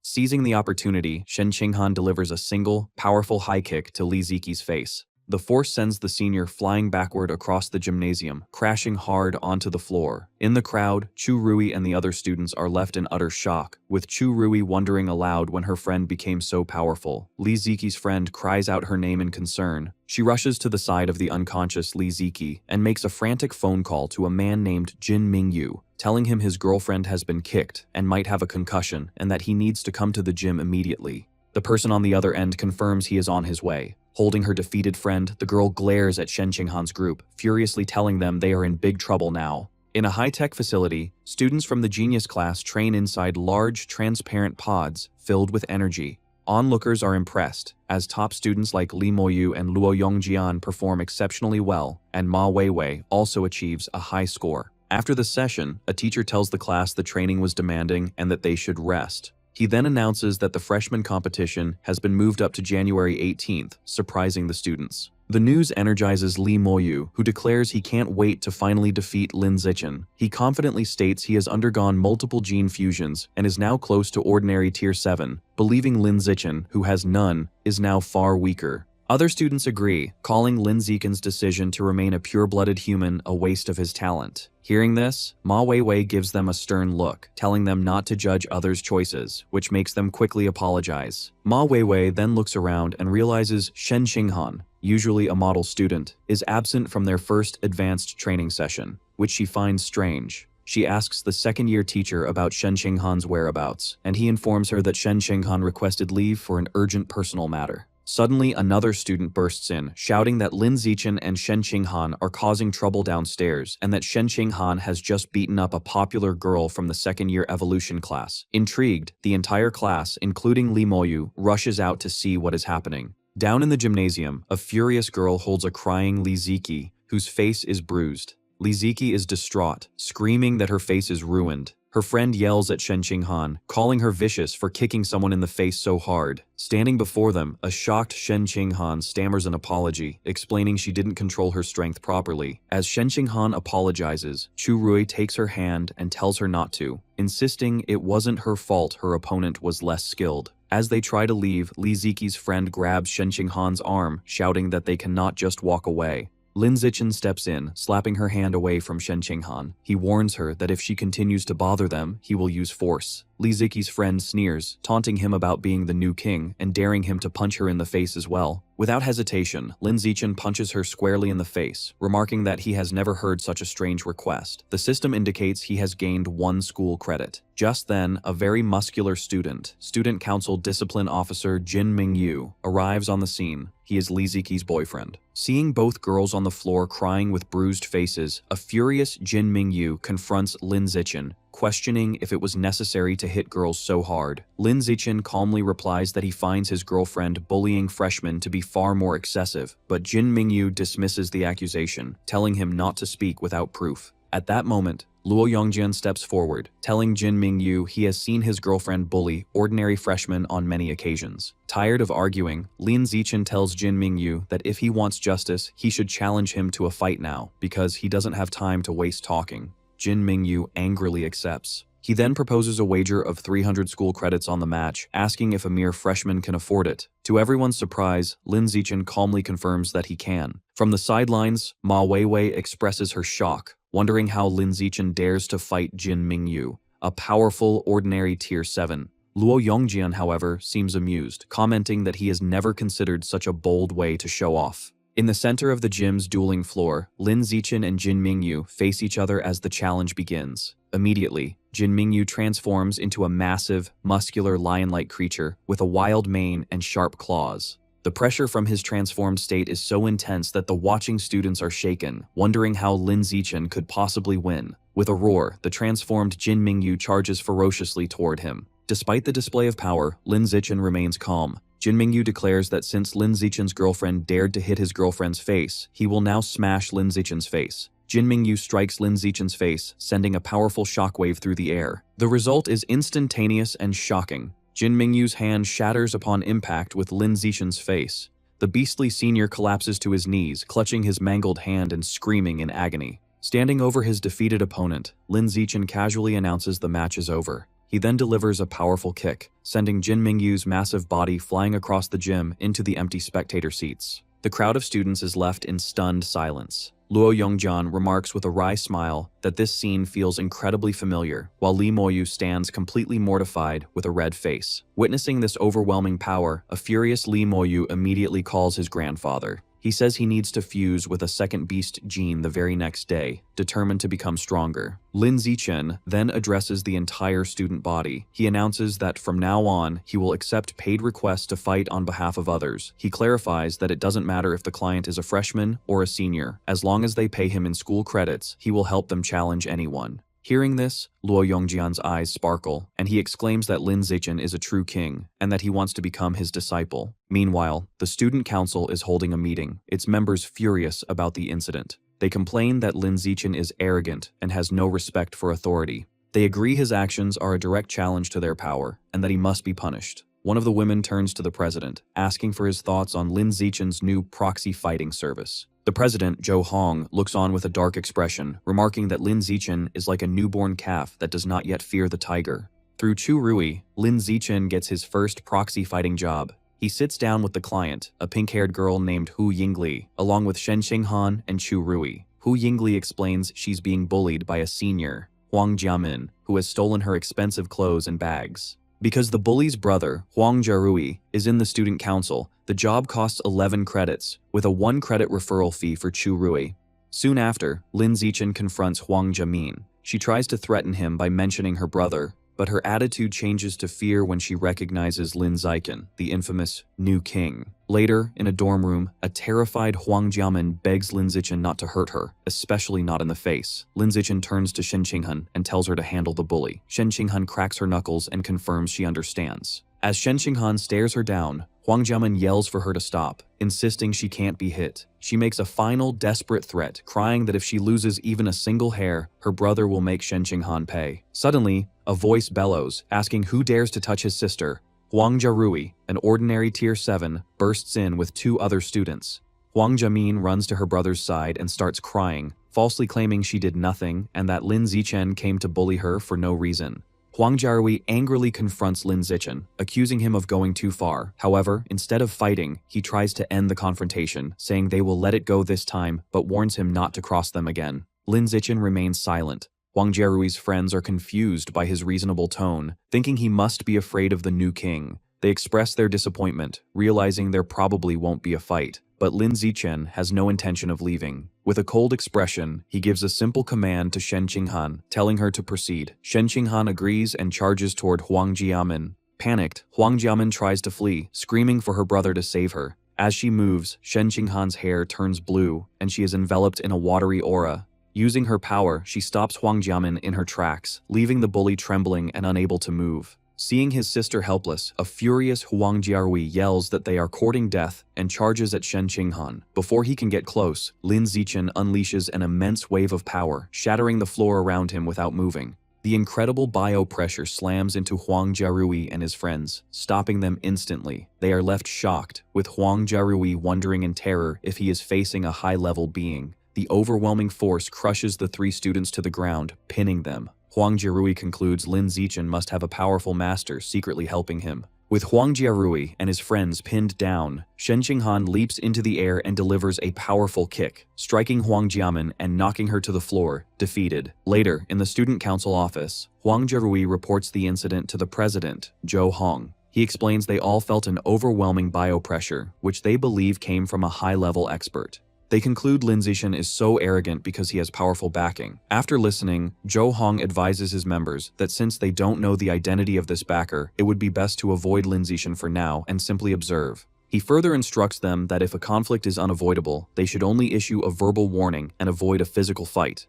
Seizing the opportunity, Shen Qinghan delivers a single, powerful high kick to Li Ziqi's face. The force sends the senior flying backward across the gymnasium, crashing hard onto the floor. In the crowd, Chu Rui and the other students are left in utter shock, with Chu Rui wondering aloud when her friend became so powerful. Li Ziqi's friend cries out her name in concern. She rushes to the side of the unconscious Li Ziqi and makes a frantic phone call to a man named Jin Mingyu, telling him his girlfriend has been kicked and might have a concussion and that he needs to come to the gym immediately. The person on the other end confirms he is on his way. Holding her defeated friend, the girl glares at Shen Qinghan's group, furiously telling them they are in big trouble now. In a high-tech facility, students from the Genius class train inside large, transparent pods filled with energy. Onlookers are impressed, as top students like Li Moyu and Luo Yongjian perform exceptionally well, and Ma Weiwei also achieves a high score. After the session, a teacher tells the class the training was demanding and that they should rest. He then announces that the freshman competition has been moved up to January 18th, surprising the students. The news energizes Li Moyu, who declares he can't wait to finally defeat Lin Zichen. He confidently states he has undergone multiple gene fusions and is now close to ordinary tier 7, believing Lin Zichen, who has none, is now far weaker. Other students agree, calling Lin Zichen's decision to remain a pure-blooded human a waste of his talent. Hearing this, Ma Weiwei gives them a stern look, telling them not to judge others' choices, which makes them quickly apologize. Ma Weiwei then looks around and realizes Shen Qinghan, usually a model student, is absent from their first advanced training session, which she finds strange. She asks the second-year teacher about Shen Qinghan's whereabouts, and he informs her that Shen Qinghan requested leave for an urgent personal matter. Suddenly, another student bursts in, shouting that Lin Zichen and Shen Qinghan are causing trouble downstairs and that Shen Qinghan has just beaten up a popular girl from the second-year evolution class. Intrigued, the entire class, including Li Moyu, rushes out to see what is happening. Down in the gymnasium, a furious girl holds a crying Li Ziqi, whose face is bruised. Li Ziqi is distraught, screaming that her face is ruined. Her Her friend yells at Shen Qinghan, calling her vicious for kicking someone in the face so hard. Standing before them, a shocked Shen Qinghan stammers an apology, explaining she didn't control her strength properly. As Shen Qinghan apologizes, Chu Rui takes her hand and tells her not to, insisting it wasn't her fault her opponent was less skilled. As they try to leave, Li Ziqi's friend grabs Shen Qinghan's arm, shouting that they cannot just walk away. Lin Zichen steps in, slapping her hand away from Shen Qinghan. He warns her that if she continues to bother them, he will use force. Li Ziqi's friend sneers, taunting him about being the new king and daring him to punch her in the face as well. Without hesitation, Lin Zichen punches her squarely in the face, remarking that he has never heard such a strange request. The system indicates he has gained 1 school credit. Just then, a very muscular student council discipline officer Jin Mingyu, arrives on the scene. He is Li Ziqi's boyfriend. Seeing both girls on the floor crying with bruised faces, a furious Jin Mingyu confronts Lin Zichen, questioning if it was necessary to hit girls so hard. Lin Zichen calmly replies that he finds his girlfriend bullying freshmen to be far more excessive, but Jin Mingyu dismisses the accusation, telling him not to speak without proof. At that moment, Luo Yongjian steps forward, telling Jin Mingyu he has seen his girlfriend bully ordinary freshmen on many occasions. Tired of arguing, Lin Zichen tells Jin Mingyu that if he wants justice, he should challenge him to a fight now, because he doesn't have time to waste talking. Jin Mingyu angrily accepts. He then proposes a wager of 300 school credits on the match, asking if a mere freshman can afford it. To everyone's surprise, Lin Zichen calmly confirms that he can. From the sidelines, Ma Weiwei expresses her shock, wondering how Lin Zichen dares to fight Jin Mingyu, a powerful, ordinary Tier 7. Luo Yongjian, however, seems amused, commenting that he has never considered such a bold way to show off. In the center of the gym's dueling floor, Lin Zichen and Jin Mingyu face each other as the challenge begins. Immediately, Jin Mingyu transforms into a massive, muscular lion-like creature with a wild mane and sharp claws. The pressure from his transformed state is so intense that the watching students are shaken, wondering how Lin Zichen could possibly win. With a roar, the transformed Jin Mingyu charges ferociously toward him. Despite the display of power, Lin Zichen remains calm. Jin Mingyu declares that since Lin Zichen's girlfriend dared to hit his girlfriend's face, he will now smash Lin Zichen's face. Jin Mingyu strikes Lin Zichen's face, sending a powerful shockwave through the air. The result is instantaneous and shocking. Jin Mingyu's hand shatters upon impact with Lin Zichen's face. The beastly senior collapses to his knees, clutching his mangled hand and screaming in agony. Standing over his defeated opponent, Lin Zichen casually announces the match is over. He then delivers a powerful kick, sending Jin Mingyu's massive body flying across the gym into the empty spectator seats. The crowd of students is left in stunned silence. Luo Yongjian remarks with a wry smile that this scene feels incredibly familiar, while Li Moyu stands completely mortified with a red face. Witnessing this overwhelming power, a furious Li Moyu immediately calls his grandfather. He says he needs to fuse with a second beast gene the very next day, determined to become stronger. Lin Zichen then addresses the entire student body. He announces that from now on, he will accept paid requests to fight on behalf of others. He clarifies that it doesn't matter if the client is a freshman or a senior. As long as they pay him in school credits, he will help them challenge anyone. Hearing this, Luo Yongjian's eyes sparkle, and he exclaims that Lin Zichen is a true king, and that he wants to become his disciple. Meanwhile, the student council is holding a meeting, its members furious about the incident. They complain that Lin Zichen is arrogant and has no respect for authority. They agree his actions are a direct challenge to their power, and that he must be punished. One of the women turns to the president, asking for his thoughts on Lin Zichen's new proxy fighting service. The president, Zhou Hong, looks on with a dark expression, remarking that Lin Zichen is like a newborn calf that does not yet fear the tiger. Through Chu Rui, Lin Zichen gets his first proxy fighting job. He sits down with the client, a pink-haired girl named Hu Yingli, along with Shen Qinghan and Chu Rui. Hu Yingli explains she's being bullied by a senior, Huang Jiamin, who has stolen her expensive clothes and bags. Because the bully's brother, Huang Jiarui, is in the student council, the job costs 11 credits, with a 1-credit referral fee for Chu Rui. Soon after, Lin Zichen confronts Huang Jiamin. She tries to threaten him by mentioning her brother, but her attitude changes to fear when she recognizes Lin Zichen, the infamous new king. Later, in a dorm room, a terrified Huang Jiamin begs Lin Zichen not to hurt her, especially not in the face. Lin Zichen turns to Shen Qinghan and tells her to handle the bully. Shen Qinghan cracks her knuckles and confirms she understands. As Shen Qinghan stares her down, Huang Jiamin yells for her to stop, insisting she can't be hit. She makes a final, desperate threat, crying that if she loses even a single hair, her brother will make Shen Qinghan pay. Suddenly, a voice bellows, asking who dares to touch his sister. Huang Jiarui, an ordinary Tier 7, bursts in with 2 other students. Huang Jiamin runs to her brother's side and starts crying, falsely claiming she did nothing and that Lin Zichen came to bully her for no reason. Huang Jiarui angrily confronts Lin Zichen, accusing him of going too far. However, instead of fighting, he tries to end the confrontation, saying they will let it go this time, but warns him not to cross them again. Lin Zichen remains silent. Huang Jiarui's friends are confused by his reasonable tone, thinking he must be afraid of the new king. They express their disappointment, realizing there probably won't be a fight. But Lin Zichen has no intention of leaving. With a cold expression, he gives a simple command to Shen Qinghan, telling her to proceed. Shen Qinghan agrees and charges toward Huang Jiamin. Panicked, Huang Jiamin tries to flee, screaming for her brother to save her. As she moves, Shen Qinghan's hair turns blue, and she is enveloped in a watery aura. Using her power, she stops Huang Jiamin in her tracks, leaving the bully trembling and unable to move. Seeing his sister helpless, a furious Huang Jiarui yells that they are courting death and charges at Shen Qinghan. Before he can get close, Lin Zichen unleashes an immense wave of power, shattering the floor around him without moving. The incredible bio-pressure slams into Huang Jiarui and his friends, stopping them instantly. They are left shocked, with Huang Jiarui wondering in terror if he is facing a high-level being. The overwhelming force crushes the 3 students to the ground, pinning them. Huang Jiarui concludes Lin Zichen must have a powerful master secretly helping him. With Huang Jiarui and his friends pinned down, Shen Qinghan leaps into the air and delivers a powerful kick, striking Huang Jiamin and knocking her to the floor, defeated. Later, in the student council office, Huang Jiarui reports the incident to the president, Zhou Hong. He explains they all felt an overwhelming biopressure, which they believe came from a high-level expert. They conclude Lin Zichen is so arrogant because he has powerful backing. After listening, Zhou Hong advises his members that since they don't know the identity of this backer, it would be best to avoid Lin Zichen for now and simply observe. He further instructs them that if a conflict is unavoidable, they should only issue a verbal warning and avoid a physical fight.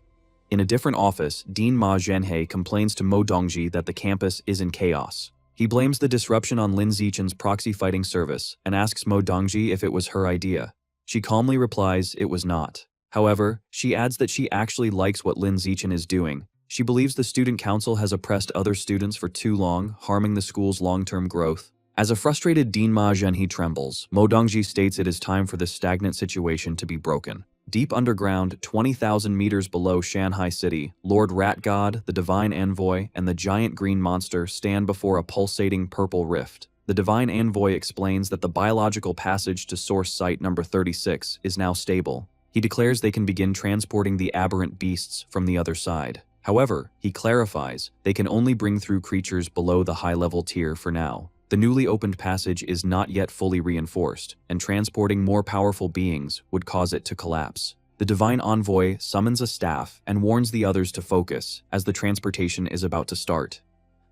In a different office, Dean Ma Zhenhe complains to Mo Dongji that the campus is in chaos. He blames the disruption on Lin Zichen's proxy fighting service and asks Mo Dongji if it was her idea. She calmly replies it was not. However, she adds that she actually likes what Lin Zichen is doing. She believes the student council has oppressed other students for too long, harming the school's long-term growth. As a frustrated Dean Ma Zhenhe trembles, Mo Dongji states it is time for this stagnant situation to be broken. Deep underground, 20,000 meters below Shanghai City, Lord Rat God, the Divine Envoy, and the giant green monster stand before a pulsating purple rift. The Divine Envoy explains that the biological passage to source site number 36 is now stable. He declares they can begin transporting the aberrant beasts from the other side. However, he clarifies they can only bring through creatures below the high-level tier for now. The newly opened passage is not yet fully reinforced, and transporting more powerful beings would cause it to collapse. The Divine Envoy summons a staff and warns the others to focus as the transportation is about to start.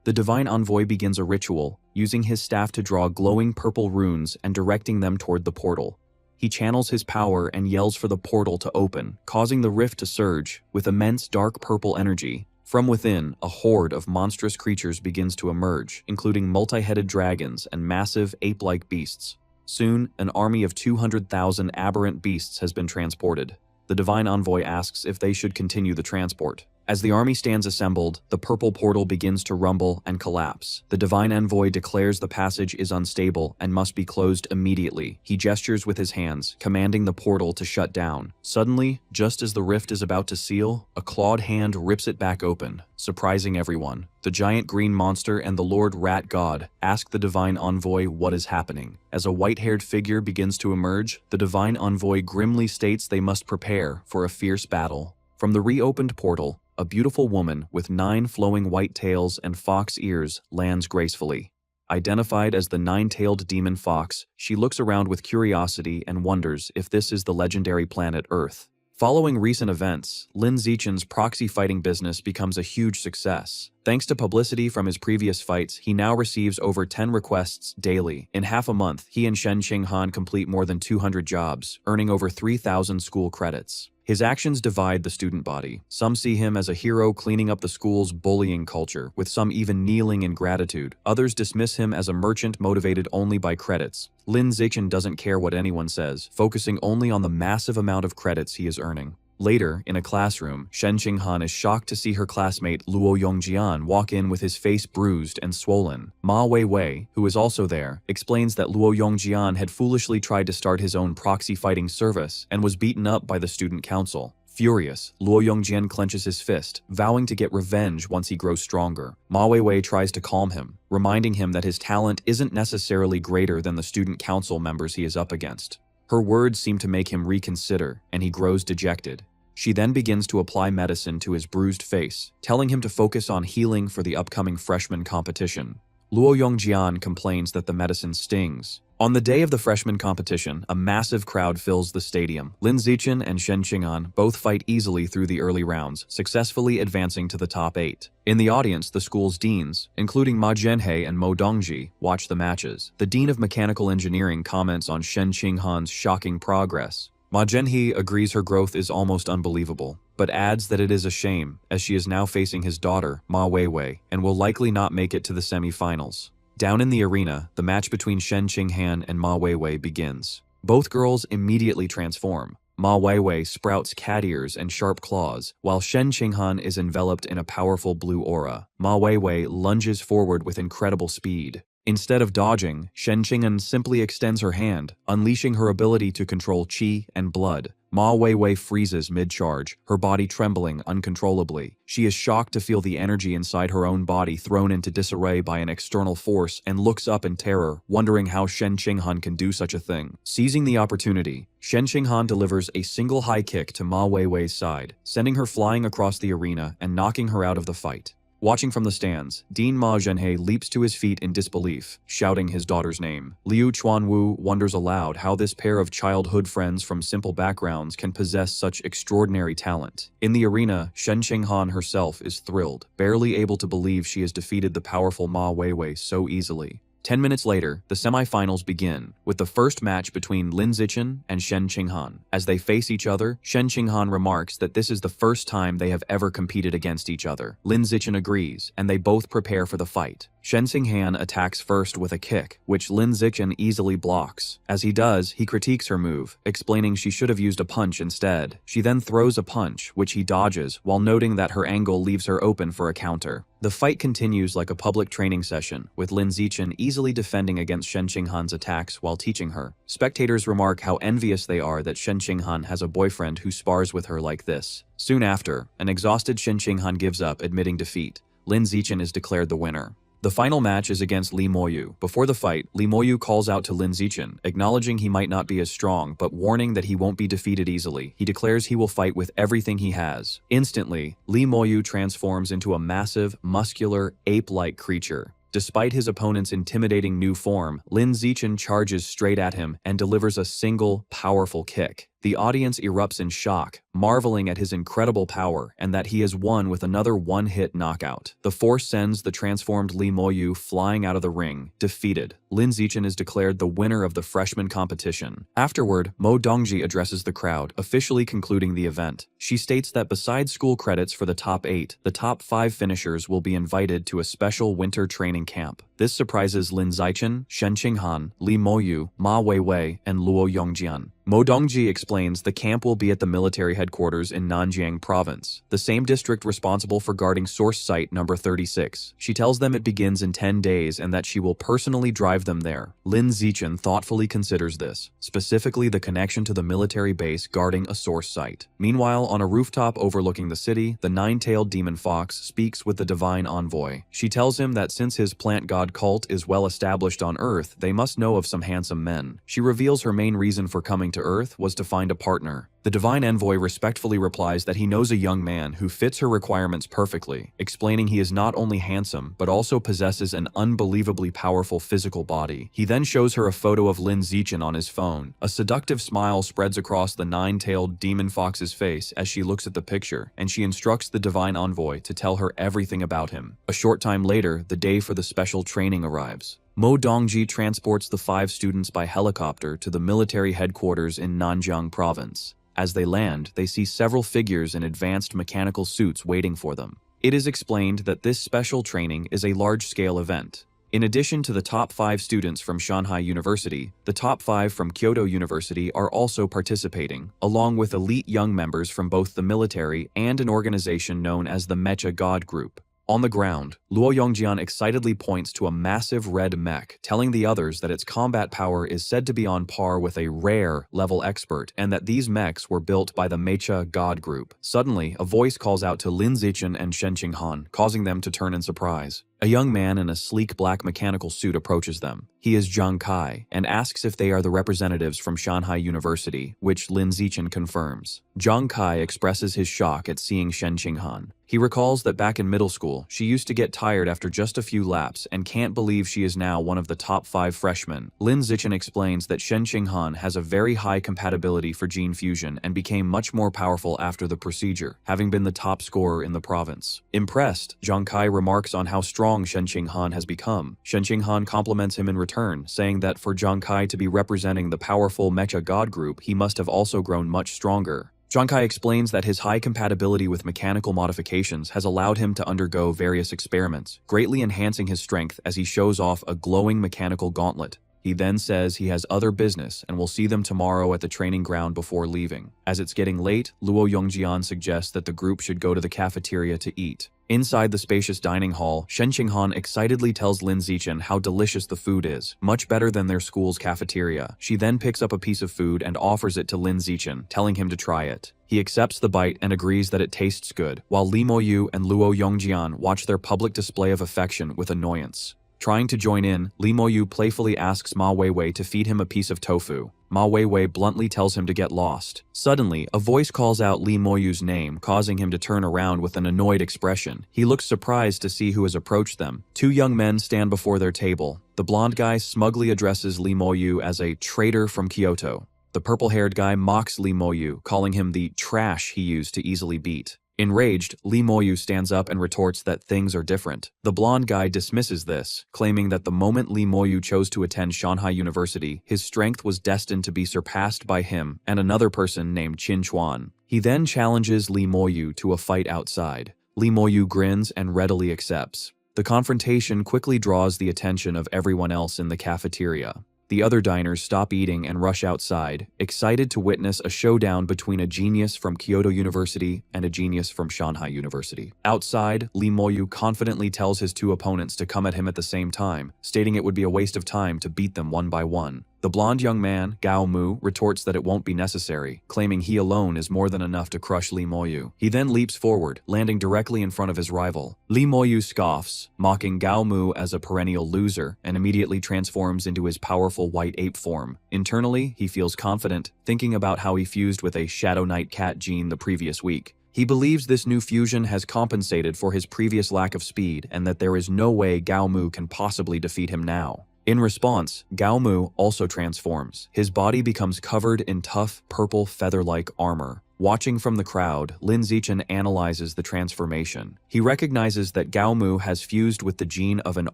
The Divine Envoy begins a ritual, using his staff to draw glowing purple runes and directing them toward the portal. He channels his power and yells for the portal to open, causing the rift to surge with immense dark purple energy. From within, a horde of monstrous creatures begins to emerge, including multi-headed dragons and massive ape-like beasts. Soon, an army of 200,000 aberrant beasts has been transported. The Divine Envoy asks if they should continue the transport. As the army stands assembled, the purple portal begins to rumble and collapse. The Divine Envoy declares the passage is unstable and must be closed immediately. He gestures with his hands, commanding the portal to shut down. Suddenly, just as the rift is about to seal, a clawed hand rips it back open, surprising everyone. The giant green monster and the Lord Rat God ask the Divine Envoy what is happening. As a white-haired figure begins to emerge, the Divine Envoy grimly states they must prepare for a fierce battle. From the reopened portal, a beautiful woman with 9 flowing white tails and fox ears lands gracefully. Identified as the 9-tailed demon fox, she looks around with curiosity and wonders if this is the legendary planet Earth. Following recent events, Lin Zichen's proxy fighting business becomes a huge success. Thanks to publicity from his previous fights, he now receives over 10 requests daily. In half a month, he and Shen Qinghan complete more than 200 jobs, earning over 3,000 school credits. His actions divide the student body. Some see him as a hero cleaning up the school's bullying culture, with some even kneeling in gratitude. Others dismiss him as a merchant motivated only by credits. Lin Zichen doesn't care what anyone says, focusing only on the massive amount of credits he is earning. Later, in a classroom, Shen Qinghan is shocked to see her classmate Luo Yongjian walk in with his face bruised and swollen. Ma Weiwei, who is also there, explains that Luo Yongjian had foolishly tried to start his own proxy fighting service and was beaten up by the student council. Furious, Luo Yongjian clenches his fist, vowing to get revenge once he grows stronger. Ma Weiwei tries to calm him, reminding him that his talent isn't necessarily greater than the student council members he is up against. Her words seem to make him reconsider, and he grows dejected. She then begins to apply medicine to his bruised face, telling him to focus on healing for the upcoming freshman competition. Luo Yongjian complains that the medicine stings. On the day of the freshman competition, a massive crowd fills the stadium. Lin Zichen and Shen Qinghan both fight easily through the early rounds, successfully advancing to the top 8. In the audience, the school's deans, including Ma Zhenhe and Mo Dongji, watch the matches. The dean of mechanical engineering comments on Shen Qinghan's shocking progress. Ma Zhenhe agrees her growth is almost unbelievable, but adds that it is a shame, as she is now facing his daughter, Ma Weiwei, and will likely not make it to the semi-finals. Down in the arena, the match between Shen Qinghan and Ma Weiwei begins. Both girls immediately transform. Ma Weiwei sprouts cat ears and sharp claws, while Shen Qinghan is enveloped in a powerful blue aura. Ma Weiwei lunges forward with incredible speed. Instead of dodging, Shen Qinghan simply extends her hand, unleashing her ability to control qi and blood. Ma Weiwei freezes mid-charge, her body trembling uncontrollably. She is shocked to feel the energy inside her own body thrown into disarray by an external force and looks up in terror, wondering how Shen Qinghan can do such a thing. Seizing the opportunity, Shen Qinghan delivers a single high kick to Ma Weiwei's side, sending her flying across the arena and knocking her out of the fight. Watching from the stands, Dean Ma Zhenhe leaps to his feet in disbelief, shouting his daughter's name. Liu Chuanwu wonders aloud how this pair of childhood friends from simple backgrounds can possess such extraordinary talent. In the arena, Shen Qinghan herself is thrilled, barely able to believe she has defeated the powerful Ma Weiwei so easily. 10 minutes later, the semifinals begin, with the first match between Lin Zichen and Shen Qinghan. As they face each other, Shen Qinghan remarks that this is the first time they have ever competed against each other. Lin Zichen agrees, and they both prepare for the fight. Shen Qinghan attacks first with a kick, which Lin Zichen easily blocks. As he does, he critiques her move, explaining she should have used a punch instead. She then throws a punch, which he dodges, while noting that her angle leaves her open for a counter. The fight continues like a public training session, with Lin Zichen easily defending against Shen Qinghan's attacks while teaching her. Spectators remark how envious they are that Shen Qinghan has a boyfriend who spars with her like this. Soon after, an exhausted Shen Qinghan gives up, admitting defeat. Lin Zichen is declared the winner. The final match is against Li Moyu. Before the fight, Li Moyu calls out to Lin Zichen, acknowledging he might not be as strong, but warning that he won't be defeated easily. He declares he will fight with everything he has. Instantly, Li Moyu transforms into a massive, muscular, ape-like creature. Despite his opponent's intimidating new form, Lin Zichen charges straight at him and delivers a single, powerful kick. The audience erupts in shock, marveling at his incredible power and that he has won with another one-hit knockout. The force sends the transformed Li Moyu flying out of the ring, defeated. Lin Zichen is declared the winner of the freshman competition. Afterward, Mo Dongji addresses the crowd, officially concluding the event. She states that besides school credits for the top 8, the top 5 finishers will be invited to a special winter training camp. This surprises Lin Zichen, Shen Qinghan, Li Moyu, Ma Weiwei, and Luo Yongjian. Mo Dongji explains the camp will be at the military headquarters in Nanjiang Province, the same district responsible for guarding source site number 36. She tells them it begins in 10 days and that she will personally drive them there. Lin Zichen thoughtfully considers this, specifically the connection to the military base guarding a source site. Meanwhile, on a rooftop overlooking the city, the nine-tailed demon fox speaks with the divine envoy. She tells him that since his plant god cult is well established on Earth, they must know of some handsome men. She reveals her main reason for coming to Earth was to find a partner. The divine envoy respectfully replies that he knows a young man who fits her requirements perfectly, explaining he is not only handsome, but also possesses an unbelievably powerful physical body. He then shows her a photo of Lin Zichen on his phone. A seductive smile spreads across the nine-tailed demon fox's face as she looks at the picture, and she instructs the divine envoy to tell her everything about him. A short time later, the day for the special training arrives. Mo Dongji transports the 5 students by helicopter to the military headquarters in Nanjiang province. As they land, they see several figures in advanced mechanical suits waiting for them. It is explained that this special training is a large-scale event. In addition to the top 5 students from Shanghai University, the top 5 from Kyoto University are also participating, along with elite young members from both the military and an organization known as the Mecha God Group. On the ground, Luo Yongjian excitedly points to a massive red mech, telling the others that its combat power is said to be on par with a rare level expert and that these mechs were built by the Mecha God Group. Suddenly, a voice calls out to Lin Zichen and Shen Qinghan, causing them to turn in surprise. A young man in a sleek black mechanical suit approaches them. He is Zhang Kai and asks if they are the representatives from Shanghai University, which Lin Zichen confirms. Zhang Kai expresses his shock at seeing Shen Qinghan. He recalls that back in middle school, she used to get tired after just a few laps and can't believe she is now one of the top 5 freshmen. Lin Zichen explains that Shen Qinghan has a very high compatibility for gene fusion and became much more powerful after the procedure, having been the top scorer in the province. Impressed, Zhang Kai remarks on how strong Shen Qinghan has become. Shen Qinghan compliments him in return, saying that for Zhang Kai to be representing the powerful Mecha God Group, he must have also grown much stronger. Zhang Kai explains that his high compatibility with mechanical modifications has allowed him to undergo various experiments, greatly enhancing his strength as he shows off a glowing mechanical gauntlet. He then says he has other business and will see them tomorrow at the training ground before leaving. As it's getting late, Luo Yongjian suggests that the group should go to the cafeteria to eat. Inside the spacious dining hall, Shen Qinghan excitedly tells Lin Zichen how delicious the food is, much better than their school's cafeteria. She then picks up a piece of food and offers it to Lin Zichen, telling him to try it. He accepts the bite and agrees that it tastes good, while Li Moyu and Luo Yongjian watch their public display of affection with annoyance. Trying to join in, Li Moyu playfully asks Ma Weiwei to feed him a piece of tofu. Ma Weiwei bluntly tells him to get lost. Suddenly, a voice calls out Li Moyu's name, causing him to turn around with an annoyed expression. He looks surprised to see who has approached them. 2 young men stand before their table. The blonde guy smugly addresses Li Moyu as a traitor from Kyoto. The purple-haired guy mocks Li Moyu, calling him the trash he used to easily beat. Enraged, Li Moyu stands up and retorts that things are different. The blonde guy dismisses this, claiming that the moment Li Moyu chose to attend Shanghai University, his strength was destined to be surpassed by him and another person named Qin Chuan. He then challenges Li Moyu to a fight outside. Li Moyu grins and readily accepts. The confrontation quickly draws the attention of everyone else in the cafeteria. The other diners stop eating and rush outside, excited to witness a showdown between a genius from Kyoto University and a genius from Shanghai University. Outside, Li Moyu confidently tells his 2 opponents to come at him at the same time, stating it would be a waste of time to beat them one by one. The blonde young man, Gao Mu, retorts that it won't be necessary, claiming he alone is more than enough to crush Li Moyu. He then leaps forward, landing directly in front of his rival. Li Moyu scoffs, mocking Gao Mu as a perennial loser, and immediately transforms into his powerful white ape form. Internally, he feels confident, thinking about how he fused with a Shadow Knight cat gene the previous week. He believes this new fusion has compensated for his previous lack of speed and that there is no way Gao Mu can possibly defeat him now. In response, Gao Mu also transforms. His body becomes covered in tough, purple, feather-like armor. Watching from the crowd, Lin Zichen analyzes the transformation. He recognizes that Gao Mu has fused with the gene of an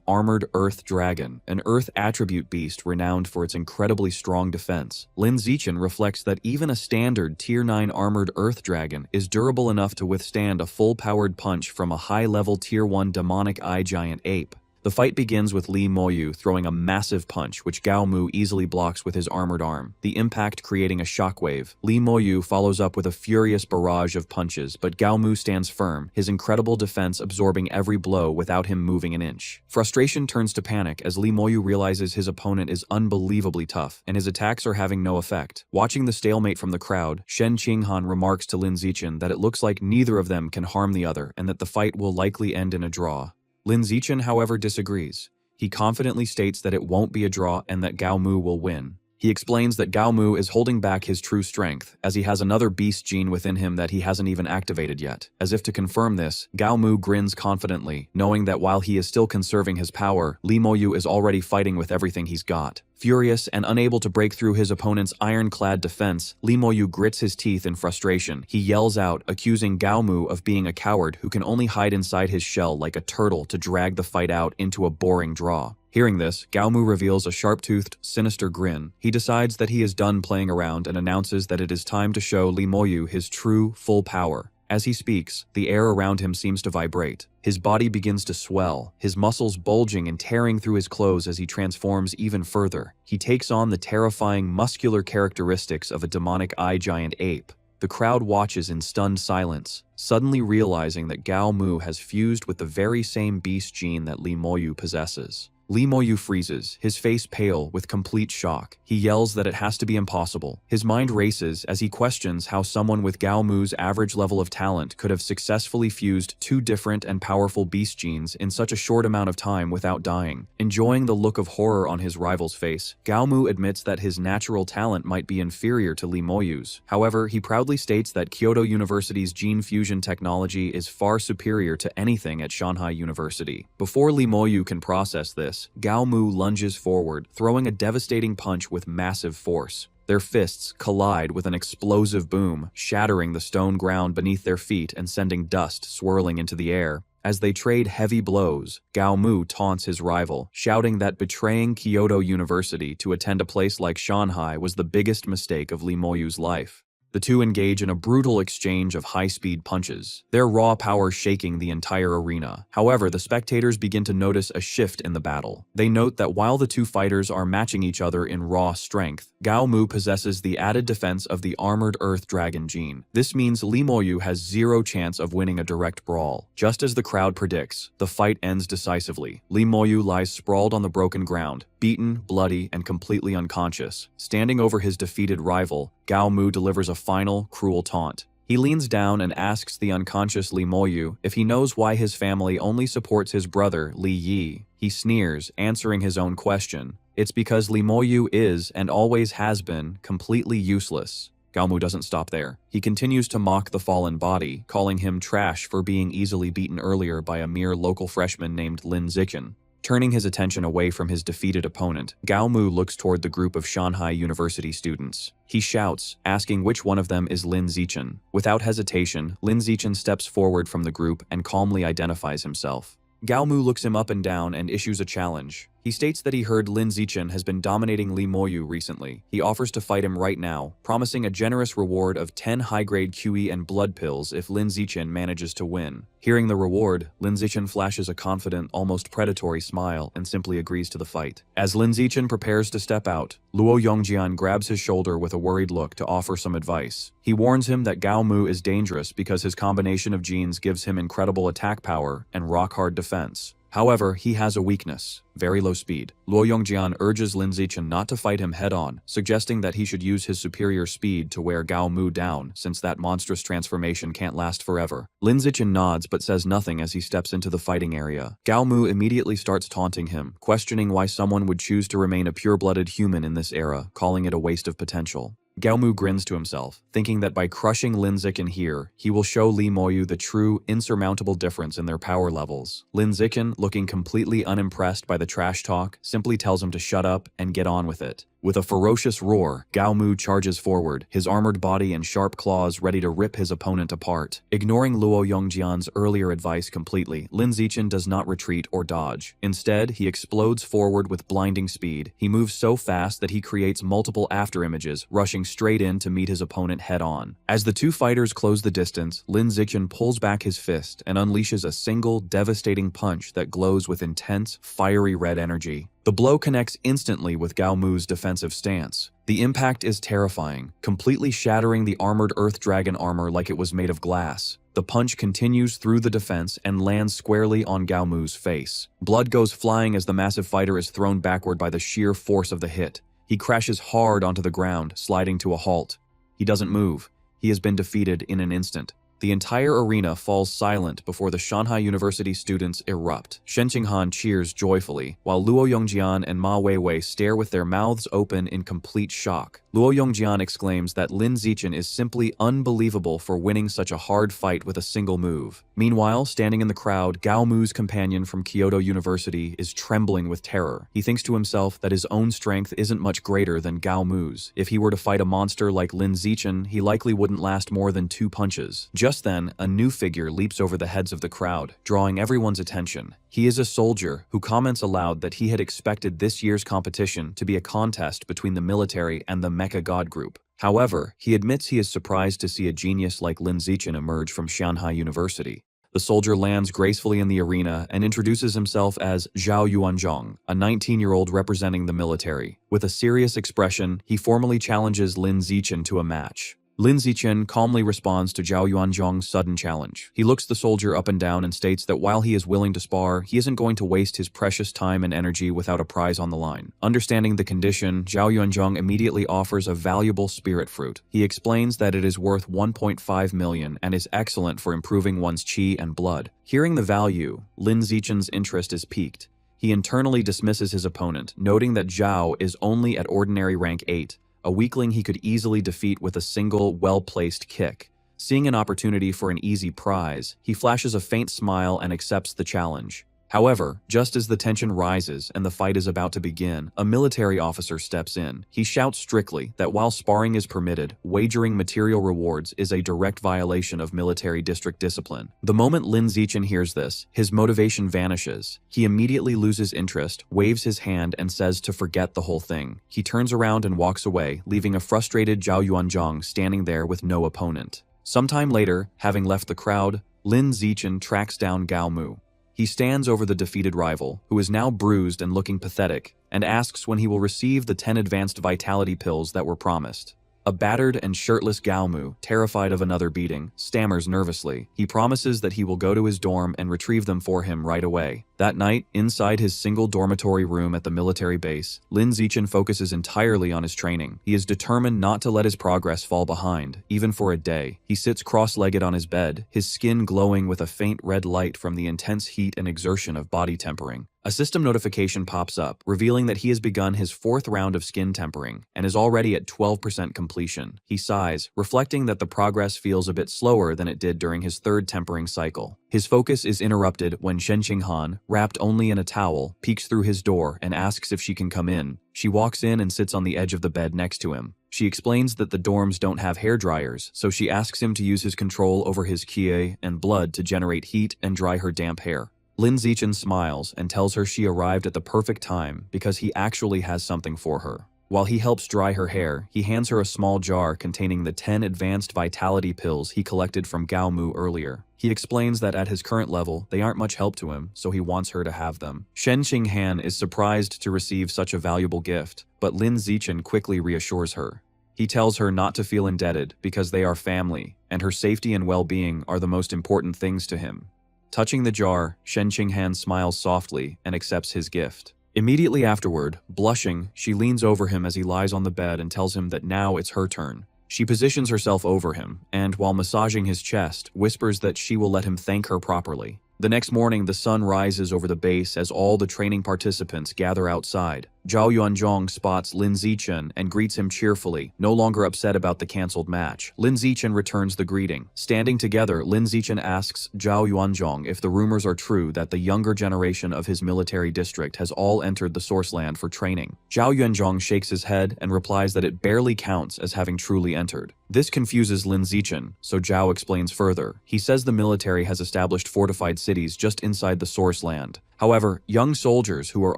armored earth dragon, an earth attribute beast renowned for its incredibly strong defense. Lin Zichen reflects that even a standard Tier 9 armored earth dragon is durable enough to withstand a full-powered punch from a high-level Tier 1 demonic eye giant ape. The fight begins with Li Moyu throwing a massive punch, which Gao Mu easily blocks with his armored arm, the impact creating a shockwave. Li Moyu follows up with a furious barrage of punches, but Gao Mu stands firm, his incredible defense absorbing every blow without him moving an inch. Frustration turns to panic as Li Moyu realizes his opponent is unbelievably tough, and his attacks are having no effect. Watching the stalemate from the crowd, Shen Qinghan remarks to Lin Zichen that it looks like neither of them can harm the other, and that the fight will likely end in a draw. Lin Zichen, however, disagrees. He confidently states that it won't be a draw and that Gao Mu will win. He explains that Gao Mu is holding back his true strength, as he has another beast gene within him that he hasn't even activated yet. As if to confirm this, Gao Mu grins confidently, knowing that while he is still conserving his power, Li Moyu is already fighting with everything he's got. Furious and unable to break through his opponent's ironclad defense, Lee Mo-yu grits his teeth in frustration. He yells out, accusing Gao Mu of being a coward who can only hide inside his shell like a turtle to drag the fight out into a boring draw. Hearing this, Gao Mu reveals a sharp-toothed, sinister grin. He decides that he is done playing around and announces that it is time to show Lee Mo-yu his true, full power. As he speaks, the air around him seems to vibrate. His body begins to swell, his muscles bulging and tearing through his clothes as he transforms even further. He takes on the terrifying, muscular characteristics of a demonic eye-giant ape. The crowd watches in stunned silence, suddenly realizing that Gao Mu has fused with the very same beast gene that Lee Mo-yu possesses. Lee Mo-yu freezes, his face pale with complete shock. He yells that it has to be impossible. His mind races as he questions how someone with Gao Mu's average level of talent could have successfully fused two different and powerful beast genes in such a short amount of time without dying. Enjoying the look of horror on his rival's face, Gao Mu admits that his natural talent might be inferior to Lee Mo-yu's. However, he proudly states that Kyoto University's gene fusion technology is far superior to anything at Shanghai University. Before Lee Mo-yu can process this, Gao Mu lunges forward, throwing a devastating punch with massive force. Their fists collide with an explosive boom, shattering the stone ground beneath their feet and sending dust swirling into the air. As they trade heavy blows, Gao Mu taunts his rival, shouting that betraying Kyoto University to attend a place like Shanghai was the biggest mistake of Lee Mo-yu's life. The two engage in a brutal exchange of high-speed punches, their raw power shaking the entire arena. However, the spectators begin to notice a shift in the battle. They note that while the two fighters are matching each other in raw strength, Gao Mu possesses the added defense of the armored Earth Dragon gene. This means Lee Mo-yu has zero chance of winning a direct brawl. Just as the crowd predicts, the fight ends decisively. Lee Mo-yu lies sprawled on the broken ground, beaten, bloody, and completely unconscious. Standing over his defeated rival, Gao Mu delivers a final, cruel taunt. He leans down and asks the unconscious Lee Mo-yu if he knows why his family only supports his brother, Li Yi. He sneers, answering his own question. It's because Lee Mo-yu is, and always has been, completely useless. Gao Mu doesn't stop there. He continues to mock the fallen body, calling him trash for being easily beaten earlier by a mere local freshman named Lin Zichen. Turning his attention away from his defeated opponent, Gao Mu looks toward the group of Shanghai University students. He shouts, asking which one of them is Lin Zichen. Without hesitation, Lin Zichen steps forward from the group and calmly identifies himself. Gao Mu looks him up and down and issues a challenge. He states that he heard Lin Zichen has been dominating Lee Mo-yu recently. He offers to fight him right now, promising a generous reward of 10 high-grade QE and blood pills if Lin Zichen manages to win. Hearing the reward, Lin Zichen flashes a confident, almost predatory smile and simply agrees to the fight. As Lin Zichen prepares to step out, Luo Yongjian grabs his shoulder with a worried look to offer some advice. He warns him that Gao Mu is dangerous because his combination of genes gives him incredible attack power and rock-hard defense. However, he has a weakness, very low speed. Luo Yongjian urges Lin Zichen not to fight him head-on, suggesting that he should use his superior speed to wear Gao Mu down, since that monstrous transformation can't last forever. Lin Zichen nods but says nothing as he steps into the fighting area. Gao Mu immediately starts taunting him, questioning why someone would choose to remain a pure-blooded human in this era, calling it a waste of potential. Gao Mu grins to himself, thinking that by crushing Lin Zichen here, he will show Lee Mo-yu the true, insurmountable difference in their power levels. Lin Zichen, looking completely unimpressed by the trash talk, simply tells him to shut up and get on with it. With a ferocious roar, Gao Mu charges forward, his armored body and sharp claws ready to rip his opponent apart. Ignoring Luo Yongjian's earlier advice completely, Lin Zichen does not retreat or dodge. Instead, he explodes forward with blinding speed. He moves so fast that he creates multiple afterimages, rushing straight in to meet his opponent head-on. As the two fighters close the distance, Lin Zichen pulls back his fist and unleashes a single, devastating punch that glows with intense, fiery red energy. The blow connects instantly with Gao Mu's defensive stance. The impact is terrifying, completely shattering the armored Earth Dragon armor like it was made of glass. The punch continues through the defense and lands squarely on Gao Mu's face. Blood goes flying as the massive fighter is thrown backward by the sheer force of the hit. He crashes hard onto the ground, sliding to a halt. He doesn't move. He has been defeated in an instant. The entire arena falls silent before the Shanghai University students erupt. Shen Qinghan cheers joyfully, while Luo Yongjian and Ma Weiwei stare with their mouths open in complete shock. Luo Yongjian exclaims that Lin Zichen is simply unbelievable for winning such a hard fight with a single move. Meanwhile, standing in the crowd, Gao Mu's companion from Kyoto University is trembling with terror. He thinks to himself that his own strength isn't much greater than Gao Mu's. If he were to fight a monster like Lin Zichen, he likely wouldn't last more than 2 punches. Just then, a new figure leaps over the heads of the crowd, drawing everyone's attention. He is a soldier who comments aloud that he had expected this year's competition to be a contest between the military and the Mecha God group. However, he admits he is surprised to see a genius like Lin Zichen emerge from Shanghai University. The soldier lands gracefully in the arena and introduces himself as Zhao Yuanzhong, a 19-year-old representing the military. With a serious expression, he formally challenges Lin Zichen to a match. Lin Zichen calmly responds to Zhao Yuanzhong's sudden challenge. He looks the soldier up and down and states that while he is willing to spar, he isn't going to waste his precious time and energy without a prize on the line. Understanding the condition, Zhao Yuanzhong immediately offers a valuable spirit fruit. He explains that it is worth 1.5 million and is excellent for improving one's qi and blood. Hearing the value, Lin Zichen's interest is piqued. He internally dismisses his opponent, noting that Zhao is only at ordinary rank 8. A weakling he could easily defeat with a single, well-placed kick. Seeing an opportunity for an easy prize, he flashes a faint smile and accepts the challenge. However, just as the tension rises and the fight is about to begin, a military officer steps in. He shouts strictly that while sparring is permitted, wagering material rewards is a direct violation of military district discipline. The moment Lin Zichen hears this, his motivation vanishes. He immediately loses interest, waves his hand, and says to forget the whole thing. He turns around and walks away, leaving a frustrated Zhao Yuanzhong standing there with no opponent. Sometime later, having left the crowd, Lin Zichen tracks down Gao Mu. He stands over the defeated rival, who is now bruised and looking pathetic, and asks when he will receive the 10 advanced vitality pills that were promised. A battered and shirtless Gao Mu, terrified of another beating, stammers nervously. He promises that he will go to his dorm and retrieve them for him right away. That night, inside his single dormitory room at the military base, Lin Zichen focuses entirely on his training. He is determined not to let his progress fall behind, even for a day. He sits cross-legged on his bed, his skin glowing with a faint red light from the intense heat and exertion of body tempering. A system notification pops up, revealing that he has begun his 4th round of skin tempering and is already at 12% completion. He sighs, reflecting that the progress feels a bit slower than it did during his 3rd tempering cycle. His focus is interrupted when Shen Qinghan, wrapped only in a towel, peeks through his door and asks if she can come in. She walks in and sits on the edge of the bed next to him. She explains that the dorms don't have hair dryers, so she asks him to use his control over his qi and blood to generate heat and dry her damp hair. Lin Zichen smiles and tells her she arrived at the perfect time because he actually has something for her. While he helps dry her hair, he hands her a small jar containing the 10 advanced vitality pills he collected from Gao Mu earlier. He explains that at his current level, they aren't much help to him, so he wants her to have them. Shen Qinghan is surprised to receive such a valuable gift, but Lin Zichen quickly reassures her. He tells her not to feel indebted because they are family, and her safety and well-being are the most important things to him. Touching the jar, Shen Qinghan smiles softly and accepts his gift. Immediately afterward, blushing, she leans over him as he lies on the bed and tells him that now it's her turn. She positions herself over him, and while massaging his chest, whispers that she will let him thank her properly. The next morning, the sun rises over the base as all the training participants gather outside. Zhao Yuanzhong spots Lin Zichen and greets him cheerfully, no longer upset about the cancelled match. Lin Zichen returns the greeting. Standing together, Lin Zichen asks Zhao Yuanzhong if the rumors are true that the younger generation of his military district has all entered the source land for training. Zhao Yuanzhong shakes his head and replies that it barely counts as having truly entered. This confuses Lin Zichen, so Zhao explains further. He says the military has established fortified cities just inside the source land. However, young soldiers who are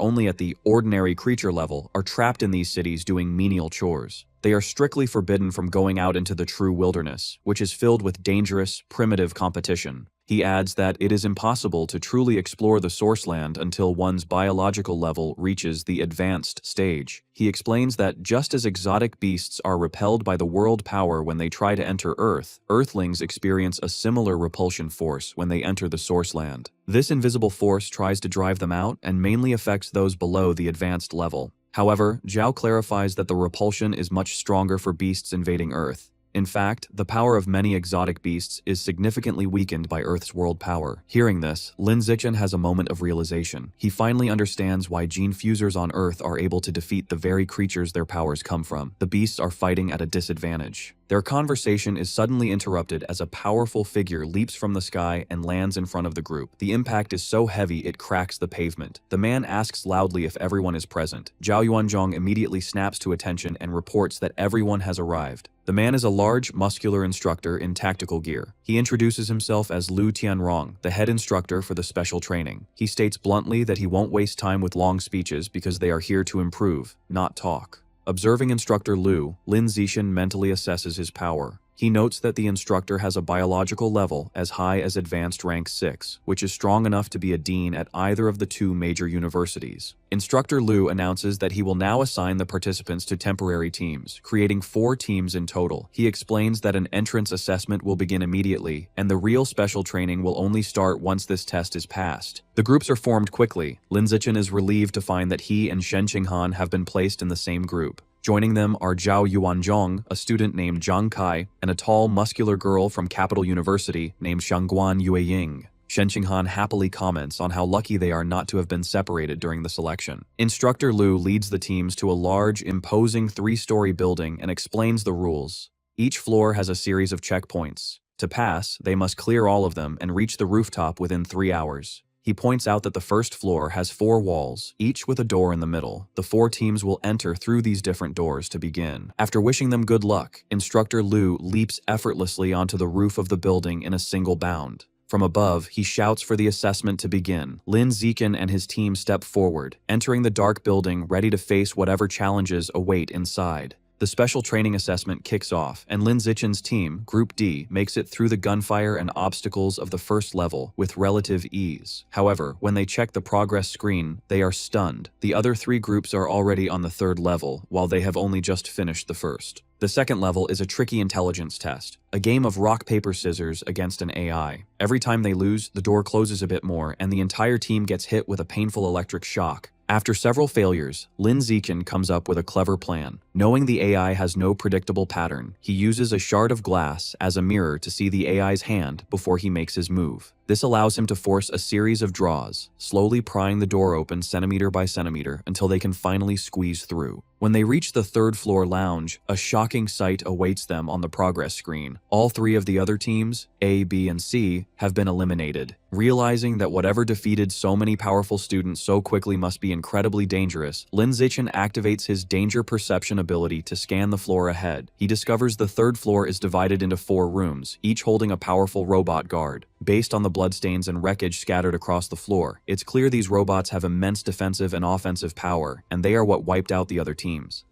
only at the ordinary creature level are trapped in these cities doing menial chores. They are strictly forbidden from going out into the true wilderness, which is filled with dangerous, primitive competition. He adds that it is impossible to truly explore the source land until one's biological level reaches the advanced stage. He explains that just as exotic beasts are repelled by the world power when they try to enter Earth, Earthlings experience a similar repulsion force when they enter the source land. This invisible force tries to drive them out and mainly affects those below the advanced level. However, Zhao clarifies that the repulsion is much stronger for beasts invading Earth. In fact, the power of many exotic beasts is significantly weakened by Earth's world power. Hearing this, Lin Zichen has a moment of realization. He finally understands why gene fusers on Earth are able to defeat the very creatures their powers come from. The beasts are fighting at a disadvantage. Their conversation is suddenly interrupted as a powerful figure leaps from the sky and lands in front of the group. The impact is so heavy it cracks the pavement. The man asks loudly if everyone is present. Zhao Yuanzhong immediately snaps to attention and reports that everyone has arrived. The man is a large, muscular instructor in tactical gear. He introduces himself as Lu Tianrong, the head instructor for the special training. He states bluntly that he won't waste time with long speeches because they are here to improve, not talk. Observing instructor Lu, Lin Zichen mentally assesses his power. He notes that the instructor has a biological level as high as advanced rank 6, which is strong enough to be a dean at either of the two major universities. Instructor Lu announces that he will now assign the participants to temporary teams, creating 4 teams in total. He explains that an entrance assessment will begin immediately, and the real special training will only start once this test is passed. The groups are formed quickly. Lin Zichen is relieved to find that he and Shen Qinghan have been placed in the same group. Joining them are Zhao Yuanzhong, a student named Zhang Kai, and a tall, muscular girl from Capital University named Shangguan Yueying. Shen Qinghan happily comments on how lucky they are not to have been separated during the selection. Instructor Lu leads the teams to a large, imposing 3-story building and explains the rules. Each floor has a series of checkpoints. To pass, they must clear all of them and reach the rooftop within 3 hours. He points out that the first floor has 4 walls, each with a door in the middle. The 4 teams will enter through these different doors to begin. After wishing them good luck, Instructor Lu leaps effortlessly onto the roof of the building in a single bound. From above, he shouts for the assessment to begin. Lin Zichen and his team step forward, entering the dark building ready to face whatever challenges await inside. The special training assessment kicks off, and Lin Zichen's team, Group D, makes it through the gunfire and obstacles of the first level with relative ease. However, when they check the progress screen, they are stunned. The other 3 groups are already on the 3rd level, while they have only just finished the first. The second level is a tricky intelligence test, a game of rock, paper, scissors against an AI. Every time they lose, the door closes a bit more, and the entire team gets hit with a painful electric shock. After several failures, Lin Zichen comes up with a clever plan. Knowing the AI has no predictable pattern, he uses a shard of glass as a mirror to see the AI's hand before he makes his move. This allows him to force a series of draws, slowly prying the door open centimeter by centimeter until they can finally squeeze through. When they reach the 3rd floor lounge, a shocking sight awaits them on the progress screen. All 3 of the other teams, A, B, and C, have been eliminated. Realizing that whatever defeated so many powerful students so quickly must be incredibly dangerous, Lin Zichen activates his danger perception ability to scan the floor ahead. He discovers the 3rd floor is divided into 4 rooms, each holding a powerful robot guard. Based on the bloodstains and wreckage scattered across the floor, it's clear these robots have immense defensive and offensive power, and they are what wiped out the other teams.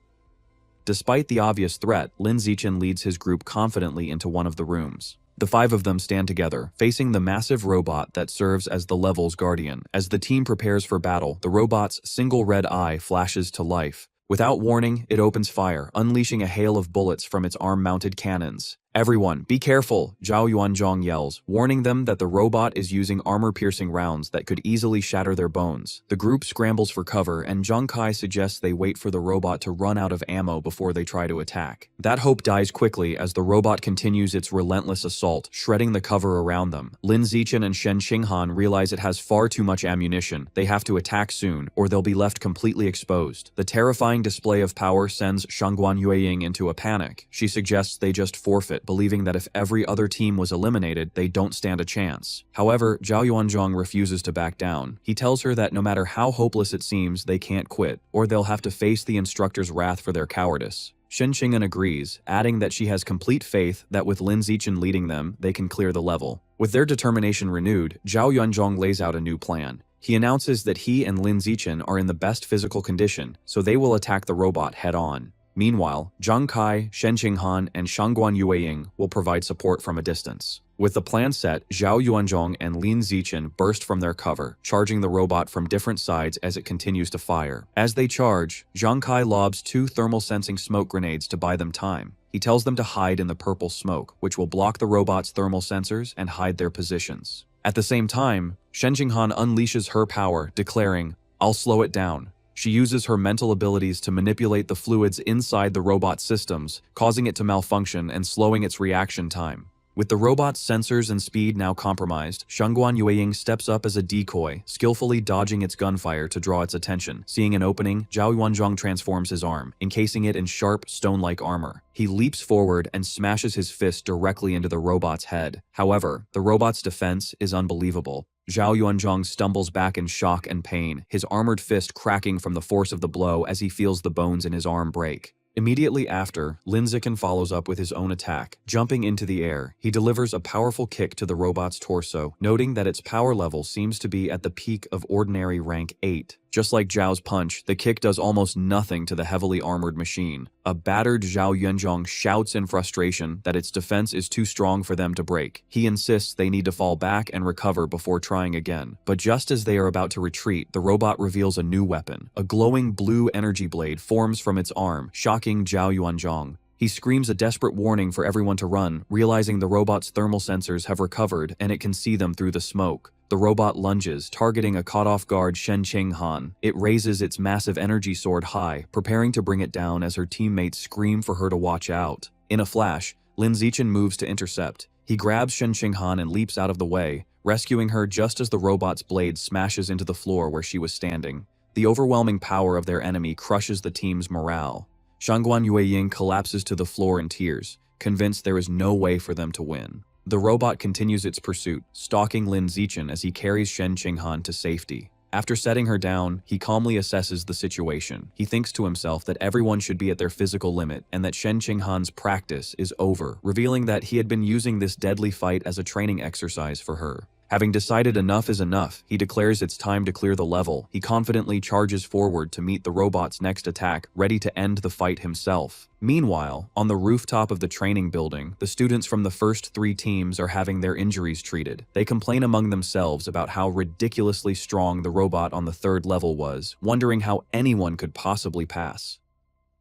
Despite the obvious threat, Lin Zichen leads his group confidently into one of the rooms. The 5 of them stand together, facing the massive robot that serves as the level's guardian. As the team prepares for battle, the robot's single red eye flashes to life. Without warning, it opens fire, unleashing a hail of bullets from its arm-mounted cannons. "Everyone, be careful," Zhao Yuanzhong yells, warning them that the robot is using armor-piercing rounds that could easily shatter their bones. The group scrambles for cover, and Zhang Kai suggests they wait for the robot to run out of ammo before they try to attack. That hope dies quickly as the robot continues its relentless assault, shredding the cover around them. Lin Zichen and Shen Qinghan realize it has far too much ammunition. They have to attack soon, or they'll be left completely exposed. The terrifying display of power sends Shangguan Yueying into a panic. She suggests they just forfeit, believing that if every other team was eliminated, they don't stand a chance. However, Zhao Yuanzhong refuses to back down. He tells her that no matter how hopeless it seems, they can't quit, or they'll have to face the instructor's wrath for their cowardice. Shen Qinghan agrees, adding that she has complete faith that with Lin Zichen leading them, they can clear the level. With their determination renewed, Zhao Yuanzhong lays out a new plan. He announces that he and Lin Zichen are in the best physical condition, so they will attack the robot head-on. Meanwhile, Zhang Kai, Shen Qinghan, and Shangguan Yueying will provide support from a distance. With the plan set, Zhao Yuanzhong and Lin Zichen burst from their cover, charging the robot from different sides as it continues to fire. As they charge, Zhang Kai lobs 2 thermal-sensing smoke grenades to buy them time. He tells them to hide in the purple smoke, which will block the robot's thermal sensors and hide their positions. At the same time, Shen Qinghan unleashes her power, declaring, "I'll slow it down." She uses her mental abilities to manipulate the fluids inside the robot's systems, causing it to malfunction and slowing its reaction time. With the robot's sensors and speed now compromised, Shangguan Yueying steps up as a decoy, skillfully dodging its gunfire to draw its attention. Seeing an opening, Zhao Yuanzhong transforms his arm, encasing it in sharp, stone-like armor. He leaps forward and smashes his fist directly into the robot's head. However, the robot's defense is unbelievable. Zhao Yuanzhong stumbles back in shock and pain, his armored fist cracking from the force of the blow as he feels the bones in his arm break. Immediately after, Lin Zichen follows up with his own attack. Jumping into the air, he delivers a powerful kick to the robot's torso, noting that its power level seems to be at the peak of ordinary rank 8. Just like Zhao's punch, the kick does almost nothing to the heavily armored machine. A battered Zhao Yuanzhong shouts in frustration that its defense is too strong for them to break. He insists they need to fall back and recover before trying again. But just as they are about to retreat, the robot reveals a new weapon. A glowing blue energy blade forms from its arm, shocking Zhao Yuanzhong. He screams a desperate warning for everyone to run, realizing the robot's thermal sensors have recovered and it can see them through the smoke. The robot lunges, targeting a caught-off-guard Shen Qinghan. It raises its massive energy sword high, preparing to bring it down as her teammates scream for her to watch out. In a flash, Lin Zichen moves to intercept. He grabs Shen Qinghan and leaps out of the way, rescuing her just as the robot's blade smashes into the floor where she was standing. The overwhelming power of their enemy crushes the team's morale. Shangguan Yueying collapses to the floor in tears, convinced there is no way for them to win. The robot continues its pursuit, stalking Lin Zichen as he carries Shen Qinghan to safety. After setting her down, he calmly assesses the situation. He thinks to himself that everyone should be at their physical limit and that Shen Qinghan's practice is over, revealing that he had been using this deadly fight as a training exercise for her. Having decided enough is enough, he declares it's time to clear the level. He confidently charges forward to meet the robot's next attack, ready to end the fight himself. Meanwhile, on the rooftop of the training building, the students from the first 3 teams are having their injuries treated. They complain among themselves about how ridiculously strong the robot on the 3rd level was, wondering how anyone could possibly pass.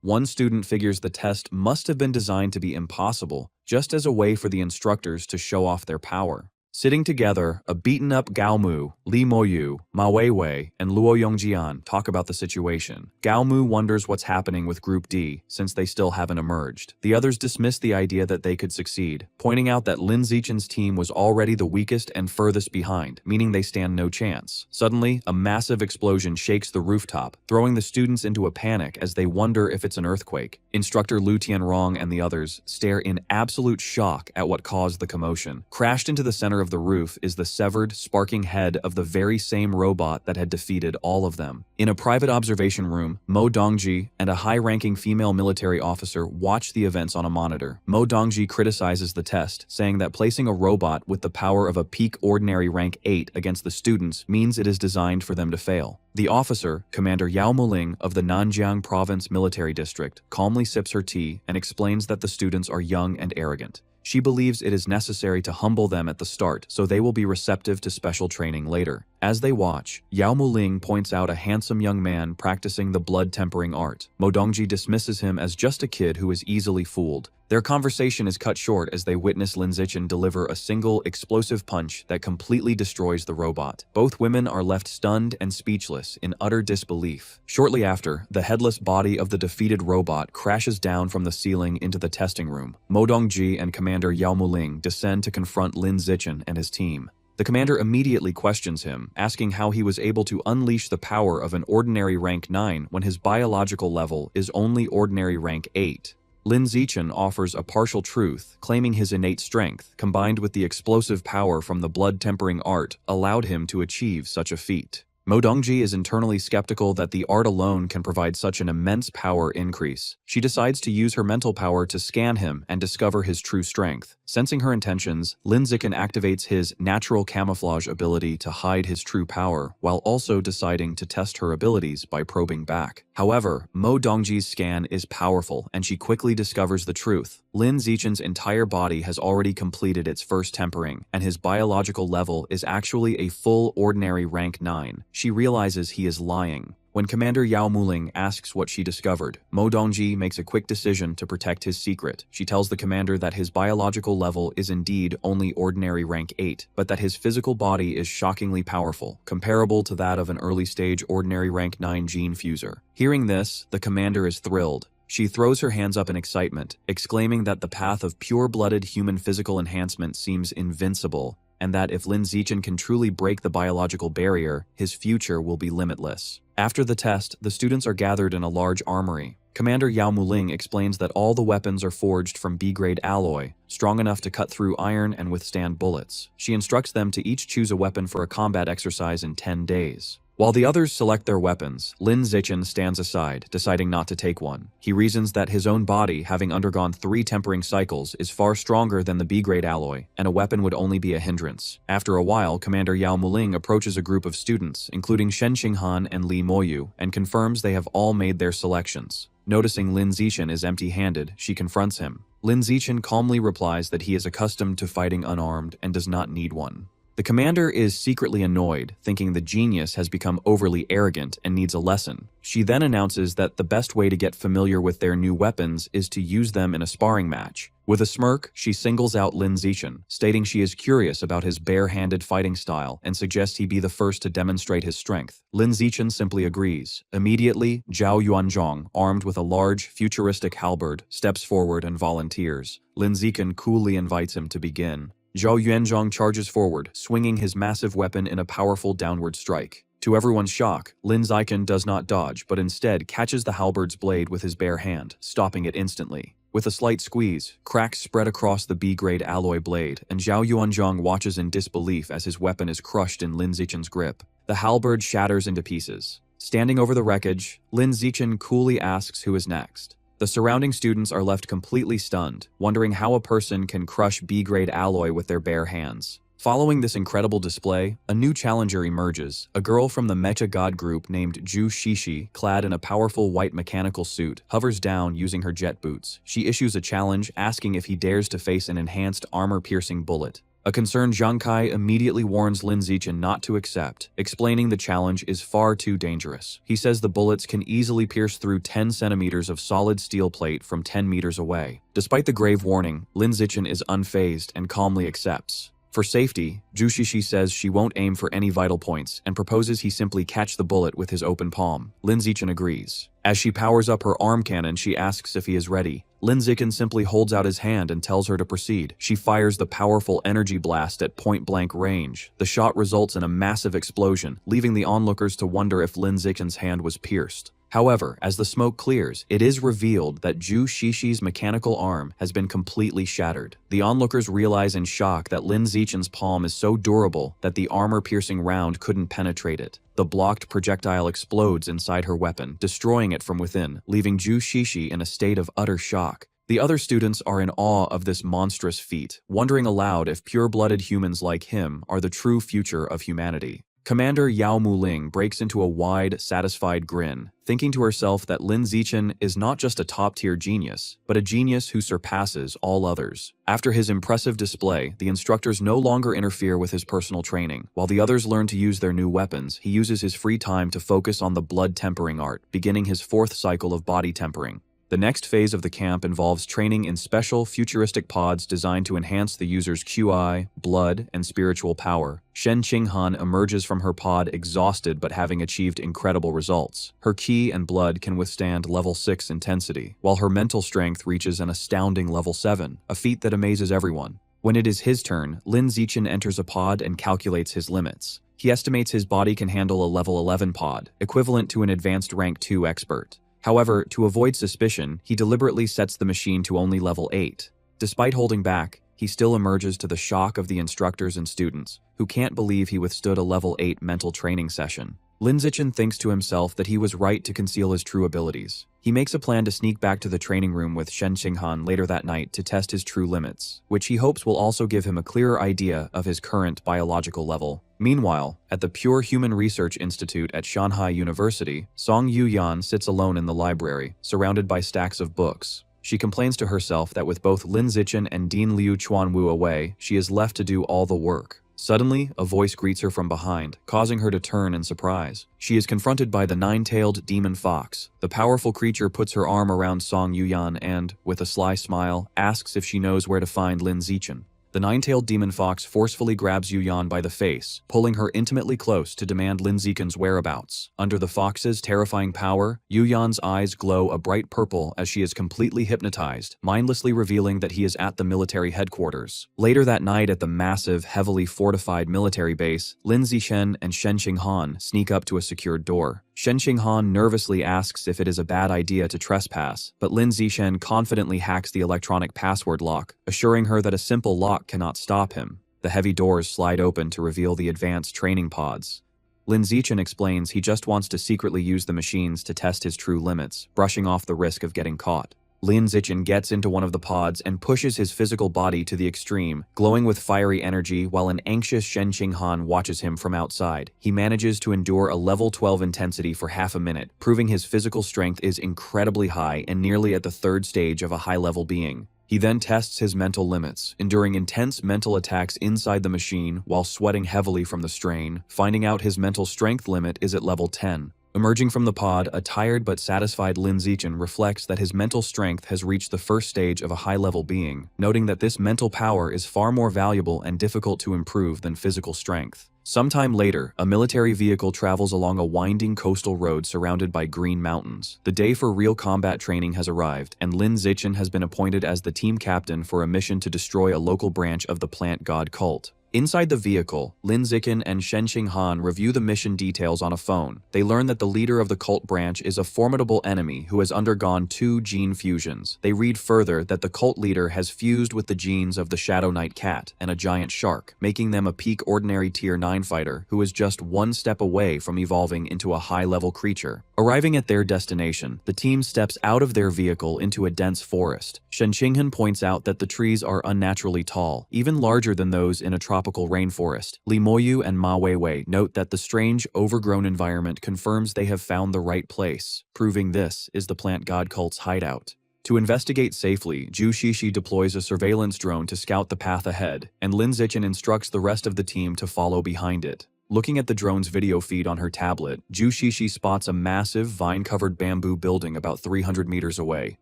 One student figures the test must have been designed to be impossible, just as a way for the instructors to show off their power. Sitting together, a beaten-up Gao Mu, Li Moyu, Ma Weiwei, and Luo Yongjian talk about the situation. Gao Mu wonders what's happening with Group D, since they still haven't emerged. The others dismiss the idea that they could succeed, pointing out that Lin Zichen's team was already the weakest and furthest behind, meaning they stand no chance. Suddenly, a massive explosion shakes the rooftop, throwing the students into a panic as they wonder if it's an earthquake. Instructor Lu Tianrong and the others stare in absolute shock at what caused the commotion. Crashed into the center of the roof is the severed, sparking head of the very same robot that had defeated all of them. In a private observation room, Mo Dongji and a high-ranking female military officer watch the events on a monitor. Mo Dongji criticizes the test, saying that placing a robot with the power of a peak ordinary rank 8 against the students means it is designed for them to fail. The officer, Commander Yao Muling of the Nanjiang Province Military District, calmly sips her tea and explains that the students are young and arrogant. She believes it is necessary to humble them at the start so they will be receptive to special training later. As they watch, Yao Muling points out a handsome young man practicing the blood-tempering art. Mo Dongji dismisses him as just a kid who is easily fooled. Their conversation is cut short as they witness Lin Zichen deliver a single, explosive punch that completely destroys the robot. Both women are left stunned and speechless in utter disbelief. Shortly after, the headless body of the defeated robot crashes down from the ceiling into the testing room. Mo Dongji and Commander Yao Muling descend to confront Lin Zichen and his team. The commander immediately questions him, asking how he was able to unleash the power of an ordinary rank 9 when his biological level is only ordinary rank 8. Lin Zichen offers a partial truth, claiming his innate strength, combined with the explosive power from the blood-tempering art, allowed him to achieve such a feat. Mo Dongji is internally skeptical that the art alone can provide such an immense power increase. She decides to use her mental power to scan him and discover his true strength. Sensing her intentions, Lin Zichen activates his natural camouflage ability to hide his true power, while also deciding to test her abilities by probing back. However, Mo Dongji's scan is powerful, and she quickly discovers the truth. Lin Zichen's entire body has already completed its first tempering, and his biological level is actually a full ordinary rank 9. She realizes he is lying. When Commander Yao Muling asks what she discovered, Mo Dongji makes a quick decision to protect his secret. She tells the commander that his biological level is indeed only ordinary rank 8, but that his physical body is shockingly powerful, comparable to that of an early-stage ordinary rank 9 gene fuser. Hearing this, the commander is thrilled. She throws her hands up in excitement, exclaiming that the path of pure-blooded human physical enhancement seems invincible, and that if Lin Zichen can truly break the biological barrier, his future will be limitless. After the test, the students are gathered in a large armory. Commander Yao Muling explains that all the weapons are forged from B-grade alloy, strong enough to cut through iron and withstand bullets. She instructs them to each choose a weapon for a combat exercise in 10 days. While the others select their weapons, Lin Zichen stands aside, deciding not to take one. He reasons that his own body, having undergone 3 tempering cycles, is far stronger than the B-grade alloy, and a weapon would only be a hindrance. After a while, Commander Yao Muling approaches a group of students, including Shen Qinghan and Li Moyu, and confirms they have all made their selections. Noticing Lin Zichen is empty-handed, she confronts him. Lin Zichen calmly replies that he is accustomed to fighting unarmed and does not need one. The commander is secretly annoyed, thinking the genius has become overly arrogant and needs a lesson. She then announces that the best way to get familiar with their new weapons is to use them in a sparring match. With a smirk, she singles out Lin Zichen, stating she is curious about his bare-handed fighting style and suggests he be the first to demonstrate his strength. Lin Zichen simply agrees. Immediately, Zhao Yuanzhong, armed with a large, futuristic halberd, steps forward and volunteers. Lin Zichen coolly invites him to begin. Zhao Yuanzhong charges forward, swinging his massive weapon in a powerful downward strike. To everyone's shock, Lin Zichen does not dodge, but instead catches the halberd's blade with his bare hand, stopping it instantly. With a slight squeeze, cracks spread across the B-grade alloy blade, and Zhao Yuanzhong watches in disbelief as his weapon is crushed in Lin Zichen's grip. The halberd shatters into pieces. Standing over the wreckage, Lin Zichen coolly asks who is next. The surrounding students are left completely stunned, wondering how a person can crush B-grade alloy with their bare hands. Following this incredible display, a new challenger emerges, a girl from the Mecha God group named Zhu Shishi, clad in a powerful white mechanical suit, hovers down using her jet boots. She issues a challenge, asking if he dares to face an enhanced armor-piercing bullet. A concerned Zhang Kai immediately warns Lin Zichen not to accept, explaining the challenge is far too dangerous. He says the bullets can easily pierce through 10 centimeters of solid steel plate from 10 meters away. Despite the grave warning, Lin Zichen is unfazed and calmly accepts. For safety, Zhu Shishi says she won't aim for any vital points and proposes he simply catch the bullet with his open palm. Lin Zichen agrees. As she powers up her arm cannon, she asks if he is ready. Lin Zichen simply holds out his hand and tells her to proceed. She fires the powerful energy blast at point-blank range. The shot results in a massive explosion, leaving the onlookers to wonder if Lin Zichen's hand was pierced. However, as the smoke clears, it is revealed that Zhu Shishi's mechanical arm has been completely shattered. The onlookers realize in shock that Lin Zichen's palm is so durable that the armor-piercing round couldn't penetrate it. The blocked projectile explodes inside her weapon, destroying it from within, leaving Zhu Shishi in a state of utter shock. The other students are in awe of this monstrous feat, wondering aloud if pure-blooded humans like him are the true future of humanity. Commander Yao Muling breaks into a wide, satisfied grin, thinking to herself that Lin Zichen is not just a top-tier genius, but a genius who surpasses all others. After his impressive display, the instructors no longer interfere with his personal training. While the others learn to use their new weapons, he uses his free time to focus on the blood tempering art, beginning his 4th cycle of body tempering. The next phase of the camp involves training in special, futuristic pods designed to enhance the user's QI, blood, and spiritual power. Shen Qinghan emerges from her pod exhausted but having achieved incredible results. Her Qi and blood can withstand level 6 intensity, while her mental strength reaches an astounding level 7, a feat that amazes everyone. When it is his turn, Lin Zichen enters a pod and calculates his limits. He estimates his body can handle a level 11 pod, equivalent to an advanced rank 2 expert. However, to avoid suspicion, he deliberately sets the machine to only level 8. Despite holding back, he still emerges to the shock of the instructors and students, who can't believe he withstood a level 8 mental training session. Lin Zichen thinks to himself that he was right to conceal his true abilities. He makes a plan to sneak back to the training room with Shen Qinghan later that night to test his true limits, which he hopes will also give him a clearer idea of his current biological level. Meanwhile, at the Pure Human Research Institute at Shanghai University, Song Yuyan sits alone in the library, surrounded by stacks of books. She complains to herself that with both Lin Zichen and Dean Liu Chuanwu away, she is left to do all the work. Suddenly, a voice greets her from behind, causing her to turn in surprise. She is confronted by the nine-tailed demon fox. The powerful creature puts her arm around Song Yuyan and, with a sly smile, asks if she knows where to find Lin Zichen. The nine-tailed demon fox forcefully grabs Yuyan by the face, pulling her intimately close to demand Lin Zichen's whereabouts. Under the fox's terrifying power, Yuyan's eyes glow a bright purple as she is completely hypnotized, mindlessly revealing that he is at the military headquarters. Later that night at the massive, heavily fortified military base, Lin Zichen and Shen Qinghan sneak up to a secured door. Shen Qinghan nervously asks if it is a bad idea to trespass, but Lin Zichen confidently hacks the electronic password lock, assuring her that a simple lock cannot stop him. The heavy doors slide open to reveal the advanced training pods. Lin Zichen explains he just wants to secretly use the machines to test his true limits, brushing off the risk of getting caught. Lin Zichen gets into one of the pods and pushes his physical body to the extreme, glowing with fiery energy while an anxious Shen Qinghan watches him from outside. He manages to endure a level 12 intensity for half a minute, proving his physical strength is incredibly high and nearly at the third stage of a high-level being. He then tests his mental limits, enduring intense mental attacks inside the machine while sweating heavily from the strain, finding out his mental strength limit is at level 10. Emerging from the pod, a tired but satisfied Lin Zichen reflects that his mental strength has reached the first stage of a high-level being, noting that this mental power is far more valuable and difficult to improve than physical strength. Sometime later, a military vehicle travels along a winding coastal road surrounded by green mountains. The day for real combat training has arrived, and Lin Zichen has been appointed as the team captain for a mission to destroy a local branch of the plant god cult. Inside the vehicle, Lin Zichen and Shen Qinghan review the mission details on a phone. They learn that the leader of the cult branch is a formidable enemy who has undergone 2 gene fusions. They read further that the cult leader has fused with the genes of the Shadow Knight cat and a giant shark, making them a peak ordinary tier 9 fighter who is just one step away from evolving into a high-level creature. Arriving at their destination, the team steps out of their vehicle into a dense forest. Shen Qinghan points out that the trees are unnaturally tall, even larger than those in a tropical rainforest. Li Moyu and Ma Weiwei note that the strange, overgrown environment confirms they have found the right place, proving this is the plant god cult's hideout. To investigate safely, Zhu Shishi deploys a surveillance drone to scout the path ahead, and Lin Zichen instructs the rest of the team to follow behind it. Looking at the drone's video feed on her tablet, Zhu Shishi spots a massive, vine-covered bamboo building about 300 meters away,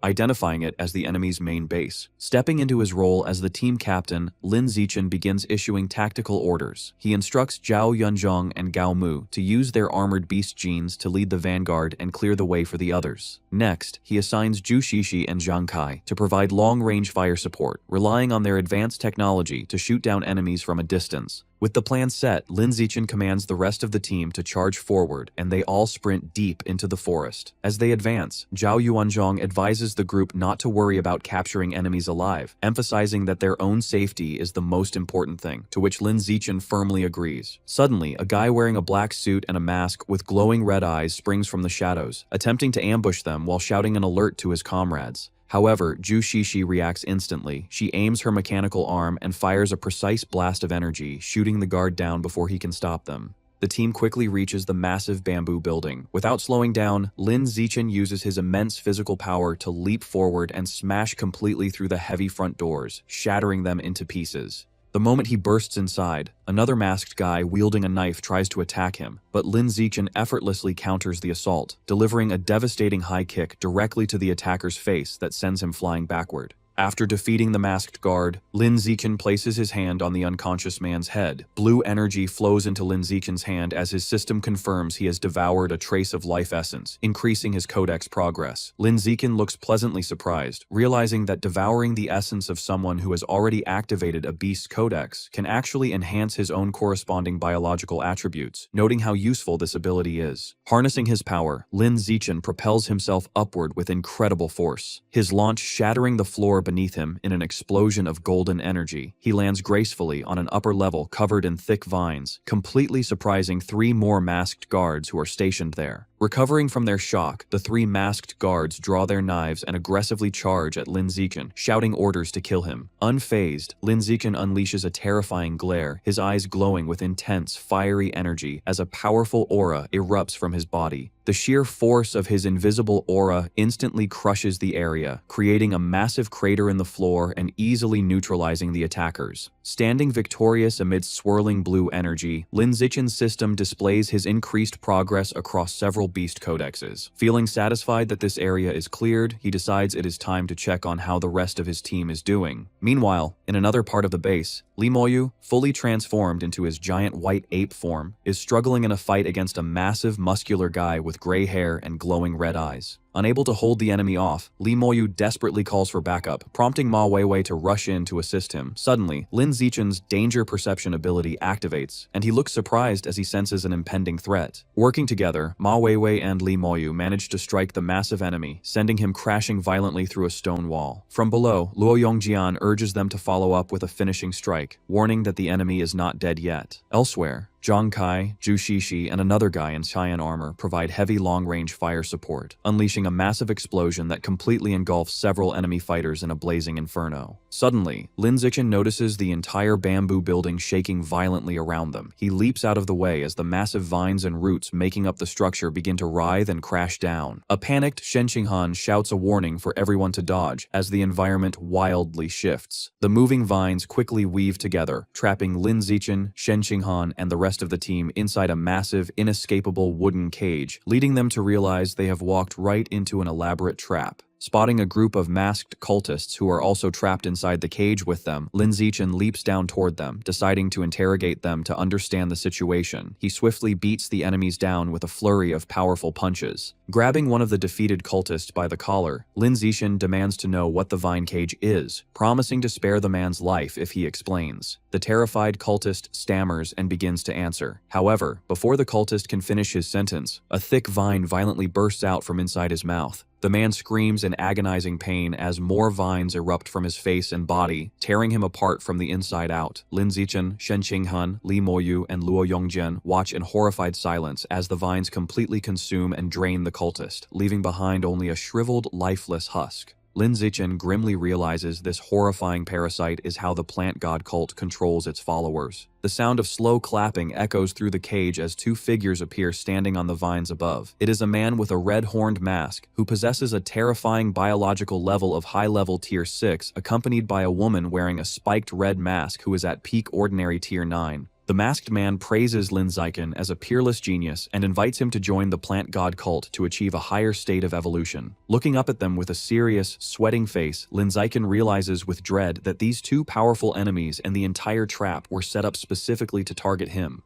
identifying it as the enemy's main base. Stepping into his role as the team captain, Lin Zichen begins issuing tactical orders. He instructs Zhao Yunzhong and Gao Mu to use their armored beast genes to lead the vanguard and clear the way for the others. Next, he assigns Zhu Shishi and Zhang Kai to provide long-range fire support, relying on their advanced technology to shoot down enemies from a distance. With the plan set, Lin Zichen commands the rest of the team to charge forward, and they all sprint deep into the forest. As they advance, Zhao Yuanzhong advises the group not to worry about capturing enemies alive, emphasizing that their own safety is the most important thing, to which Lin Zichen firmly agrees. Suddenly, a guy wearing a black suit and a mask with glowing red eyes springs from the shadows, attempting to ambush them while shouting an alert to his comrades. However, Zhu Shishi reacts instantly. She aims her mechanical arm and fires a precise blast of energy, shooting the guard down before he can stop them. The team quickly reaches the massive bamboo building. Without slowing down, Lin Zichen uses his immense physical power to leap forward and smash completely through the heavy front doors, shattering them into pieces. The moment he bursts inside, another masked guy wielding a knife tries to attack him, but Lin Zichen effortlessly counters the assault, delivering a devastating high kick directly to the attacker's face that sends him flying backward. After defeating the masked guard, Lin Zichen places his hand on the unconscious man's head. Blue energy flows into Lin Zichen's hand as his system confirms he has devoured a trace of life essence, increasing his codex progress. Lin Zichen looks pleasantly surprised, realizing that devouring the essence of someone who has already activated a beast's codex can actually enhance his own corresponding biological attributes, noting how useful this ability is. Harnessing his power, Lin Zichen propels himself upward with incredible force, his launch shattering the floor beneath him in an explosion of golden energy. He lands gracefully on an upper level covered in thick vines, completely surprising 3 more masked guards who are stationed there. Recovering from their shock, the 3 masked guards draw their knives and aggressively charge at Lin Zichen, shouting orders to kill him. Unfazed, Lin Zichen unleashes a terrifying glare, his eyes glowing with intense, fiery energy as a powerful aura erupts from his body. The sheer force of his invisible aura instantly crushes the area, creating a massive crater in the floor and easily neutralizing the attackers. Standing victorious amidst swirling blue energy, Lin Zichen's system displays his increased progress across several beast codexes. Feeling satisfied that this area is cleared, he decides it is time to check on how the rest of his team is doing. Meanwhile, in another part of the base, Li Moyu, fully transformed into his giant white ape form, is struggling in a fight against a massive muscular guy with gray hair and glowing red eyes. Unable to hold the enemy off, Li Moyu desperately calls for backup, prompting Ma Weiwei to rush in to assist him. Suddenly, Lin Zichen's danger perception ability activates, and he looks surprised as he senses an impending threat. Working together, Ma Weiwei and Li Moyu manage to strike the massive enemy, sending him crashing violently through a stone wall. From below, Luo Yongjian urges them to follow up with a finishing strike, warning that the enemy is not dead yet. Elsewhere, Zhang Kai, Zhu Shishi, and another guy in cyan armor provide heavy long-range fire support, unleashing a massive explosion that completely engulfs several enemy fighters in a blazing inferno. Suddenly, Lin Zichen notices the entire bamboo building shaking violently around them. He leaps out of the way as the massive vines and roots making up the structure begin to writhe and crash down. A panicked Shen Qinghan shouts a warning for everyone to dodge as the environment wildly shifts. The moving vines quickly weave together, trapping Lin Zichen, Shen Qinghan, and the rest of the team inside a massive, inescapable wooden cage, leading them to realize they have walked right into an elaborate trap. Spotting a group of masked cultists who are also trapped inside the cage with them, Lin Zichen leaps down toward them, deciding to interrogate them to understand the situation. He swiftly beats the enemies down with a flurry of powerful punches. Grabbing one of the defeated cultists by the collar, Lin Zichen demands to know what the vine cage is, promising to spare the man's life if he explains. The terrified cultist stammers and begins to answer. However, before the cultist can finish his sentence, a thick vine violently bursts out from inside his mouth. The man screams in agonizing pain as more vines erupt from his face and body, tearing him apart from the inside out. Lin Zichen, Shen Qinghan, Li Moyu, and Luo Yongjian watch in horrified silence as the vines completely consume and drain the cultist, leaving behind only a shriveled, lifeless husk. Lin Zichen grimly realizes this horrifying parasite is how the plant god cult controls its followers. The sound of slow clapping echoes through the cage as two figures appear standing on the vines above. It is a man with a red-horned mask who possesses a terrifying biological level of high-level Tier 6, accompanied by a woman wearing a spiked red mask who is at peak ordinary Tier 9. The masked man praises Lin Zichen as a peerless genius and invites him to join the plant god cult to achieve a higher state of evolution. Looking up at them with a serious, sweating face, Lin Zichen realizes with dread that these two powerful enemies and the entire trap were set up specifically to target him.